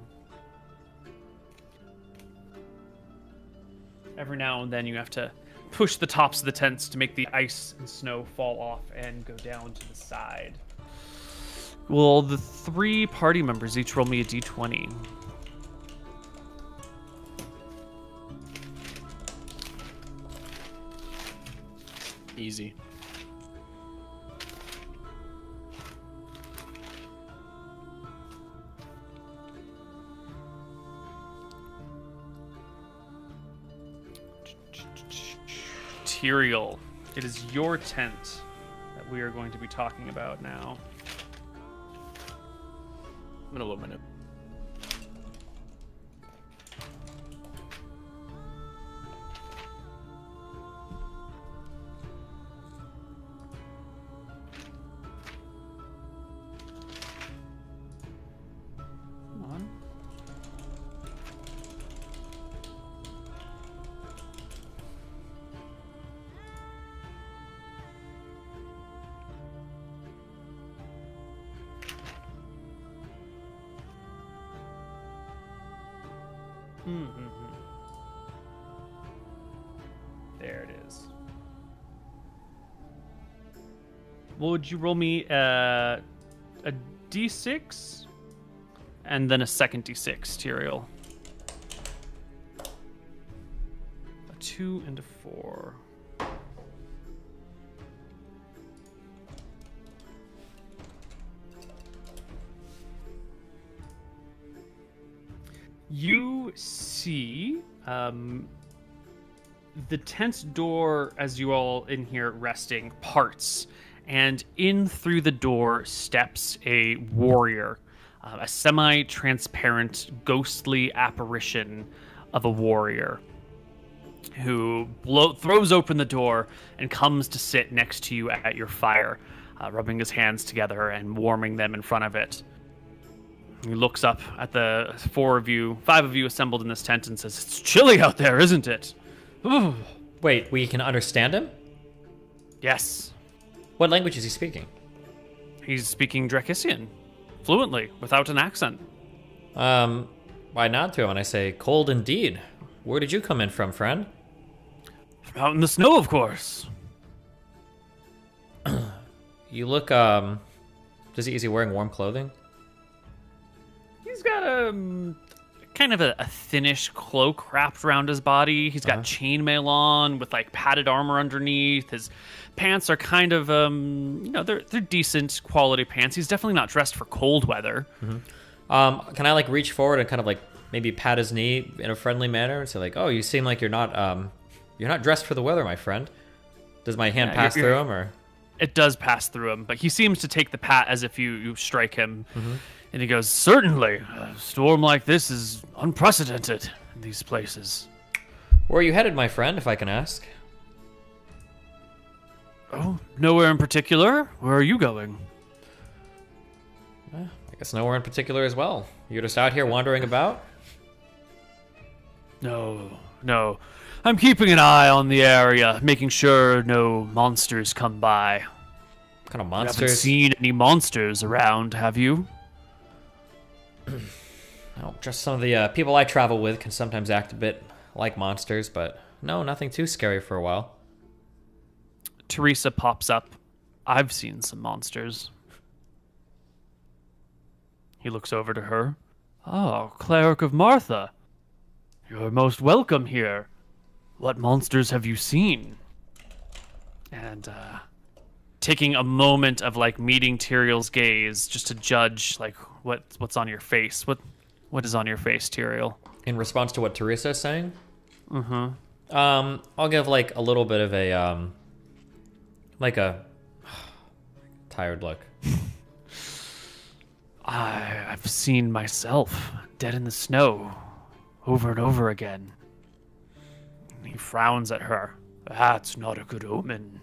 Every now and then you have to push the tops of the tents to make the ice and snow fall off and go down to the side. Will the 3 party members each roll me a d20? Easy. Tyrael, it is your tent that we are going to be talking about now. In a little minute. Come on. There it is. Would you roll me a d6 and then a second d6, Tyrael? A 2 and a 4. You see the tent door, as you all in here resting, parts, and in through the door steps a warrior, a semi-transparent, ghostly apparition of a warrior who throws open the door and comes to sit next to you at your fire, rubbing his hands together and warming them in front of it. He looks up at the 5 of you assembled in this tent and says, "It's chilly out there, isn't it?" Ooh. Wait, we can understand him? Yes. What language is he speaking? He's speaking Dracissian, fluently, without an accent. I nod to him and I say, "Cold indeed. Where did you come in from, friend?" From out in the snow, of course. You look, is he wearing warm clothing? He's got kind of a thinnish cloak wrapped around his body. He's got chainmail on with like padded armor underneath. His pants are kind of they're decent quality pants. He's definitely not dressed for cold weather. Mm-hmm. Can I like reach forward and kind of like maybe pat his knee in a friendly manner and say like, "Oh, you seem like you're not dressed for the weather, my friend." Does my hand pass through him, or? It does pass through him, but he seems to take the pat as if you strike him. And he goes, "Certainly, a storm like this is unprecedented in these places." Where are you headed, my friend, if I can ask? Oh, nowhere in particular. Where are you going? I guess nowhere in particular as well. You're just out here wandering about? No. I'm keeping an eye on the area, making sure no monsters come by. What kind of monsters? You haven't seen any monsters around, have you? No, just some of the people I travel with can sometimes act a bit like monsters, but no, nothing too scary for a while. Teresa pops up. I've seen some monsters. He looks over to her. Oh, Cleric of Martha. You're most welcome here. What monsters have you seen? And, taking a moment of, like, meeting Tyrael's gaze just to judge, like, what's on your face. What is on your face, Tyrael? In response to what Teresa is saying? Mm-hmm. I'll give, like, a little bit of a, like a tired look. I've seen myself dead in the snow over and over again. He frowns at her. That's not a good omen.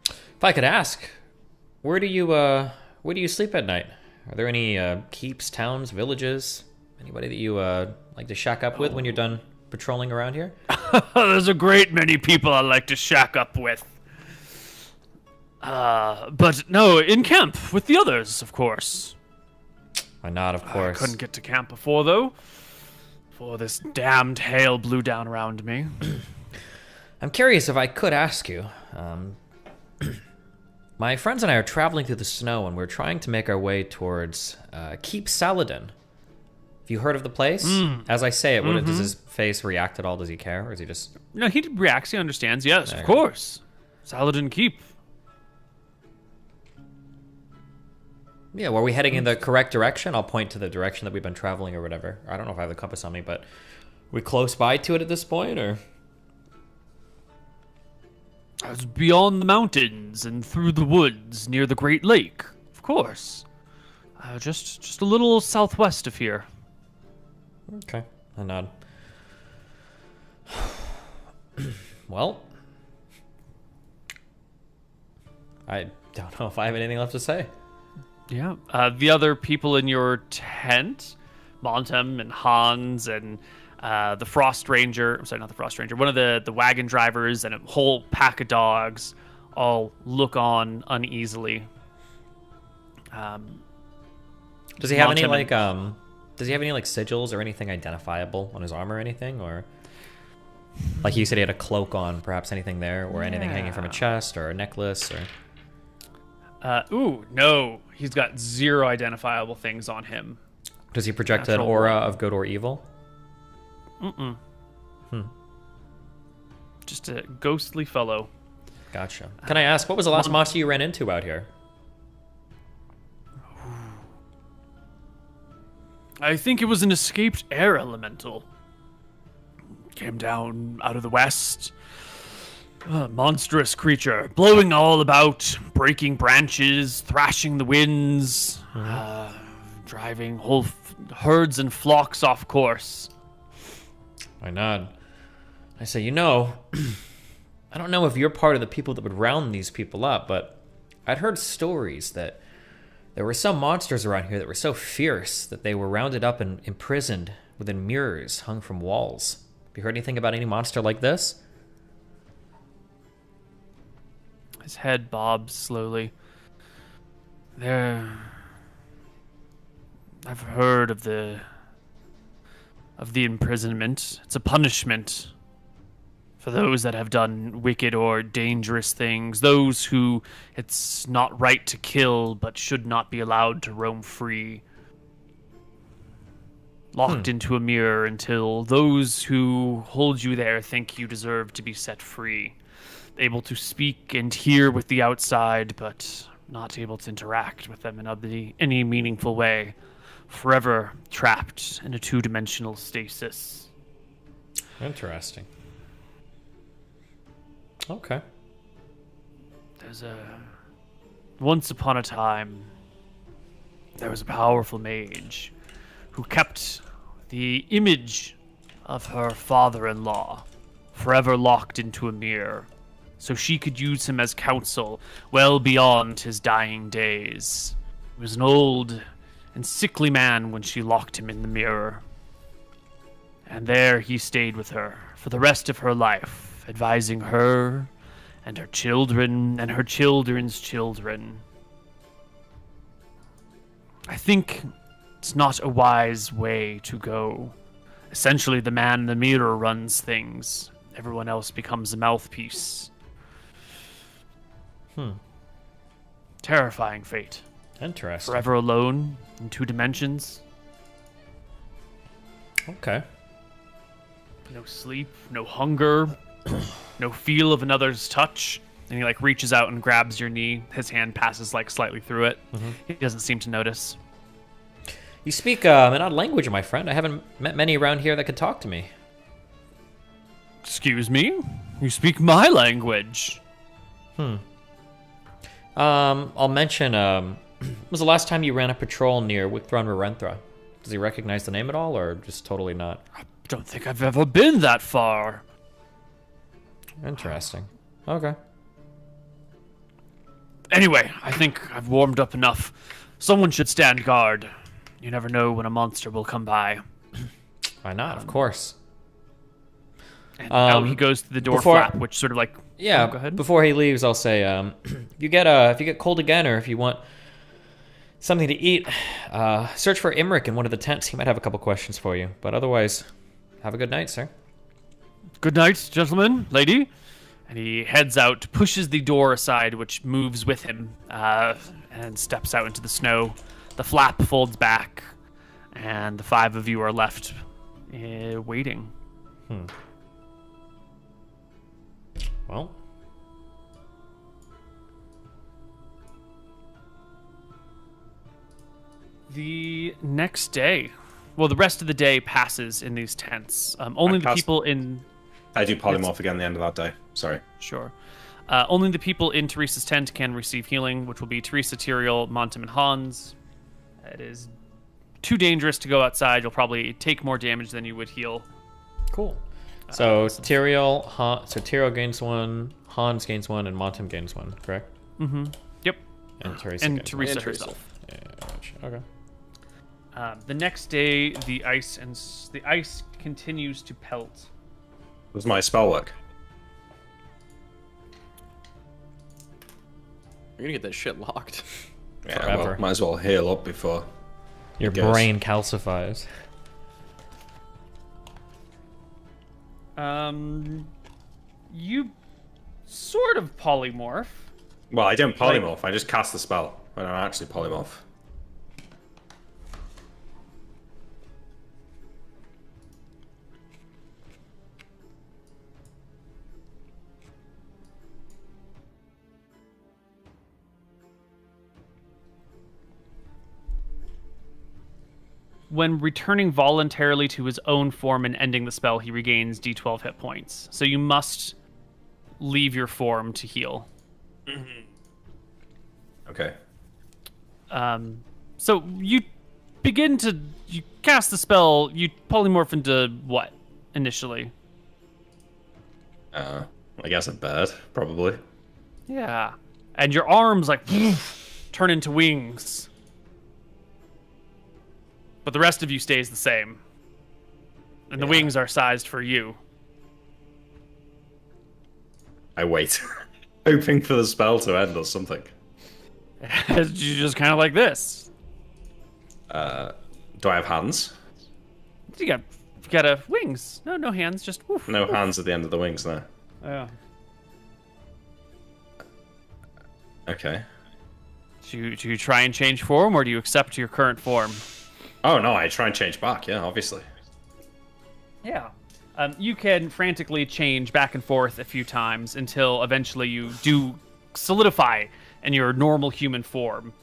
If I could ask, where do you sleep at night? Are there any keeps, towns, villages? Anybody that you like to shack up with when you're done patrolling around here? There's a great many people I like to shack up with. But no, in camp with the others, of course. Why not, of course. I couldn't get to camp before, though. Before this damned hail blew down around me. I'm curious if I could ask you. My friends and I are traveling through the snow, and we're trying to make our way towards Keep Saladin. Have you heard of the place? As I say it, does his face react at all? Does he care, or is he just... No, he reacts. He understands. Yes, of course. Saladin Keep. Yeah, were we heading in the correct direction? I'll point to the direction that we've been traveling or whatever. I don't know if I have the compass on me, but we close by to it at this point, or... I was beyond the mountains and through the woods near the Great Lake, of course. Just a little southwest of here. Okay, I nod. Well, I don't know if I have anything left to say. Yeah. The other people in your tent, Montem and Hans and the Frost Ranger, I'm sorry, not the Frost Ranger, one of the wagon drivers and a whole pack of dogs all look on uneasily. Does he have any like sigils or anything identifiable on his armor or anything, or like you said he had a cloak on, perhaps anything there, or anything hanging from a chest or a necklace or... No. He's got zero identifiable things on him. Does he project an aura of good or evil? Just a ghostly fellow. Gotcha. Can I ask, what was the last monster you ran into out here? I think it was an escaped air elemental. Came down out of the west. A monstrous creature, blowing all about, breaking branches, thrashing the winds, driving whole herds and flocks off course. I nod. I say, I don't know if you're part of the people that would round these people up, but I'd heard stories that there were some monsters around here that were so fierce that they were rounded up and imprisoned within mirrors hung from walls. Have you heard anything about any monster like this? His head bobs slowly. I've heard of the imprisonment. It's a punishment for those that have done wicked or dangerous things, those who it's not right to kill but should not be allowed to roam free. Locked into a mirror until those who hold you there think you deserve to be set free. Able to speak and hear with the outside, but not able to interact with them in any meaningful way. Forever trapped in a two-dimensional stasis. Interesting. Okay. Once upon a time, there was a powerful mage who kept the image of her father-in-law forever locked into a mirror, so she could use him as counsel well beyond his dying days. He was an old and sickly man when she locked him in the mirror. And there he stayed with her for the rest of her life, advising her and her children and her children's children. I think It's not a wise way to go. Essentially, the man in the mirror runs things. Everyone else becomes a mouthpiece. Terrifying fate. Interesting. Forever alone in 2 dimensions. Okay. No sleep, no hunger, no feel of another's touch. And he like reaches out and grabs your knee. His hand passes like slightly through it. He doesn't seem to notice. You speak an odd language, my friend. I haven't met many around here that could talk to me. Excuse me? You speak my language. I'll mention, when was the last time you ran a patrol near Wicthron Marenthra? Does he recognize the name at all, or just totally not? I don't think I've ever been that far. Interesting. Okay. Anyway, I think I've warmed up enough. Someone should stand guard. You never know when a monster will come by. Why not? Of course. And out he goes to the door flap, which sort of like... Yeah, go ahead. Before he leaves, I'll say, if you get cold again, or if you want something to eat, search for Imric in one of the tents. He might have a couple questions for you. But otherwise, have a good night, sir. Good night, gentlemen, lady. And he heads out, pushes the door aside, which moves with him, and steps out into the snow. The flap folds back, and the 5 of you are left waiting. Well. The next day, well, the rest of the day passes in these tents. Only the people in... I do polymorph again at the end of that day. Sorry. Sure. Only the people in Teresa's tent can receive healing, which will be Teresa, Tyrael, Montim, and Hans. It is too dangerous to go outside. You'll probably take more damage than you would heal. Cool. So Tyrael, Tyrael gains 1, Hans gains 1, and Montim gains 1, correct? Yep. And Teresa and gains Teresa 1. herself. Yeah, gotcha. Okay. The next day, the ice continues to pelt. Was my spell work? You're gonna get that shit locked. Yeah, Forever. well, might as well heal up before your brain calcifies. You sort of polymorph. Well, I don't polymorph. I just cast the spell. I don't actually polymorph. When returning voluntarily to his own form and ending the spell, he regains D12 hit points. So you must leave your form to heal. Okay. So you cast the spell. You polymorph into what initially? I guess a bird, probably. Yeah, and your arms like turn into wings. But the rest of you stays the same. And the wings are sized for you. I wait. Hoping for the spell to end or something. You just kind of like this. Do I have hands? You got wings. No hands, just woof, No woof. hands at the end of the wings there. Yeah. Okay. Do you try and change form, or do you accept your current form? Oh, no, I try and change back, yeah, obviously. Yeah. You can frantically change back and forth a few times until eventually you do solidify in your normal human form.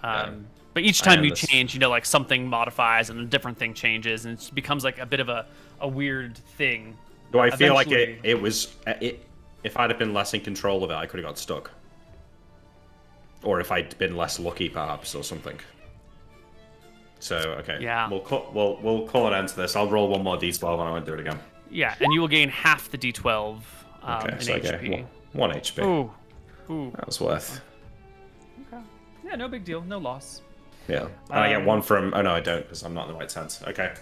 But each time you change, like something modifies and a different thing changes, and it becomes like a bit of a weird thing. Do I feel like it was... if I'd have been less in control of it, I could have got stuck? Or if I'd been less lucky, perhaps, or something. So, okay. Yeah. We'll call an end to this. I'll roll one more d12 and I won't do it again. Yeah, and you will gain half the d12 okay, in so HP. I get 1 HP. Ooh. That was worth. Okay. Yeah, no big deal. No loss. Yeah. And I get 1 from... Oh, no, I don't, because I'm not in the right sense. Okay.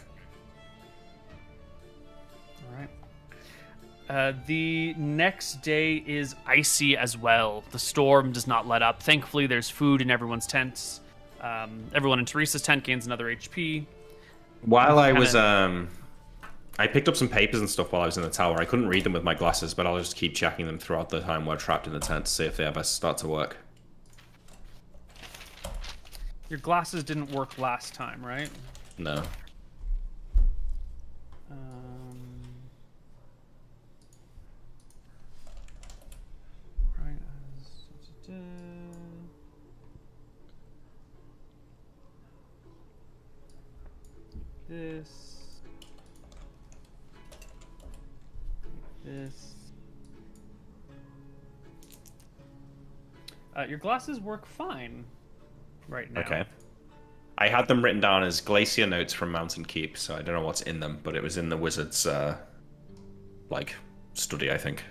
All right. The next day is icy as well. The storm does not let up. Thankfully, there's food in everyone's tents. Everyone in Teresa's tent gains another HP. While I was, I picked up some papers and stuff while I was in the tower. I couldn't read them with my glasses, but I'll just keep checking them throughout the time we're trapped in the tent to see if they ever start to work. Your glasses didn't work last time, right? No. Right. This. Your glasses work fine right now. Okay. I had them written down as glacier notes from Mountain Keep, so I don't know what's in them, but it was in the wizard's, like, study, I think.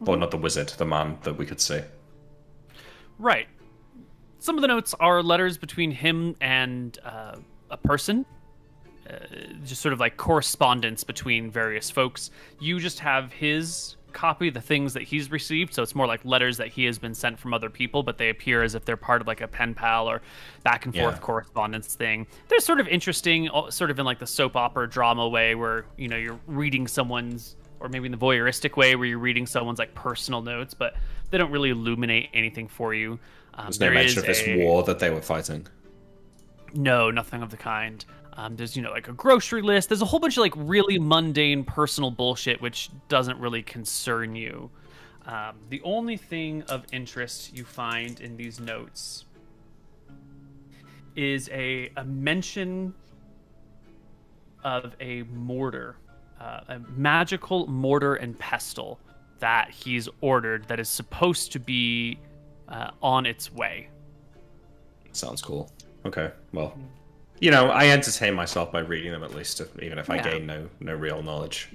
Or not the wizard, the man that we could see. Right. Some of the notes are letters between him and a person. Just sort of like correspondence between various folks. You just have his copy, the things that he's received, so it's more like letters that he has been sent from other people, but they appear as if they're part of like a pen pal or back and forth correspondence thing. They're sort of interesting, sort of in like the soap opera drama way where, you know, you're reading someone's, or maybe in the voyeuristic way where you're reading someone's like personal notes, but they don't really illuminate anything for you. There's no mention of this war that they were fighting. No, nothing of the kind. There's, you know, like a grocery list. There's a whole bunch of like really mundane personal bullshit which doesn't really concern you. The only thing of interest you find in these notes is a mention of a mortar, a magical mortar and pestle that he's ordered that is supposed to be on its way. Sounds cool. Okay, well, you know, I entertain myself by reading them at least, even if I gain no real knowledge.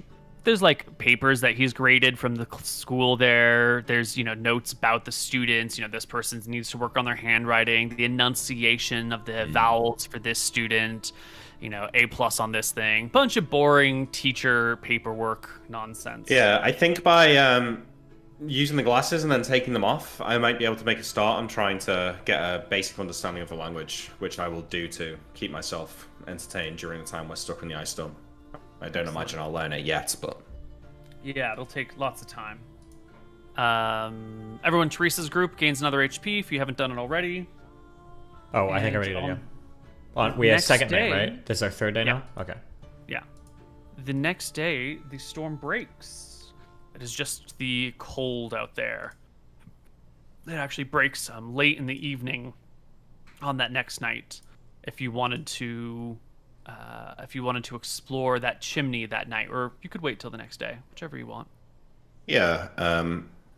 There's like papers that he's graded from the school there. There's, you know, notes about the students. You know, this person needs to work on their handwriting, the enunciation of the vowels for this student, you know, A+ on this thing. Bunch of boring teacher paperwork nonsense. Yeah, I think by using the glasses and then taking them off, I might be able to make a start on trying to get a basic understanding of the language, which I will do to keep myself entertained during the time we're stuck in the ice storm. I don't imagine I'll learn it yet, but... Yeah, it'll take lots of time. Everyone in Teresa's group gains another HP if you haven't done it already. Oh, I think I already did, yeah. We have second day, right? This is our third day now? Okay. Yeah. The next day, the storm breaks. It is just the cold out there. It actually breaks late in the evening on that next night. If you wanted to explore that chimney that night, or you could wait till the next day, whichever you want. Yeah,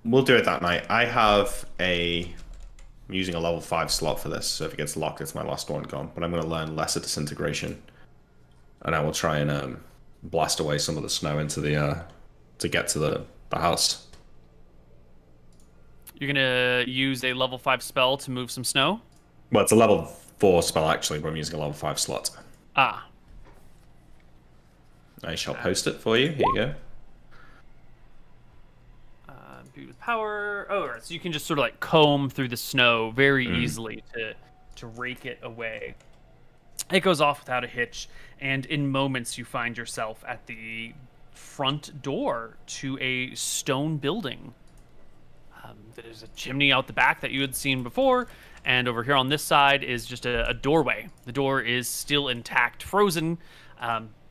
we'll do it that night. I'm using a level 5 slot for this, so if it gets locked, it's my last one gone. But I'm going to learn Lesser Disintegration, and I will try and blast away some of the snow into the to get to the house. You're gonna use a level 5 spell to move some snow? Well, it's a level 4 spell actually, but I'm using a level 5 slot. Ah. I shall post it for you. Here you go. Imbued with power. Oh, right. So you can just sort of like comb through the snow very easily to rake it away. It goes off without a hitch, and in moments you find yourself at the front door to a stone building. There's a chimney out the back that you had seen before, and over here on this side is just a doorway. The door is still intact, frozen.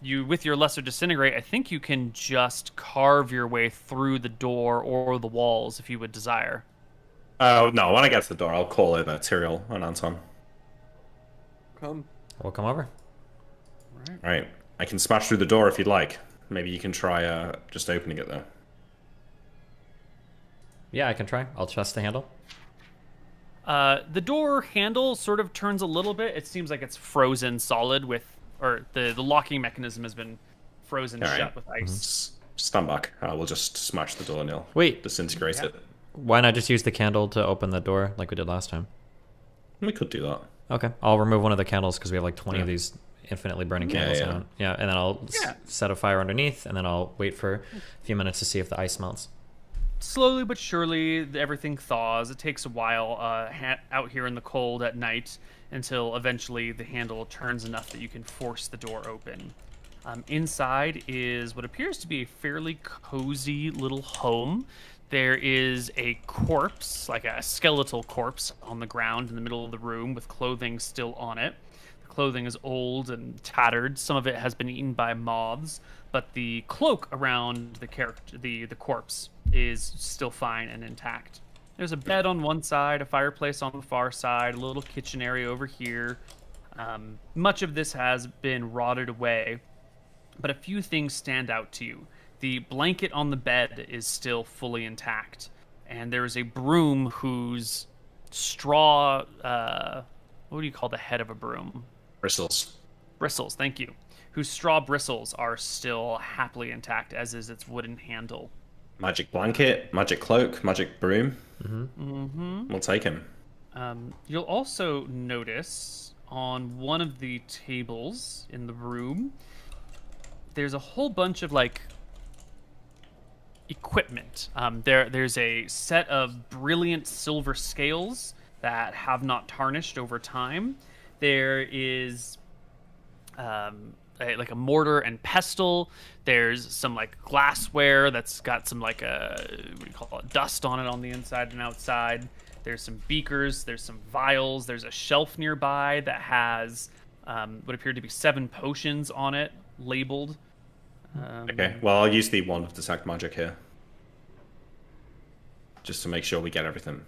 You, with your Lesser Disintegrate, I think you can just carve your way through the door or the walls if you would desire. Oh, no, when I get to the door, I'll call over Tyrael and Anton. Come. We'll come over. Right. I can smash through the door if you'd like. Maybe you can try just opening it, though. Yeah, I can try. I'll trust the handle. The door handle sort of turns a little bit. It seems like it's frozen solid with... Or the locking mechanism has been frozen shut with ice. Stand back. We'll just smash the door, Neil. Wait. Disintegrate it. Why not just use the candle to open the door like we did last time? We could do that. Okay. I'll remove one of the candles because we have like 20 of these infinitely burning candles now. Yeah, and then I'll set a fire underneath, and then I'll wait for a few minutes to see if the ice melts. slowly but surely, everything thaws. It takes a while out here in the cold at night until eventually the handle turns enough that you can force the door open. Inside is what appears to be a fairly cozy little home. There is a corpse, like a skeletal corpse, on the ground in the middle of the room with clothing still on it. The clothing is old and tattered. Some of it has been eaten by moths, but the cloak around the corpse is still fine and intact. There's a bed on one side, a fireplace on the far side, a little kitchen area over here. Much of this has been rotted away, but a few things stand out to you. The blanket on the bed is still fully intact, and there is a broom whose straw, what do you call the head of a broom? Bristles. Bristles, thank you. Whose straw bristles are still happily intact, as is its wooden handle. Magic blanket, magic cloak, magic broom. We'll take him. You'll also notice on one of the tables in the room, there's a whole bunch of like equipment. There's a set of brilliant silver scales that have not tarnished over time. There is like a mortar and pestle. There's some like glassware that's got some like what do you call it, dust on it on the inside and outside. There's some beakers, there's some vials, there's a shelf nearby that has what appear to be 7 potions on it, labeled. Okay, well, I'll use the wand of detect magic here. Just to make sure we get everything.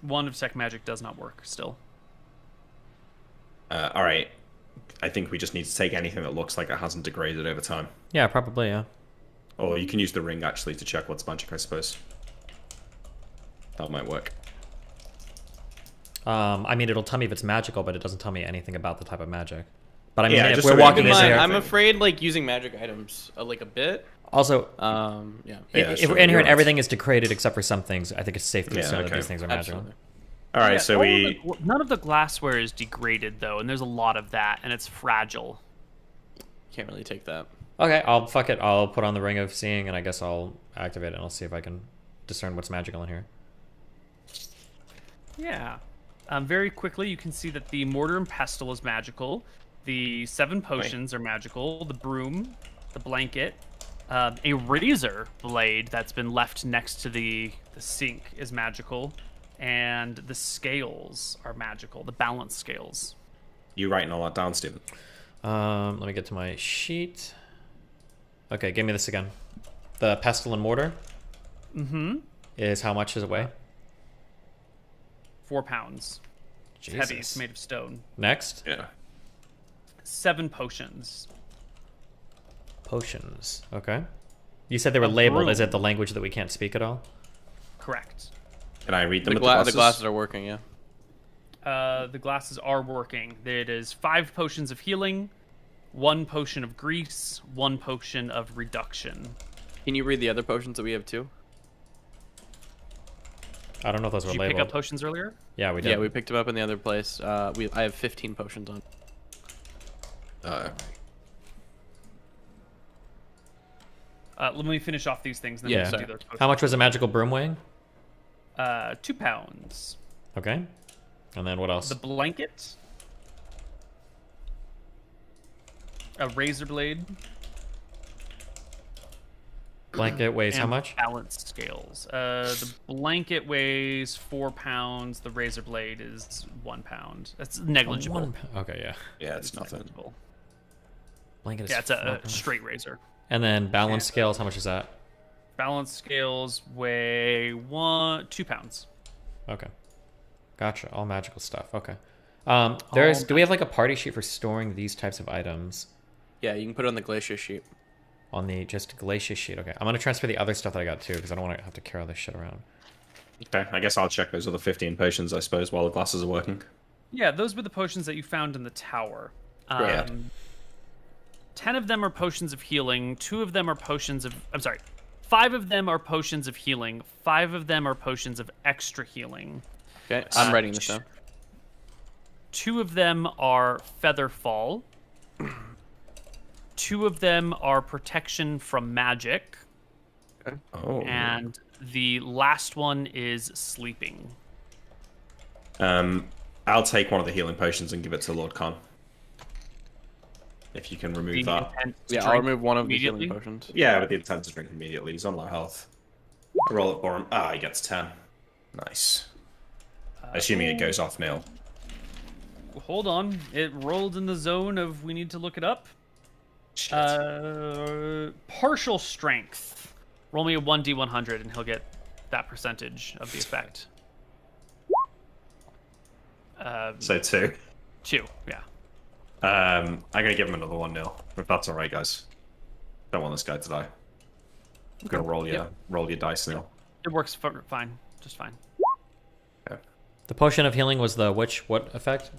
Wand of detect magic does not work still. Alright. I think we just need to take anything that looks like it hasn't degraded over time. Yeah, probably, yeah. Or you can use the ring, actually, to check what's magic, I suppose. That might work. I mean, it'll tell me if it's magical, but it doesn't tell me anything about the type of magic. But I mean, Yeah, if just we're so we walking can in here... I'm afraid like using magic items like a bit. Also, yeah. if we're in here and everything is degraded except for some things, I think it's safe to assume that these things are magical. Alright, Yeah, so we... none of the glassware is degraded, though, and there's a lot of that, and it's fragile. Can't really take that. Okay, fuck it. I'll put on the Ring of Seeing, and I guess I'll activate it, and I'll see if I can discern what's magical in here. Yeah. Very quickly, you can see that the mortar and pestle is magical. The 7 potions are magical. The broom, the blanket, a razor blade that's been left next to the sink is magical, and the scales are magical. The balance scales. You writing all that down, Steven? Let me get to my sheet. Okay, give me this again. The pestle and mortar. Is how much does it weigh? 4 pounds. It's Jesus. heavy. It's made of stone. Next. Yeah. 7 potions. Potions. Okay. You said they were A labeled. broom. Is it the language that we can't speak at all? Correct. Can I read them The with the glasses? glasses are working, yeah. The glasses are working. It is 5 potions of healing, 1 potion of grease, 1 potion of reduction. Can you read the other potions that we have too? I don't know if those were Did you labeled. pick up potions earlier? Yeah, we did. Yeah, we picked them up in the other place. I have 15 potions on. Let me finish off these things. Then Yeah. we'll do those potions. How much was a magical broom weighing? 2 pounds. Okay. And then what else? The blanket. A razor blade. Blanket weighs how and much? Balance scales. The blanket weighs 4 pounds. The razor blade is 1 pound. That's negligible. 1 pound. Okay, yeah. Yeah, it's nothing. Negligible. Blanket is Yeah, it's 4 a pounds. straight razor. And then balance scales, how much is that? Balance scales weigh 2 pounds. Okay. Gotcha. All magical stuff. Okay. Do we have like a party sheet for storing these types of items? Yeah, you can put it on the glacier sheet. On the just glacier sheet. Okay. I'm going to transfer the other stuff that I got too, because I don't want to have to carry all this shit around. Okay, I guess I'll check those other 15 potions, I suppose, while the glasses are working. Yeah, those were the potions that you found in the tower. Great. 10 of them are potions of healing. 2 of them are potions of... I'm sorry. 5 of them are potions of healing. 5 of them are potions of extra healing. Okay, I'm writing this down. 2 of them are Featherfall. 2 of them are Protection from Magic. Okay. Oh. And the last one is Sleeping. I'll take one of the healing potions and give it to Lord Khan. If you can remove that. Yeah, I'll remove one of the healing potions. Yeah, with the intent to drink immediately. He's on low health. I roll it for him. Ah, he gets 10. Nice. Assuming it goes off nil. Hold on. It rolled in the zone of we need to look it up. Partial strength. Roll me a 1d100 and he'll get that percentage of the effect. So 2. 2, yeah. I'm gonna give him another 1-0, if that's alright, guys. Don't want this guy to die. I'm gonna roll your dice now. It works fine. Just fine. Okay. The potion of healing was the what effect?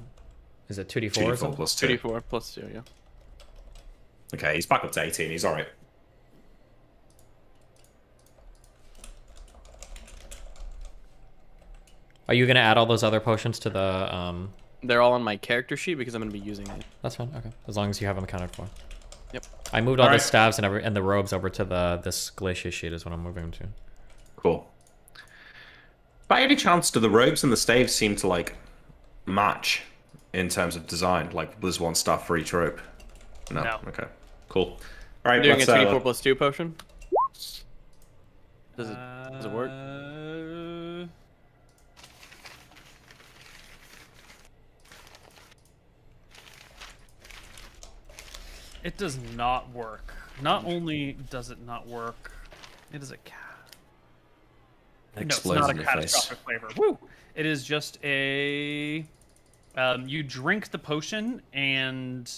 Is it 2d4 or 2d4 something? plus 2. 2d4 plus 2, yeah. Okay, he's back up to 18. He's alright. Are you gonna add all those other potions to the? They're all on my character sheet because I'm gonna be using it. That's fine. Okay, as long as you have them accounted for. Yep. I moved all the staves and the robes over to this glacier sheet is what I'm moving to. Cool. By any chance, do the robes and the staves seem to like match in terms of design? Like, there's one staff for each rope. No. Okay. Cool. All right. Doing a 2d4 plus 2 potion. Does it work? It does not work. Not only does it not work, it is a no, it's not a catastrophic flavor. Woo! It is just a you drink the potion and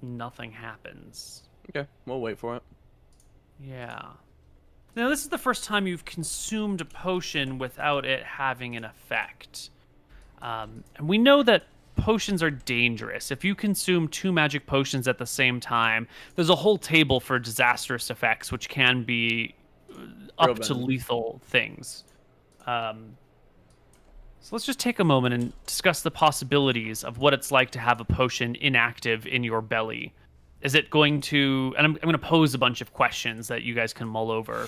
nothing happens. Okay, we'll wait for it. Yeah. Now this is the first time you've consumed a potion without it having an effect. And we know that potions are dangerous. If you consume 2 magic potions at the same time, there's a whole table for disastrous effects, which can be up to lethal things. So let's just take a moment and discuss the possibilities of what it's like to have a potion inactive in your belly. Is it going to... And I'm going to pose a bunch of questions that you guys can mull over.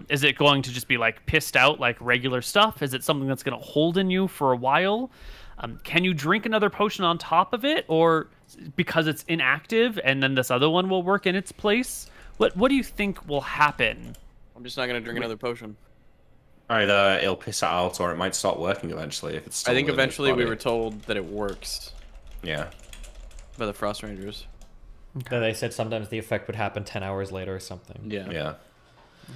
Is it going to just be like pissed out like regular stuff? Is it something that's going to hold in you for a while? Can you drink another potion on top of it, or because it's inactive and then this other one will work in its place? What do you think will happen? I'm just not going to drink another potion. Either it'll piss it out or it might start working eventually if it's still I think within its eventually we body. were told that it works. Yeah. By the Frost Rangers. Okay. They said sometimes the effect would happen 10 hours later or something. Yeah. Yeah.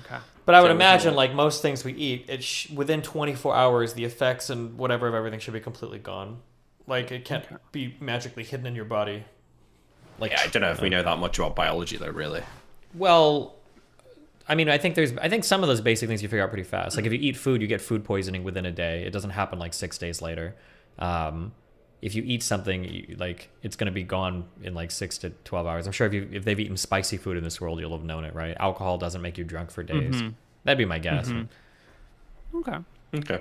Okay. But I would imagine, like most things we eat, within 24 hours, the effects and whatever of everything should be completely gone. Like, it can't be magically hidden in your body. Like, Yeah, I don't know if we know that much about biology though, really. Well, I mean, I think some of those basic things you figure out pretty fast. Like, if you eat food, you get food poisoning within a day. It doesn't happen like 6 days later. If you eat something, it's going to be gone in like 6 to 12 hours. I'm sure if they've eaten spicy food in this world, you'll have known it, right? Alcohol doesn't make you drunk for days. Mm-hmm. That'd be my guess. Mm-hmm. Okay.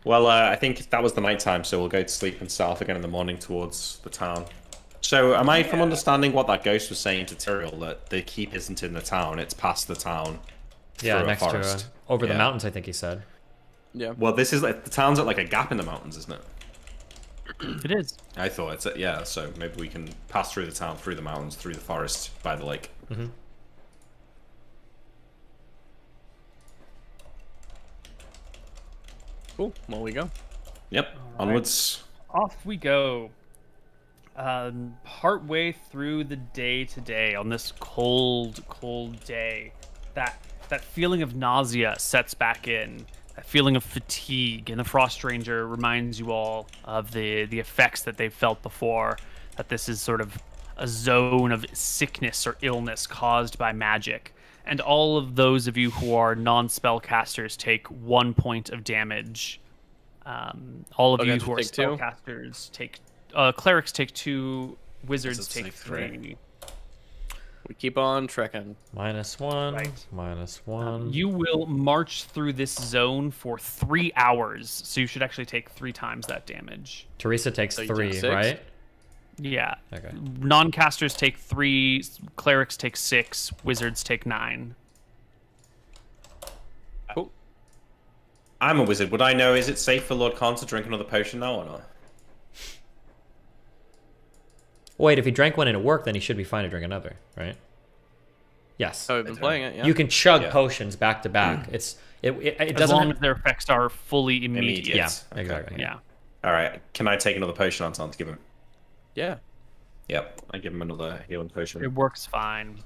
Well, I think that was the night time, so we'll go to sleep and start off again in the morning towards the town. So, am I from understanding what that ghost was saying to Tyrael, that the keep isn't in the town, it's past the town? Yeah, next to over the mountains, I think he said. Yeah. Well, this is like the town's at like a gap in the mountains, isn't it? It is. I thought it's yeah. So maybe we can pass through the town, through the mountains, through the forest, by the lake. Mm-hmm. Cool. Well, we go. Yep. Onwards. Off we go. Partway through the day today, on this cold, cold day, that feeling of nausea sets back in. That feeling of fatigue, and the Frost Ranger reminds you all of the effects that they've felt before. That this is sort of a zone of sickness or illness caused by magic. And all of those of you who are non-spellcasters take 1 point of damage. All of you who are spellcasters take... clerics take 2, wizards take 3. we keep on trekking. -1, Right. -1. You will march through this zone for 3 hours, so you should actually take 3 times that damage. Teresa takes So you 3, take 6? right? Yeah. Okay. Non-casters take 3, clerics take 6, wizards take 9. Cool. I'm a wizard. Would I know, is it safe for Lord Khan to drink another potion now or not? Wait, if he drank one and it worked, then he should be fine to drink another, right? Yes. Oh, we've been playing it, yeah. You can chug potions back to back. It As doesn't long as their effects are fully immediate. Yeah, exactly. Yeah. All right. Can I take another potion, Anton, to give him? Yeah. Yep. I give him another healing potion. It works fine.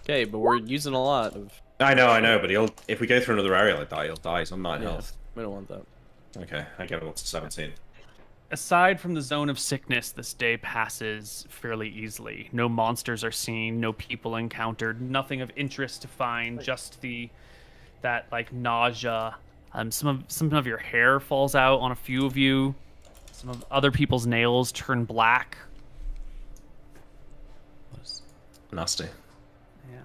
Okay, but we're using a lot of... I know, but if we go through another area like that, he'll die. He's on 9 Yeah, health. we don't want that. Okay, I get it up to 17. Aside from the zone of sickness, this day passes fairly easily. No monsters are seen, no people encountered, nothing of interest to find, just that like nausea. Some of your hair falls out on a few of you. Some of other people's nails turn black. Nasty. Yeah.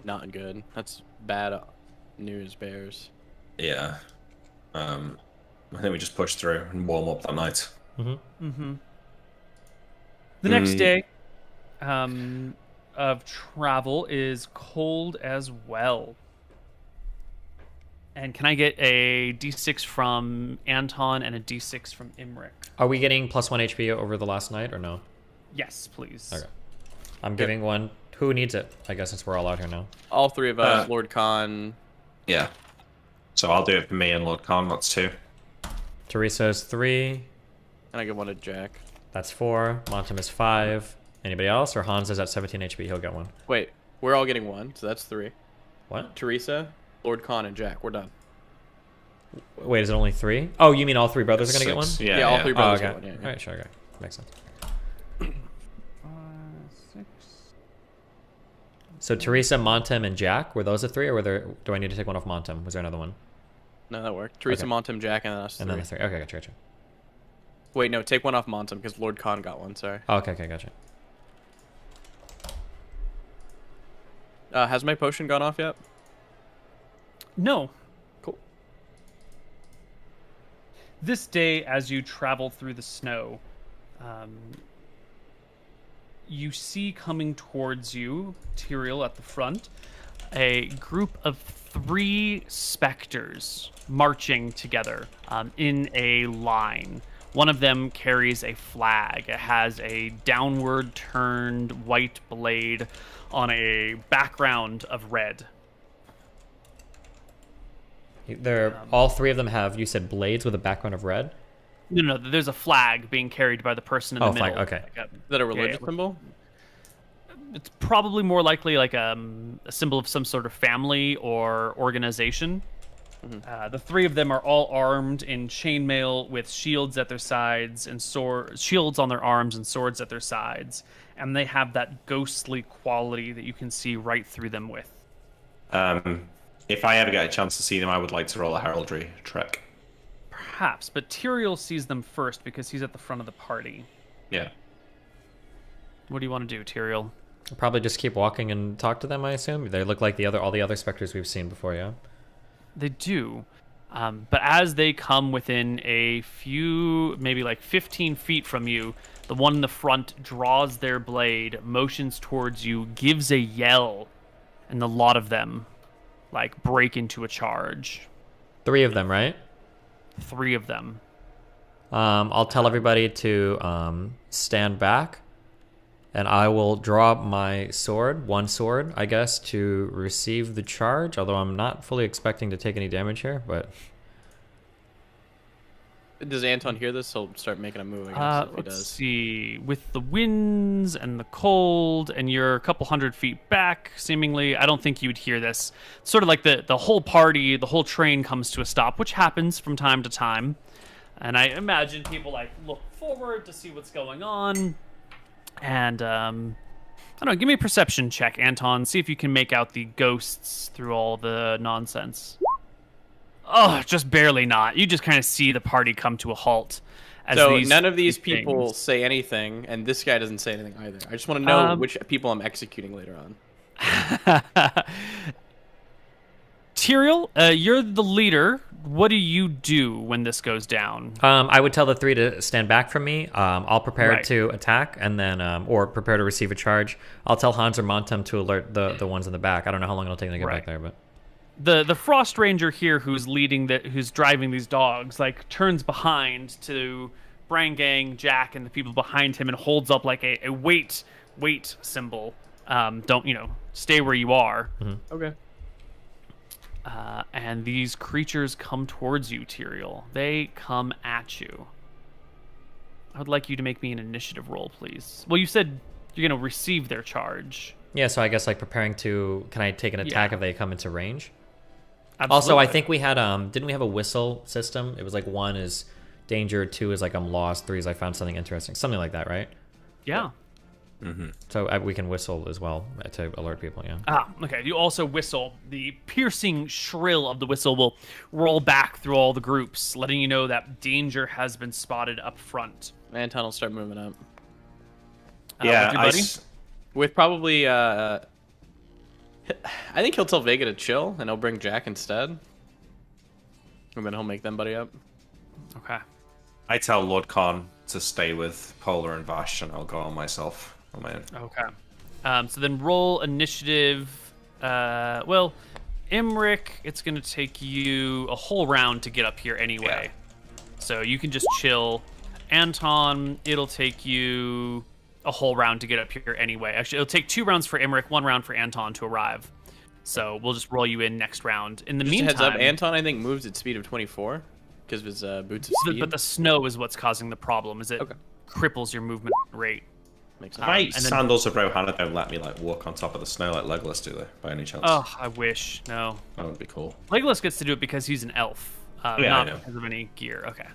Not good. That's bad news, Bears. Yeah. I think we just push through and warm up that night. The next day of travel is cold as well. And can I get a D6 from Anton and a D6 from Imric? Are we getting +1 HP over the last night or no? Yes, please. Okay. I'm giving one. Who needs it? I guess since we're all out here now. All 3 of us, Lord Khan. Yeah. So I'll do it for me and Lord Khan. That's 2. Teresa's 3. And I give one to Jack. That's 4. Montem is 5. Anybody else? Or Hans is at 17 HP. He'll get one. Wait, we're all getting 1, so that's 3. What? Teresa, Lord Khan, and Jack. We're done. Wait, is it only 3? Oh, you mean all 3 brothers are going to get one? Yeah, all 3 brothers okay. get one. Yeah, All right, sure. Okay. Makes sense. 6. So Teresa, Montem, and Jack, were those the 3? Or do I need to take one off Montem? Was there another one? No, that worked. Teresa, Okay. Montem, Jack, and then us 3. And then the 3. Okay, gotcha. Wait, no, take one off Montem because Lord Khan got one. Sorry. Oh, okay, gotcha. Has my potion gone off yet? No. Cool. This day, as you travel through the snow, you see coming towards you, Tyrael at the front, a group of 3 specters marching together in a line. One of them carries a flag. It has a downward turned white blade on a background of red. All 3 of them have, you said, blades with a background of red? No, there's a flag being carried by the person in the middle. Flag, okay. Like Is that a religious symbol? It's probably more likely like a symbol of some sort of family or organization. The 3 of them are all armed in chainmail with shields at their sides and shields on their arms and swords at their sides, and they have that ghostly quality that you can see right through them with. If I ever get a chance to see them, I would like to roll a heraldry trek. Perhaps, but Tyrael sees them first because he's at the front of the party. Yeah. What do you want to do, Tyrael? I'll probably just keep walking and talk to them, I assume. They look like all the other specters we've seen before, yeah? They do. But as they come within a few, maybe like 15 feet from you, the one in the front draws their blade, motions towards you, gives a yell, and a lot of them like break into a charge. 3 of them, right? 3 of them. I'll tell everybody to stand back, and I will draw my sword, one sword, I guess, to receive the charge, although I'm not fully expecting to take any damage here, but... Does Anton hear this? He'll start making a move, I guess, if he Let's does. see. With the winds and the cold, and you're a couple hundred feet back, seemingly, I don't think you would hear this. It's sort of like the whole party, the whole train comes to a stop, which happens from time to time. And I imagine people like look forward to see what's going on. And I don't know, give me a perception check, Anton. See if you can make out the ghosts through all the nonsense. Oh, just barely not. You just kind of see the party come to a halt as So these none of these things. people say anything, and this guy doesn't say anything either. I just want to know which people I'm executing later on. Tyrael, you're the leader. What do you do when this goes down? I would tell the 3 to stand back from me. I'll prepare Right. to attack, and then or prepare to receive a charge. I'll tell Hans or Montem to alert the ones in the back. I don't know how long it'll take them to get back there, but The Frost Ranger here, who's who's driving these dogs, like turns behind to Brangang, Jack, and the people behind him, and holds up like a wait symbol. Don't stay where you are. Okay. And these creatures come towards you, Tyrael. They come at you. I would like you to make me an initiative roll, please. Well, you said you're going to receive their charge. yeah. So I guess like preparing to. Can I take an attack if they come into range? Absolutely. Also, I think we had didn't we have a whistle system? It was like 1 is danger, 2 is like I'm lost, 3 is I found something interesting, something like that, right? Yeah. So we can whistle as well to alert people. Yeah. Okay. You also whistle. The piercing shrill of the whistle will roll back through all the groups, letting you know that danger has been spotted up front. Anton will start moving up. Yeah, with your buddy? With probably, I think he'll tell Vega to chill, and he'll bring Jack instead. And then he'll make them buddy up. Okay. I tell Lord Khan to stay with Polar and Vash, and I'll go on myself. On my own. Okay. So then roll initiative. Well, Imric, it's going to take you a whole round to get up here anyway. So you can just chill. Anton, it'll take you a whole round to get up here anyway. Actually, it'll take 2 rounds for Imric, 1 round for Anton to arrive. So we'll just roll you in next round. In the Just meantime, a heads up, Anton, I think, moves at speed of 24 because of his boots of speed. But the snow is what's causing the problem. Is it cripples your movement rate? Makes My and then- sandals of Rohanna don't let me like walk on top of the snow like Legolas do, though, by any chance. Oh, I wish. No. That would be cool. Legolas gets to do it because he's an elf, Yeah, I not know. because of any gear. Okay.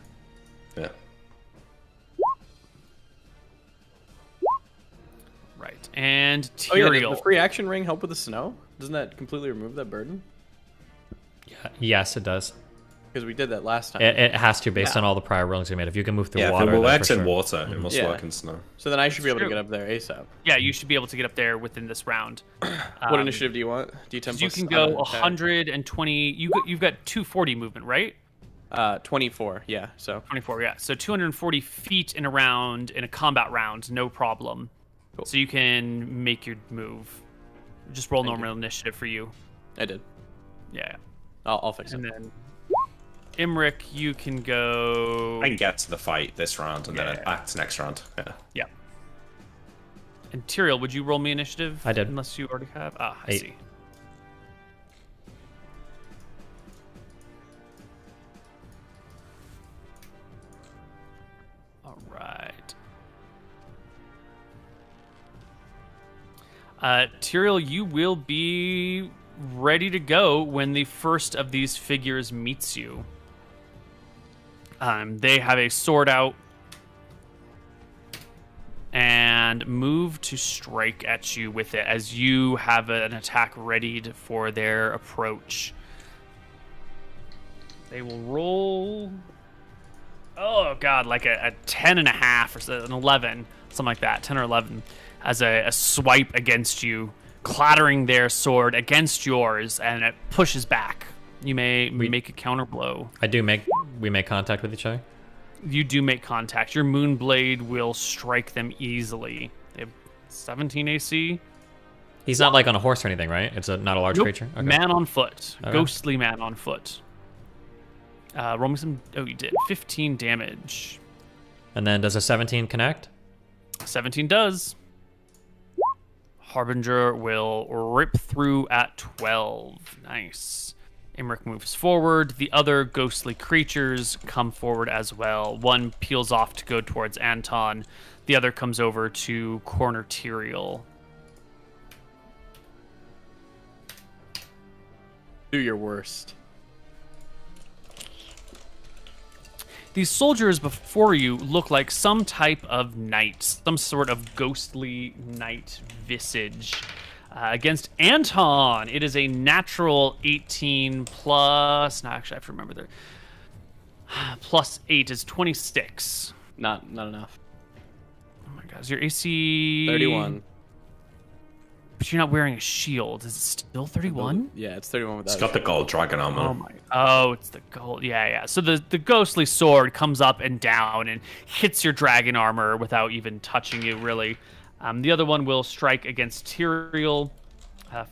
Yeah. Right. And Oh yeah, Tyrael. does the free action ring help with the snow? Doesn't that completely remove that burden? Yes, it does. Because we did that last time. It has to, based on all the prior rollings we made. If you can move through Yeah, water, if it then works for in sure. water, it must work in snow. So then I should be able to True. get up there ASAP. Yeah, you should be able to get up there within this round. What initiative do you want? D10 You plus can go attack. 120. You've got 240 movement, right? 24. Yeah. So 24. Yeah. So 240 feet in a round in a combat round, no problem. Cool. So you can make your move. Just roll normal initiative for you. I did. Yeah. I'll fix it. And then Imric, you can go. I can get to the fight this round and then act next round. Yeah. Yeah. And Tyrael, would you roll me initiative? I did. Unless you already have. I 8. see. All right. Tyrael, you will be ready to go when the first of these figures meets you. They have a sword out and move to strike at you with it as you have an attack readied for their approach. They will roll. Oh god, like a 10.5 or so, an 11, something like that, 10 or 11, as a swipe against you, clattering their sword against yours, and it pushes back. You may make a counter blow. We make contact with each other. You do make contact. Your Moonblade will strike them easily. They have 17 AC. He's not like on a horse or anything, right? It's not a large Nope. creature. Okay. Man on foot. Okay. Ghostly man on foot. Roll me some. Oh, you did 15 damage. And then does a 17 connect? 17 does. Harbinger will rip through at 12. Nice. Imric moves forward. The other ghostly creatures come forward as well. One peels off to go towards Anton. The other comes over to corner Tyrael. Do your worst. These soldiers before you look like some type of knight, some sort of ghostly knight visage. Against Anton, it is a natural 18 plus. No, actually, I have to remember there. Plus 8 is 26. Not enough. Oh my god, is your AC 31. But you're not wearing a shield. Is it still 31? Yeah, it's 31 without. It's got the gold dragon armor. Oh my. Oh, it's the gold. Yeah. So the ghostly sword comes up and down and hits your dragon armor without even touching you, really. The other one will strike against Tyrael.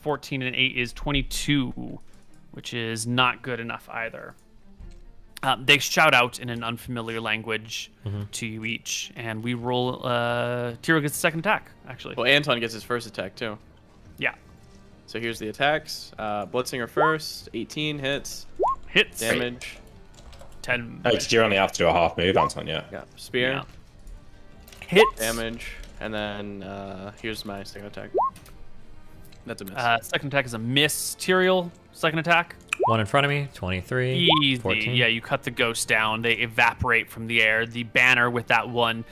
14 and 8 is 22, which is not good enough either. They shout out in an unfamiliar language to you each, and we roll. Tyrael gets the second attack, actually. Well, Anton gets his first attack too. Yeah. So here's the attacks. Blitzinger first, 18 hits. Hits. Damage. 10. Oh, did you only have to do a half move, Anton? Yeah. Spear. Yeah. Hits. Damage. And then here's my second attack. That's a miss. Second attack is a miss. Tyrael, second attack. One in front of me, 23. Easy. 14. Yeah, you cut the ghost down. They evaporate from the air. The banner with that one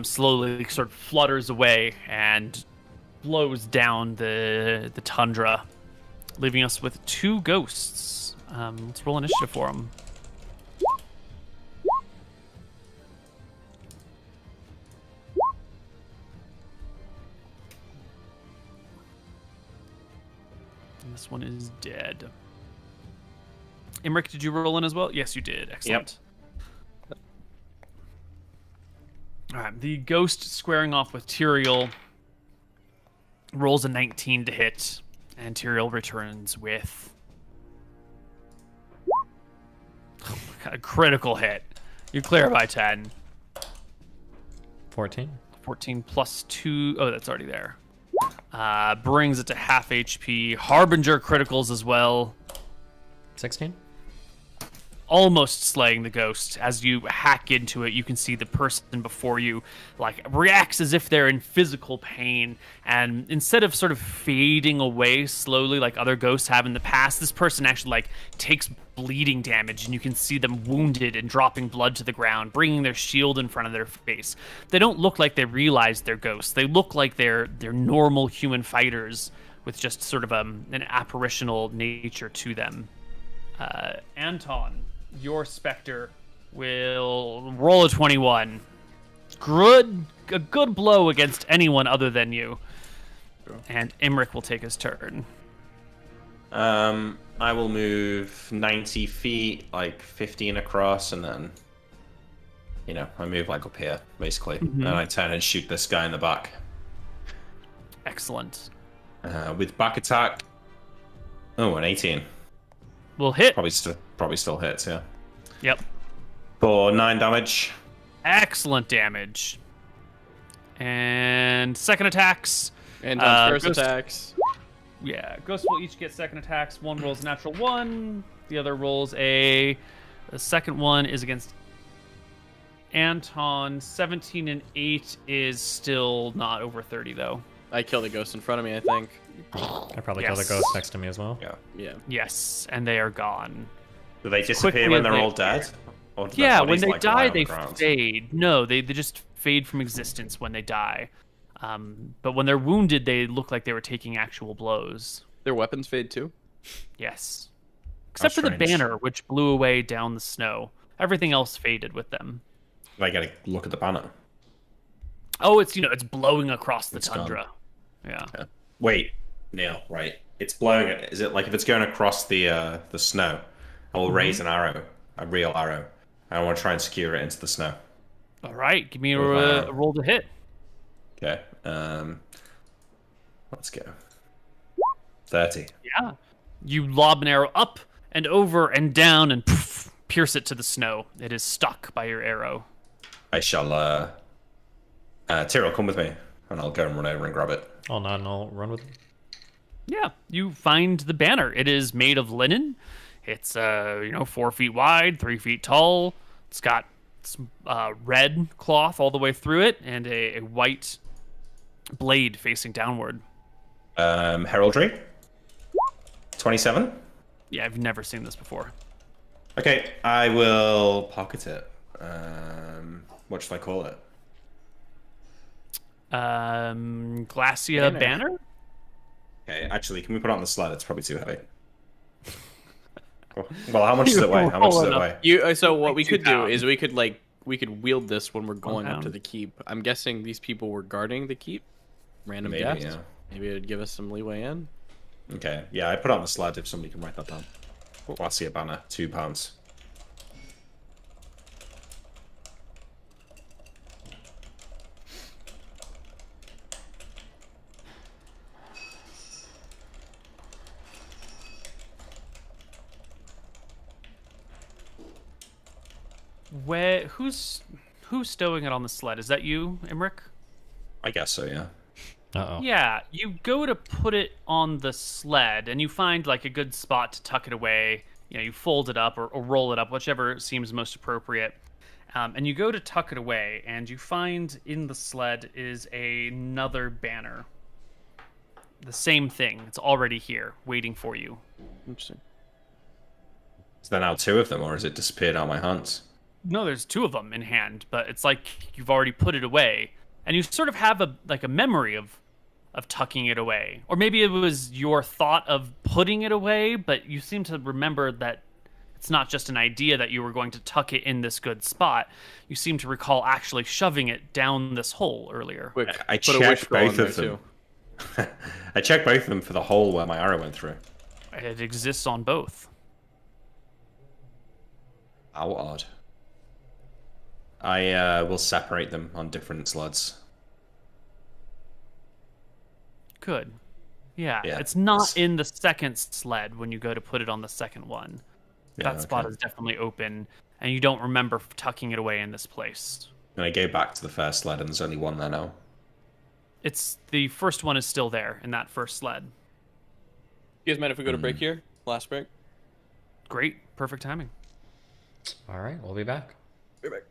slowly sort of flutters away and blows down the tundra, leaving us with 2 ghosts. Let's roll initiative for them. And this one is dead. Imric, did you roll in as well? Yes, you did. Excellent. Yep. All right, the ghost squaring off with Tyrael rolls a 19 to hit, and Tyrael returns with a critical hit. You clear by 10. 14. 14 plus 2. Oh, that's already there. Brings it to half HP. Harbinger criticals as well. 16. Almost slaying the ghost. As you hack into it, you can see the person before you reacts as if they're in physical pain, and instead of sort of fading away slowly like other ghosts have in the past, this person actually takes bleeding damage, and you can see them wounded and dropping blood to the ground, bringing their shield in front of their face. They don't look like they realize they're ghosts. They look like they're normal human fighters with just sort of an apparitional nature to them. Anton, your Spectre will roll a 21. A good blow against anyone other than you. And Imric will take his turn. I will move 90 feet, 15 across, and then, I move up here, basically. And I turn and shoot this guy in the back. Excellent. With back attack. Oh, an 18. Will hit. Probably still hits, yeah. Yep. For 9 damage. Excellent damage. And second attacks. And first attacks. Yeah, ghosts will each get second attacks. One rolls a natural 1. The other rolls The second one is against Anton. 17 and 8 is still not over 30, though. I killed a ghost in front of me, I think. I probably killed a ghost next to me as well. Yeah. Yes, and they are gone. Do they disappear when they're all dead? Or do Yeah, their when bodies, they lie die, on the they ground? fade. No, they just fade from existence when they die. But when they're wounded, they look like they were taking actual blows. Their weapons fade too? Yes. Except for the strange. banner, which blew away down the snow. Everything else faded with them. I gotta look at the banner. Oh, it's it's blowing across the It's tundra. Yeah. Okay. Wait, Neil, right. It's blowing it. Is it if it's going across the snow, I will raise an arrow, a real arrow. I want to try and skewer it into the snow. All right, give me a With, roll to hit. Okay. Let's go. 30. Yeah. You lob an arrow up and over and down and poof, pierce it to the snow. It is stuck by your arrow. I shall, Tyrell, come with me, and I'll go and run over and grab it. I'll nod and I'll run with him. Yeah, you find the banner. It is made of linen. It's 4 feet wide, 3 feet tall. It's got some red cloth all the way through it, and a white blade facing downward. Heraldry. 27. Yeah, I've never seen this before. Okay, I will pocket it. What should I call it? Glacia banner? Okay, actually, can we put it on the sled? It's probably too heavy. Well, how much does it weigh? How much does it weigh? So what we could do is we could we could wield this when we're going up to down. the keep. I'm guessing these people were guarding the keep. Random Maybe, guess. yeah. Maybe it'd give us some leeway in. Okay, yeah, I put it on the sled if somebody can write that down. Glacier banner, £2. Who's stowing it on the sled? Is that you, Emmerich? I guess so, yeah. Uh-oh. Yeah, you go to put it on the sled, and you find like a good spot to tuck it away. You know, you fold it up or roll it up, whichever seems most appropriate. And you go to tuck it away, and you find in the sled is another banner. The same thing. It's already here, waiting for you. Interesting. Is there now 2 of them, or has it disappeared out of my hands? No, there's 2 of them in hand, but it's like you've already put it away, and you sort of have a memory of tucking it away, or maybe it was your thought of putting it away, but you seem to remember that it's not just an idea that you were going to tuck it in this good spot. You seem to recall actually shoving it down this hole earlier. Quick, I put a checked wish roll both in of there, them. I checked both of them for the hole where my arrow went through. It exists on both. How odd. I will separate them on different sleds. Good. Yeah, Yeah, it's not in the second sled when you go to put it on the second one. Yeah, That spot okay. is definitely open, and you don't remember tucking it away in this place. And I go back to the first sled, and there's only one there now. It's the first one is still there in that first sled. You guys mind if we go to break here? Last break? Great. Perfect timing. All right, we'll be back. Be back.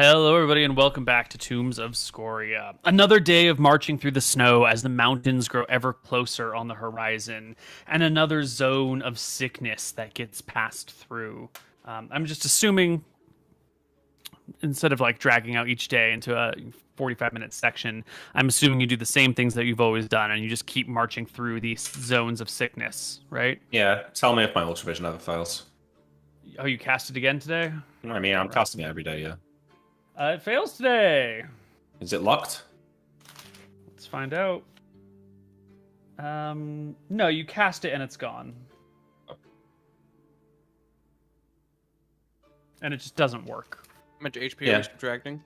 Hello, everybody, and welcome back to Tombs of Scoria. Another day of marching through the snow as the mountains grow ever closer on the horizon, and another zone of sickness that gets passed through. I'm just assuming, instead of like dragging out each day into a 45-minute section, I'm assuming you do the same things that you've always done, and you just keep marching through these zones of sickness, right? Yeah, tell me if my ultravision ever fails. Oh, you cast it again today? I mean, I'm casting it every day, yeah. It fails today. Is it locked? Let's find out. No, you cast it and it's gone. And it just doesn't work. How much HP are you subtracting?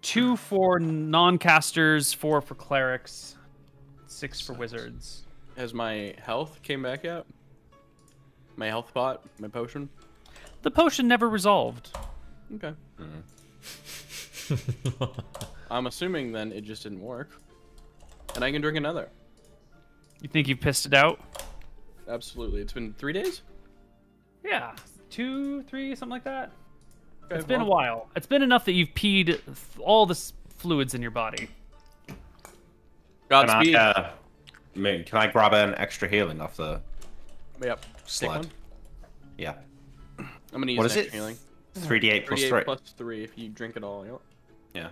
2 for non-casters, 4 for clerics, 6 for wizards. Has my health came back yet? My health pot? My potion? The potion never resolved. Okay. I'm assuming then it just didn't work. And I can drink another. You think you've pissed it out? Absolutely. It's been 3 days? Yeah. 2, 3, something like that. Okay, It's been a while. It's been enough that you've peed all the fluids in your body. Godspeed. Can I grab an extra healing off the Yep. sled? Yeah. I'm gonna use What is extra it? healing. 3d8 plus 3. Plus 3 if you drink it all. Yep. Yeah.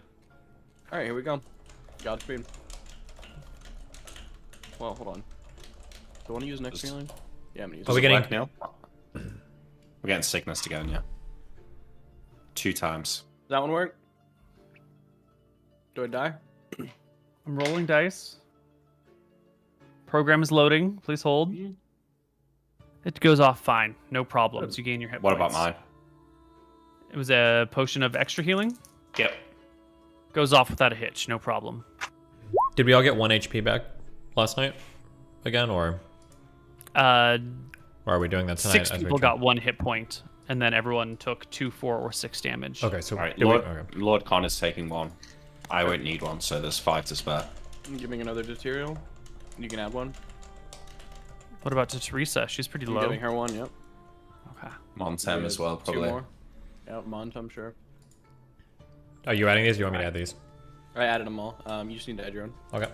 Alright, here we go. Godspeed. Well, hold on. Do I want to use next healing? Yeah, I'm gonna use Are we it. getting now? We're getting sickness again, yeah. 2 times. Does that one work? Do I die? I'm rolling dice. Program is loading. Please hold. It goes off fine. No problems. You gain your hit What points. about mine? It was a potion of extra healing. Yep. Goes off without a hitch. No problem. Did we all get 1 HP back last night? Again, or? Or are we doing that tonight? 6 people got 1 hit point, and then everyone took 2, 4, or 6 damage. Okay, so Alright, Lord Connor's taking 1. I won't need 1, so there's 5 to spare. I'm giving another material. You can add 1. What about to Teresa? She's pretty I'm low. giving her 1, yep. Okay. Montem as well, 2 probably. more. Yeah, Mont, I'm sure. Are you adding these? Or you want me to add these? I added them all. You just need to add your own. Okay.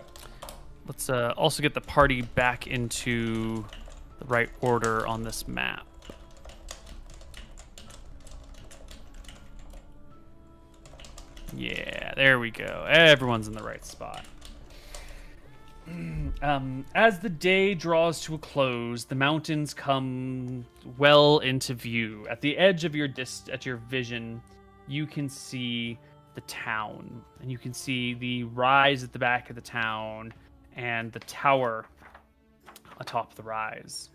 Let's also get the party back into the right order on this map. Yeah, there we go. Everyone's in the right spot. As the day draws to a close, the mountains come well into view. At the edge of your vision, you can see the town, and you can see the rise at the back of the town and the tower atop the rise.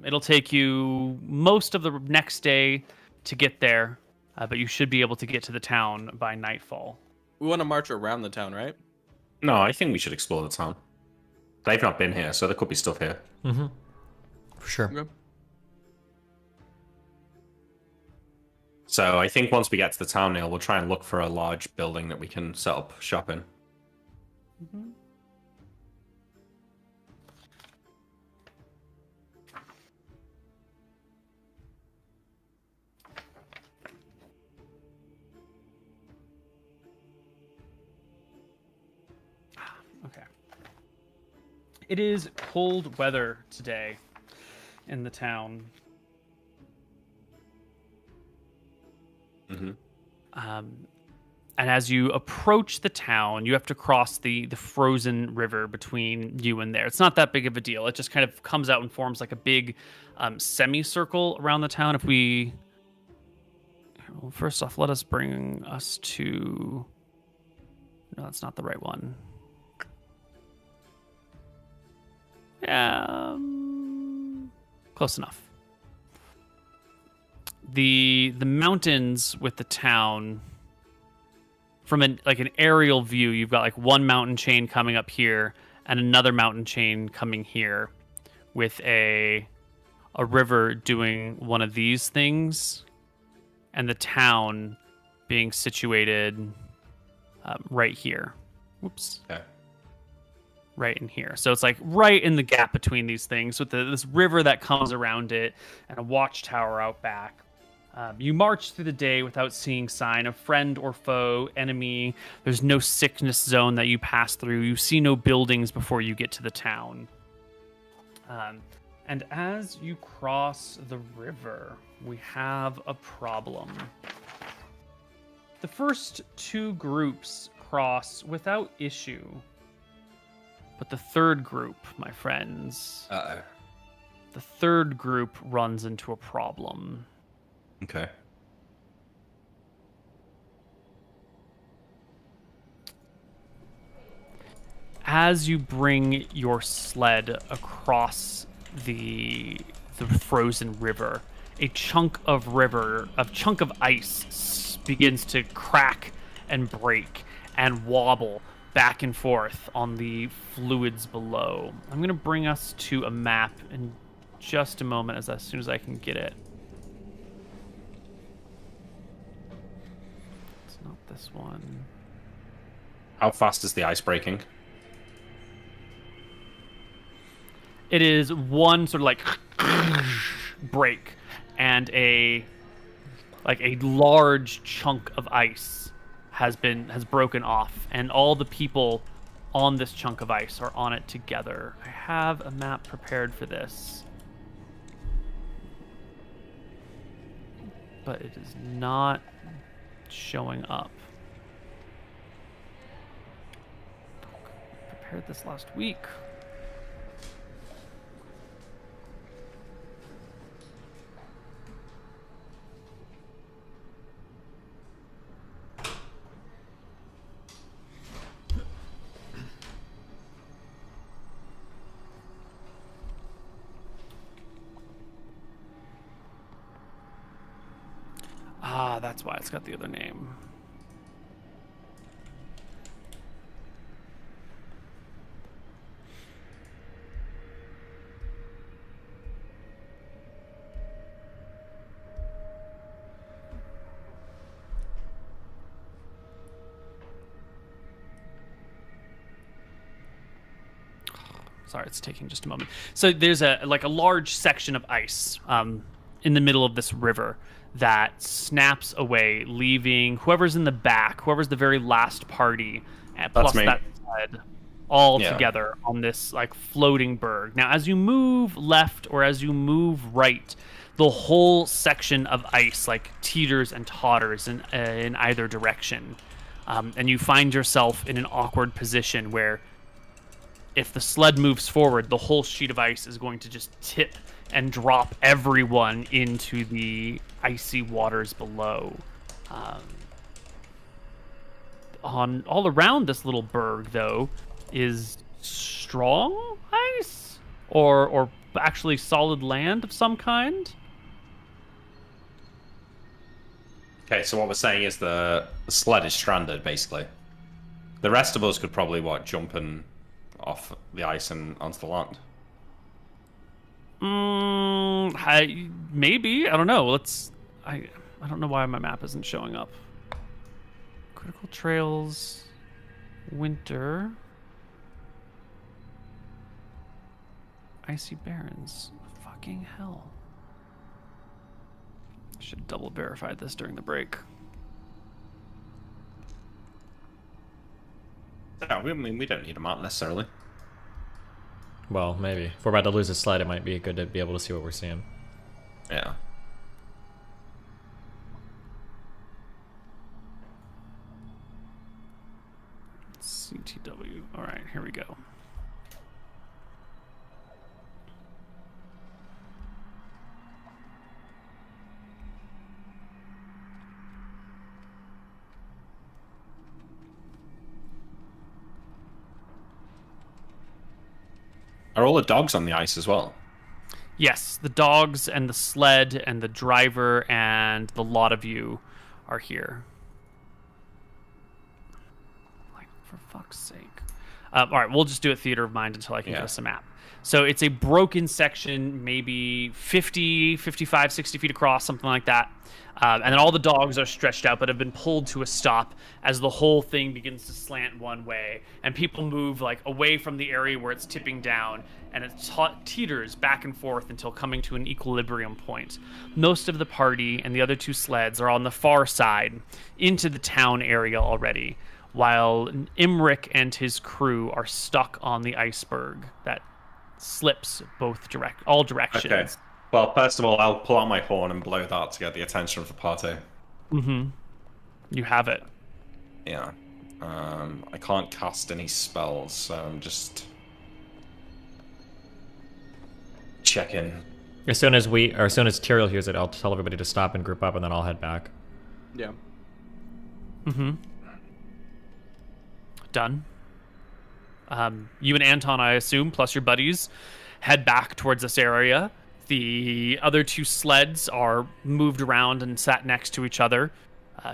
It'll take you most of the next day to get there, but you should be able to get to the town by nightfall. We want to march around the town, right? No, I think we should explore the town. They've not been here, so there could be stuff here. Mm-hmm. For sure. Okay. So I think once we get to the town, Neil, we'll try and look for a large building that we can set up shop in. Mm-hmm. Okay. It is cold weather today in the town. Mm-hmm. And as you approach the town, you have to cross the frozen river between you and there. It's not that big of a deal. It just kind of comes out and forms like a big semicircle around the town. If we... Well, first off, let us bring us to... No, that's not the right one. Yeah, close enough. The mountains with the town, from an aerial view, you've got like one mountain chain coming up here and another mountain chain coming here, with a river doing one of these things, and the town being situated right here. Whoops. Okay. Right in here. So it's like right in the gap between these things, with this river that comes around it and a watchtower out back. You march through the day without seeing sign of friend or foe, enemy. There's no sickness zone that you pass through. You see no buildings before you get to the town. And as you cross the river, we have a problem. The first two groups cross without issue. But the third group, my friends... Uh-oh. The third group runs into a problem. Okay. As you bring your sled across the frozen river, a chunk of ice begins to crack and break and wobble back and forth on the fluids below. I'm going to bring us to a map in just a moment as soon as I can get it. It's not this one. How fast is the ice breaking? It is one sort of like break, and a large chunk of ice has broken off, and all the people on this chunk of ice are on it together. I have a map prepared for this, but it is not showing up. I prepared this last week. Ah, that's why it's got the other name. Sorry, it's taking just a moment. So there's a large section of ice in the middle of this river that snaps away, leaving whoever's in the back, whoever's the very last party, plus that sled, all together on this floating berg. Now, as you move left or as you move right, the whole section of ice teeters and totters in either direction, and you find yourself in an awkward position where, if the sled moves forward, the whole sheet of ice is going to just tip and drop everyone into the icy waters below. All around this little berg, though, is strong ice, or actually solid land of some kind. Okay, so what we're saying is the sled is stranded, basically. The rest of us could probably, jump off the ice and onto the land? Maybe. I don't know. I don't know why my map isn't showing up. Critical trails, winter, icy barrens. Fucking hell. I should have double verified this during the break. No, we don't need a map necessarily. Well, maybe. If we're about to lose a sled, it might be good to be able to see what we're seeing. Yeah. CTW. All right, here we go. Are all the dogs on the ice as well? Yes, the dogs and the sled and the driver and the lot of you are here. For fuck's sake. All right, we'll just do a theater of mind until I can get us a map. So it's a broken section, maybe 50, 55, 60 feet across, something like that. And then all the dogs are stretched out but have been pulled to a stop as the whole thing begins to slant one way. And people move like away from the area where it's tipping down, and it teeters back and forth until coming to an equilibrium point. Most of the party and the other 2 sleds are on the far side into the town area already, while Imric and his crew are stuck on the iceberg that slips all directions. Okay. Well, first of all, I'll pull out my horn and blow that to get the attention of the party. Mm-hmm. You have it. Yeah. I can't cast any spells, so I'm just checking. As soon as Tyrael hears it, I'll tell everybody to stop and group up, and then I'll head back. Yeah. Mm-hmm. Done. You and Anton, I assume, plus your buddies, head back towards this area. The other 2 sleds are moved around and sat next to each other.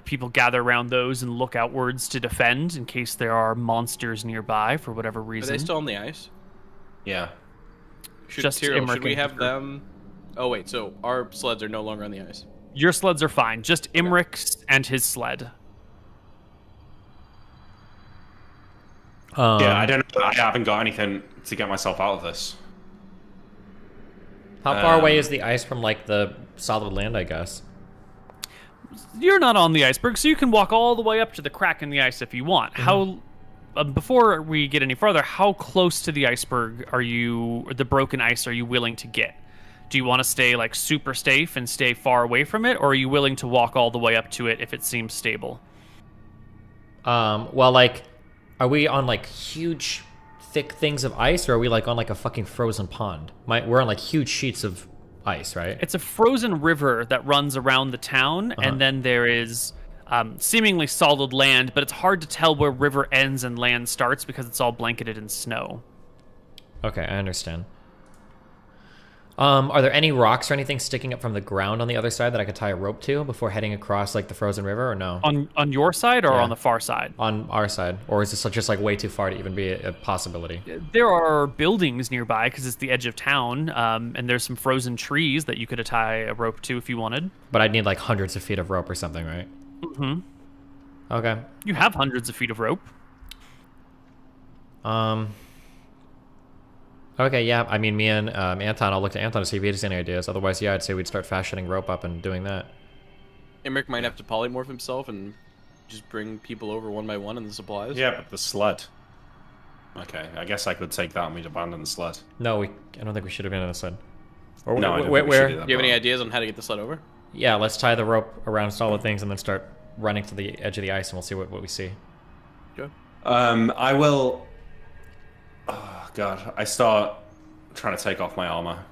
People gather around those and look outwards to defend in case there are monsters nearby for whatever reason. Are they still on the ice? Yeah. Should we have them... Oh, wait, so our sleds are no longer on the ice. Your sleds are fine. Just Imric's and his sled. Yeah, I don't know. I haven't got anything to get myself out of this. How far away is the ice from, like, the solid land, I guess? You're not on the iceberg, so you can walk all the way up to the crack in the ice if you want. Before we get any further, how close to the iceberg or the broken ice are you willing to get? Do you want to stay, like, super safe and stay far away from it, or are you willing to walk all the way up to it if it seems stable? Well, like, are we on, like, huge, thick things of ice, or are we, like, on, like, a fucking frozen pond? We're on, like, huge sheets of ice, right? It's a frozen river that runs around the town, and then there is seemingly solid land, but it's hard to tell where river ends and land starts because it's all blanketed in snow. Okay, I understand. Are there any rocks or anything sticking up from the ground on the other side that I could tie a rope to before heading across, like, the frozen river, or no? On your side or on the far side? On our side. Or is this just, like, way too far to even be a possibility? There are buildings nearby because it's the edge of town, and there's some frozen trees that you could tie a rope to if you wanted. But I'd need, like, hundreds of feet of rope or something, right? Mm-hmm. Okay. You have hundreds of feet of rope. Okay, yeah, I mean, me and Anton, I'll look to Anton to see if he has any ideas. Otherwise, yeah, I'd say we'd start fashioning rope up and doing that. Imric might have to polymorph himself and just bring people over one by one in the supplies. Yeah, but the sled. Okay, I guess I could take that and we'd abandon the sled. No, I don't think we should have been on the sled. Or no, I don't think we should do that. Do you have any ideas on how to get the sled over? Yeah, let's tie the rope around solid things and then start running to the edge of the ice, and we'll see what we see. Good. I will... Oh, God. I start trying to take off my armor.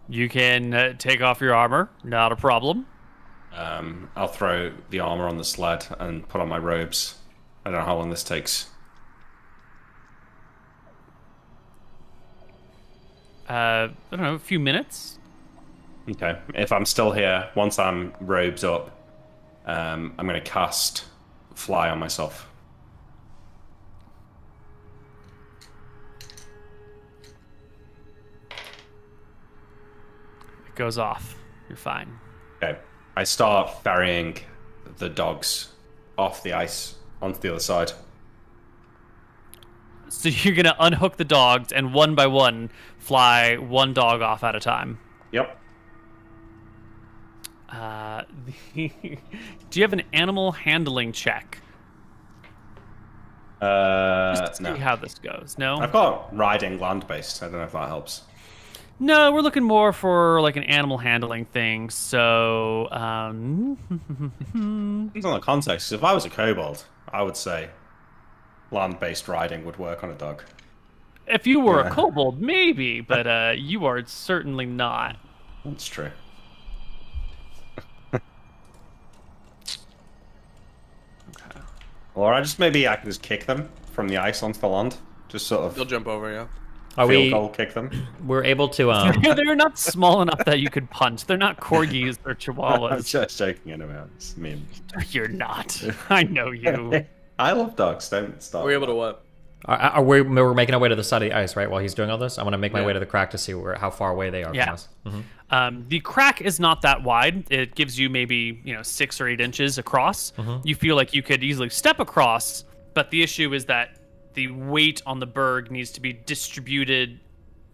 You can take off your armor. Not a problem. I'll throw the armor on the sled and put on my robes. I don't know how long this takes. I don't know, a few minutes? Okay. If I'm still here, once I'm robes up, I'm going to cast Fly on myself. It goes off. You're fine. Okay. I start ferrying the dogs off the ice onto the other side. So you're going to unhook the dogs and one by one fly one dog off at a time? Yep. Do you have an animal handling check? Just to see how this goes. No? I've got riding land-based. I don't know if that helps. No, we're looking more for like an animal handling thing. So, Depends on the context. If I was a kobold, I would say land-based riding would work on a dog. If you were a kobold, maybe, but you are certainly not. That's true. Okay. Or I can just kick them from the ice onto the land. Just sort of. They'll jump over, yeah. Field goal kick them. We're able to. They're not small enough that you could punch. They're not corgis or chihuahuas. I'm just joking anyway. It's mean. You're not. I know you. I love dogs. Don't stop. We're able to what? We're making our way to the side of the ice, right? While he's doing all this, I want to make my Yeah. way to the crack to see how far away they are from us. The crack is not that wide. It gives you maybe 6 or 8 inches across. You feel like you could easily step across, but the issue is that the weight on the berg needs to be distributed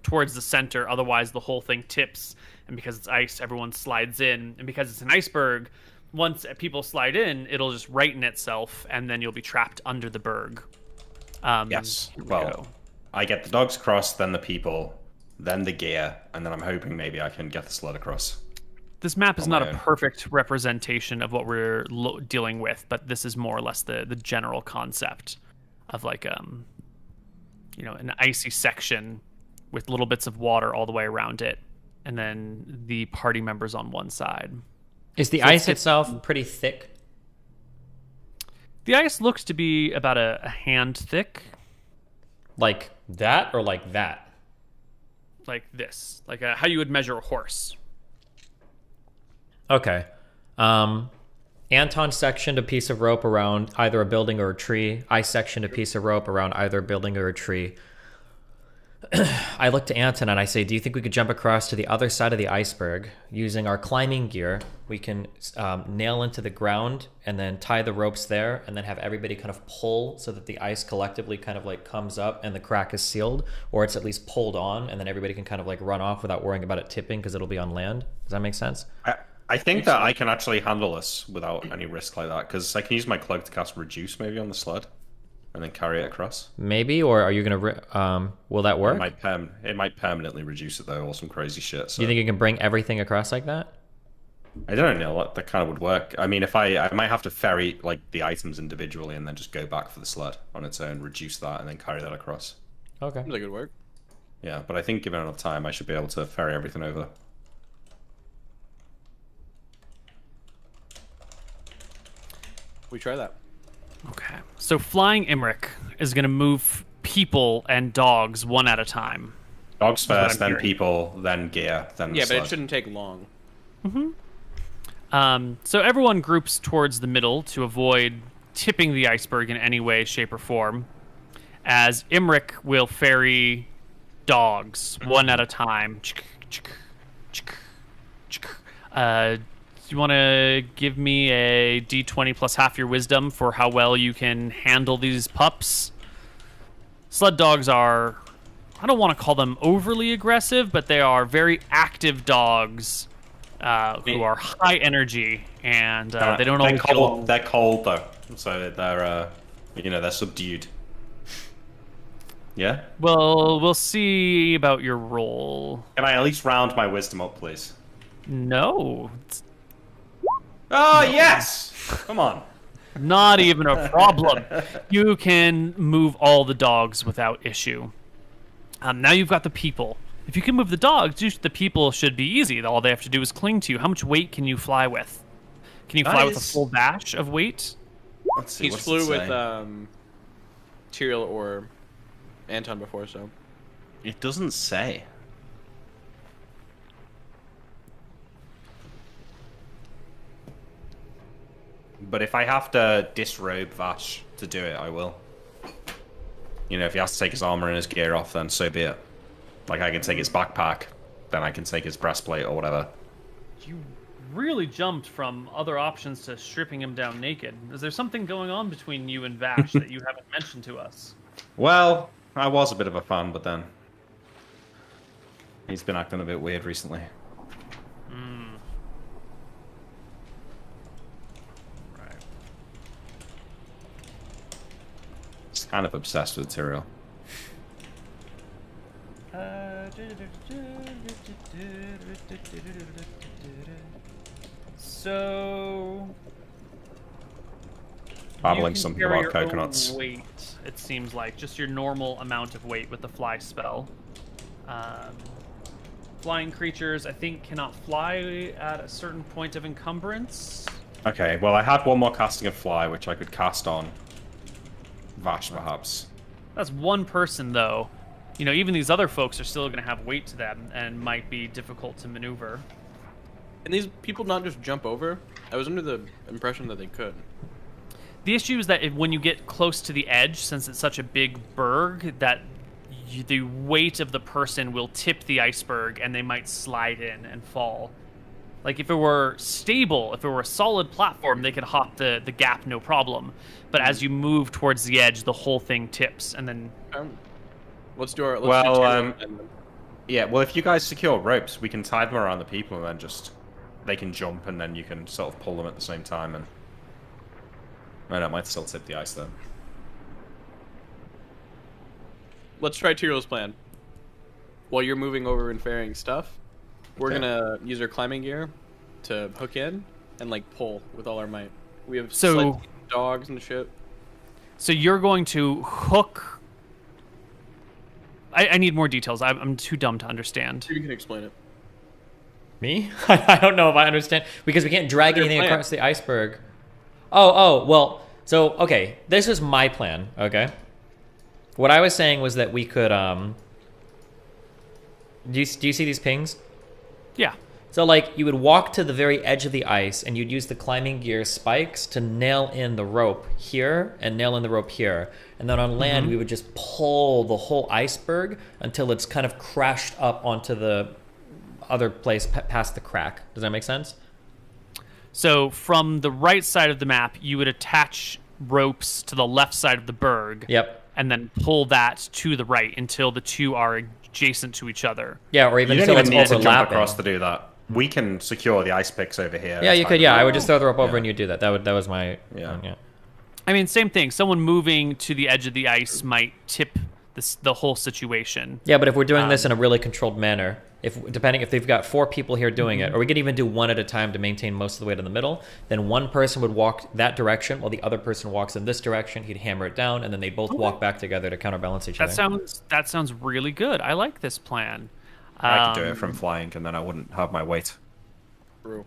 towards the center. Otherwise, the whole thing tips. And because it's ice, everyone slides in. And because it's an iceberg, once people slide in, it'll just righten itself, and then you'll be trapped under the berg. Yes. Well, I get the dogs across, then the people, then the gear, and then I'm hoping maybe I can get the sled across. This map is not a perfect representation of what we're dealing with, but this is more or less the general concept of like an icy section with little bits of water all the way around it, and then the party members on one side. Is the ice itself pretty thick? The ice looks to be about a hand thick. Like that or like that? Like this. Like how you would measure a horse. Okay. Anton sectioned a piece of rope around either a building or a tree. I sectioned a piece of rope around either a building or a tree. I look to Anton and I say, do you think we could jump across to the other side of the iceberg using our climbing gear? We can nail into the ground and then tie the ropes there and then have everybody kind of pull so that the ice collectively kind of like comes up and the crack is sealed, or it's at least pulled on, and then everybody can kind of like run off without worrying about it tipping because it'll be on land. Does that make sense? I think that I can actually handle this without any risk like that, because I can use my cloak to cast Reduce maybe on the sled and then carry it across. Maybe, or are you going to... will that work? It might permanently reduce it, though, or some crazy shit. So. Do you think you can bring everything across like that? I don't know. That kind of would work. I mean, if I might have to ferry like the items individually and then just go back for the sled on its own, reduce that, and then carry that across. Okay. Seems like it would work. Yeah, but I think given enough time, I should be able to ferry everything over. We try that. Okay. So Flying Imric is going to move people and dogs one at a time. Dogs first, then people, then gear, then yeah, sled. but it shouldn't take long. So everyone groups towards the middle to avoid tipping the iceberg in any way, shape, or form, as Imric will ferry dogs one at a time. Do you want to give me a d20 plus half your wisdom for how well you can handle these pups? Sled dogs are, I don't want to call them overly aggressive, but they are very active dogs who are high energy, and they don't always cold. They're cold though, so they're they're subdued. Yeah. Well, we'll see about your roll. Can I at least round my wisdom up, please? No. Oh, yes! Come on. Not even a problem. You can move all the dogs without issue. Now you've got the people. If you can move the dogs, the people should be easy. All they have to do is cling to you. How much weight can you fly with? Can you fly with a full dash of weight? Let's see. He's flew with Tyrael or Anton before, so. It doesn't say. But if I have to disrobe Vash to do it, I will. You know, if he has to take his armor and his gear off, then so be it. Like, I can take his backpack, then I can take his breastplate or whatever. You really jumped from other options to stripping him down naked. Is there something going on between you and Vash that you haven't mentioned to us? Well, I was a bit of a fan, but then he's been acting a bit weird recently. He's kind of obsessed with Tyrael. So Babbling something about coconuts. Weight, it seems like just your normal amount of weight with the fly spell. Flying creatures, I think, cannot fly at a certain point of encumbrance. Okay, well, I had one more casting of fly, which I could cast on Vash, perhaps. That's one person, though. You know, even these other folks are still going to have weight to them and might be difficult to maneuver. And these people not just jump over? I was under the impression that they could. The issue is that when you get close to the edge, since it's such a big berg, that the weight of the person will tip the iceberg and they might slide in and fall. Like if it were stable, if it were a solid platform, they could hop the gap no problem. But as you move towards the edge, the whole thing tips and then... Let's do our... Yeah, well, if you guys secure ropes, we can tie them around the people and then just... They can jump and then you can sort of pull them at the same time and... I know, it might still tip the ice then. Let's try Tyro's plan. While you're moving over and ferrying stuff, we're gonna use our climbing gear to hook in and like pull with all our might. We have sled dogs and shit. So you're going to hook... I need more details. I'm too dumb to understand. You can explain it. Me? I don't know if I understand. Because we can't drag anything across the iceberg. Oh, well, so, okay. This is my plan, okay? What I was saying was that we could, do you see these pings? Yeah. So, like, you would walk to the very edge of the ice, and you'd use the climbing gear spikes to nail in the rope here, and nail in the rope here. And then on land, we would just pull the whole iceberg until it's kind of crashed up onto the other place past the crack. Does that make sense? So from the right side of the map, you would attach ropes to the left side of the berg. Yep. And then pull that to the right until the two are adjacent to each other. Yeah, or even you until don't it's even need to jump overlapping. across to do that. We can secure the ice picks over here. Yeah, you could. Yeah, I would just throw the rope over and you do that. That was my. Yeah. I mean, same thing. Someone moving to the edge of the ice might tip the whole situation. Yeah, but if we're doing this in a really controlled manner, if they've got 4 people here doing it, or we could even do one at a time to maintain most of the weight in the middle, then one person would walk that direction while the other person walks in this direction. He'd hammer it down, and then they both walk back together to counterbalance each other. That sounds really good. I like this plan. I could do it from flying, and then I wouldn't have my weight. True.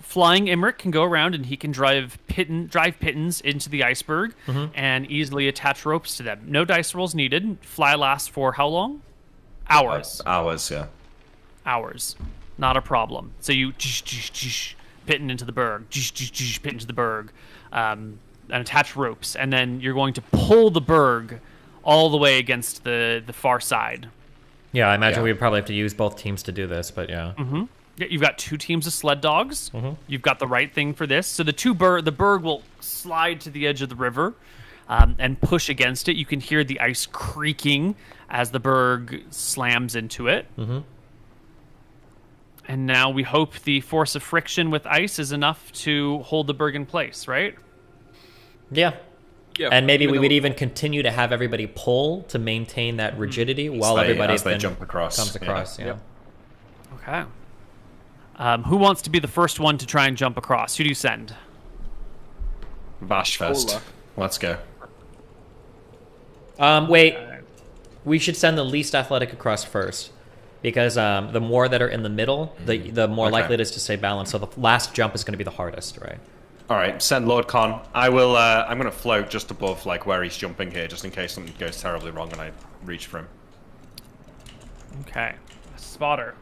Flying Imric can go around and he can drive pittons into the iceberg and easily attach ropes to them. No dice rolls needed. Fly lasts for how long? Hours. Hours, yeah. Hours. Not a problem. So you pitton into the berg, pitton into the berg, and attach ropes, and then you're going to pull the berg all the way against the far side. Yeah, I imagine we'd probably have to use both teams to do this, but yeah. Yeah, you've got 2 teams of sled dogs. You've got the right thing for this. So the berg will slide to the edge of the river and push against it. You can hear the ice creaking as the berg slams into it. And now we hope the force of friction with ice is enough to hold the berg in place, right? Yeah. And maybe we would even continue to have everybody pull to maintain that rigidity while everybody jump across. Comes across. Yeah. Okay. Who wants to be the first one to try and jump across? Who do you send? Vash first. Let's go. Wait. We should send the least athletic across first. Because the more that are in the middle, the more likely it is to stay balanced. So the last jump is going to be the hardest, right? All right, send Lord Khan. I will. I'm going to float just above, like where he's jumping here, just in case something goes terribly wrong and I reach for him. Okay, spotter.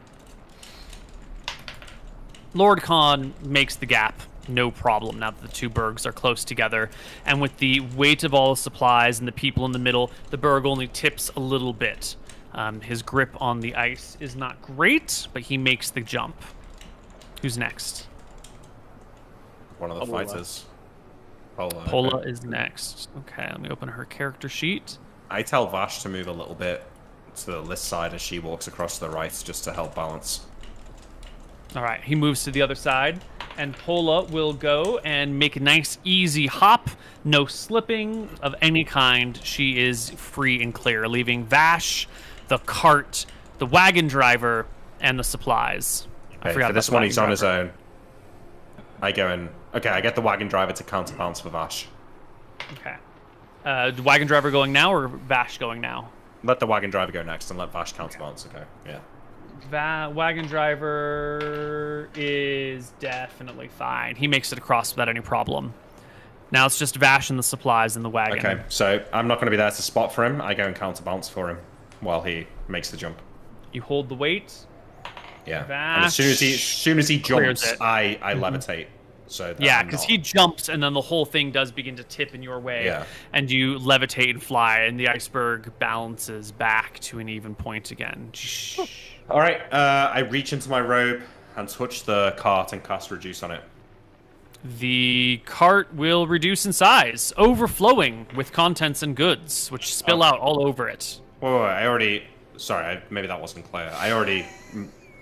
Lord Khan makes the gap, no problem. Now that the 2 bergs are close together, and with the weight of all the supplies and the people in the middle, the berg only tips a little bit. His grip on the ice is not great, but he makes the jump. Who's next? One of the fighters. Pola is next. Okay, let me open her character sheet. I tell Vash to move a little bit to this side as she walks across to the right, just to help balance. All right, he moves to the other side, and Pola will go and make a nice, easy hop. No slipping of any kind. She is free and clear, leaving Vash, the cart, the wagon driver, and the supplies. Okay, I forgot for this one, he's on his own. I go in. Okay, I get the wagon driver to counterbalance for Vash. Okay. The wagon driver going now or Vash going now? Let the wagon driver go next and let Vash counterbalance. Okay, yeah. Wagon driver is definitely fine. He makes it across without any problem. Now it's just Vash and the supplies in the wagon. Okay, so I'm not going to be there to spot for him. I go and counterbalance for him while he makes the jump. You hold the weight. Yeah. Vash And as soon as he jumps, I levitate So that Yeah, I'm because not- he jumps and then the whole thing does begin to tip in your way. Yeah. And you levitate and fly, and the iceberg balances back to an even point again. All right, I reach into my robe and touch the cart and cast reduce on it. The cart will reduce in size, overflowing with contents and goods, which spill out all over it. Oh, I already. Sorry, maybe that wasn't clear. I already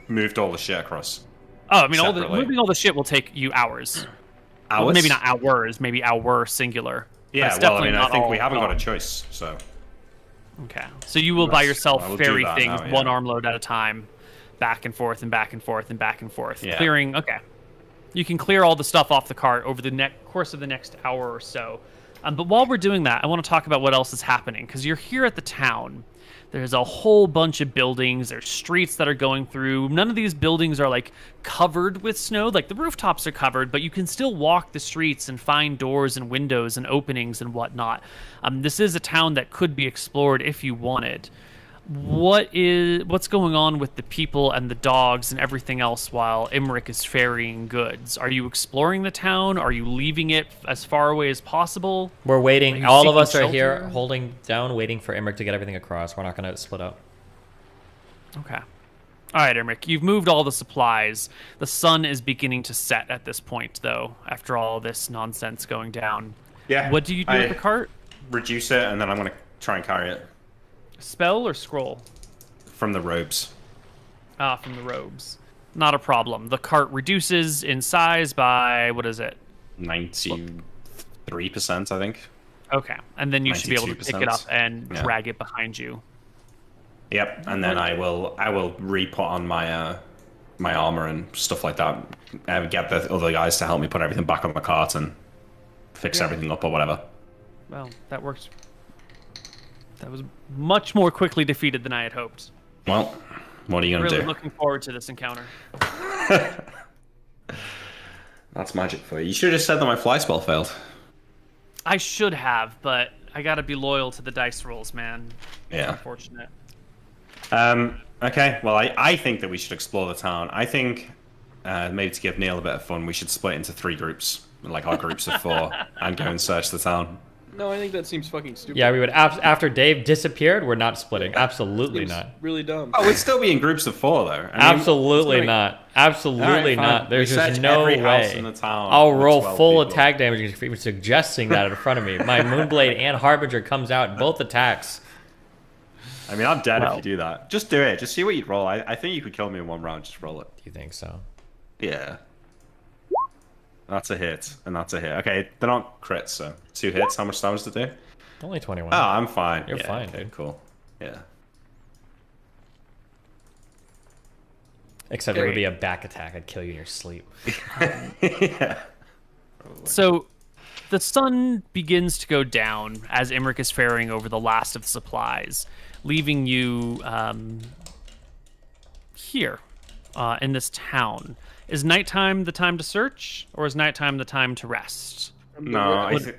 moved all the shit across. Oh, I mean, separately. moving all the shit will take you hours. Hours? Well, maybe not hours, maybe hour singular. Yeah, That's well, I definitely mean, I not think all we haven't got a gone. choice, so. Okay, so you will by yourself I will do ferry that things now, yeah. one armload at a time, back and forth and back and forth and back and forth, Yeah. clearing. Okay, you can clear all the stuff off the cart over the course of the next hour or so. But while we're doing that, I want to talk about what else is happening, because you're here at the town. There's a whole bunch of buildings. There's streets that are going through. None of these buildings are like covered with snow. Like the rooftops are covered, but you can still walk the streets and find doors and windows and openings and whatnot. This is a town that could be explored if you wanted. What's going on with the people and the dogs and everything else while Imric is ferrying goods? Are you exploring the town? Are you leaving it as far away as possible? We're Are waiting. you All of us seeking are here shelter? holding down, waiting for Emmerich to get everything across. We're not going to split up. Okay. All right, Emmerich, you've moved all the supplies. The sun is beginning to set at this point, though, after all this nonsense going down. Yeah. What do you do with the cart? Reduce it, and then I'm going to try and carry it. Spell or scroll? From the robes. Ah, from the robes. Not a problem. The cart reduces in size by, what is it? 93%, I think. Okay, and then you should be able to pick it 92%. up and Yeah. drag it behind you. Yep, and then I will re-put on my my armor and stuff like that. And get the other guys to help me put everything back on the cart and fix Yeah. everything up or whatever. Well, that worked. That was much more quickly defeated than I had hoped. Well, what are you gonna Really do? looking forward to this encounter. That's magic for you. You should have said that my fly spell failed. I should have, but I gotta be loyal to the dice rolls, man. It's Yeah. unfortunate. Okay, well, I think that we should explore the town. I think maybe to give Neil a bit of fun, we should split into 3 groups, like our groups of 4, and go and search the town. No, I think that seems fucking stupid. Yeah, we would. After Dave disappeared, we're not splitting. Absolutely Seems not. really dumb. Oh, we'd still be in groups of 4, though. I mean, Absolutely it's gonna- not. Absolutely Alright, fine. not. There's We just search no every house way. in the town I'll with roll 12 full people. attack damage for even suggesting that in front of me. My Moonblade and Harbinger comes out both attacks. I mean, I'm dead Well. if you do that. Just do it. Just see what you'd roll. I think you could kill me in 1 round. Just roll it. Do you think so? Yeah. That's a hit, and that's a hit. Okay, they're not crits, so 2 hits. How much damage to do? Only 21. Oh, I'm fine. You're Yeah, fine, okay, dude. Cool. Yeah. Except it would be a back attack. I'd kill you in your sleep. Yeah. So, the sun begins to go down as Imric is ferrying over the last of the supplies, leaving you here in this town. Is nighttime the time to search, or is nighttime the time to rest? No, I think.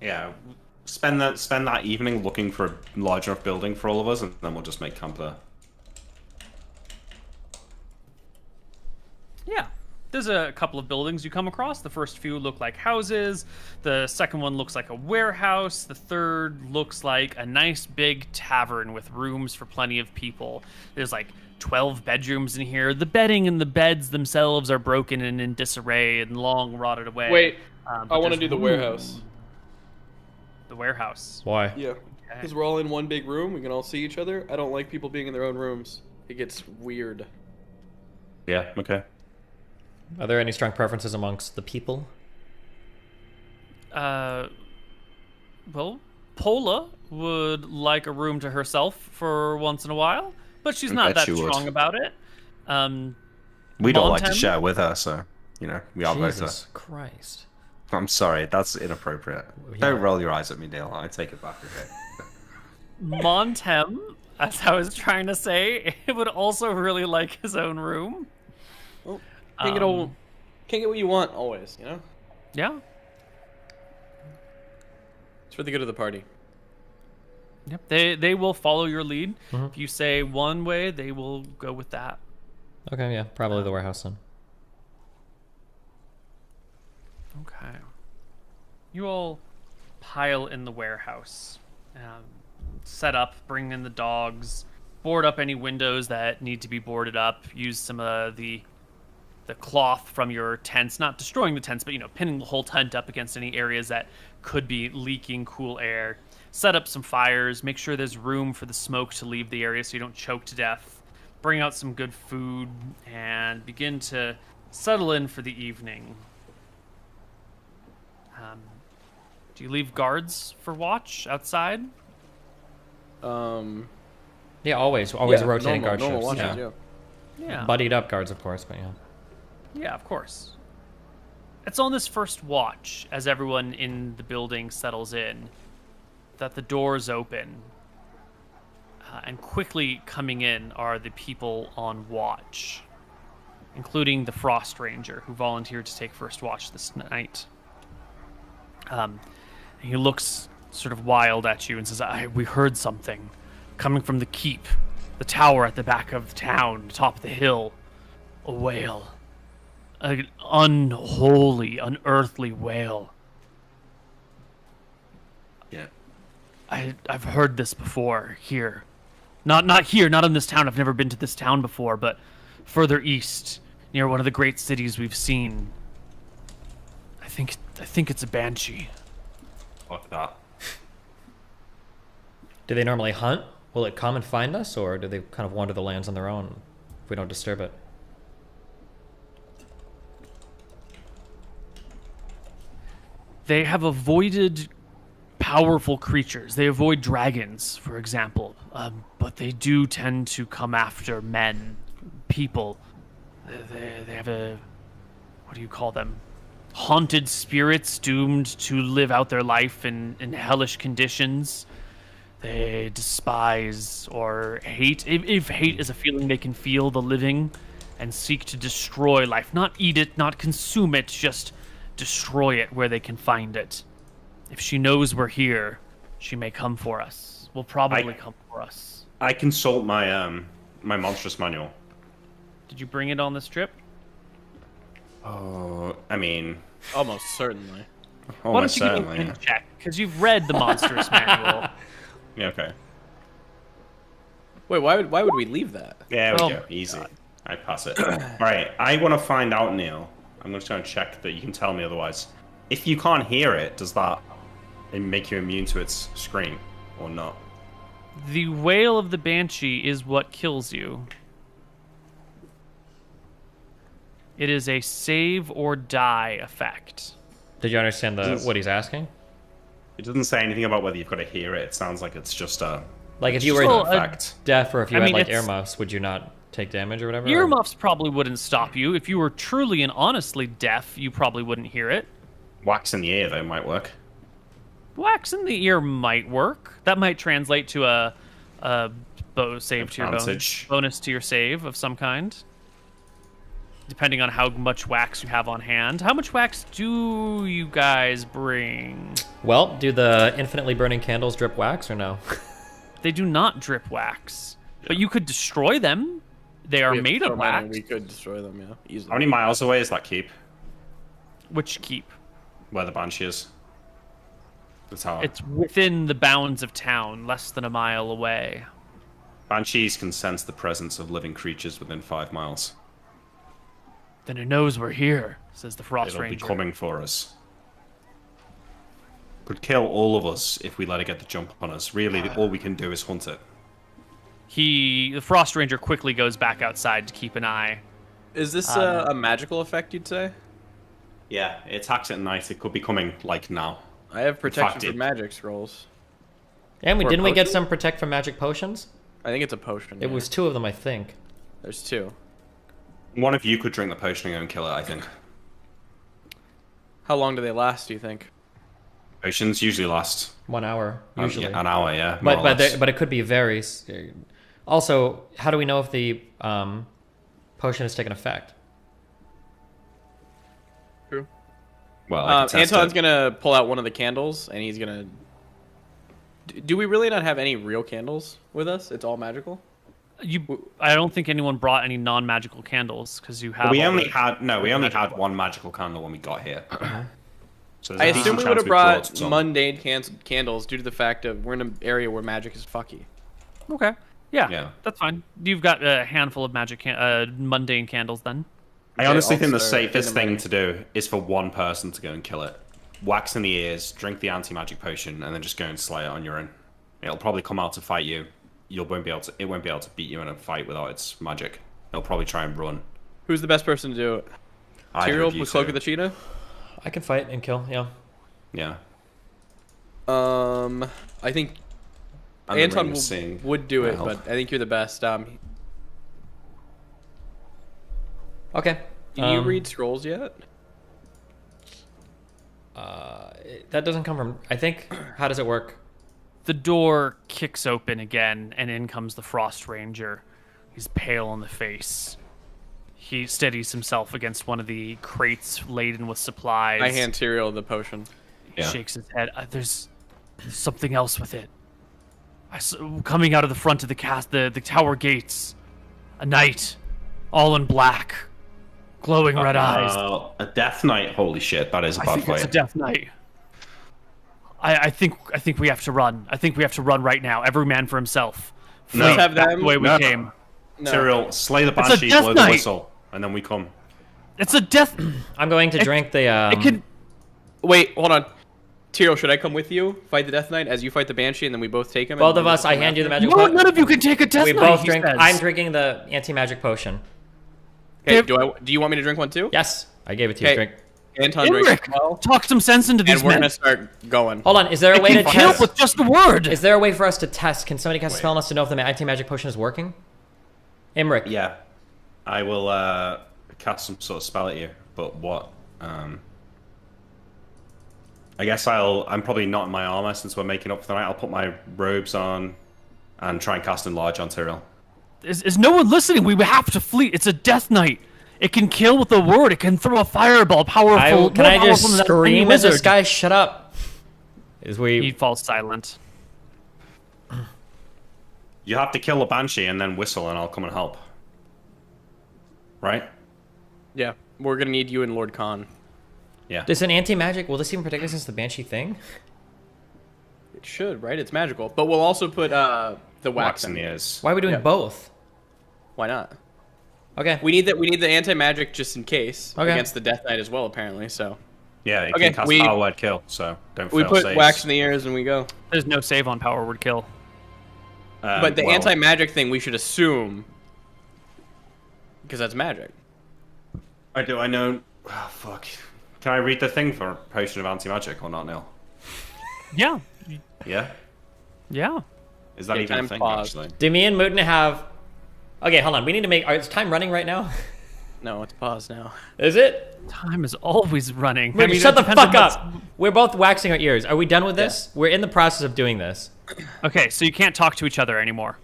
Yeah. Spend that evening looking for a large enough building for all of us, and then we'll just make camp there. Yeah. There's a couple of buildings you come across. The first few look like houses. The second one looks like a warehouse. The third looks like a nice big tavern with rooms for plenty of people. There's like 12 bedrooms in here. The bedding and the beds themselves are broken and in disarray and long rotted away. Wait, But I want to there's do the room. warehouse. The warehouse. Why? Yeah, because we're all in one big room. We can all see each other. I don't like people being in their own rooms. It gets weird. Yeah. Okay. Are there any strong preferences amongst the people? Well, Pola would like a room to herself for once in a while, but she's I not bet that she would. strong about it. We don't like to Montem? share with her, so we are both. Jesus Christ. I'm sorry, that's inappropriate. Yeah. Don't roll your eyes at me, Neil. I take it back. Okay. Montem, as I was trying to say, it would also really like his own room. Well, can't get what you want always, you know? Yeah. It's for the good of the party. Yep. They will follow your lead. Mhm. If you say one way, they will go with that. Okay, yeah, probably the warehouse then. Okay. You all pile in the warehouse. Set up, bring in the dogs, board up any windows that need to be boarded up, use some of the cloth from your tents, not destroying the tents, but, pinning the whole tent up against any areas that could be leaking cool air. Set up some fires, make sure there's room for the smoke to leave the area so you don't choke to death. Bring out some good food, and begin to settle in for the evening. Do you leave guards for watch outside? Yeah, always rotating guard shifts. Watches, Yeah. Buddied up guards, of course, but yeah. Yeah, of course. It's on this first watch, as everyone in the building settles in, that the doors open. And quickly coming in are the people on watch, including the Frost Ranger, who volunteered to take first watch this night. He looks sort of wild at you and says, we heard something coming from the keep, the tower at the back of the town, top of the hill. A wail. An unholy, unearthly wail. Yeah. I've heard this before here. Not here, not in this town. I've never been to this town before, but further east, near one of the great cities we've seen. I think it's a banshee. Fuck that. Do they normally hunt? Will it come and find us, or do they kind of wander the lands on their own if we don't disturb it? They have avoided powerful creatures. They avoid dragons, for example. But they do tend to come after men, people. They have what do you call them? Haunted spirits doomed to live out their life in hellish conditions. They despise or hate. If hate is a feeling they can feel the living and seek to destroy life. Not eat it, not consume it, just destroy it where they can find it. If she knows we're here, she may come for us. Will probably come for us. I consult my my monstrous manual. Did you bring it on this trip? Oh, I mean, almost certainly. Why don't you give me a check? Because you've read the monstrous manual. Yeah, okay. Wait, why would we leave that? There we go. Easy. I pass it. Right. I want to find out, Neil. I'm just going to check that you can tell me otherwise. If you can't hear it, does that make you immune to its scream or not? The wail of the banshee is what kills you. It is a save or die effect. Did you understand what he's asking? It doesn't say anything about whether you've got to hear it. It sounds like it's just a... Like if you were deaf or if you had like earmuffs, would you not take damage or whatever? Earmuffs probably wouldn't stop you. If you were truly and honestly deaf, you probably wouldn't hear it. Wax in the ear, though, might work. Wax in the ear might work. That might translate to a save to your bonus to your save of some kind. Depending on how much wax you have on hand. How much wax do you guys bring? Well, do the infinitely burning candles drip wax or no? They do not drip wax. Yeah. But you could destroy them. They are made of wax. We could destroy them, yeah. Easily. How many miles away is that keep? Which keep? Where the banshee is. The tower. It's within the bounds of town, less than a mile away. Banshees can sense the presence of living creatures within 5 miles. Then it knows we're here, says the Frost Ranger. It'll be coming for us. Could kill all of us if we let it get the jump on us. Really, all we can do is hunt it. The Frost Ranger quickly goes back outside to keep an eye. Is this a magical effect, you'd say? Yeah, it attacks at night. It could be coming, like, now. I have protection from magic scrolls. And didn't we get some protect from magic potions? I think it's a potion. It was 2 of them, I think. There's 2. One of you could drink the potion and kill it, I think. How long do they last, do you think? Potions usually last 1 hour, usually. Yeah, an hour, yeah. But it could be very... Also, how do we know if the potion has taken effect? True. Well, Anton's gonna pull out one of the candles, and he's gonna... Do we really not have any real candles with us? It's all magical? I don't think anyone brought any non-magical candles, because you have... We only had one magical candle when we got here. So there's I a assume decent we chance would have we brought some. mundane candles due to the fact of we're in an area where magic is fucky. Okay. Yeah, that's fine. You've got a handful of mundane candles then. I Okay, honestly I'll think the start safest getting thing to do is for one person to go and kill it. Wax in the ears, drink the anti-magic potion, and then just go and slay it on your own. It'll probably come out to fight you. It won't be able to beat you in a fight without its magic. It'll probably try and run. Who's the best person to do it? Tyrael with Cloak of the Cheetah? I can fight and kill, yeah. Yeah. I think Anton would do it, but I think you're the best. Okay. Do you read scrolls yet? That doesn't come from... I think... How does it work? The door kicks open again, and in comes the Frost Ranger. He's pale in the face. He steadies himself against one of the crates laden with supplies. I hand Tyrael the potion. He shakes his head. There's something else with it. Coming out of the front of the tower gates. A knight, all in black, glowing red eyes. A Death Knight. Holy shit, that is a bad I think it's fight. a Death Knight. I think we have to run. I think we have to run right now. Every man for himself. No. Let's have them. the way we came. No. Tyrael, slay the It's a Banshee, Death blow the Knight. whistle, and then we come. It's a death. I'm going to drink the... It can... Wait, hold on. Tyrael, should I come with you? Fight the Death Knight as you fight the Banshee, and then we both take him? Both of us, I hand you the magic No, potion. none of you can take a Death We Knight, both he drink... says. I'm drinking the anti-magic potion. Okay, do you want me to drink one too? Yes, I gave it to you. Okay. Drink. Anton drinks Imric, as well, talk some sense into these and we're men. gonna start going. Hold on, is there a It way to can kill test... with just a word. Is there a way for us to test? Can somebody cast a spell on us to know if the anti-magic potion is working? Imric. Yeah. I will cast some sort of spell at you, but what? I guess I'm probably not in my armor since we're making up for the night. I'll put my robes on and try and cast Enlarge on Tyrael. Is no one listening? We have to flee. It's a Death Knight. It can kill with a word. It can throw a fireball. Powerful. Can I just powerful than any scream at this wizard. guy? Shut up. He falls silent. You have to kill the Banshee and then whistle, and I'll come and help. Right? Yeah, we're gonna need you and Lord Khan. Yeah. Does an anti-magic... Will this even protect us against the Banshee thing? It should, right? It's magical, but we'll also put the wax in the ears. Why are we doing both? Why not? Okay. We need the anti-magic just in case Okay. against the Death Knight as well, apparently. So. Yeah, it Okay, can cast Power Word Kill, so don't We fail put saves. wax in the ears and we go. There's no save on Power Word Kill. But the well, anti-magic thing, we should assume, because that's magic. I know. Oh, fuck. Can I read the thing for Potion of Anti-Magic or not, Neil? Yeah. Yeah? Yeah. Is that Okay, even a time thing, pause. actually? Do me and Mutin have... Okay, hold on. We need to make... Is time running right now? No, it's paused now. Is it? Time is always running. Mutin, shut it the depends fuck on up. We're both waxing our ears. Are we done with this? We're in the process of doing this. Okay, so you can't talk to each other anymore.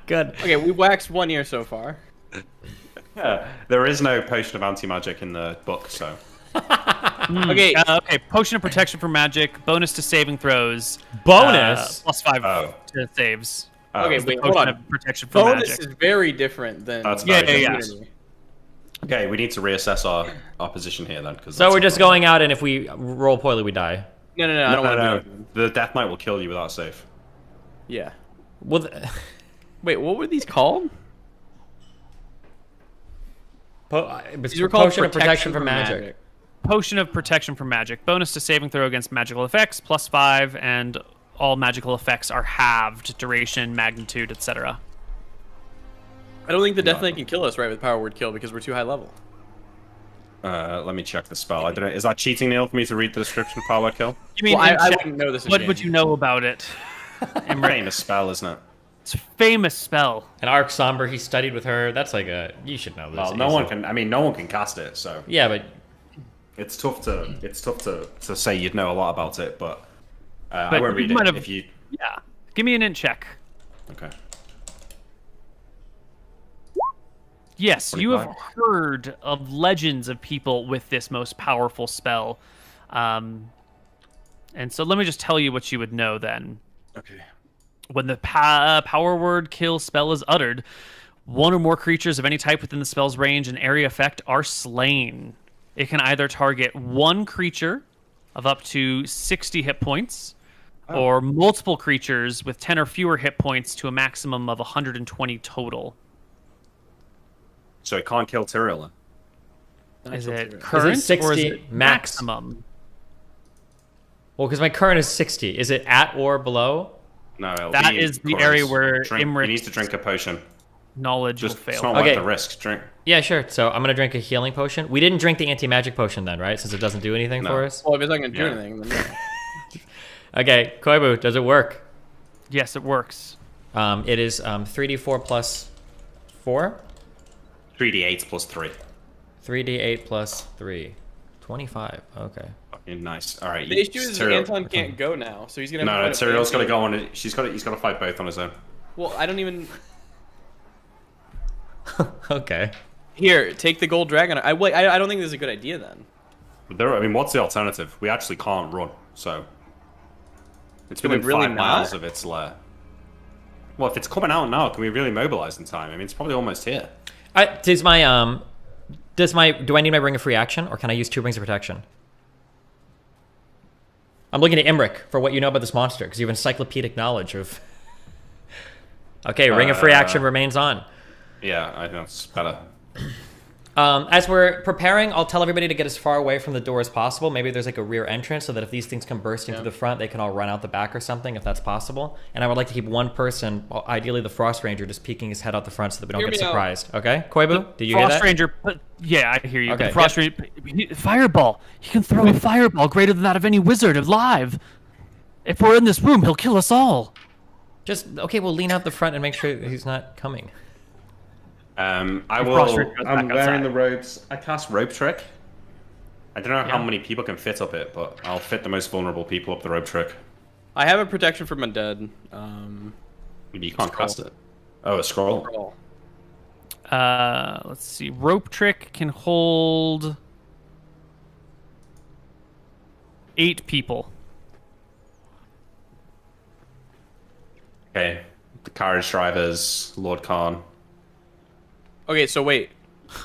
Good. Okay, we waxed one ear so far. There is no Potion of Anti-Magic in the book, so... Okay. Okay. Potion of protection from magic. Bonus to saving throws. Bonus? +5 to saves. Okay, Is the wait, hold potion on. of protection from Bonus magic. is very different than. That's Yeah, very yeah, different. Okay, we need to reassess our position here then. Cause So we're just going out, and if we roll poorly, we die. No, I don't want to do it. The Death Knight will kill you without a save. Yeah. Well, Wait, what were these called? These were called Potion of protection from magic. Potion of protection from magic. Bonus to saving throw against magical effects. +5, and all magical effects are halved. Duration, magnitude, etc. I don't think the Death Knight can kill us right with Power Word Kill because we're too high level. Let me check the spell. I don't know. Is that cheating, Neil, for me to read the description of Power Word Kill? You mean Well, I check- wouldn't know this. What would you know about it? Famous spell, isn't it? It's a famous spell. And Arc Somber, he studied with her. That's like a... You should know this. Well, no one can... I mean, no one can cast it, so... Yeah, but... It's tough to say you'd know a lot about it, but... I But won't you read might it have- if you... Yeah. Give me an int check. Okay. Yes, you 25. have heard of legends of people with this most powerful spell. And so let me just tell you what you would know then. Okay. When the Power Word Kill spell is uttered, one or more creatures of any type within the spell's range and area effect are slain. It can either target one creature of up to 60 hit points, or multiple creatures with 10 or fewer hit points to a maximum of 120 total. So it can't kill Tyrell. Is it current 60 or is it max? maximum? Well, because my current is 60. Is it at or below? No, that is the area where Imric needs to drink a potion. Knowledge will fail. It's not worth the risk. Drink. Yeah, sure. So I'm gonna drink a healing potion. We didn't drink the anti-magic potion then, right? Since it doesn't do anything for us. Well, if it's not gonna do anything, then no. Okay, Koibu, does it work? Yes, it works. It is 3d4 plus 4. 3d8 plus 3. 3d8 plus 3. 25. Okay. Fucking nice. All right. The issue is Anton can't go now, so he's gonna. No, Tyrell's got to go on. He's got to fight both on his own. Well, I don't even. Okay. Here, take the gold dragon. I don't think this is a good idea then. I mean, what's the alternative? We actually can't run, so it's Can we within really 5 miles not? of its lair. Well, if it's coming out now, can we really mobilize in time? I mean, it's probably almost here. Do I need my ring of free action, or can I use 2 rings of protection? I'm looking at Imric for what you know about this monster, because you have encyclopedic knowledge of. Okay, ring of free action remains on. Yeah, I think that's better. As we're preparing, I'll tell everybody to get as far away from the door as possible. Maybe there's like a rear entrance so that if these things come bursting through the front, they can all run out the back or something, if that's possible. And I would like to keep one person, ideally the Frost Ranger, just peeking his head out the front so that we don't get surprised. Okay? Koibu, do you hear that? Frost Ranger, yeah, I hear you. Okay. The Frost Ranger, fireball. He can throw a fireball greater than that of any wizard alive. If we're in this room, he'll kill us all. Okay, we'll lean out the front and make sure that he's not coming. I'm wearing the robes. I cast rope trick. I don't know how many people can fit up it, but I'll fit the most vulnerable people up the rope trick. I have a protection from undead. Maybe you can't cast it. Oh, a scroll. Let's see. Rope trick can hold 8 people. Okay. The carriage drivers, Lord Khan. Okay, so wait.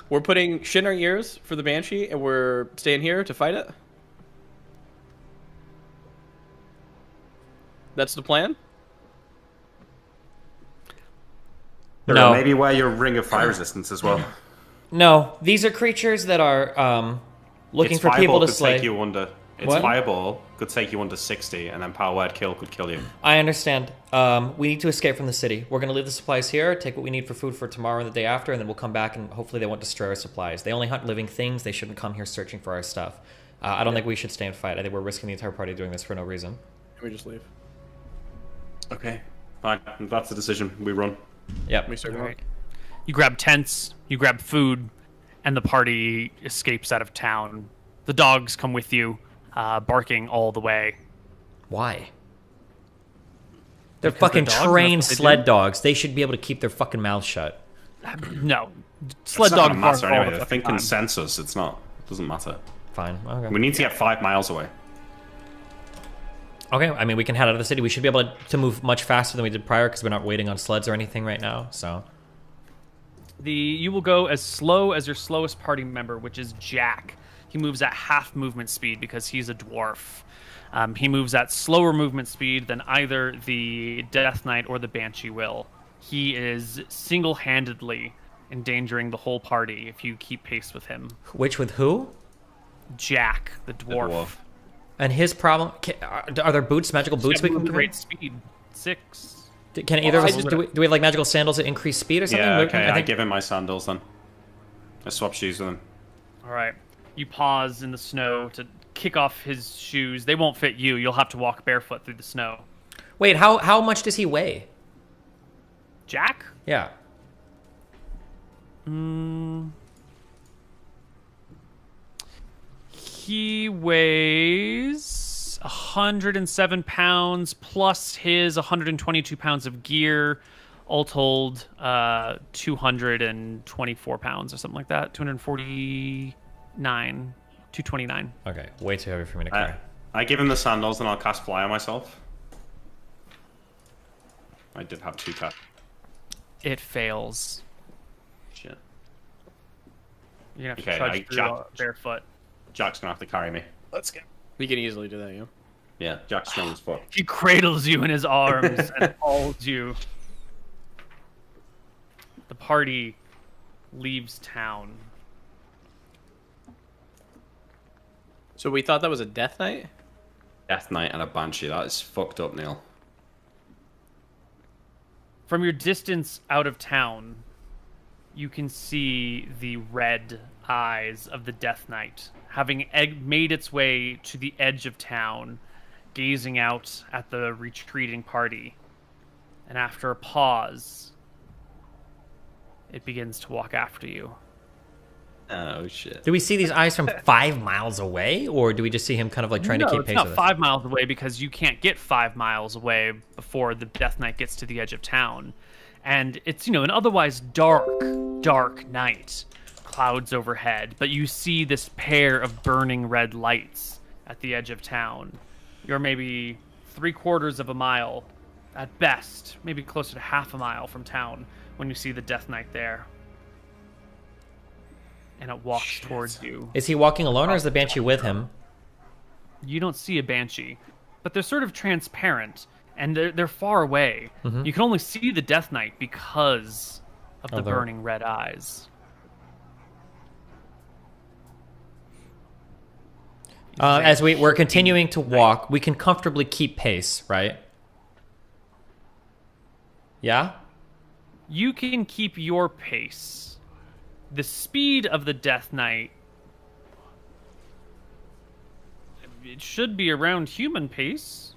We're putting shit in our ears for the Banshee, and we're staying here to fight it? That's the plan? No. Maybe wear your ring of fire resistance as well. No, these are creatures that are looking Its for people to could slay. Take you under, its What? fireball could take you under 60, and then power word kill could kill you. I understand. We need to escape from the city. We're going to leave the supplies here, take what we need for food for tomorrow and the day after, and then we'll come back and hopefully they won't destroy our supplies. They only hunt living things. They shouldn't come here searching for our stuff. I don't think we should stay and fight. I think we're risking the entire party doing this for no reason. Can we just leave? Okay, fine. If that's the decision. We run. Yep. We start going. Right. You grab tents, you grab food, and the party escapes out of town. The dogs come with you, barking all the way. Why? They're Because fucking they're dogs, trained that's what they sled do. dogs. They should be able to keep their fucking mouths shut. No. Sled Sled dogs doesn't bark matter all anyway. the They're fucking thinking time. census. It's not. It doesn't matter. Fine. Okay. We need to get 5 miles away. Okay, I mean, we can head out of the city. We should be able to move much faster than we did prior because we're not waiting on sleds or anything right now, so... You will go as slow as your slowest party member, which is Jack. He moves at half movement speed because he's a dwarf. He moves at slower movement speed than either the Death Knight or the Banshee will. He is single-handedly endangering the whole party if you keep pace with him. Which with who? Jack, the dwarf. And his problem... Are there boots, magical boots we can move at carry? great speed. 6. Can either of us... Do we have, like, magical sandals that increase speed or something? Yeah, okay. I think- give him my sandals then. I swap shoes with him. All right. You pause in the snow to kick off his shoes. They won't fit you. You'll have to walk barefoot through the snow. Wait, how much does he weigh? Jack? Yeah. He weighs 107 pounds plus his 122 pounds of gear, all told 224 pounds or something like that. 229. Okay, way too heavy for me to carry. I give him the sandals and I'll cast fly on myself. I did have 2 casts. It fails. Shit. You're gonna have to Okay, trudge through barefoot. Jack's gonna have to carry me. Let's go. We can easily do that, yeah. Yeah, Jack's strong as fuck. He cradles you in his arms and holds you. The party leaves town. So we thought that was a death knight? Death Knight and a Banshee. That is fucked up, Neil. From your distance out of town, you can see the red eyes of the Death Knight, having made its way to the edge of town, gazing out at the retreating party. And after a pause, it begins to walk after you. Oh, shit. Do we see these eyes from 5 miles away, or do we just see him kind of like trying to keep pace it's with not us? 5 miles away because you can't get 5 miles away before the Death Knight gets to the edge of town. And it's, you know, an otherwise dark night. Clouds overhead, but you see this pair of burning red lights at the edge of town. You're maybe 3/4 of a mile, at best, maybe closer to half a mile from town when you see the Death Knight there. And it walks towards you. Is he walking alone, or is the Banshee with him? You don't see a Banshee, but they're sort of transparent, and they're far away. Mhm. You can only see the Death Knight because of the burning red eyes. As we're continuing to walk, we can comfortably keep pace, right? Yeah? You can keep your pace. The speed of the Death Knight, it should be around human pace.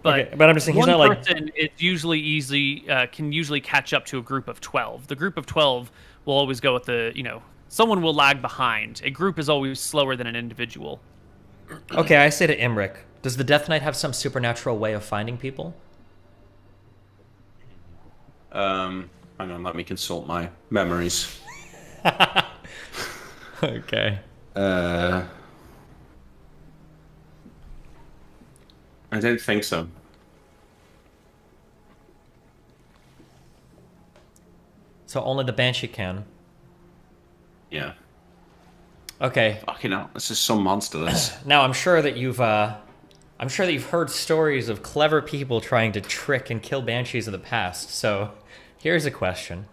But, okay, but I'm just saying he's not like person it's usually can usually catch up to a group of 12. The group of 12 will always go with the, you know, someone will lag behind. A group is always slower than an individual. Okay, I say to Imric, does the Death Knight have some supernatural way of finding people? Hang on, let me consult my memories. Okay. I don't think so. So only the Banshee can. Yeah. Okay. Fucking hell, this is some monster, this. Now I'm sure that you've heard stories of clever people trying to trick and kill Banshees of the past. So here's a question.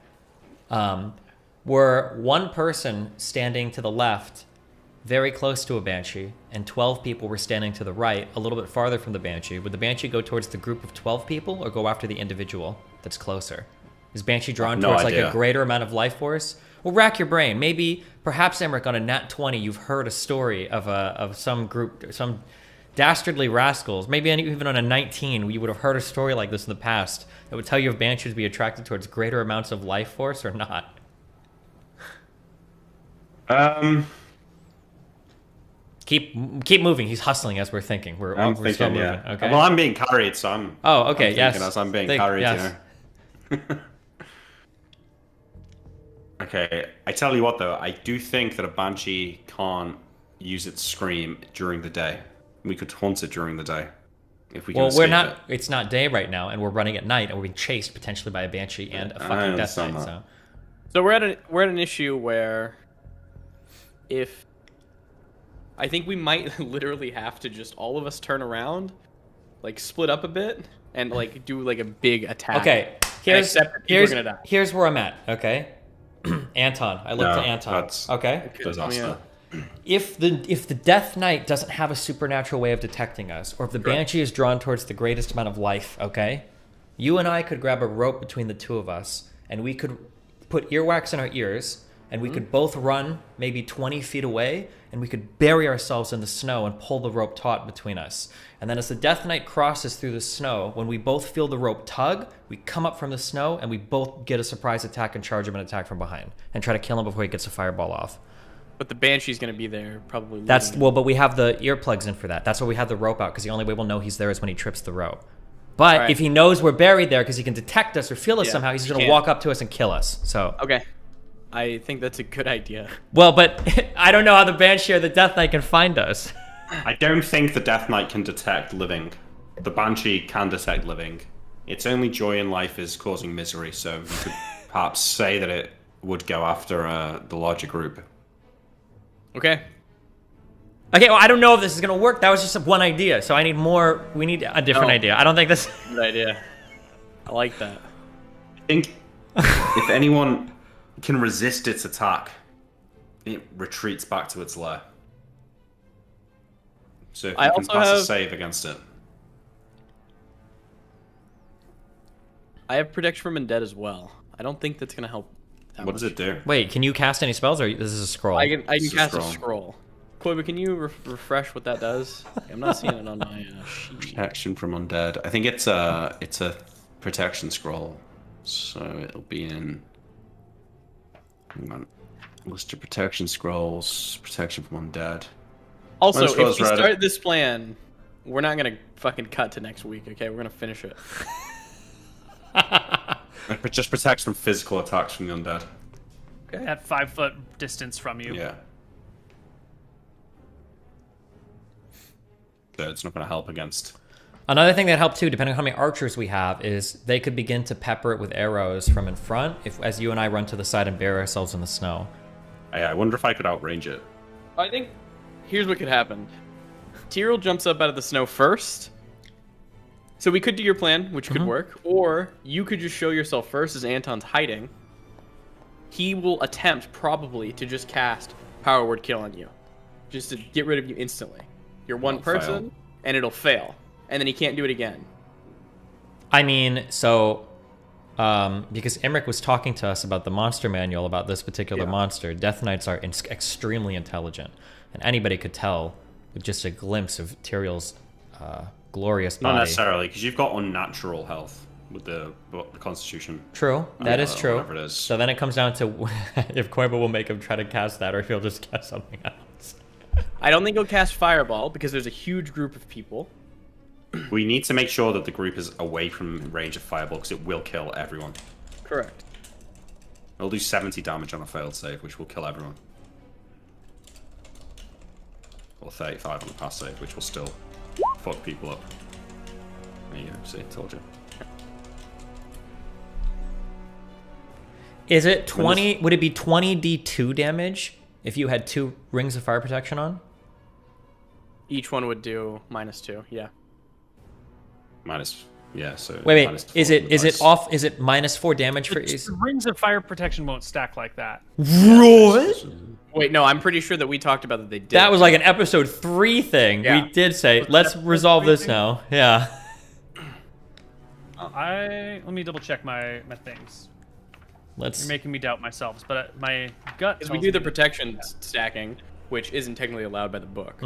Were one person standing to the left very close to a Banshee, and 12 people were standing to the right, a little bit farther from the Banshee, would the Banshee go towards the group of 12 people, or go after the individual that's closer? Is Banshee drawn towards like a greater amount of life force? Well, rack your brain. Maybe, perhaps, Emmerich, on a nat 20, you've heard a story of some group, some dastardly rascals. Maybe even on a 19, you would have heard a story like this in the past that would tell you if Banshees would be attracted towards greater amounts of life force or not. Keep moving. He's hustling as we're thinking. We're thinking, still moving. yeah. Okay. Well, I'm being carried, so I'm. Oh, okay. I'm yes. As I'm being carried, yes. you know. Okay, I tell you what though, I do think that a Banshee can't use its scream during the day. We could haunt it during the day, if we can. Well, we're not. It's not day right now, and we're running at night, and we're being chased potentially by a Banshee and a fucking Death Knight. So we're at an issue where, if I think we might literally have to just all of us turn around, like split up a bit, and like do like a big attack. Okay, here's where I'm at. Okay. Anton, I look to Anton. Okay. Disaster. If the Death Knight doesn't have a supernatural way of detecting us, or if the Banshee is drawn towards the greatest amount of life, okay, you and I could grab a rope between the two of us, and we could put earwax in our ears, and we could both run maybe 20 feet away, and we could bury ourselves in the snow and pull the rope taut between us. And then as the Death Knight crosses through the snow, when we both feel the rope tug, we come up from the snow, and we both get a surprise attack and charge him and attack from behind, and try to kill him before he gets a fireball off. But the Banshee's going to be there, probably. But we have the earplugs in for that. That's why we have the rope out, because the only way we'll know he's there is when he trips the rope. But if he knows we're buried there because he can detect us or feel us somehow, he's just going to walk up to us and kill us. So okay. I think that's a good idea. Well, but I don't know how the Banshee or the Death Knight can find us. I don't think the Death Knight can detect living. The Banshee can detect living. Its only joy in life is causing misery, so you could perhaps say that it would go after the larger group. Okay. Okay, well, I don't know if this is gonna work. That was just one idea, so I need more. We need a different idea. I don't think this. Good idea. I like that. I think if anyone can resist its attack, it retreats back to its lair. So if you can pass a save against it. I have protection from undead as well. I don't think that's gonna help. What does it do? Wait, can you cast any spells, or this is a scroll? I can cast a scroll. Koiba, can you refresh what that does? I'm not seeing it on my sheet. Protection from undead. I think it's a protection scroll, so it'll be in. Hang on. List of protection scrolls. Protection from undead. Also, if we start this plan, we're not gonna fucking cut to next week. Okay, we're gonna finish it. It just protects from physical attacks from the undead. Okay. At 5 foot distance from you. Yeah. So it's not going to help against. Another thing that helped too, depending on how many archers we have, is they could begin to pepper it with arrows from in front, as you and I run to the side and bury ourselves in the snow. I wonder if I could outrange it. I think here's what could happen. Tyrell jumps up out of the snow first. So we could do your plan, which could work, or you could just show yourself first as Anton's hiding. He will attempt, probably, to just cast Power Word Kill on you. Just to get rid of you instantly. You're one person, and it'll fail. And then he can't do it again. I mean, so... because Emmerich was talking to us about the monster manual, about this particular monster. Death Knights are extremely intelligent. And anybody could tell with just a glimpse of Tyrell's glorious body. Not necessarily, because you've got unnatural health with the Constitution. True, that is true. Whatever it is. So then it comes down to if Koiba will make him try to cast that, or if he'll just cast something else. I don't think he'll cast Fireball, because there's a huge group of people. We need to make sure that the group is away from range of Fireball, because it will kill everyone. Correct. It'll do 70 damage on a failed save, which will kill everyone. Or 35 on a pass save, which will still fuck people up. There you go, see, told you. Is it 20? Would it be 20d2 damage if you had 2 rings of fire protection on? Each one would do -2, yeah. Yeah, so... Wait, is it off? Is it -4 damage for... The rings of fire protection won't stack like that. What? Wait, no, I'm pretty sure that we talked about that they did. That was like an episode 3 thing. Yeah. We did say, let's resolve this now. Yeah. Let me double check my things. You're making me doubt myself, but my gut. Because we do the protection stacking, which isn't technically allowed by the book.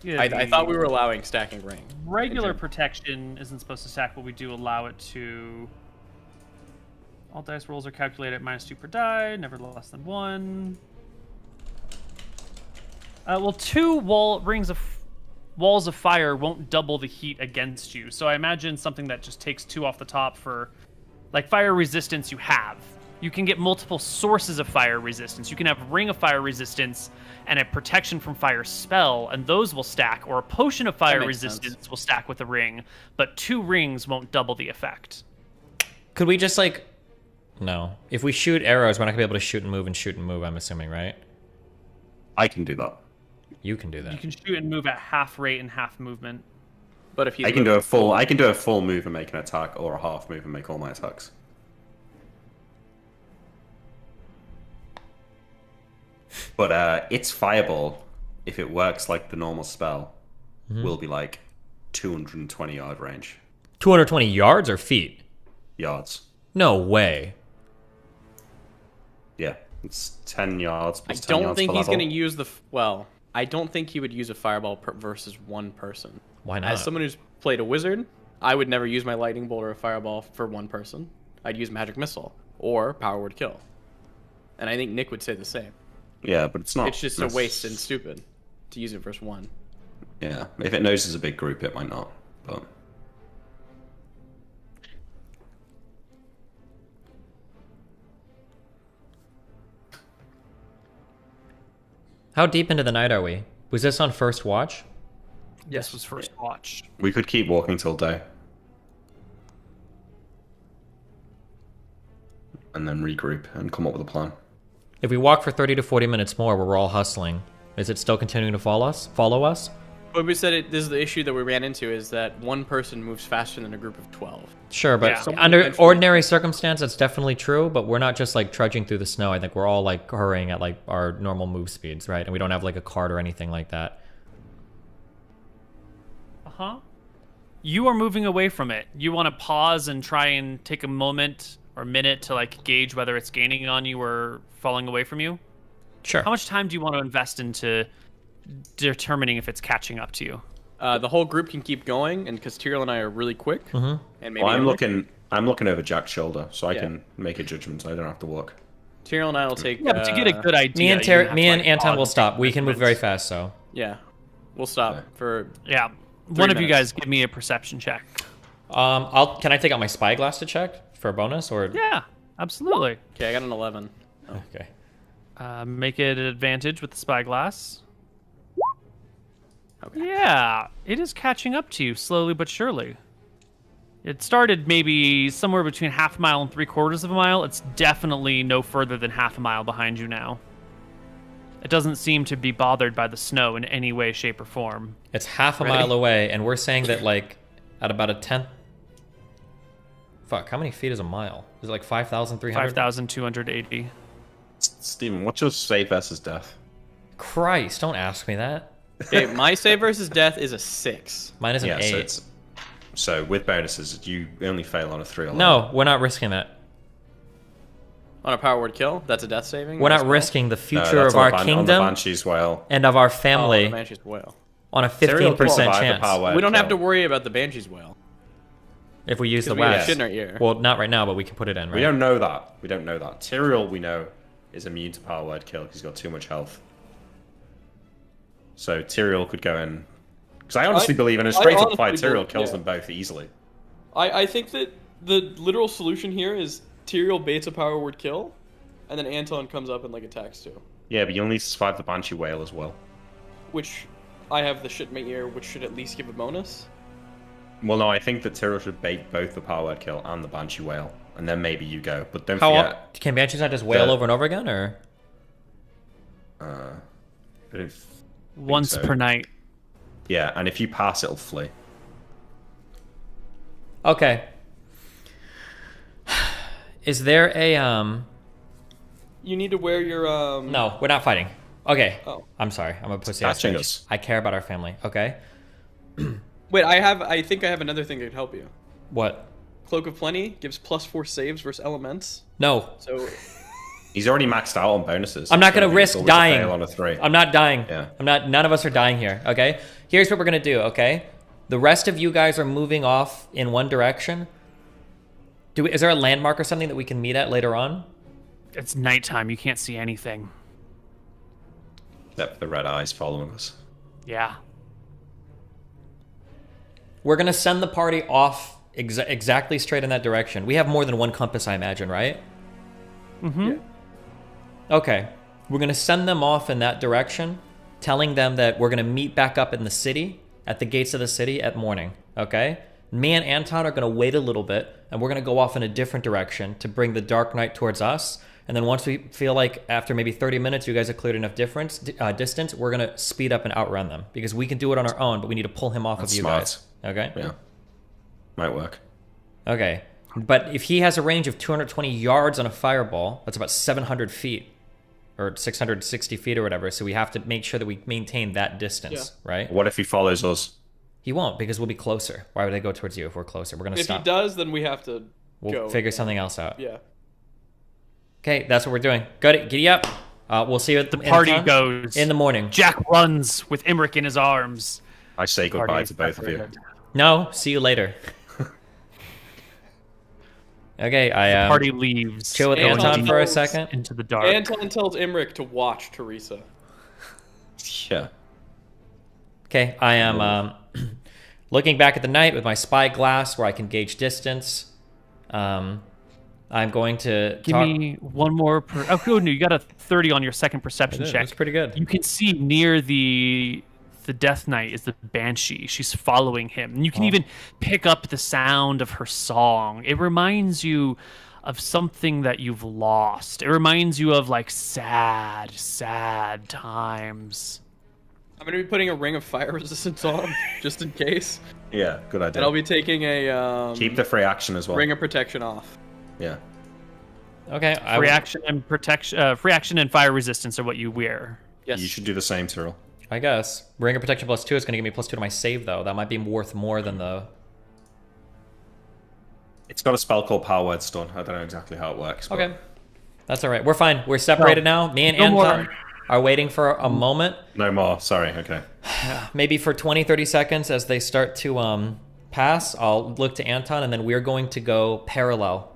Yeah, I thought we were allowing stacking ring. Regular protection isn't supposed to stack, but we do allow it to. All dice rolls are calculated at -2 per die, never less than 1. Well, 2 walls of fire won't double the heat against you, so I imagine something that just takes 2 off the top for, like, fire resistance you have. You can get multiple sources of fire resistance. You can have Ring of Fire resistance and a protection from fire spell, and those will stack, or a potion of fire resistance will stack with a ring, but 2 rings won't double the effect. Could we just, like... No. If we shoot arrows, we're not going to be able to shoot and move, I'm assuming, right? I can do that. You can do that. You can shoot and move at half rate and half movement. But if I can do a full move and make an attack, or a half move and make all my attacks. But its fireball, if it works like the normal spell, will be like 220 yard range. 220 yards or feet? Yards. No way. Yeah, it's 10 yards. I don't think he's going to use the... Well, I don't think he would use a fireball versus one person. Why not? As someone who's played a wizard, I would never use my lightning bolt or a fireball for one person. I'd use magic missile or power word kill. And I think Nick would say the same. Yeah, but it's not... It's just a waste and stupid to use it versus one. Yeah, if it knows it's a big group, it might not, but... How deep into the night are we? Was this on first watch? Yes, this was first watch. We could keep walking till day. And then regroup and come up with a plan. If we walk for 30 to 40 minutes more, we're all hustling. Is it still continuing to follow us? But we said this is the issue that we ran into, is that one person moves faster than a group of 12. Sure, but under ordinary circumstance, that's definitely true. But we're not just like trudging through the snow. I think we're all like hurrying at like our normal move speeds, right? And we don't have like a cart or anything like that. You are moving away from it. You want to pause and try and take a moment or minute to like gauge whether it's gaining on you or falling away from you? Sure. How much time do you want to invest into determining if it's catching up to you? The whole group can keep going, and because Tyrael and I are really quick, and maybe I'm looking over Jack's shoulder, so I can make a judgment. I don't have to walk. Tyrael and I will take. Yeah, but to get a good idea, me and Anton will stop. We can move very fast, so. Yeah, we'll stop for. Yeah, one of you guys give me a perception check. Can I take out my spyglass to check for a bonus, or? Yeah, absolutely. Okay, I got an 11. Oh. Okay. Make it an advantage with the spyglass. Okay. Yeah, it is catching up to you slowly but surely. It started maybe somewhere between half a mile and 3/4 of a mile. It's definitely no further than half a mile behind you now. It doesn't seem to be bothered by the snow in any way, shape, or form. It's half a mile away, and we're saying that like at about a 10th. Fuck, how many feet is a mile? Is it like 5,300? 5,280. Steven, what's your save versus death? Christ, don't ask me that. Okay, my save versus death is a 6. Mine is an 8. So with bonuses, you only fail on a 3 or No, we're not risking that. On a power word kill? That's a death saving? We're not risking the future of our kingdom on the Banshee's Whale. and of our family the Banshee's Whale. On a 15% chance. We don't have to worry about the Banshee's Whale. If we use the we have wax. shit in our ear. Well, not right now, but we can put it in, right? We don't know that. We don't know that. Tyrael, we know, is immune to power word kill because he's got too much health. So Tyrael could go in. Because I honestly believe in a straight-up fight, Tyrael kills them both easily. I think that the literal solution here is Tyrael baits a power word kill, and then Anton comes up and like attacks too. Yeah, but you'll need to survive the Banshee Whale as well. Which I have the shit in my ear, which should at least give a bonus. Well, no, I think that Tyrael should bait both the power word kill and the Banshee Whale, and then maybe you go. But don't forget. Can Banshees not just wail over and over again, or? I don't think Once so. per night. Yeah, and if you pass, it'll flee. Okay. Is there a You need to wear your No, we're not fighting. Okay. Oh. I'm sorry. I'm a pussy. Touching us. I care about our family. Okay. Wait, I think I have another thing that could help you. What? Cloak of Plenty gives +4 saves versus elements. No. So He's already maxed out on bonuses. I'm not going to risk dying. On a 3. I'm not dying. Yeah. None of us are dying here, okay? Here's what we're going to do, okay? The rest of you guys are moving off in one direction. Is there a landmark or something that we can meet at later on? It's nighttime. You can't see anything. Except for the red eyes following us. Yeah. We're going to send the party off exactly straight in that direction. We have more than one compass, I imagine, right? Mm-hmm. Yeah. Okay. We're going to send them off in that direction, telling them that we're going to meet back up in the city, at the gates of the city at morning, okay? Me and Anton are going to wait a little bit, and we're going to go off in a different direction to bring the Dark Knight towards us. And then once we feel like after maybe 30 minutes you guys have cleared enough distance, we're going to speed up and outrun them. Because we can do it on our own, but we need to pull him off That's of you smart. guys. Okay? Yeah. Might work. Okay. But if he has a range of 220 yards on a fireball, that's about 700 feet. Or 660 feet or whatever. So we have to make sure that we maintain that distance, right? What if he follows us? He won't, because we'll be closer. Why would they go towards you if we're closer? We're going to stop. If he does, then we have to We'll figure something else out. Yeah. Okay, that's what we're doing. Giddy up. We'll see you at the party goes in the morning. Jack runs with Imric in his arms. I say goodbye to both of you. No, see you later. Okay, the party leaves. Chill with Anton for a second. Into the dark. Anton tells Imric to watch Teresa. Yeah. Okay, I am looking back at the night with my spyglass where I can gauge distance. I'm going to give me one more. Oh, no, you got a 30 on your second perception check. That's pretty good. You can see near the Death Knight is the Banshee. She's following him. And you can even pick up the sound of her song. It reminds you of something that you've lost. It reminds you of like sad, sad times. I'm gonna be putting a ring of fire resistance on him, just in case. Yeah, good idea. And I'll be taking a keep the free action as well. Ring of protection off. Yeah. Okay. Free action and protection. Free action and fire resistance are what you wear. Yes. You should do the same, Tyrell. I guess. Ring of Protection +2 is going to give me +2 to my save, though. That might be worth more than the... It's got a spell called Power Word Stun. I don't know exactly how it works. But... Okay. That's all right. We're fine. We're separated now. Me and Anton are waiting for a moment. No more. Sorry. Okay. Maybe for 20, 30 seconds as they start to pass, I'll look to Anton, and then we're going to go parallel.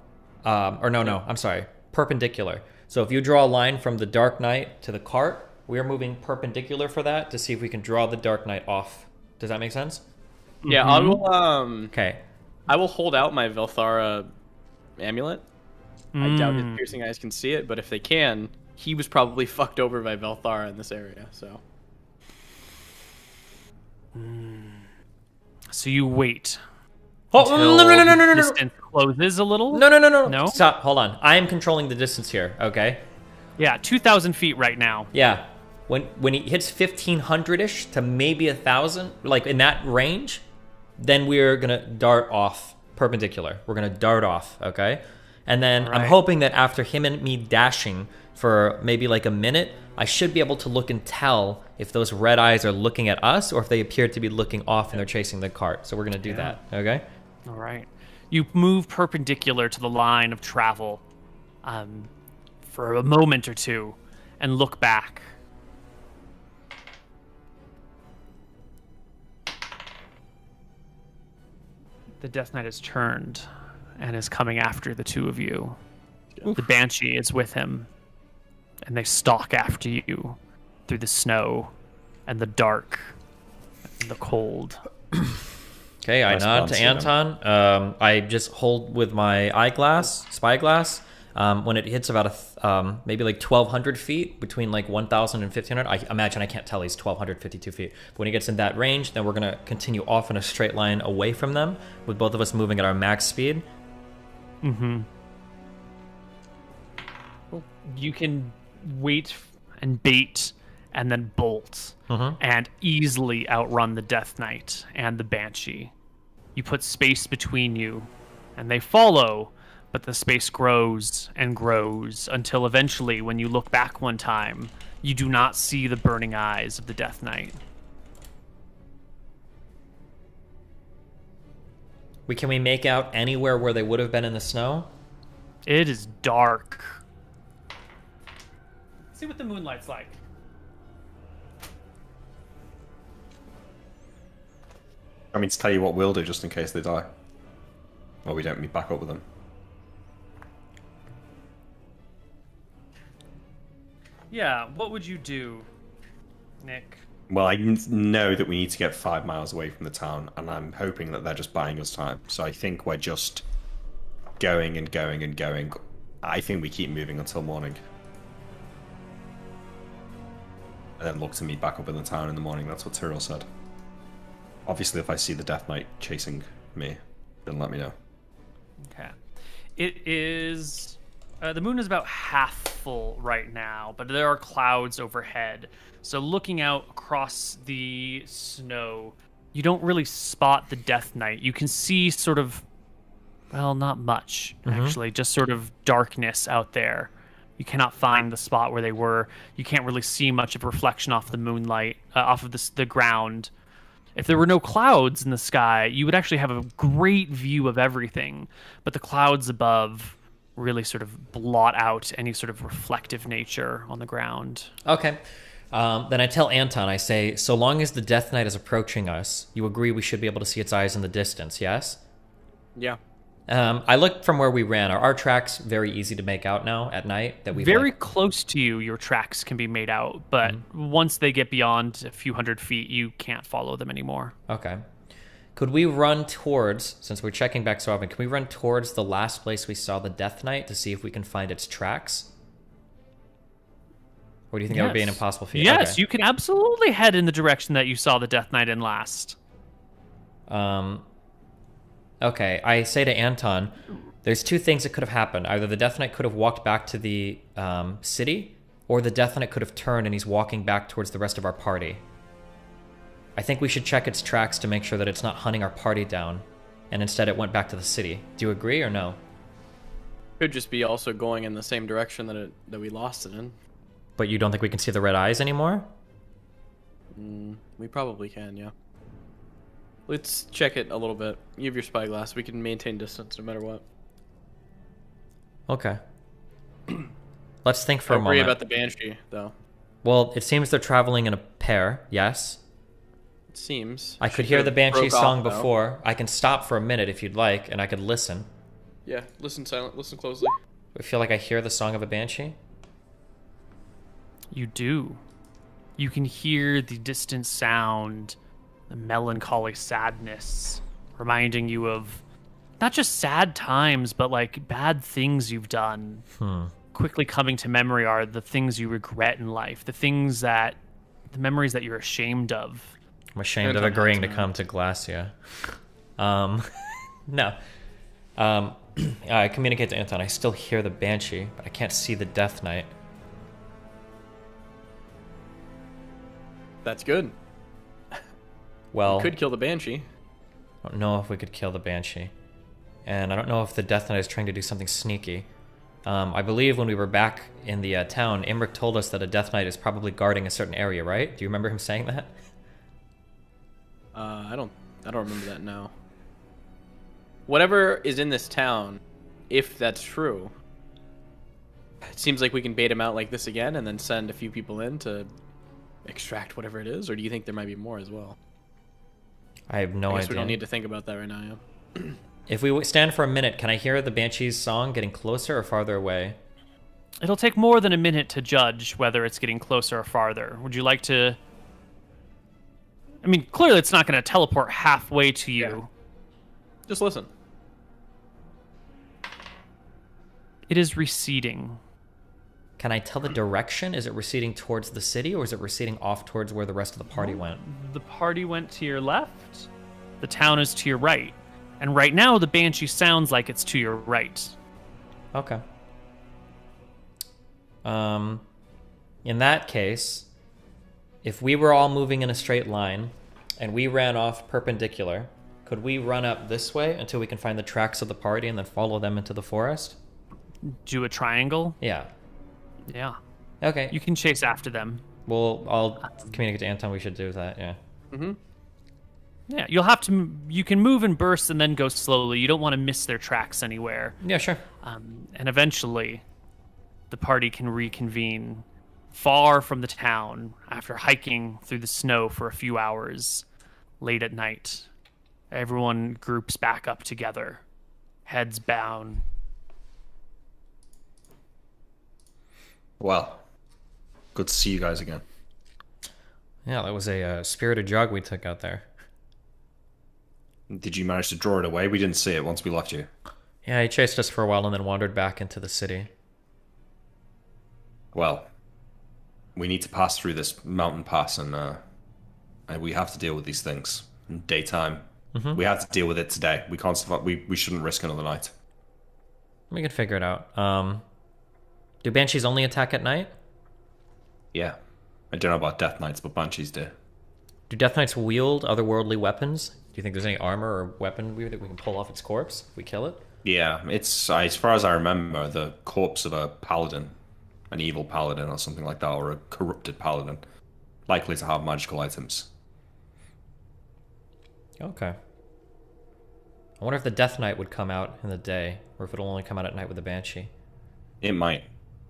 I'm sorry. Perpendicular. So if you draw a line from the Dark Knight to the cart, we're moving perpendicular for that to see if we can draw the Dark Knight off. Does that make sense? Yeah, I will. Okay. I will hold out my Velthara amulet. I doubt his piercing eyes can see it, but if they can, he was probably fucked over by Velthara in this area. So. So you wait. Oh, no. Distance closes a little. No. Stop. Hold on. I am controlling the distance here. Okay. Yeah, 2,000 feet right now. Yeah. When he hits 1,500-ish to maybe 1,000, like in that range, then we're going to dart off perpendicular. We're going to dart off, okay? And then I'm hoping that after him and me dashing for maybe like a minute, I should be able to look and tell if those red eyes are looking at us or if they appear to be looking off and they're chasing the cart. So we're going to do that, okay? All right. You move perpendicular to the line of travel for a moment or two and look back. The Death Knight has turned and is coming after the two of you. The Banshee is with him, and they stalk after you through the snow and the dark and the cold. Okay, I nod to Anton. I just hold with my spyglass. When it hits about maybe like 1,200 feet, between like 1,000 and 1,500, I imagine I can't tell he's 1,252 feet. But when he gets in that range, then we're going to continue off in a straight line away from them, with both of us moving at our max speed. Mm-hmm. You can wait and bait and then bolt and easily outrun the Death Knight and the Banshee. You put space between you, and they follow, but the space grows and grows until eventually, when you look back one time, you do not see the burning eyes of the Death Knight. Can we make out anywhere where they would have been in the snow? It is dark. See what the moonlight's like. I mean, to tell you what we'll do just in case they die. Or we don't meet back up with them. Yeah, what would you do, Nick? Well, I know that we need to get 5 miles away from the town, and I'm hoping that they're just buying us time. So I think we're just going and going and going. I think we keep moving until morning. And then look to meet back up in the town in the morning. That's what Tyrell said. Obviously, if I see the Death Knight chasing me, then let me know. Okay. It is... the moon is about half full right now, but there are clouds overhead. So looking out across the snow, you don't really spot the Death Knight. You can see sort of, well, not much, actually, just sort of darkness out there. You cannot find the spot where they were. You can't really see much of a reflection off the moonlight, off of the ground. If there were no clouds in the sky, you would actually have a great view of everything. But the clouds above really sort of blot out any sort of reflective nature on the ground. Okay. Then I tell Anton, I say, so long as the Death Knight is approaching us, you agree we should be able to see its eyes in the distance, yes? Yeah. I looked from where we ran. Are our tracks very easy to make out now at night? That we very close to you, your tracks can be made out, but once they get beyond a few hundred feet, you can't follow them anymore. Okay. Could we run towards, since we're checking back so often, can we run towards the last place we saw the Death Knight to see if we can find its tracks? Or do you think that would be an impossible feat? Yes, okay. You can absolutely head in the direction that you saw the Death Knight in last. Okay, I say to Anton, there's two things that could have happened. Either the Death Knight could have walked back to the city, or the Death Knight could have turned and he's walking back towards the rest of our party. I think we should check its tracks to make sure that it's not hunting our party down, and instead it went back to the city. Do you agree or no? Could just be also going in the same direction that we lost it in. But you don't think we can see the red eyes anymore? We probably can, yeah. Let's check it a little bit. You have your spyglass. We can maintain distance no matter what. Okay. Let's think for a moment. Don't worry about the Banshee, though. Well, it seems they're traveling in a pair, yes? It seems. I could hear the Banshee song before. I can stop for a minute if you'd like, and I could listen. Yeah, listen silent. Listen closely. I feel like I hear the song of a Banshee. You do. You can hear the distant sound, the melancholy sadness, reminding you of not just sad times, but like bad things you've done. Quickly coming to memory are the things you regret in life, the memories that you're ashamed of. I'm ashamed of agreeing to come to Glacia. No. I communicate to Anton. I still hear the Banshee, but I can't see the Death Knight. That's good. Well, we could kill the Banshee. I don't know if we could kill the Banshee. And I don't know if the Death Knight is trying to do something sneaky. I believe when we were back in the town, Imric told us that a Death Knight is probably guarding a certain area, right? Do you remember him saying that? I don't remember that now. Whatever is in this town, if that's true, it seems like we can bait him out like this again and then send a few people in to extract whatever it is, or do you think there might be more as well? I have no idea. We don't need to think about that right now, yeah. If we stand for a minute, can I hear the Banshee's song getting closer or farther away? It'll take more than a minute to judge whether it's getting closer or farther. Would you like to... I mean, clearly it's not going to teleport halfway to you. Yeah. Just listen. It is receding. Can I tell the direction? Is it receding towards the city, or is it receding off towards where the rest of the party went? The party went to your left. The town is to your right. And right now, the Banshee sounds like it's to your right. Okay. In that case, if we were all moving in a straight line and we ran off perpendicular, could we run up this way until we can find the tracks of the party and then follow them into the forest? Do a triangle? Yeah. Yeah. Okay. You can chase after them. Well, I'll communicate to Anton we should do that, yeah. Mm-hmm. Yeah, you'll have to... You can move in bursts and then go slowly. You don't want to miss their tracks anywhere. Yeah, sure. And eventually, the party can reconvene far from the town after hiking through the snow for a few hours late at night. Everyone groups back up together, heads down. Well, good to see you guys again. Yeah, that was a spirited jog we took out there. Did you manage to draw it away? We didn't see it once we left you. Yeah, he chased us for a while and then wandered back into the city. Well, we need to pass through this mountain pass, and we have to deal with these things in daytime. Mm-hmm. We have to deal with it today. We can't. We shouldn't risk another night. We can figure it out. Do Banshees only attack at night? Yeah. I don't know about Death Knights, but Banshees do. Do Death Knights wield otherworldly weapons? Do you think there's any armor or weapon that we can pull off its corpse if we kill it? Yeah, it's, as far as I remember, the corpse of a paladin, an evil paladin or something like that, or a corrupted paladin, likely to have magical items. Okay. I wonder if the Death Knight would come out in the day, or if it'll only come out at night with the Banshee. It might.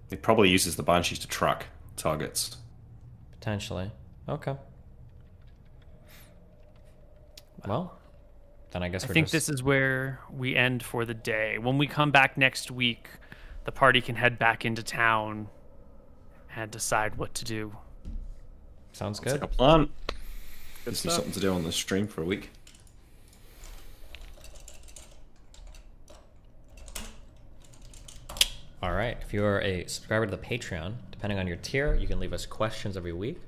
It probably uses the Banshees to track targets. Potentially. Okay. Well, then I guess I think this is where we end for the day. When we come back next week, the party can head back into town and decide what to do. Sounds Sounds good. like a plan. Good Gives me stuff. something to do on the stream for a week. All right. If you're a subscriber to the Patreon, depending on your tier, you can leave us questions every week.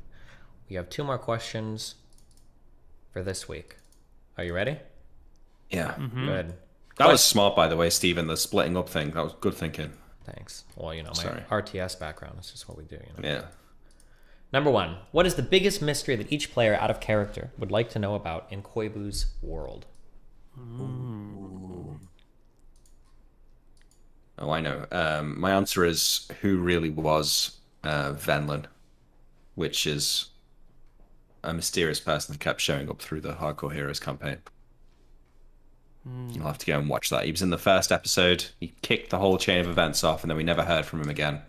We have 2 more questions for this week. Are you ready? Yeah. Good. That was smart, by the way, Steven, the splitting up thing. That was good thinking. Thanks. Well, you know, my Sorry. RTS background is just what we do, you know. Yeah. Number 1. What is the biggest mystery that each player out of character would like to know about in Koibu's world? Oh, I know. My answer is who really was Venlin, which is a mysterious person that kept showing up through the Hardcore Heroes campaign. You'll have to go and watch that. He was in the first episode. He kicked the whole chain of events off, and then we never heard from him again.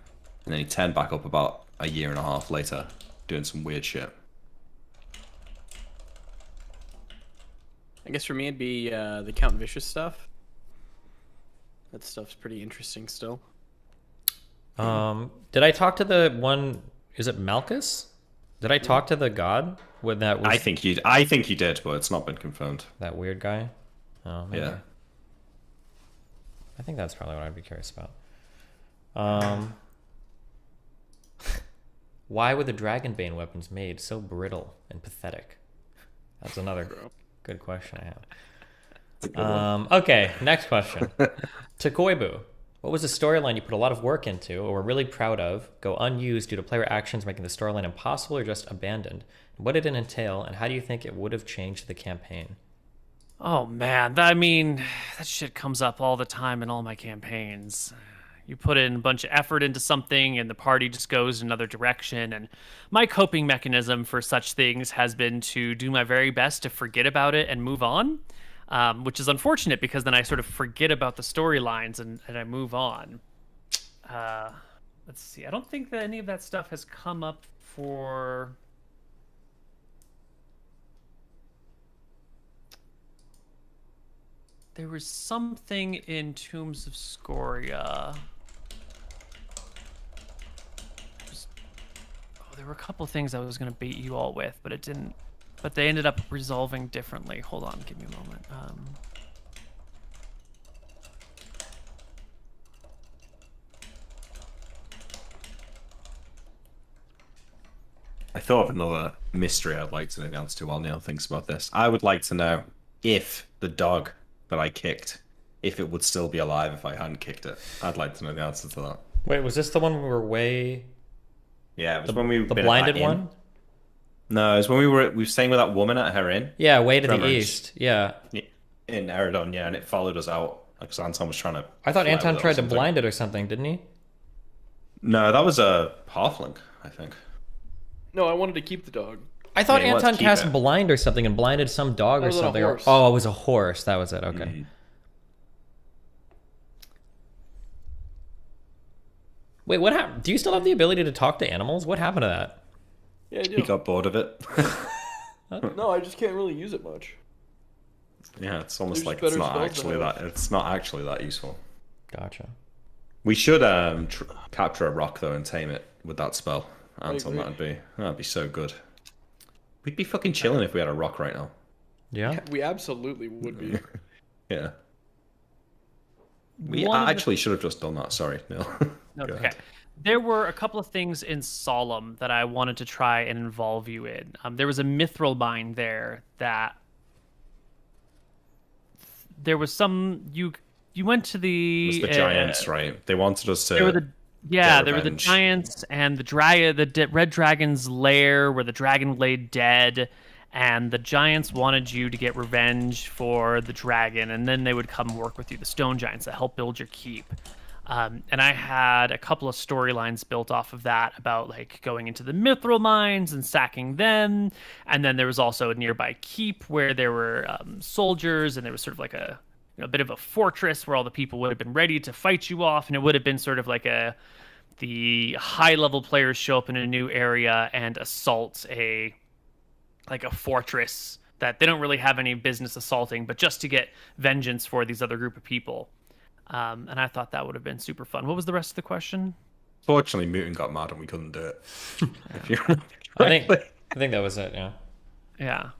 And then he turned back up about a year and a half later, doing some weird shit. I guess for me it'd be the Count Vicious stuff. That stuff's pretty interesting still. Did I talk to the one? Is it Malchus? Did I talk to the god when that was? I think you did, but it's not been confirmed. That weird guy. Oh, maybe. Yeah. I think that's probably what I'd be curious about. Why were the Dragonbane weapons made so brittle and pathetic? That's another good question I have. Okay, next question. To Koibu, what was a storyline you put a lot of work into or were really proud of, go unused due to player actions making the storyline impossible or just abandoned? What did it entail, and how do you think it would have changed the campaign? Oh man, I mean, that shit comes up all the time in all my campaigns. You put in a bunch of effort into something and the party just goes in another direction, and my coping mechanism for such things has been to do my very best to forget about it and move on, which is unfortunate because then I sort of forget about the storylines and I move on. Let's see, I don't think that any of that stuff has come up for... There was something in Tombs of Scoria. There were a couple things I was going to bait you all with, but it didn't. But they ended up resolving differently. Hold on, give me a moment. I thought of another mystery I'd like to know the answer to while Neil thinks about this. I would like to know if the dog that I kicked, if it would still be alive if I hadn't kicked it. I'd like to know the answer to that. Wait, was this the one we were way... Yeah, it was when we... The blinded one? No, it was when we were staying with that woman at her inn. Yeah, way to the east. Yeah. In Eridon, yeah, and it followed us out because Anton was trying to... I thought Anton tried to blind it or something, didn't he? No, that was a halfling, I think. No, I wanted to keep the dog. I thought Anton cast blind or something and blinded some dog or something. Oh, it was a horse. That was it. Okay. Mm. Wait, what happened? Do you still have the ability to talk to animals? What happened to that? Yeah, I do. He got bored of it. No, I just can't really use it much. Yeah, it's almost like it's not actually that useful. Gotcha. We should capture a rock though and tame it with that spell. Anton, that'd be so good. We'd be fucking chilling if we had a rock right now. Yeah? We absolutely would be. Yeah. We actually should have just done that. Sorry, Neil. Okay. There were a couple of things in Solemn that I wanted to try and involve you in. There was a mithril mine there that... There was some... You went to the... It was the giants, right? They wanted us to... There were the giants and the red dragon's lair where the dragon laid dead, and the giants wanted you to get revenge for the dragon, and then they would come work with you, the stone giants that help build your keep. And I had a couple of storylines built off of that about like going into the mithril mines and sacking them, and then there was also a nearby keep where there were soldiers, and there was sort of like a bit of a fortress where all the people would have been ready to fight you off, and it would have been sort of like the high-level players show up in a new area and assault a fortress that they don't really have any business assaulting, but just to get vengeance for these other group of people. And I thought that would have been super fun. What was the rest of the question? Fortunately, Mutant got mad and we couldn't do it. I think that was it, yeah. Yeah.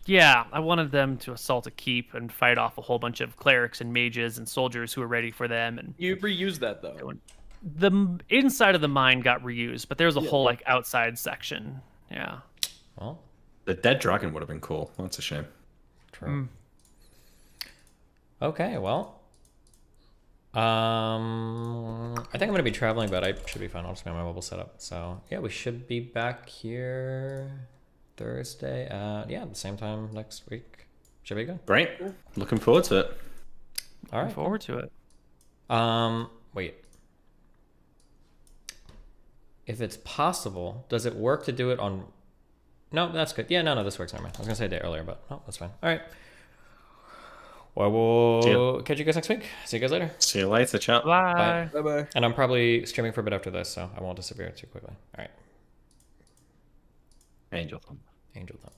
Yeah, I wanted them to assault a keep and fight off a whole bunch of clerics and mages and soldiers who were ready for them. And you reused that, though. The inside of the mine got reused, but there was a whole like outside section. Yeah. Well, the dead dragon would have been cool. That's a shame. True. I think I'm gonna be traveling, but I should be fine. I'll just get my mobile set up. So yeah, we should be back here Thursday at the same time next week. Should be good. Great. Looking forward to it. All right. Looking forward to it. Wait. If it's possible, does it work to do it on? No, that's good. Yeah, no, this works. Never mind. I was gonna say a day earlier, but no, that's fine. All right. Well, we'll catch you guys next week. See you guys later. See you later, chat. Bye. Bye. And I'm probably streaming for a bit after this, so I won't disappear too quickly. All right. Angel thumb. Angel thumb.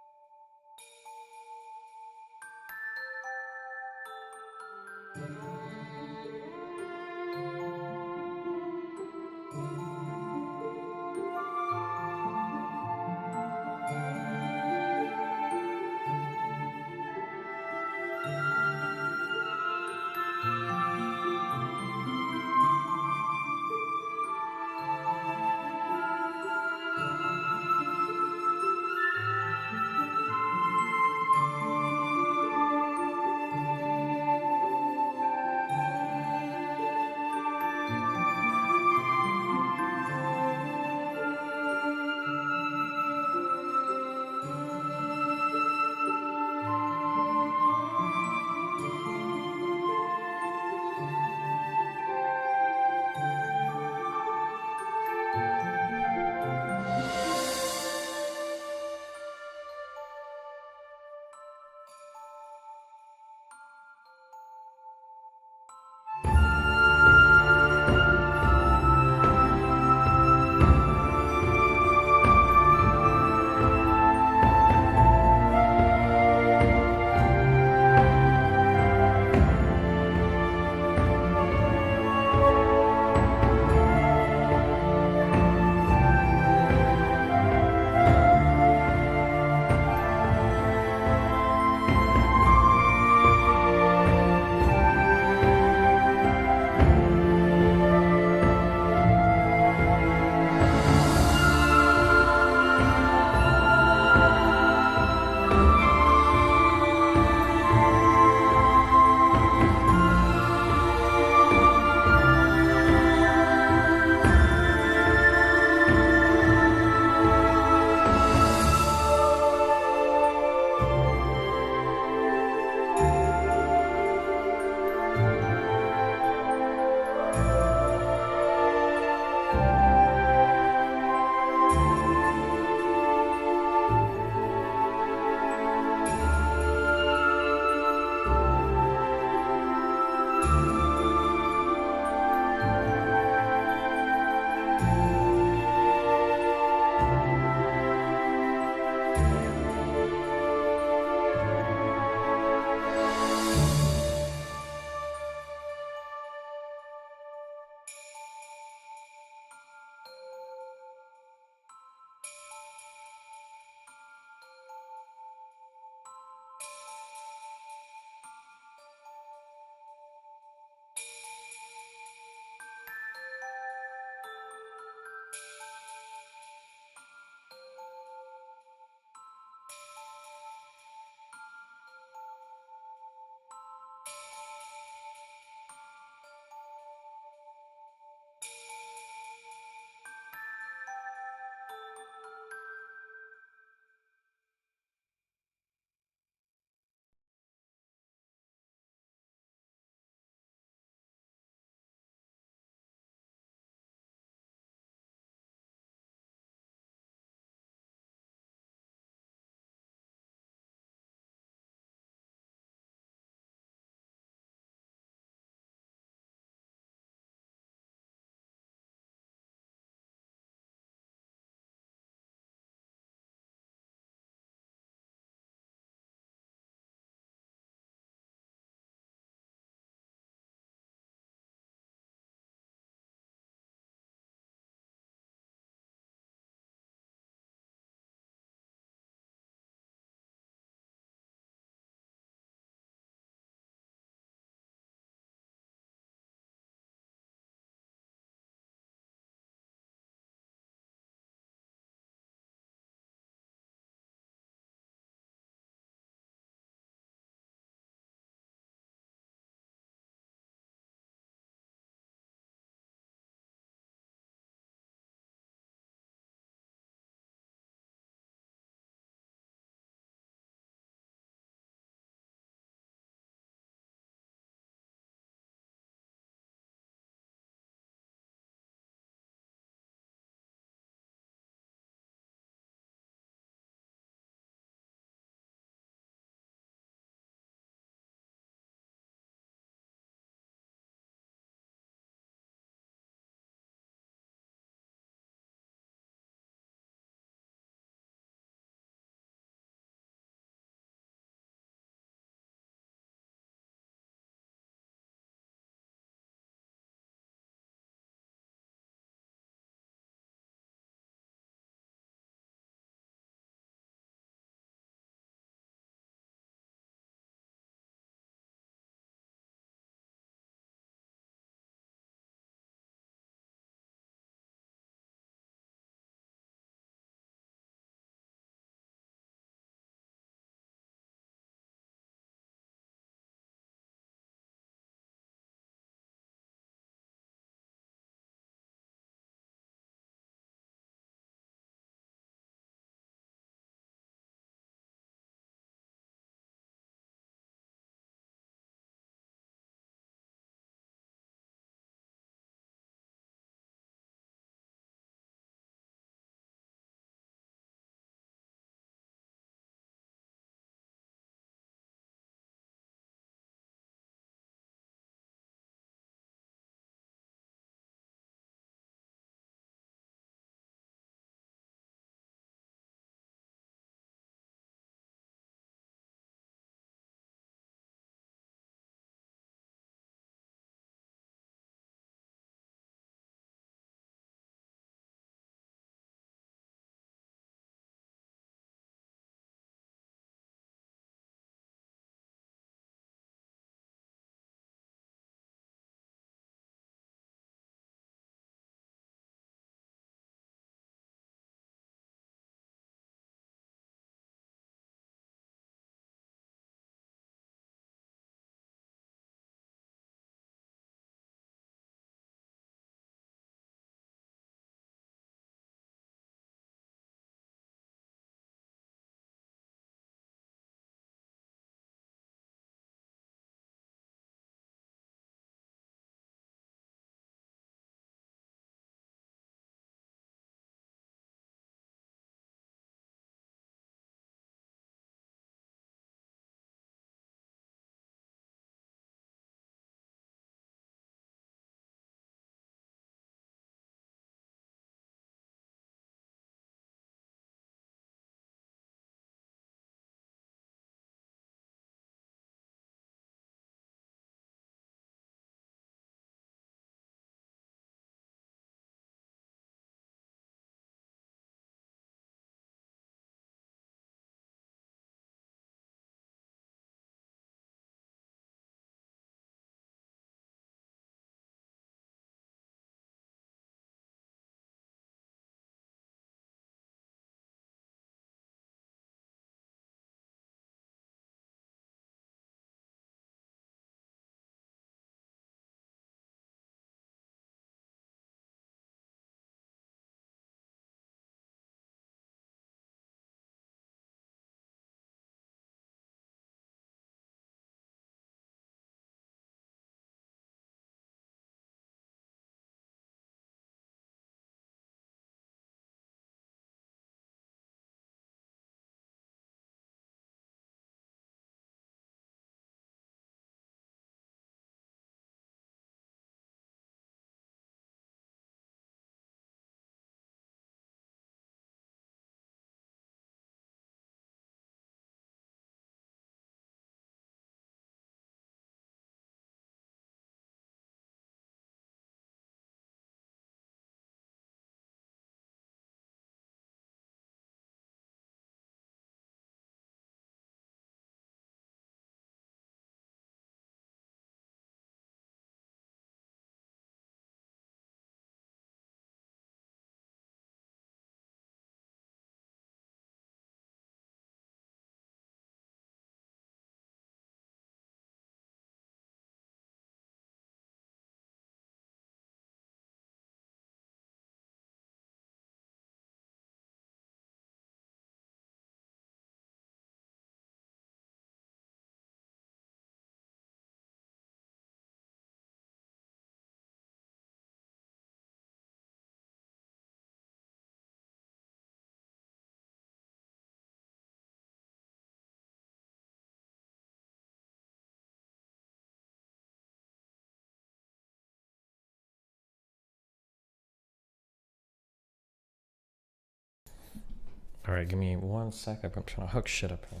All right, give me 1 sec. I'm trying to hook shit up here.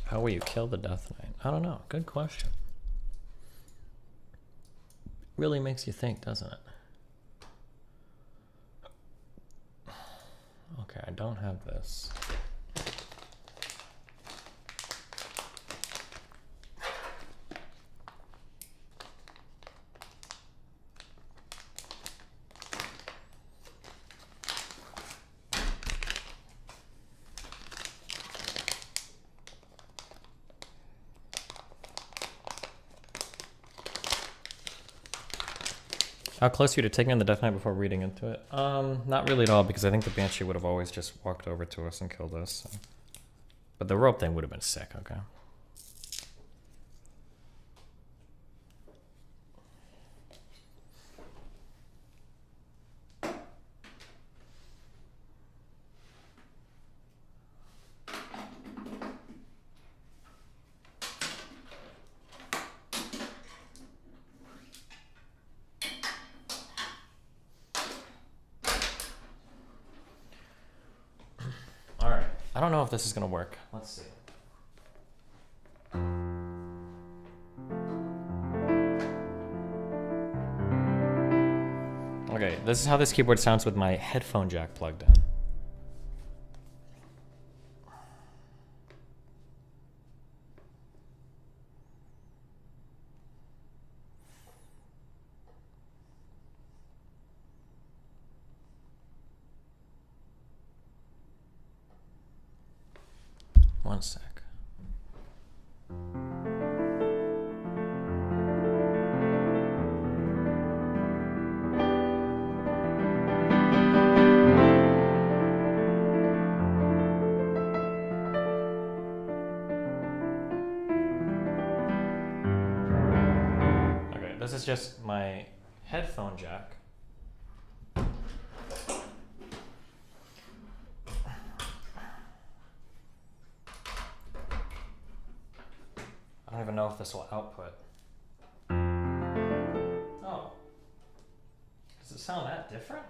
How will you kill the Death Knight? I don't know. Good question. Really makes you think, doesn't it? Okay, I don't have this. How close are you to taking on the Death Knight before reading into it? Not really at all, because I think the Banshee would have always just walked over to us and killed us. So. But the rope thing would have been sick, okay? I don't know if this is gonna work. Let's see. Okay, this is how this keyboard sounds with my headphone jack plugged in. One sec. Okay, this is just my headphone jack. I don't even know if this will output. Oh. Does it sound that different?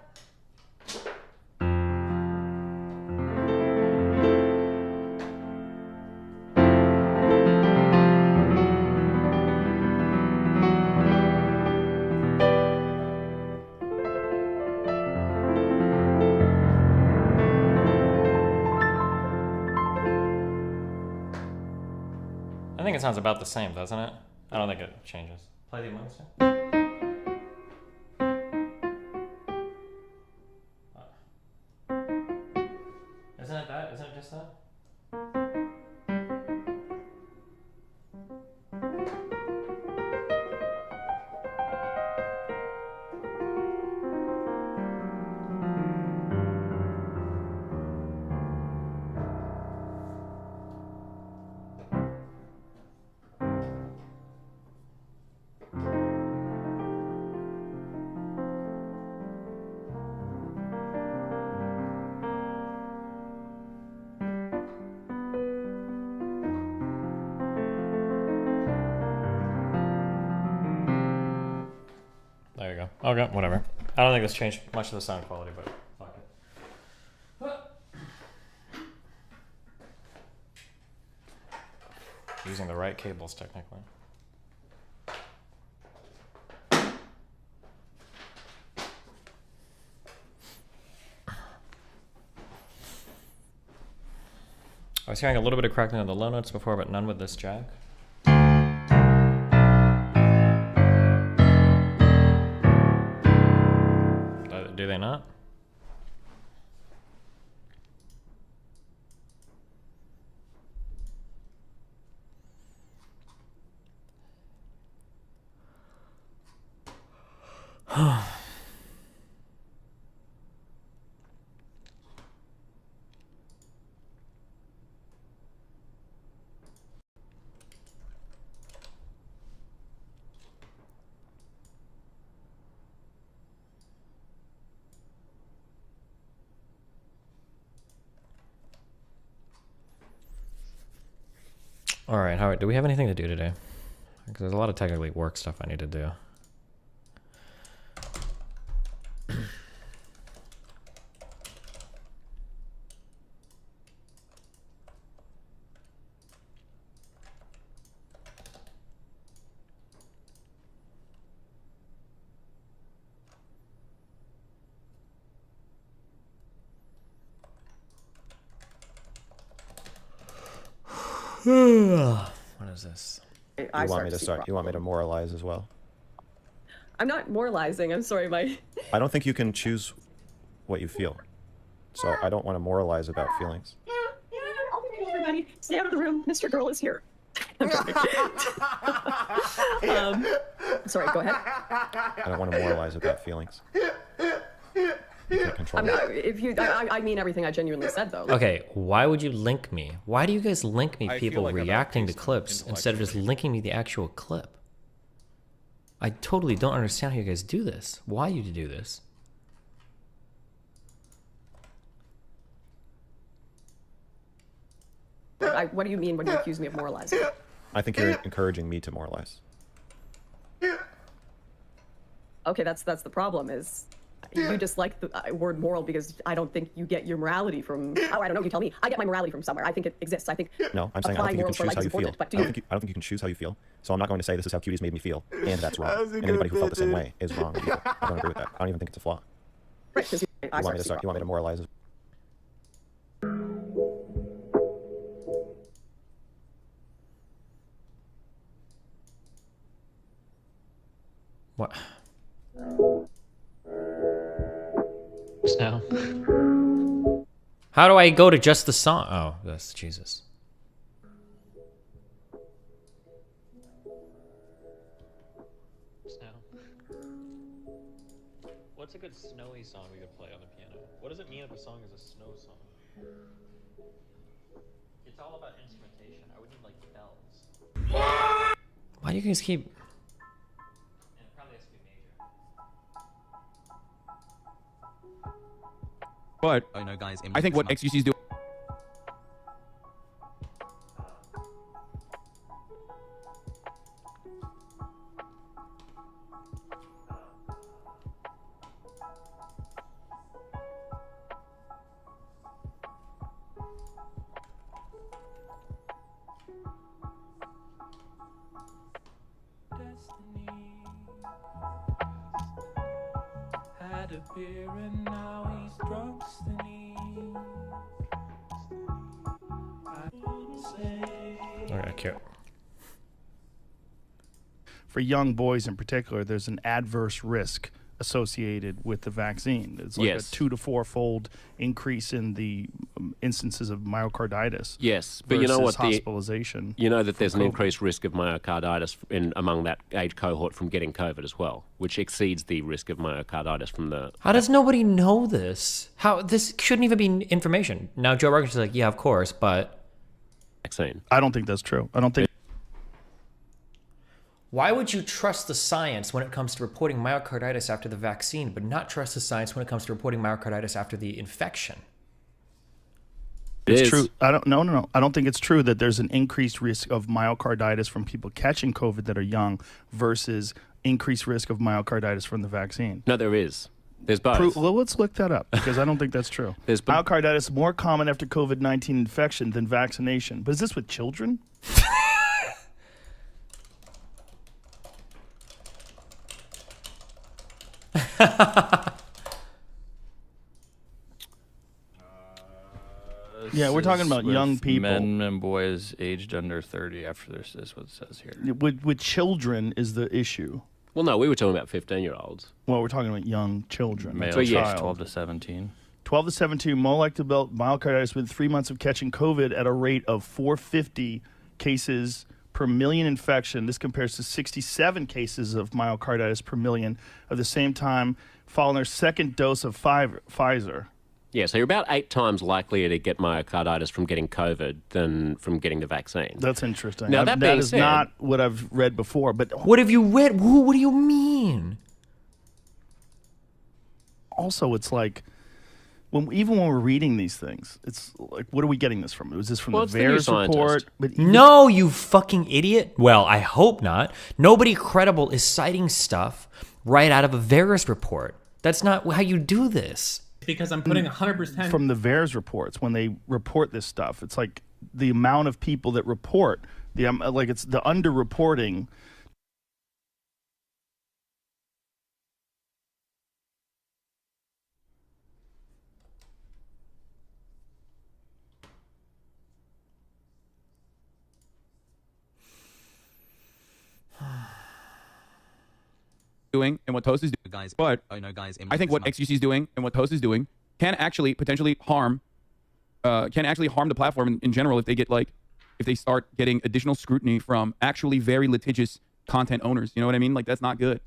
I think it sounds about the same, doesn't it? I don't think it changes. Play the Among Us. Isn't it that? Isn't it just that? There you go. Okay, whatever. I don't think this changed much of the sound quality, but fuck it. Using the right cables, technically. I was hearing a little bit of crackling on the low notes before, but none with this jack. Do they not? All right, Howard, do we have anything to do today? Because there's a lot of technically work stuff I need to do. What is this? You I want me start to to see start? You want me to moralize as well? I'm not moralizing. I'm sorry, my. I don't think you can choose what you feel. So I don't want to moralize about feelings. Everybody, stay out of the room. Mr. Girl is here. Sorry, go ahead. I don't want to moralize about feelings. You can't control I'm me. not, if you, I mean everything I genuinely said, though. Okay, why would you link me? Why do you guys link me I feel people like I've reacting to clips instead of just linking me the actual clip? I totally don't understand how you guys do this. Why you do this? What do you mean when you accuse me of moralizing? I think you're encouraging me to moralize. Okay, that's the problem. Is you dislike the word moral because I don't think you get your morality from. Oh, I don't know. You tell me. I get my morality from somewhere. I think it exists. I think. No, I'm saying I don't think you can choose how you feel. But I don't think you can choose how you feel. So I'm not going to say this is how cuties made me feel, and that's wrong. And anybody who felt the same way is wrong. I don't agree with that. I don't even think it's a flaw. Right, because You want me to start? You want me to moralize? What? Now. How do I go to just the song? Oh, that's Jesus. Snow. What's a good snowy song we could play on the piano? What does it mean if a song is a snow song? It's all about instrumentation. I would need like bells. Why do you guys keep... And it probably has to be major. But Oh no, guys, I think what XUC's do. Had a beer and now he's drunk, Okay, cute. For young boys in particular, there's an adverse risk associated with the vaccine. It's like Yes. a 2 to 4-fold increase in the instances of myocarditis. Yes, but you know versus what? Hospitalization. You know that there's an COVID. increased risk of myocarditis among that age cohort from getting COVID as well, which exceeds the risk of myocarditis from the. How does nobody know this? How this shouldn't even be information. Now Joe Rogan's like, yeah, of course, but vaccine. I don't think that's true. I don't think. Why would you trust the science when it comes to reporting myocarditis after the vaccine, but not trust the science when it comes to reporting myocarditis after the infection? It's true. I don't. No. I don't think it's true that there's an increased risk of myocarditis from people catching COVID that are young versus increased risk of myocarditis from the vaccine. No, there is. There's both. Well, let's look that up because I don't think that's true. Myocarditis is more common after COVID-19 infection than vaccination. But is this with children? Yeah, we're talking about young people. Men and boys aged under 30 after this is what it says here. With children is the issue. Well, no, we were talking about 15-year-olds. Well, we're talking about young children. Males, That's a yes, child. 12 to 17. 12 to 17, more likely to develop myocarditis within 3 months of catching COVID at a rate of 450 cases per million infection. This compares to 67 cases of myocarditis per million at the same time following their second dose of Pfizer. Yeah, so you're about 8 times likelier to get myocarditis from getting COVID than from getting the vaccine. That's interesting. Now, that being is said, not what I've read before. But what have you read? What do you mean? Also, it's like even when we're reading these things, it's like, what are we getting this from? Was this from Well, the it's the new VAERS report? scientist. But No, you fucking idiot. Well, I hope not. Nobody credible is citing stuff right out of a VAERS report. That's not how you do this. Because I'm putting 100% from the VAERS reports, when they report this stuff, it's like the amount of people that report, it's the underreporting. doing and what Toast is doing, but I think what XUC is doing and what Toast is doing can actually potentially harm, the platform in general if they start getting additional scrutiny from actually very litigious content owners. You know what I mean? Like, that's not good.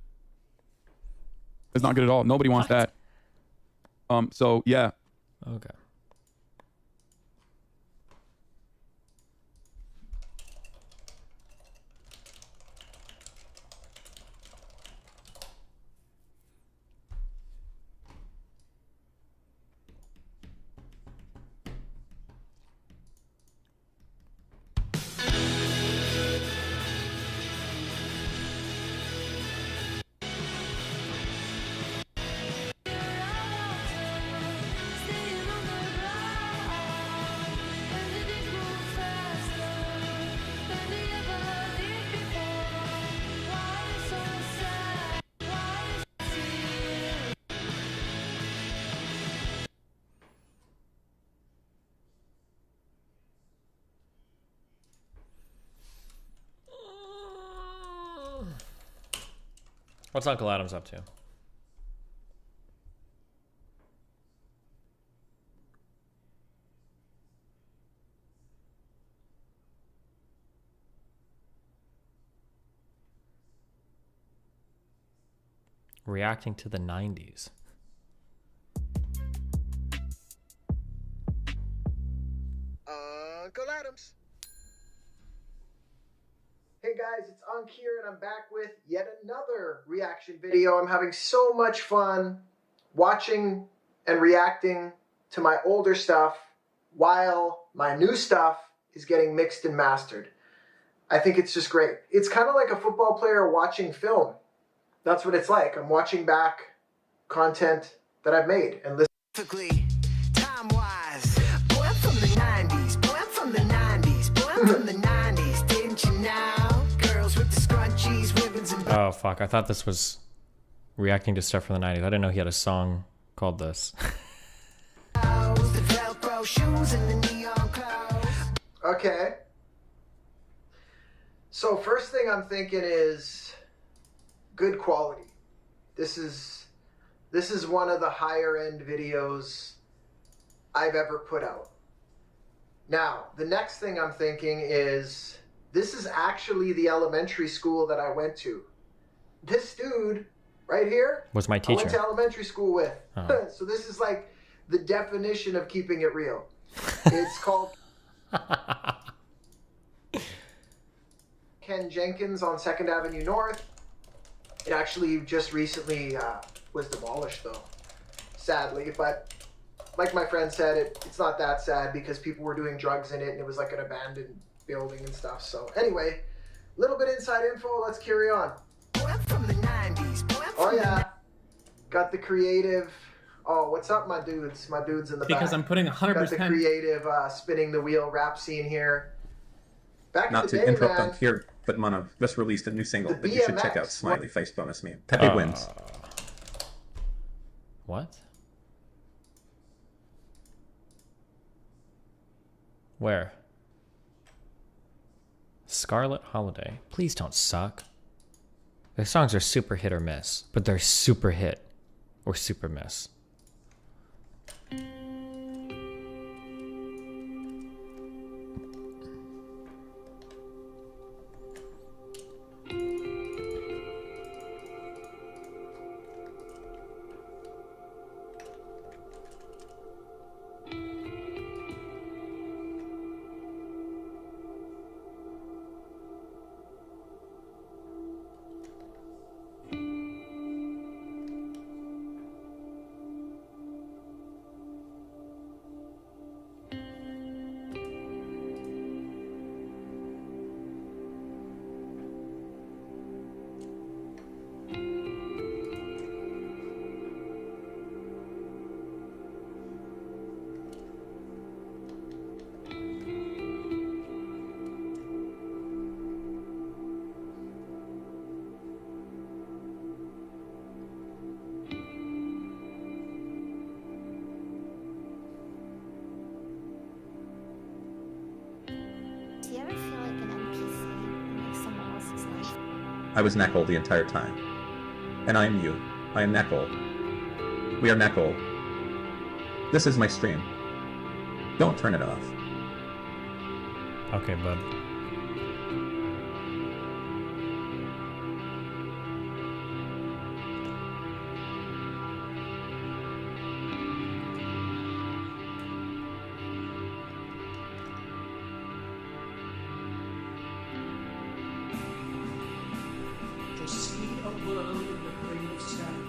That's not good at all. Nobody wants that. So yeah. Okay. What's Uncle Adam's up to? Reacting to the 90s. Uncle Adams. Hey guys, it's Unc here, and I'm back with yet another reaction video. I'm having so much fun watching and reacting to my older stuff while my new stuff is getting mixed and mastered. I think it's just great. It's kind of like a football player watching film. That's what it's like. I'm watching back content that I've made and listening. Time-wise, boy, I'm from the 90s. Boy, I'm from the 90s. Boy, I'm from the 90s. Didn't you know? Girls with the scrunchies, ribbons, and... Oh, fuck. I thought this was reacting to stuff from the 90s. I didn't know he had a song called this. Okay. So first thing I'm thinking is good quality. This is one of the higher end videos I've ever put out. Now, the next thing I'm thinking is this is actually the elementary school that I went to. This dude right here was my I teacher. went to elementary school with. Oh. So this is like the definition of keeping it real. It's called Ken Jenkins on 2nd Avenue North. It actually just recently was demolished though, sadly. But like my friend said, it's not that sad because people were doing drugs in it and it was like an abandoned building and stuff. So anyway, a little bit inside info, let's carry on. From the 90s. Oh yeah, got the creative. Oh, what's up, my dudes? My dudes in the back. Because I'm putting 100%. Got the creative spinning the wheel rap scene here. Back Not in the to day, interrupt man. on here, but Mono just released a new single The that you should check out. BMX. Smiley Face Bonus Meme. Pepe wins. What? Where? Scarlet Holiday. Please don't suck. Their songs are super hit or miss, but they're super hit or super miss. I was Nekkel the entire time. And I am you. I am Nekkel. We are Nekkel. This is my stream. Don't turn it off. Okay, bud. To see a world in the grain of sand,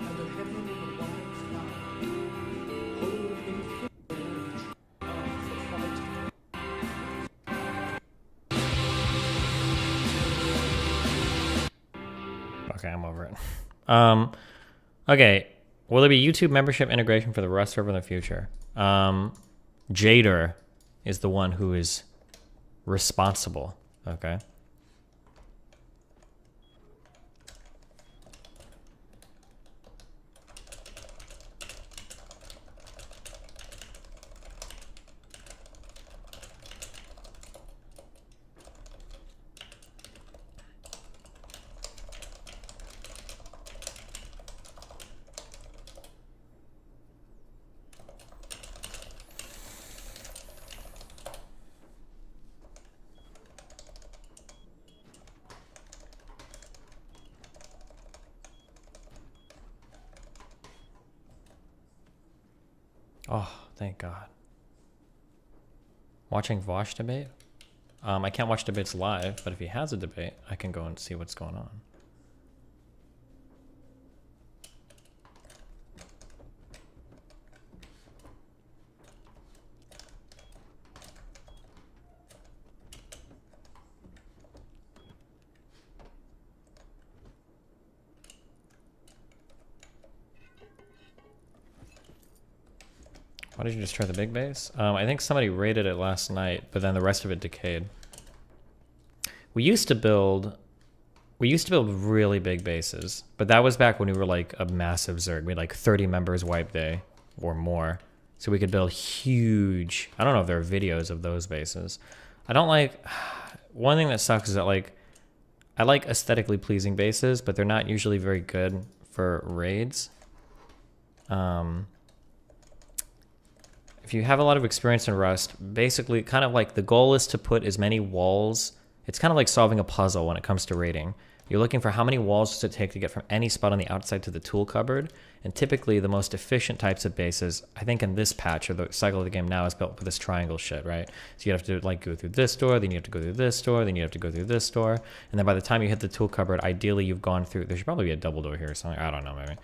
and a heaven in a wild flower, hold infinity of the fight. Okay, I'm over it. Okay. Will there be YouTube membership integration for the Rust server in the future? Jader is the one who is responsible. Okay. Oh, thank God. Watching Vosh debate? I can't watch debates live, but if he has a debate, I can go and see what's going on. Why did you destroy the big base? I think somebody raided it last night, but then the rest of it decayed. We used to build really big bases, but that was back when we were like a massive Zerg. We had like 30 members wipe day or more. So we could build huge, I don't know if there are videos of those bases. I don't like, one thing that sucks is that like, I like aesthetically pleasing bases, but they're not usually very good for raids. If you have a lot of experience in Rust, basically kind of like the goal is to put as many walls. It's kind of like solving a puzzle when it comes to raiding. You're looking for how many walls does it take to get from any spot on the outside to the tool cupboard. And typically the most efficient types of bases, I think in this patch or the cycle of the game now, is built with this triangle shit, right? So you have to like go through this door, then you have to go through this door, then you have to go through this door. And then by the time you hit the tool cupboard, ideally you've gone through, there should probably be a double door here or something. I don't know, maybe.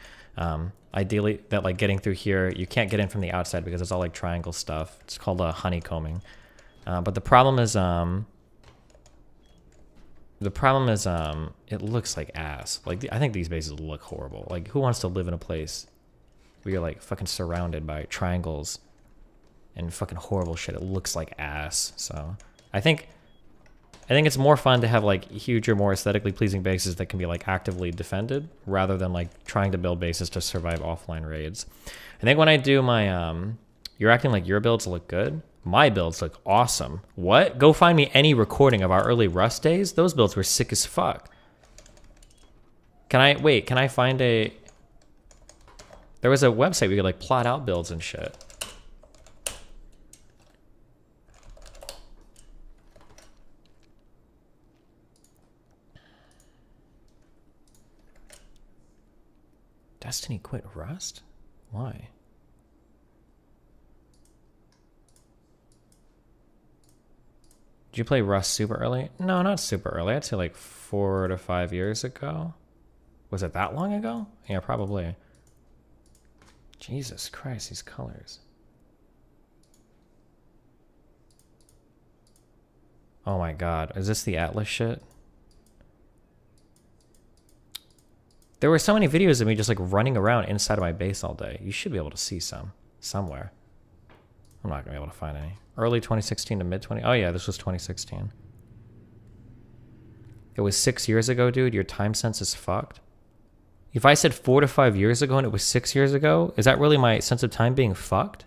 Ideally that like getting through here, you can't get in from the outside because it's all like triangle stuff. It's called honeycombing. But the problem is it looks like ass. Like I think these bases look horrible. Like who wants to live in a place where you're like fucking surrounded by triangles and fucking horrible shit? It looks like ass. So I think it's more fun to have like huger, more aesthetically pleasing bases that can be like actively defended rather than like trying to build bases to survive offline raids. I think when I do my you're acting like your builds look good. My builds look awesome. What? Go find me any recording of our early Rust days. Those builds were sick as fuck. Can I find a... There was a website where you could like plot out builds and shit. Destiny quit Rust? Why? Did you play Rust super early? No, not super early. I'd say like 4 to 5 years ago. Was it that long ago? Yeah, probably. Jesus Christ, these colors. Oh my God, is this the Atlas shit? There were so many videos of me just like running around inside of my base all day. You should be able to see some somewhere. I'm not gonna be able to find any. Early 2016 to mid 20. Oh yeah, this was 2016. It was 6 years ago, dude. Your time sense is fucked. If I said 4 to 5 years ago and it was 6 years ago, is that really my sense of time being fucked?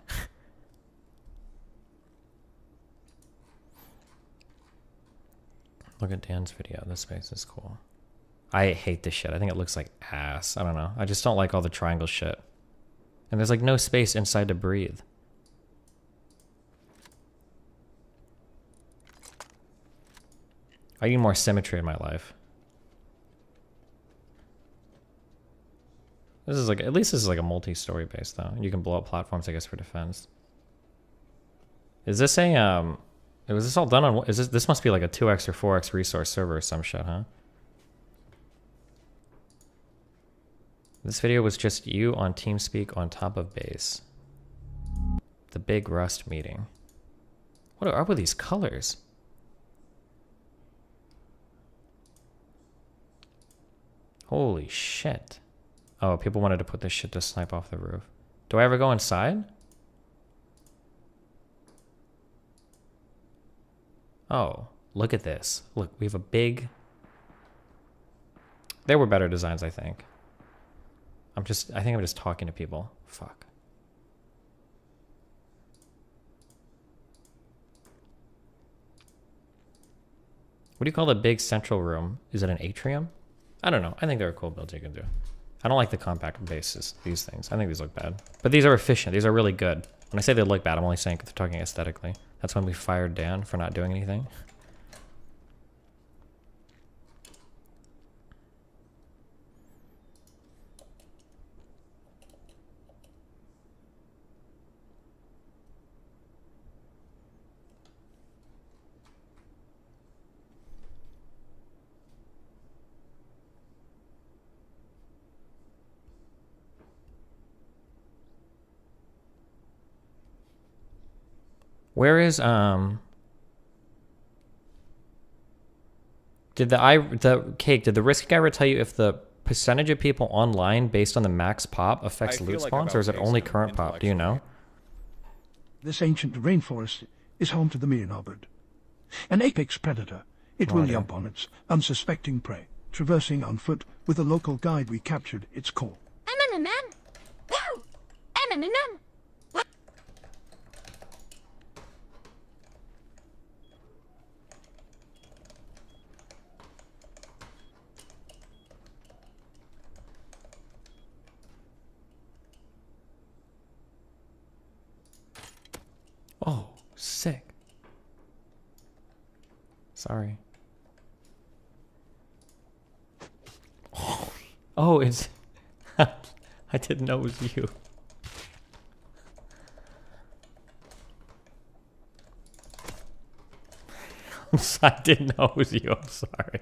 Look at Dan's video. This space is cool. I hate this shit. I think it looks like ass. I don't know. I just don't like all the triangle shit. And there's like no space inside to breathe. I need more symmetry in my life. This is like, at least this is like a multi-story base though. You can blow up platforms, I guess, for defense. Is this a, was this all done on, this must be like a 2x or 4x resource server or some shit, huh? This video was just you on TeamSpeak on top of base. The big Rust meeting. What are with these colors? Holy shit. Oh, people wanted to put this shit to snipe off the roof. Do I ever go inside? Oh, look at this. Look, we have a big... There were better designs, I think. I think I'm just talking to people. Fuck. What do you call the big central room? Is it an atrium? I don't know. I think they're a cool build you can do. I don't like the compact bases, these things. I think these look bad. But these are efficient. These are really good. When I say they look bad, I'm only saying they're talking aesthetically. That's when we fired Dan for not doing anything. Where is did the risk guy ever tell you if the percentage of people online based on the max pop affects loot spawns, or is it only current pop? Do you know? This ancient rainforest is home to the meernobbard, an apex predator. It will jump on its unsuspecting prey, traversing on foot. With a local guide we captured its call. Oh, sick. Sorry. Oh, it's... I didn't know it was you. I didn't know it was you. I'm sorry.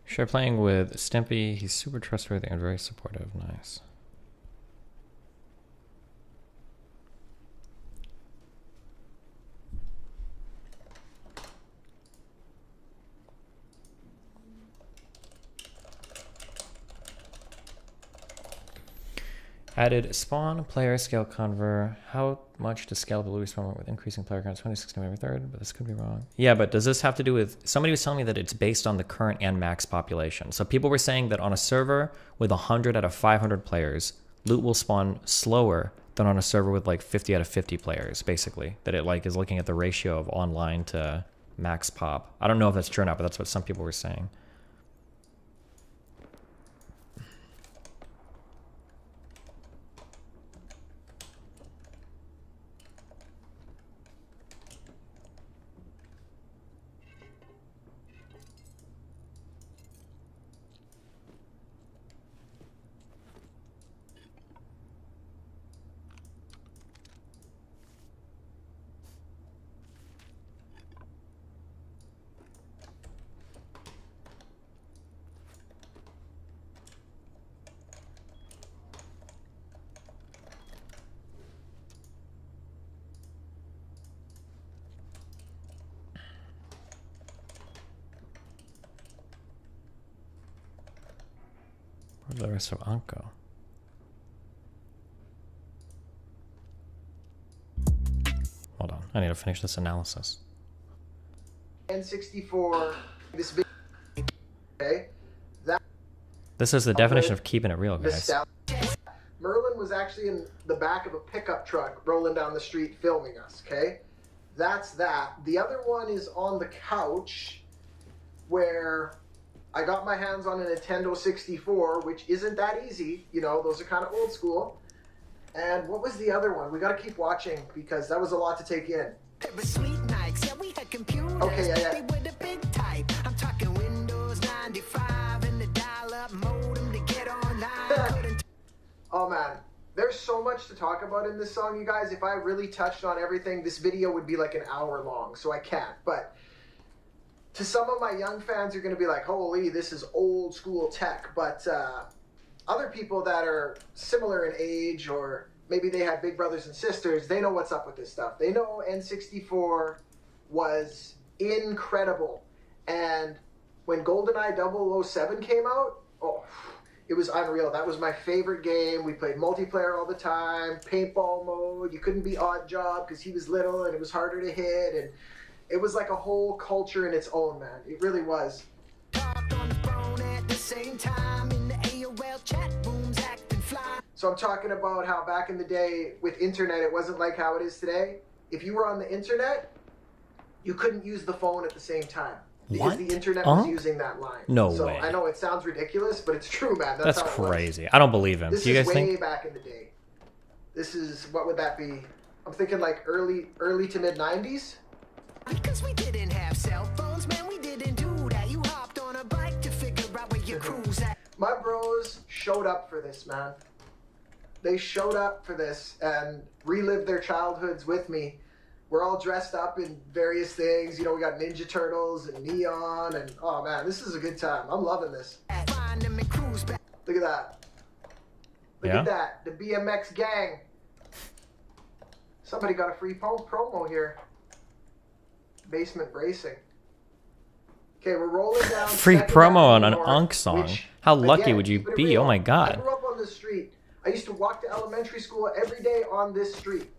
Sure, playing with Stimpy. He's super trustworthy and very supportive. Nice. Added spawn player scale conver. How much to scale the Louis spawn with increasing player count? 26 November 3rd, but this could be wrong. Yeah, but does this have to do with... Somebody was telling me that it's based on the current and max population. So people were saying that on a server with 100 out of 500 players, loot will spawn slower than on a server with like 50 out of 50 players, basically. That it like is looking at the ratio of online to max pop. I don't know if that's true or not, but that's what some people were saying. the rest of Anko? Hold on, I need to finish this analysis. N64, this video, okay? This is the definition of keeping it real, guys. Merlin was actually in the back of a pickup truck rolling down the street filming us, okay? That's that. The other one is on the couch where I got my hands on a Nintendo 64, which isn't that easy. You know, those are kind of old school. And what was the other one? We got to keep watching because that was a lot to take in. Okay, yeah. I'm talking Windows 95 and the dial-up modem to get online. Oh man, there's so much to talk about in this song, you guys. If I really touched on everything, this video would be like an hour long, so I can't. But to some of my young fans, you're going to be like, holy, this is old school tech. But other people that are similar in age, or maybe they had big brothers and sisters, they know what's up with this stuff. They know N64 was incredible. And when GoldenEye 007 came out, oh, it was unreal. That was my favorite game. We played multiplayer all the time, paintball mode. You couldn't be Odd Job because he was little and it was harder to hit. And it was like a whole culture in its own, man. It really was. So I'm talking about how back in the day with internet, it wasn't like how it is today. If you were on the internet, you couldn't use the phone at the same time. Because the internet was using that line. No so way. I know it sounds ridiculous, but it's true, man. That's how it was. crazy. I don't believe him. This Do you is guys way think? back in the day. This is, what would that be? I'm thinking like early to mid 90s. Because we didn't have cell phones, man, we didn't do that. You hopped on a bike to figure out where your cruise at. My bros showed up for this, man. They showed up for this and relived their childhoods with me. We're all dressed up in various things. You know, we got Ninja Turtles and Neon, and oh man, this is a good time. I'm loving this. Look at that. Look at that. The BMX gang. Somebody got a free promo here. Basement Racing. Okay, we're rolling down. Free Second promo on Avenue an North, Unk song. which, How lucky again, would you keeping it be? real, Oh my I god. grew up on this street. I used to walk to elementary school every day on this street.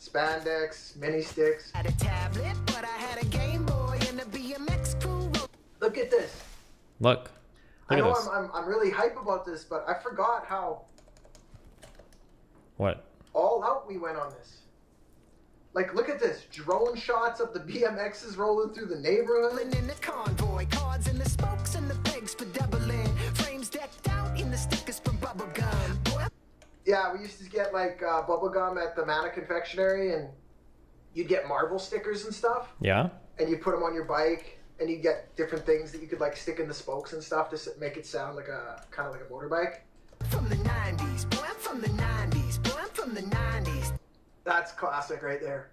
Spandex, mini sticks. Had a tablet, but I had a Game Boy and a BMX crew. Look at this. Look. I Look know at this. I'm really hype about this, but I forgot how What? all out we went on this. Like, look at this. Drone shots of the BMXs rolling through the neighborhood. In the convoy, cards in the spokes and the pegs for doubling. Frames decked out in the stickers from bubblegum. Yeah, we used to get like bubblegum at the Mana Confectionery, and you'd get Marvel stickers and stuff. Yeah? And you put them on your bike, and you get different things that you could like stick in the spokes and stuff to make it sound like a kind of like a motorbike. From the 90s, boy, I'm from the 90s, boy, I'm from the 90s. That's classic right there.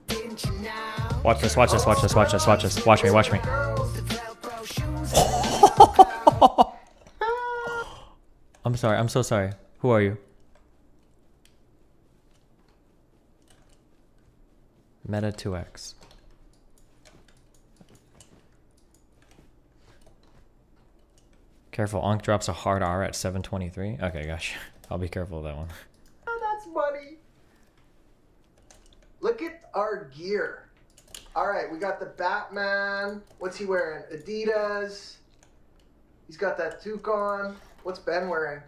Didn't you know? Watch this, watch this, watch this, watch this, watch this. Watch me, watch me. I'm sorry, I'm so sorry. Who are you? Meta 2X. Careful, Ankh drops a hard R at 723. Okay, gosh. I'll be careful of that one. Oh, that's funny. Look at our gear. All right, we got the Batman. What's he wearing? Adidas. He's got that toque on. What's Ben wearing?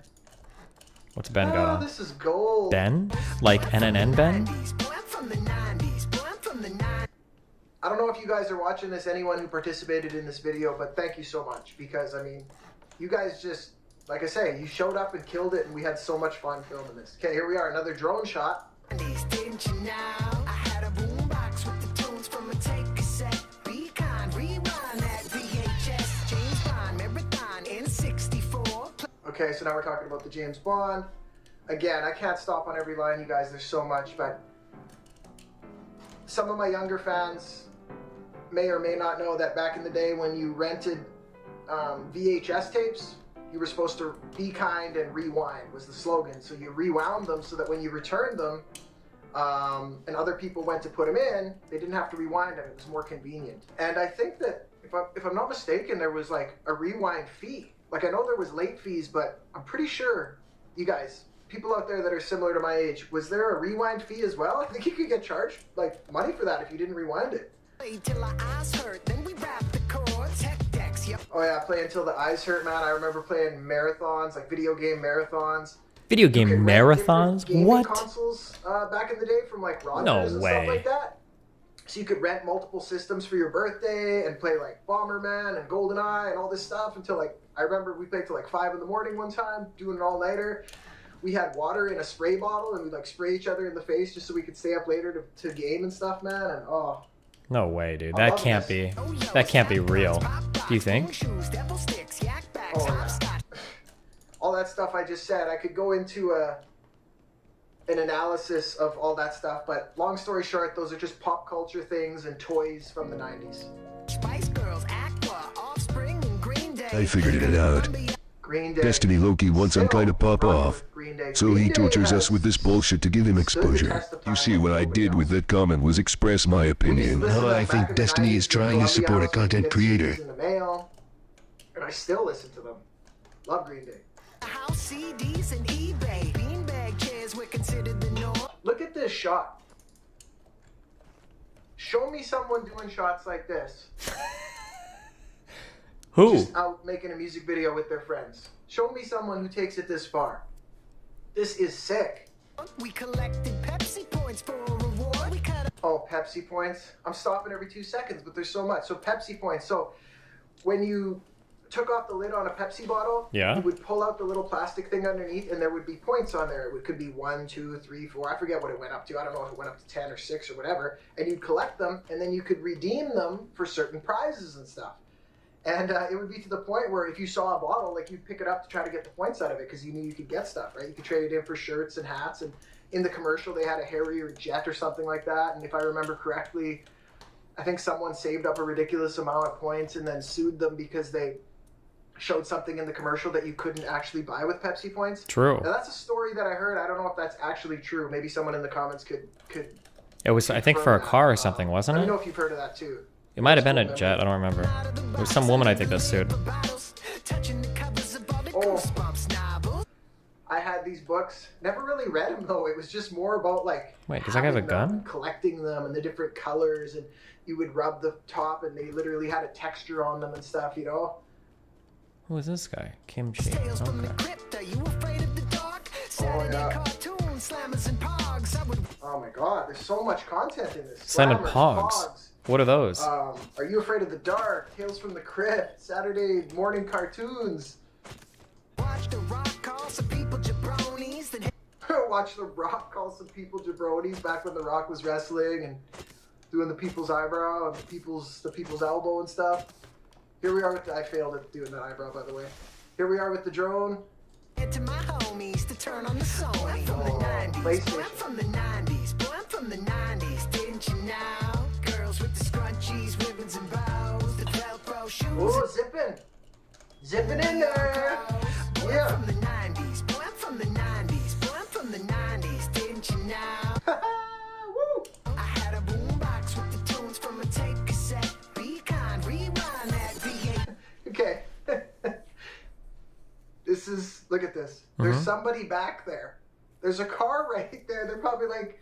What's Ben got on? This is gold. Ben? Like NNN Ben? I don't know if you guys are watching this, anyone who participated in this video, but thank you so much, because, I mean, you guys just, like I say, you showed up and killed it, and we had so much fun filming this. Okay, here we are, another drone shot. Didn't you know? I had a boombox with the tunes from a tape cassette. Be kind, rewind that VHS. James Bond, Marathon, N64. Okay, so now we're talking about the James Bond. Again, I can't stop on every line, you guys, there's so much, but some of my younger fans may or may not know that back in the day when you rented VHS tapes, you were supposed to be kind and rewind was the slogan. So you rewound them so that when you returned them, and other people went to put them in, they didn't have to rewind them. It was more convenient. And I think that, if I'm not mistaken, there was like a rewind fee. Like I know there was late fees, but I'm pretty sure, you guys, people out there that are similar to my age, was there a rewind fee as well? I think you could get charged like money for that if you didn't rewind it. Oh yeah, play until the eyes hurt, man. I remember playing marathons, like video game marathons. Video game marathons? What? Consoles back in the day from like Rogers No and way. stuff like that. So you could rent multiple systems for your birthday and play like Bomberman and GoldenEye and all this stuff until like, I remember we played till like 5 in the morning one time, doing an all-nighter. We had water in a spray bottle and we'd like spray each other in the face just so we could stay up later to game and stuff, man. And oh. No way, dude. That can't be. That can't be real. Do you think? Oh, yeah. All that stuff I just said, I could go into an analysis of all that stuff, but long story short, those are just pop culture things and toys from the 90s. I figured it out. Green Day. Destiny Loki wants some kind of pop off. So he tortures us with this bullshit to give him exposure. You see, what I did with that comment was express my opinion. How I think Destiny is trying to support a content creator. In the mail, and I still listen to them. Love Green Day. Look at this shot. Show me someone doing shots like this. Who? Just out making a music video with their friends. Show me someone who takes it this far. This is sick. We collected Pepsi points for a reward. Oh, Pepsi points. I'm stopping every 2 seconds, but there's so much. So Pepsi points. So when you took off the lid on a Pepsi bottle, yeah, you would pull out the little plastic thing underneath, and there would be points on there. It could be 1, 2, 3, 4. I forget what it went up to. I don't know if it went up to 10 or 6 or whatever. And you'd collect them, and then you could redeem them for certain prizes and stuff. And it would be to the point where if you saw a bottle, like you'd pick it up to try to get the points out of it because you knew you could get stuff, right? You could trade it in for shirts and hats. And in the commercial, they had a Harry or Jet or something like that. And if I remember correctly, I think someone saved up a ridiculous amount of points and then sued them because they showed something in the commercial that you couldn't actually buy with Pepsi points. True. Now that's a story that I heard. I don't know if that's actually true. Maybe someone in the comments could. It was, I think, for a car or something, wasn't I it? don't know if you've heard of that too. It might have been a Jet. I don't remember. There was some woman, I think, that sued. Oh. I had these books. Never really read them though. It was just more about like. Wait, does that guy have a gun? Collecting them and the different colors, and you would rub the top, and they literally had a texture on them and stuff. You know. Who is this guy? Kimchi. Okay. Oh, yeah. Oh my god, there's so much content in this. Slam and Slammers, Pogs. What are those? Are You Afraid of the Dark? Tales from the Crypt. Saturday morning cartoons. Watch The Rock call some people jabronis. Watch The Rock call some people jabronis back when The Rock was wrestling and doing the people's eyebrow and the people's elbow and stuff. Here we are with I failed at doing that eyebrow, by the way. Here we are with the drone. To my homies to turn on the song. I'm from the 90s. Boy, I'm from the 90s. Boy, I'm from the 90s. Didn't you know? Girls with the scrunchies, ribbons and bows, the Velcro shoes. Oh, zipping. Zipping in there. Yeah. I'm from the 90s. Boy, I'm from the 90s. Boy, I'm from the 90s. Didn't you know? Woo. I had a boombox with the tunes from a tape cassette. Be kind, rewind that V8. Okay. This is, look at this. There's somebody back there. There's a car right there. They're probably like,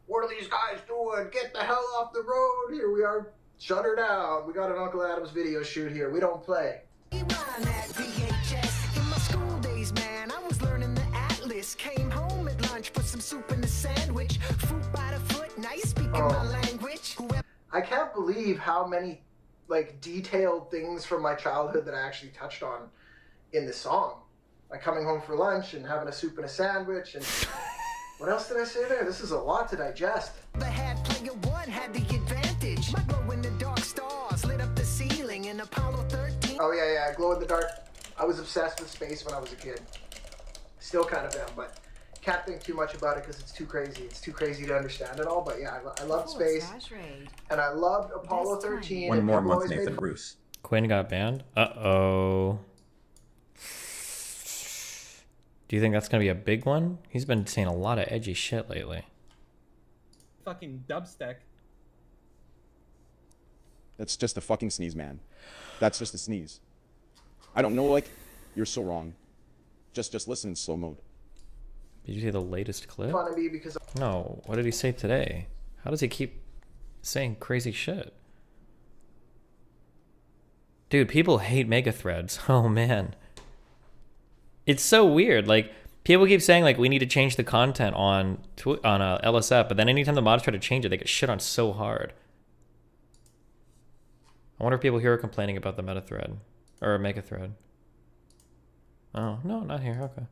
what are these guys doing? Get the hell off the road. Here we are. Shut her down. We got an Uncle Adam's video shoot here. We don't play. In my school days, man, I was learning the Atlas. Came home at lunch, put some soup in the sandwich. Fruit by the foot, now you're speaking my language. I can't believe how many like detailed things from my childhood that I actually touched on in the song. Like coming home for lunch and having a soup and a sandwich and what else did I say there? This is a lot to digest. The hat player one had the advantage. My glow in the dark stars lit up the ceiling in Apollo 13. Oh yeah, glow in the dark. I was obsessed with space when I was a kid. Still kind of am, but can't think too much about it because it's too crazy. It's too crazy to understand it all, but yeah, I loved space. And I loved Apollo 13. One more month, Nathan Bruce. Quinn got banned? Uh-oh. Do you think that's going to be a big one? He's been saying a lot of edgy shit lately. fucking dubstep. That's just a fucking sneeze, man. That's just a sneeze. I don't know, like, you're so wrong. Just listen in slow mode. Did you see the latest clip? Fun of me because No. What did he say today? How does he keep saying crazy shit? Dude, people hate mega threads. Oh man. It's so weird. Like, people keep saying like we need to change the content on LSF, but then anytime the mods try to change it, they get shit on so hard. I wonder if people here are complaining about the meta thread or mega thread. Oh, no, not here. Okay.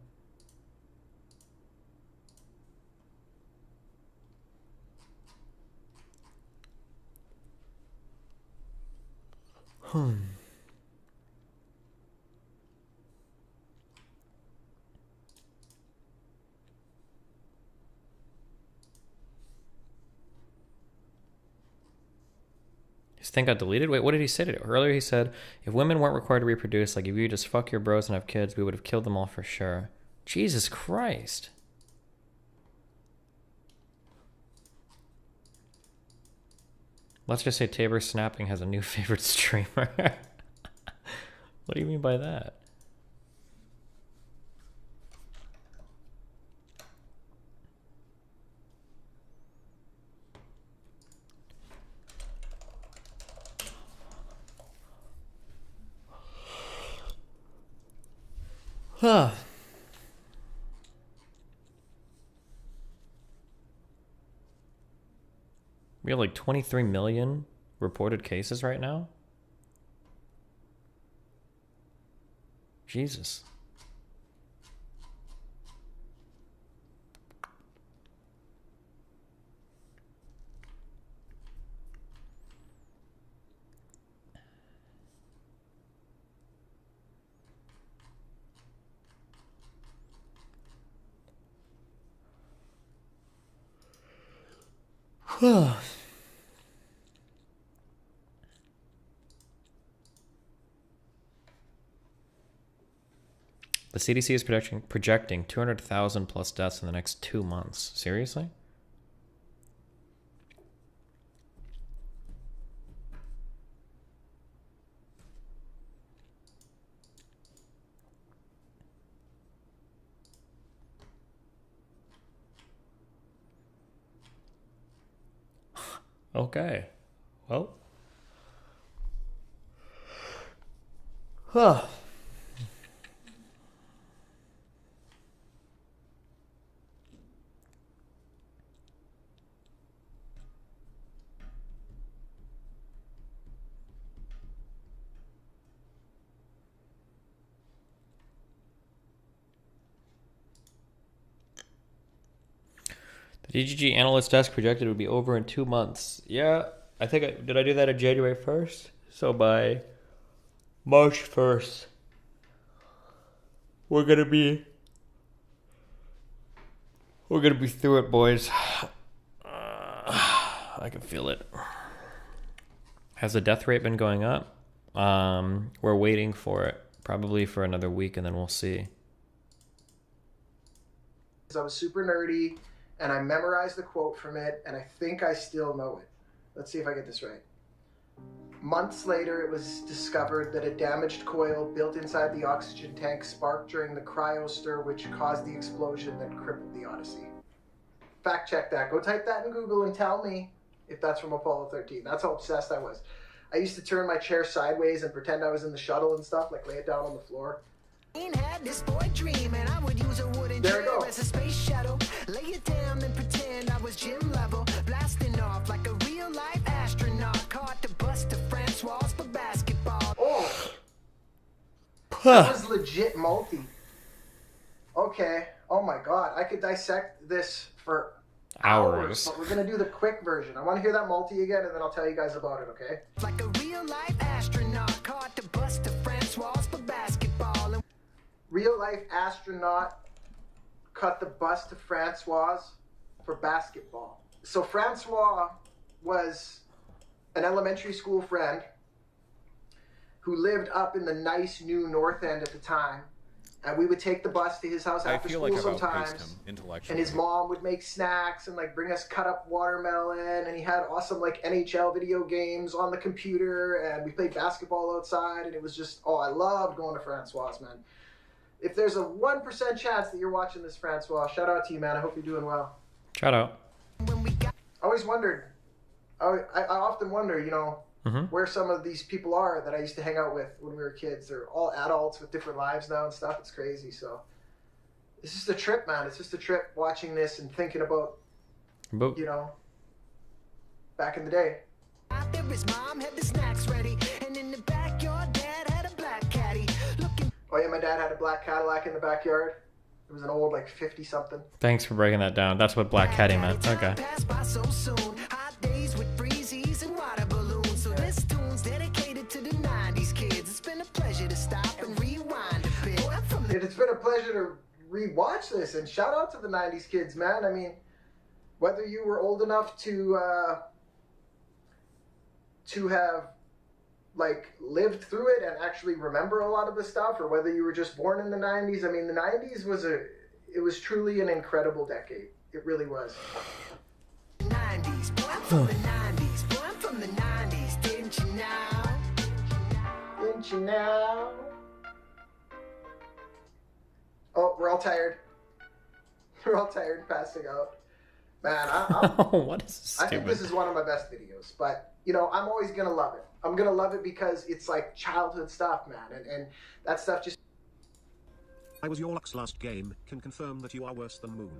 His thing got deleted? Wait, what did he say today? Earlier he said, if women weren't required to reproduce, like if you just fuck your bros and have kids, we would have killed them all for sure. Jesus Christ. Let's just say Tabor Snapping has a new favorite streamer. What do you mean by that? Huh. We have like 23 million reported cases right now. Jesus. The CDC is projecting 200,000 plus deaths in the next 2 months. Seriously? Okay. Well. Huh. The DGG analyst desk projected it would be over in 2 months. Yeah, I think did I do that on January 1st? So by March 1st, we're gonna be through it, boys. I can feel it. Has the death rate been going up? We're waiting for it, probably for another week, and then we'll see. I was super nerdy, and I memorized the quote from it, and I think I still know it. Let's see if I get this right. Months later, it was discovered that a damaged coil built inside the oxygen tank sparked during the cryostir, which caused the explosion that crippled the Odyssey. Fact check that. Go type that in Google and tell me if that's from Apollo 13. That's how obsessed I was. I used to turn my chair sideways and pretend I was in the shuttle and stuff, like lay it down on the floor. Had this boy dream, and I would use a wooden chair as a space shuttle. Lay it down and pretend I was gym level, blasting off like a real life astronaut. Caught the bus to Francois for basketball. Oh, that was legit multi. Okay. Oh my god, I could dissect this for hours, but we're gonna do the quick version. I want to hear that multi again, and then I'll tell you guys about it. Okay? Like a real life astronaut, caught the bus to Francois for basketball. Real life astronaut cut the bus to Francois for basketball. So Francois was an elementary school friend who lived up in the nice new North End at the time. And we would take the bus to his house I after feel school like I've outpaced sometimes. him intellectually. And his mom would make snacks and like bring us cut up watermelon. And he had awesome like NHL video games on the computer. And we played basketball outside. And it was just, oh, I loved going to Francois, man. If there's a 1% chance that you're watching this, Francois, shout out to you, man. I hope you're doing well. Shout out. I always wondered, I often wonder, you know, where some of these people are that I used to hang out with when we were kids. They're all adults with different lives now and stuff. It's crazy. So it's just a trip, man. It's just a trip watching this and thinking about, you know, back in the day. Out there, his mom had the snacks ready, and in the backyard, Dad had a black caddy. Oh yeah, my dad had a black Cadillac in the backyard. It was an old like 50-something. Thanks for breaking that down. That's what Black Caddy meant. Okay. Passed by so soon. Hot days with breezies and water balloons. So this tune's dedicated to the 90s kids. It's been a pleasure to stop and rewind a bit. It's been a pleasure to rewatch this, and shout out to the 90s kids, man. I mean, whether you were old enough to have like lived through it and actually remember a lot of the stuff, or whether you were just born in the 90s. I mean, the 90s was truly an incredible decade. It really was. 90s, boy, I'm from the 90s. Boy, I'm from the 90s, didn't you know? Didn't you know? Oh, we're all tired. We're all tired and passing out. Man, what is I think this is one of my best videos, but you know, I'm always gonna love it. I'm gonna love it because it's like childhood stuff, man, and that stuff just. I was your luck's last game. Can confirm that you are worse than Moon.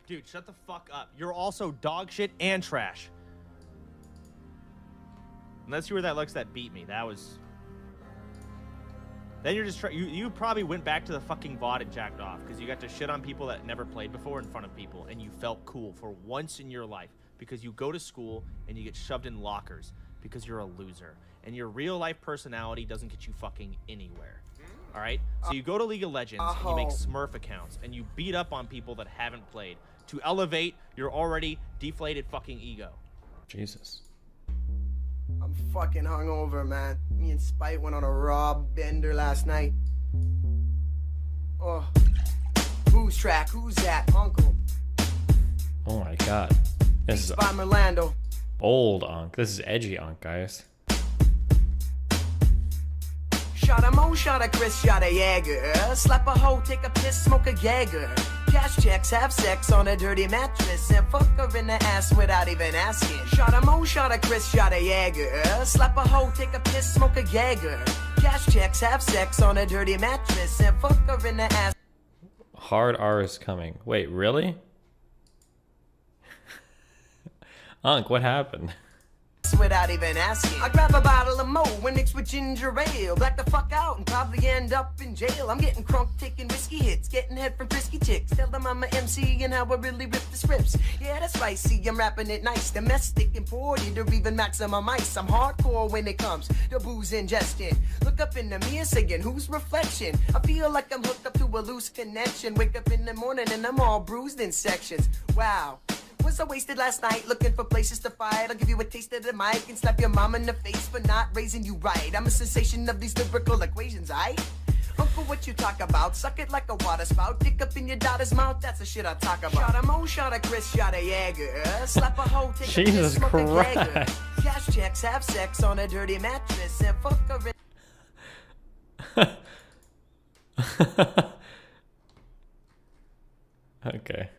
Dude, shut the fuck up. You're also dog shit and trash. Unless you were that Lux that beat me. That was. Then you're just you probably went back to the fucking VOD and jacked off because you got to shit on people that never played before in front of people, and you felt cool for once in your life. Because you go to school and you get shoved in lockers because you're a loser. And your real life personality doesn't get you fucking anywhere. Alright? So you go to League of Legends and you make Smurf accounts and you beat up on people that haven't played to elevate your already deflated fucking ego. Jesus. I'm fucking hungover, man. Me and Spite went on a raw bender last night. Oh. Who's track? Who's that? Uncle. Oh my god. This is by Merlando. Old Unk. This is edgy Unk, guys. Shot a Mo, shot a Chris, shot a Jaeger. Slap a hoe, take a piss, smoke a Jaeger. Cash checks, have sex on a dirty mattress, and fuck her in the ass without even asking. Shot a Mo, shot a Chris, shot a Jaeger. Slap a hoe, take a piss, smoke a Jaeger. Cash checks, have sex on a dirty mattress, and fuck her in the ass. Hard R is coming. Wait, really? Unk, what happened? Without even asking, I grab a bottle of Mo and mix with ginger ale, black the fuck out and probably end up in jail. I'm getting crunk, taking whiskey hits, getting head from frisky chicks. Tell them I'm a MC and how I really rip the scripts. Yeah, that's spicy, I'm rapping it nice, domestic, imported, or even maximum ice. I'm hardcore when it comes to booze ingestion. Look up in the mirror saying, whose reflection? I feel like I'm hooked up to a loose connection. Wake up in the morning and I'm all bruised in sections. Wow. Was I wasted last night looking for places to fight? I'll give you a taste of the mic and slap your mom in the face for not raising you right. I'm a sensation of these lyrical equations, aight? Uncle, what you talk about? Suck it like a water spout. Dick up in your daughter's mouth, that's the shit I talk about. Shot a Mo, shot a Chris, shot a Jaeger. Slap a hoe, take a piss, smoke a Jaeger. Cash checks, have sex on a dirty mattress, and fuck her in. Okay.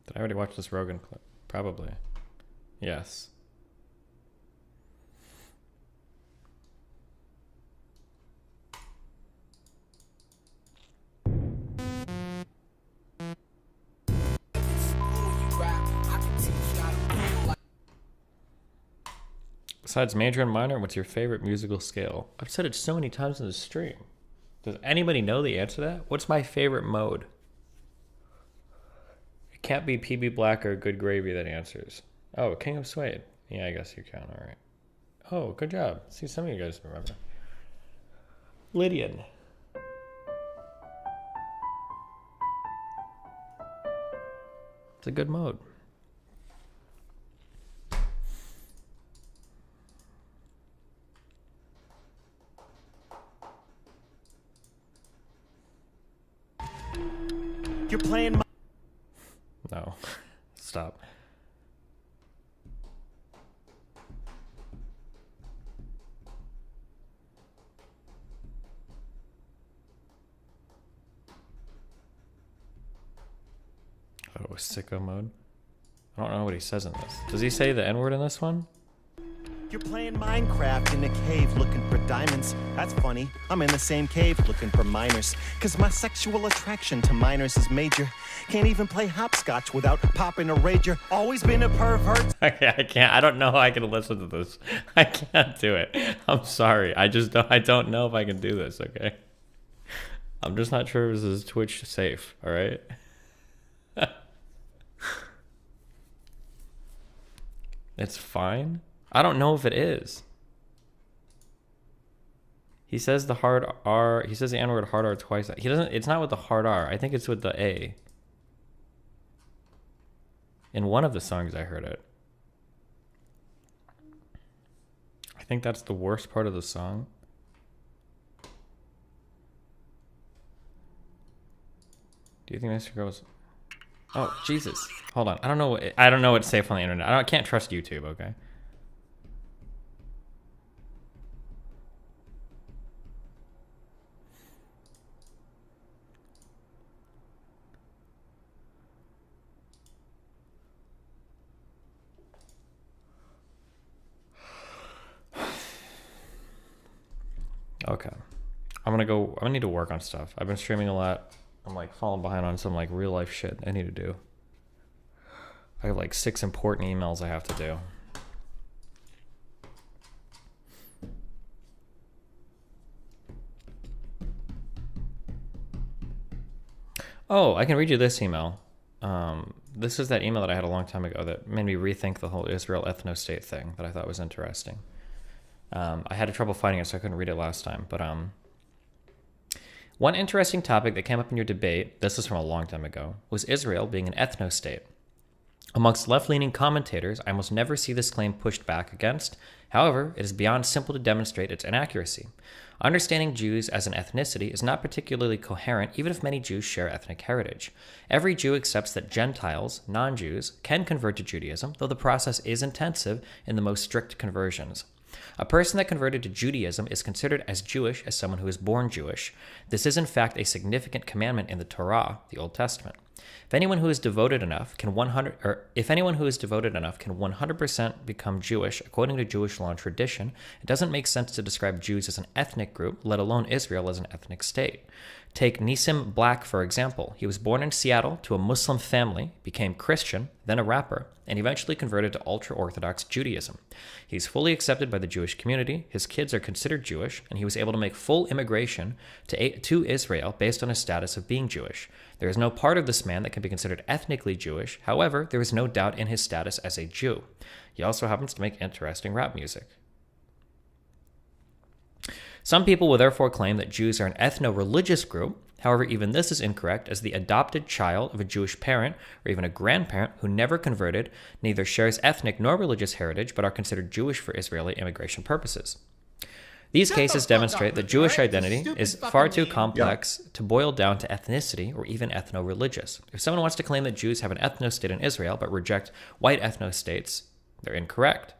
Did I already watch this Rogan clip? Probably. Yes. Besides major and minor, what's your favorite musical scale? I've said it so many times in the stream. Does anybody know the answer to that? What's my favorite mode? It can't be PB Black or Good Gravy that answers. Oh, King of Suede. Yeah, I guess you can. All right. Oh, good job. See, some of you guys remember. Lydian. It's a good mode. You're playing my... No. Stop. Oh, sicko mode. I don't know what he says in this. Does he say the N-word in this one? You're playing Minecraft in a cave looking for diamonds. That's funny. I'm in the same cave looking for miners. Cause my sexual attraction to miners is major. Can't even play hopscotch without popping a rager. Always been a pervert. Okay, I can't. I don't know how I can listen to this. I can't do it. I'm sorry. I don't know if I can do this, okay? I'm just not sure if this is Twitch safe, alright? It's fine. I don't know if it is. He says the hard R. He says the N-word hard R twice. He doesn't. It's not with the hard R. I think it's with the A. In one of the songs, I heard it. I think that's the worst part of the song. Do you think Mr. Goes? Oh Jesus! Hold on. I don't know. I don't know what's safe on the internet. I can't trust YouTube. Okay. Okay. I'm gonna need to work on stuff. I've been streaming a lot. I'm like falling behind on some like real life shit I need to do. I have like 6 important emails I have to do. Oh, I can read you this email. This is that email that I had a long time ago that made me rethink the whole Israel ethno-state thing that I thought was interesting. I had trouble finding it, so I couldn't read it last time. But one interesting topic that came up in your debate, this is from a long time ago, was Israel being an ethno-state. Amongst left-leaning commentators, I almost never see this claim pushed back against. However, it is beyond simple to demonstrate its inaccuracy. Understanding Jews as an ethnicity is not particularly coherent, even if many Jews share ethnic heritage. Every Jew accepts that Gentiles, non-Jews, can convert to Judaism, though the process is intensive in the most strict conversions. A person that converted to Judaism is considered as Jewish as someone who is born Jewish. This is in fact a significant commandment in the Torah, the Old Testament. If anyone who is devoted enough can 100% become Jewish according to Jewish law and tradition, it doesn't make sense to describe Jews as an ethnic group, let alone Israel as an ethnic state. Take Nissim Black, for example. He was born in Seattle to a Muslim family, became Christian, then a rapper, and eventually converted to ultra-Orthodox Judaism. He's fully accepted by the Jewish community, his kids are considered Jewish, and he was able to make full immigration to Israel based on his status of being Jewish. There is no part of this man that can be considered ethnically Jewish. However, there is no doubt in his status as a Jew. He also happens to make interesting rap music. Some people will therefore claim that Jews are an ethno-religious group. However, even this is incorrect, as the adopted child of a Jewish parent or even a grandparent who never converted neither shares ethnic nor religious heritage but are considered Jewish for Israeli immigration purposes. These cases demonstrate that Jewish identity is far too complex to boil down to ethnicity or even ethno-religious. If someone wants to claim that Jews have an ethno-state in Israel but reject white ethno-states, they're incorrect.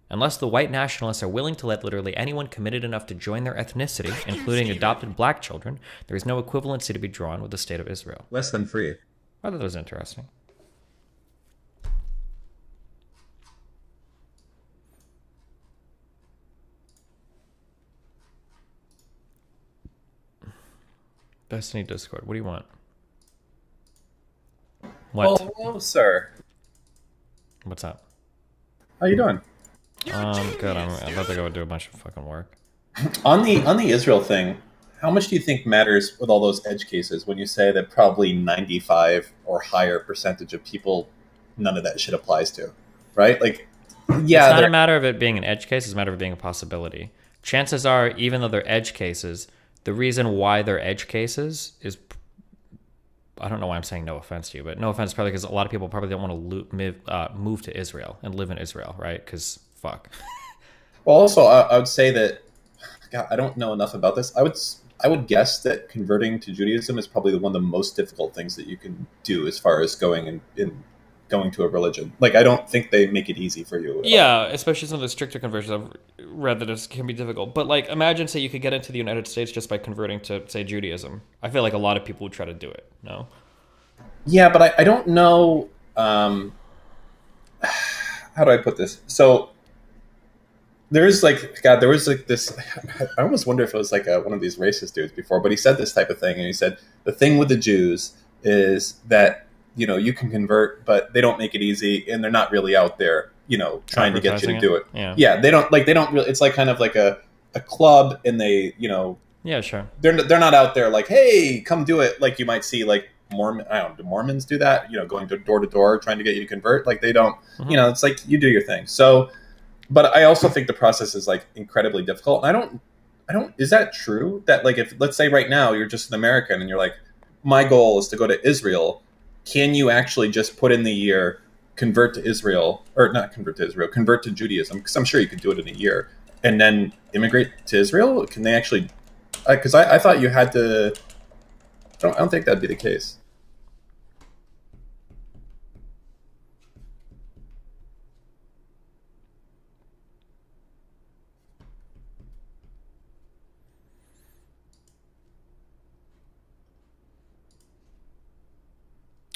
Unless the white nationalists are willing to let literally anyone committed enough to join their ethnicity, including adopted black children, there is no equivalency to be drawn with the state of Israel. Less than free. I thought that was interesting. Destiny Discord, what do you want? What? Hello, sir. What's up? How you doing? Good. I'm about to go do a bunch of fucking work. On the Israel thing, how much do you think matters with all those edge cases when you say that probably 95 or higher percentage of people, none of that shit applies to, right? Like, it's not a matter of it being an edge case, it's a matter of it being a possibility. Chances are, even though they're edge cases, the reason why they're edge cases is, I don't know why I'm saying no offense to you, but no offense, probably because a lot of people probably don't want to move to Israel and live in Israel, right? Because fuck. Well, also, I would say that, God, I don't know enough about this. I would guess that converting to Judaism is probably one of the most difficult things that you can do as far as going going to a religion. Like, I don't think they make it easy for you. Yeah, especially some of the stricter conversions I've read that it can be difficult. But like, imagine, say, you could get into the United States just by converting to, say, Judaism. I feel like a lot of people would try to do it. No. Yeah, but I don't know. How do I put this? So there's like, God, there was like this. I almost wonder if it was like one of these racist dudes before, but he said this type of thing, and he said the thing with the Jews is that, you know, you can convert, but they don't make it easy, and they're not really out there, you know, trying to get you to do it. Yeah, they don't really. It's like kind of like a club, and they, you know. Yeah, sure. They're not out there like, hey, come do it. Like you might see like do Mormons do that? You know, going to door trying to get you to convert. Like they don't. Mm-hmm. You know, it's like you do your thing. So, but I also think the process is like incredibly difficult. And I don't. Is that true? That like if let's say right now you're just an American and you're like, my goal is to go to Israel. Can you actually just put in the year, convert to Israel, or not convert to Israel, convert to Judaism? Because I'm sure you could do it in a year, and then immigrate to Israel? Can they actually? Because I thought you had to. I don't think that'd be the case.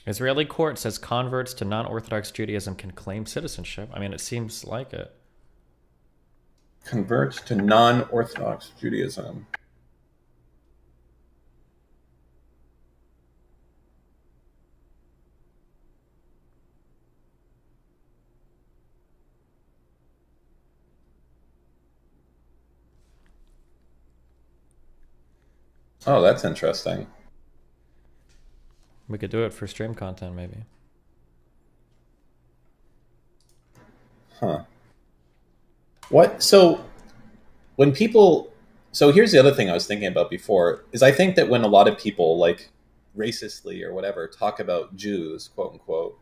Israeli court says converts to non-Orthodox Judaism can claim citizenship. I mean, it seems like it. Converts to non-Orthodox Judaism. Oh, that's interesting. We could do it for stream content, maybe. Huh. What? So when people... So here's the other thing I was thinking about before, is I think that when a lot of people, like, racistly or whatever, talk about Jews, quote unquote,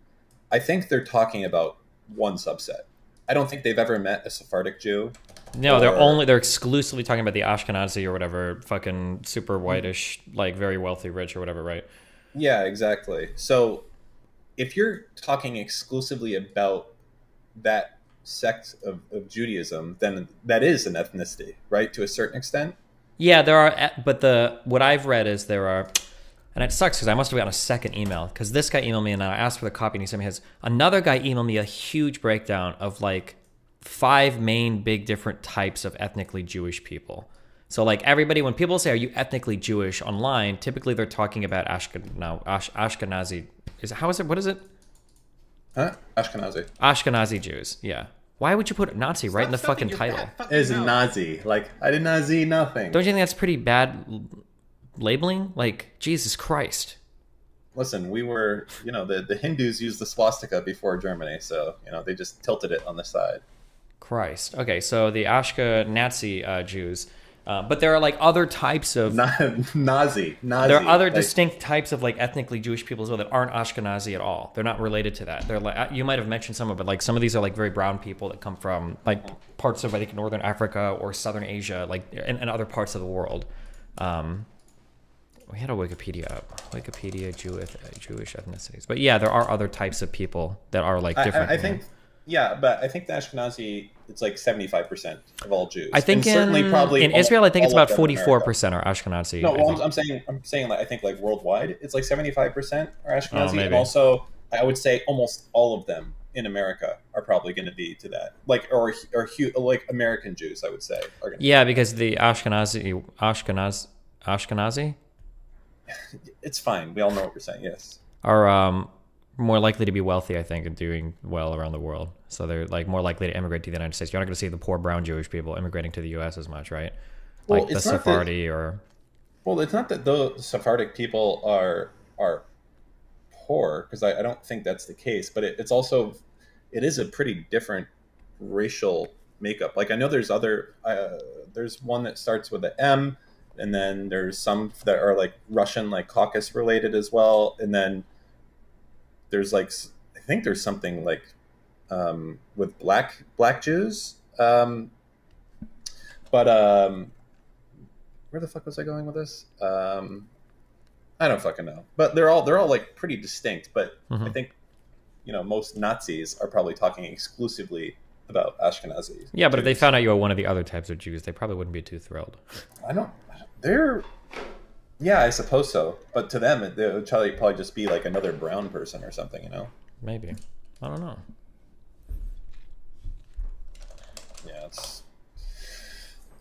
I think they're talking about one subset. I don't think they've ever met a Sephardic Jew. No, they're exclusively talking about the Ashkenazi or whatever, fucking super whitish, like very wealthy, rich or whatever, right? Yeah, exactly. So if you're talking exclusively about that sect of Judaism, then that is an ethnicity, right? To a certain extent. Yeah, there are, but what I've read is there are, and it sucks because I must have gotten a second email because this guy emailed me and I asked for the copy and he sent me his. Another guy emailed me a huge breakdown of like 5 main big different types of ethnically Jewish people. So like everybody, when people say, are you ethnically Jewish online, typically they're talking about Ashkenazi. What is it? Huh? Ashkenazi. Ashkenazi Jews, yeah. Why would you put Nazi right in the fucking title? Is Nazi. Like, I did Nazi nothing. Don't you think that's pretty bad labeling? Like, Jesus Christ. Listen, we were, you know, the Hindus used the swastika before Germany, so, you know, they just tilted it on the side. Christ. Okay, so the Ashkenazi Jews. But there are like other types of Nazi. There are other distinct types of like ethnically Jewish people as well that aren't Ashkenazi at all. They're not related to that. They're like, you might have mentioned some of it, but like some of these are like very brown people that come from like parts of I think northern Africa or southern Asia, like and other parts of the world. We had a Wikipedia up. Wikipedia Jewish ethnicities. But yeah, there are other types of people that are like different. I think. Yeah, but I think the Ashkenazi, it's like 75% of all Jews. I think in Israel, I think it's about 44% are Ashkenazi. No, well, I'm saying like I think like worldwide, it's like 75% are Ashkenazi, and also I would say almost all of them in America are probably going to be to that, like or like American Jews, I would say. Are gonna be. Because the Ashkenazi. It's fine. We all know what you're saying. Yes. Are more likely to be wealthy, I think, and doing well around the world. So they're like more likely to immigrate to the United States. You're not going to see the poor brown Jewish people immigrating to the U.S. as much, right? Like the Sephardi or. Well, it's not that the Sephardic people are poor, because I don't think that's the case. But it's also, it is a pretty different racial makeup. Like I know there's other there's one that starts with an M, and then there's some that are like Russian, like Caucasus related as well, and then there's like I think there's something like with black Jews. But where the fuck was I going with this? I don't fucking know. But they're all like pretty distinct. But I think most Nazis are probably talking exclusively about Ashkenazi. Yeah, but if they found out you were one of the other types of Jews, they probably wouldn't be too thrilled. Yeah, I suppose so. But to them, it would probably just be like another brown person or something, Maybe. I don't know. Yeah, it's.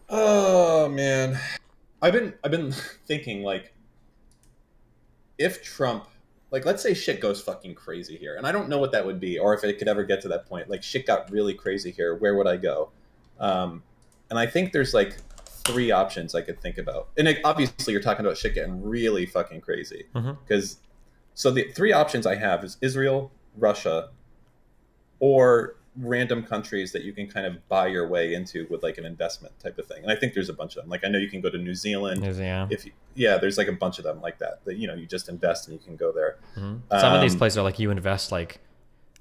Oh man, I've been thinking like, if Trump, like, let's say shit goes fucking crazy here, and I don't know what that would be, or if it could ever get to that point. Like, shit got really crazy here. Where would I go? And I think there's like 3 options I could think about. And obviously, you're talking about shit getting really fucking crazy. Because so the 3 options I have is Israel, Russia, or random countries that you can kind of buy your way into with like an investment type of thing. And I think there's a bunch of them. Like I know you can go to New Zealand. There's like a bunch of them like that you just invest and you can go there. Some of these places are like you invest like,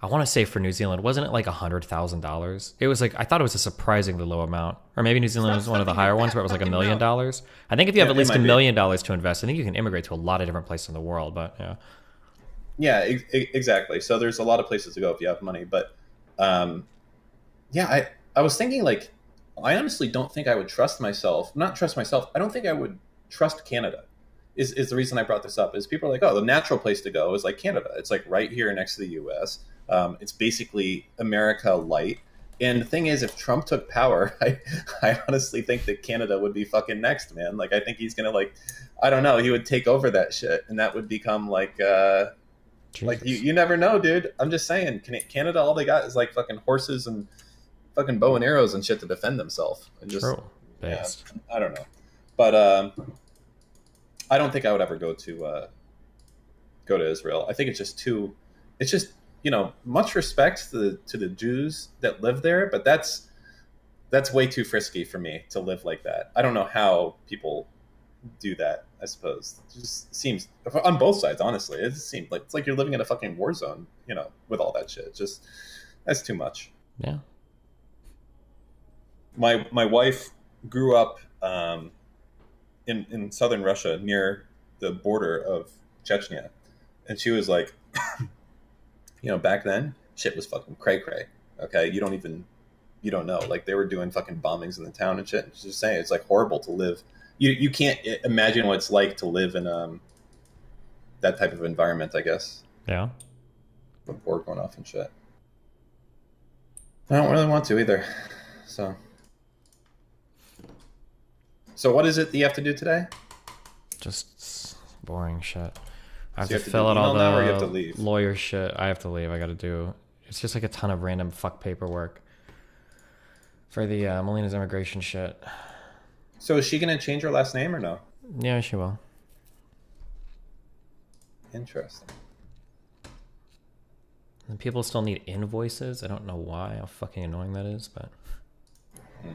I want to say for New Zealand, wasn't it like $100,000? It was like, I thought it was a surprisingly low amount, or maybe New Zealand was one of the higher ones where it was like $1 million. I think if you have at least $1 million to invest, I think you can immigrate to a lot of different places in the world. But yeah, exactly. So there's a lot of places to go if you have money. But I was thinking like, I honestly don't think I would not trust myself. I don't think I would trust Canada is the reason I brought this up. Is people are like, oh, the natural place to go is like Canada. It's like right here next to the US. It's basically America light. And the thing is, if Trump took power, I honestly think that Canada would be fucking next, man. Like, I think he's going to like, I don't know, he would take over that shit. And that would become like, you never know, dude. I'm just saying, Canada, all they got is like fucking horses and fucking bow and arrows and shit to defend themselves. And just, I don't know. But I don't think I would ever go to Israel. I think it's just much respect to the Jews that live there, but that's way too frisky for me to live like that. I don't know how people do that. I suppose it just seems on both sides. Honestly, it just seems like it's like you're living in a fucking war zone. With all that shit. Just that's too much. Yeah. My wife grew up in southern Russia near the border of Chechnya, and she was like, back then shit was fucking cray. Okay, you don't know. Like they were doing fucking bombings in the town and shit. Just saying, it's like horrible to live. You can't imagine what it's like to live in that type of environment, I guess. Yeah. With war going off and shit. I don't really want to either. So what is it that you have to do today? Just boring shit. I have So you to have to fill do out all email now, or you have the to leave? lawyer shit. I have to leave. I got to do. It's just like a ton of random fuck paperwork for the Melina's immigration shit. So is she going to change her last name or no? Yeah, she will. Interesting. And people still need invoices. I don't know why. How fucking annoying that is, but I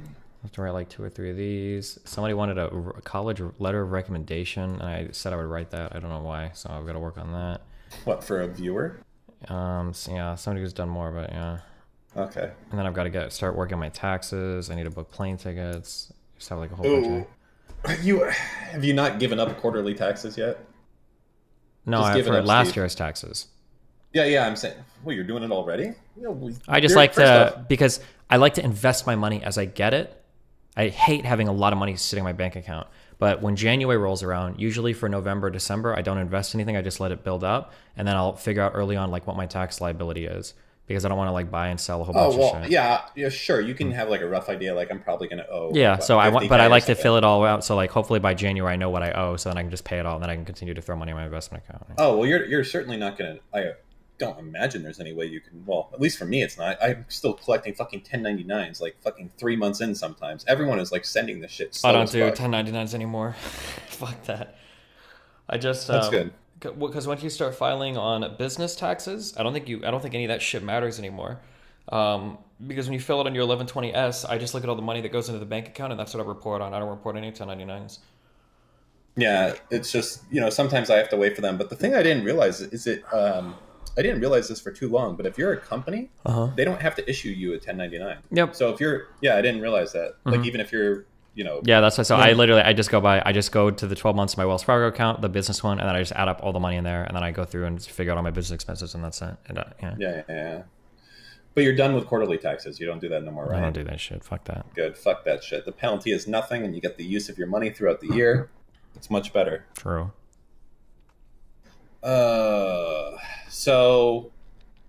have to write like 2 or 3 of these. Somebody wanted a college letter of recommendation, and I said I would write that. I don't know why, so I've got to work on that. What, for a viewer? So yeah, somebody who's done more, but yeah. Okay. And then I've got to start working on my taxes. I need to book plane tickets. Just have like a whole bunch of... Have you not given up quarterly taxes yet? No, I for last year's taxes. Yeah, I'm saying, well, you're doing it already? I just like to, because I like to invest my money as I get it. I hate having a lot of money sitting in my bank account. But when January rolls around, usually for November, December, I don't invest anything. I just let it build up. And then I'll figure out early on like what my tax liability is. Because I don't want to like buy and sell a whole bunch of shit. Yeah, sure. You can have like a rough idea. Like I'm probably going to owe. Yeah, so I like to fill it all out. So like hopefully by January I know what I owe. So then I can just pay it all. And then I can continue to throw money in my investment account. Oh, well, you're certainly not going to. I don't imagine there's any way you can. Well, at least for me, it's not. I'm still collecting fucking 1099s like fucking 3 months in sometimes. Everyone is like sending this shit. I don't do 1099s anymore. Fuck that. I just. That's good. Because once you start filing on business taxes, I don't think any of that shit matters anymore. Because when you fill it on your 1120S, I just look at all the money that goes into the bank account, and that's what I report on. I don't report any 1099s. Yeah, it's just, you know, sometimes I have to wait for them. But the thing I didn't realize is I didn't realize this for too long, but if you're a company, they don't have to issue you a 1099. Yep. So if you're, I didn't realize that. Like, even if you're, you know. Yeah, that's why. So I just go to the 12 months of my Wells Fargo account, the business one, and then I just add up all the money in there, and then I go through and figure out all my business expenses, and that's it. And, Yeah. But you're done with quarterly taxes. You don't do that no more, right? I don't do that shit. Fuck that. Good. Fuck that shit. The penalty is nothing, and you get the use of your money throughout the year. It's much better. True. So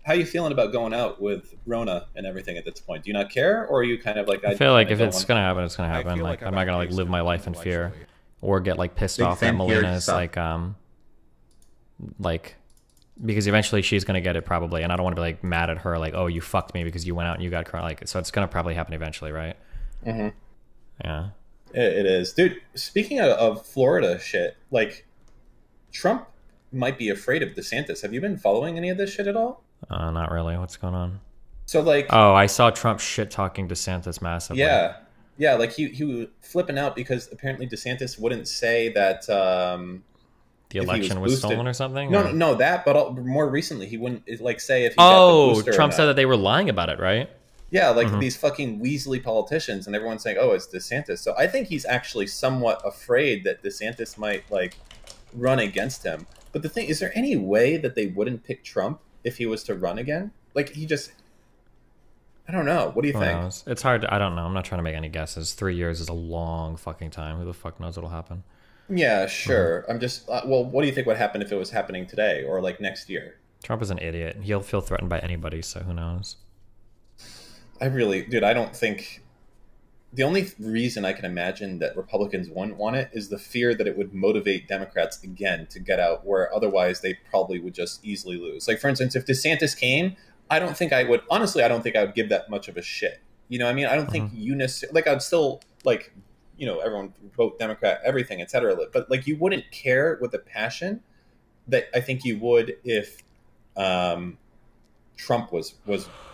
how are you feeling about going out with Rona and everything at this point? Do you not care, or are you kind of like? I feel like if it's gonna happen, it's gonna happen. Like I'm not gonna like live my life in fear, or get like pissed off that Melina is like, because eventually she's gonna get it probably, and I don't want to be like mad at her like, oh, you fucked me because you went out and you got like, so it's gonna probably happen eventually, right? Yeah. It is, dude. Speaking of Florida shit, like Trump might be afraid of DeSantis. Have you been following any of this shit at all? Not really. What's going on? So like, oh, I saw Trump shit talking DeSantis massively. Yeah, like he was flipping out because apparently DeSantis wouldn't say that the election was stolen or something. No, that. But more recently, he wouldn't like say if he got the booster Trump said that they were lying about it, right? Yeah, like these fucking weaselly politicians, and everyone's saying, "Oh, it's DeSantis." So I think he's actually somewhat afraid that DeSantis might like run against him. But the thing is, there any way that they wouldn't pick Trump if he was to run again? Like I don't know. What do you think? Knows? It's hard. I don't know. I'm not trying to make any guesses. 3 years is a long fucking time. Who the fuck knows what'll happen? Yeah, sure. I'm just. Well, what do you think would happen if it was happening today or like next year? Trump is an idiot. He'll feel threatened by anybody. So who knows? I don't think the only reason I can imagine that Republicans wouldn't want it is the fear that it would motivate Democrats again to get out, where otherwise they probably would just easily lose. Like, for instance, if DeSantis came, I don't think I would give that much of a shit. You know what I mean? I don't think like, I'd still like, you know, everyone vote Democrat, everything, etc. But like, you wouldn't care with the passion that I think you would if Trump was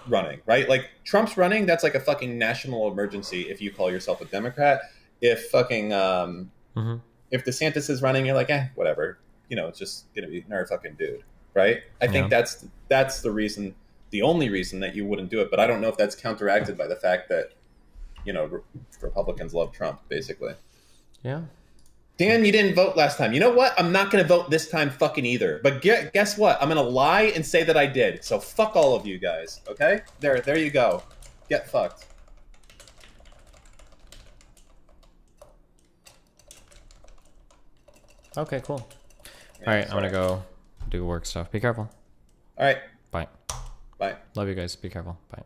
running, right? Like Trump's running, that's like a fucking national emergency if you call yourself a Democrat. If fucking if DeSantis is running, you're like, whatever. You know, it's just gonna be another fucking dude, right? I think that's the reason, the only reason that you wouldn't do it. But I don't know if that's counteracted by the fact that, you know, Republicans love Trump, basically. Yeah. Dan, you didn't vote last time. You know what? I'm not going to vote this time fucking either. But guess what? I'm going to lie and say that I did. So fuck all of you guys, okay? There you go. Get fucked. Okay, cool. All right, I'm going to go do work stuff. Be careful. All right. Bye. Bye. Love you guys. Be careful. Bye.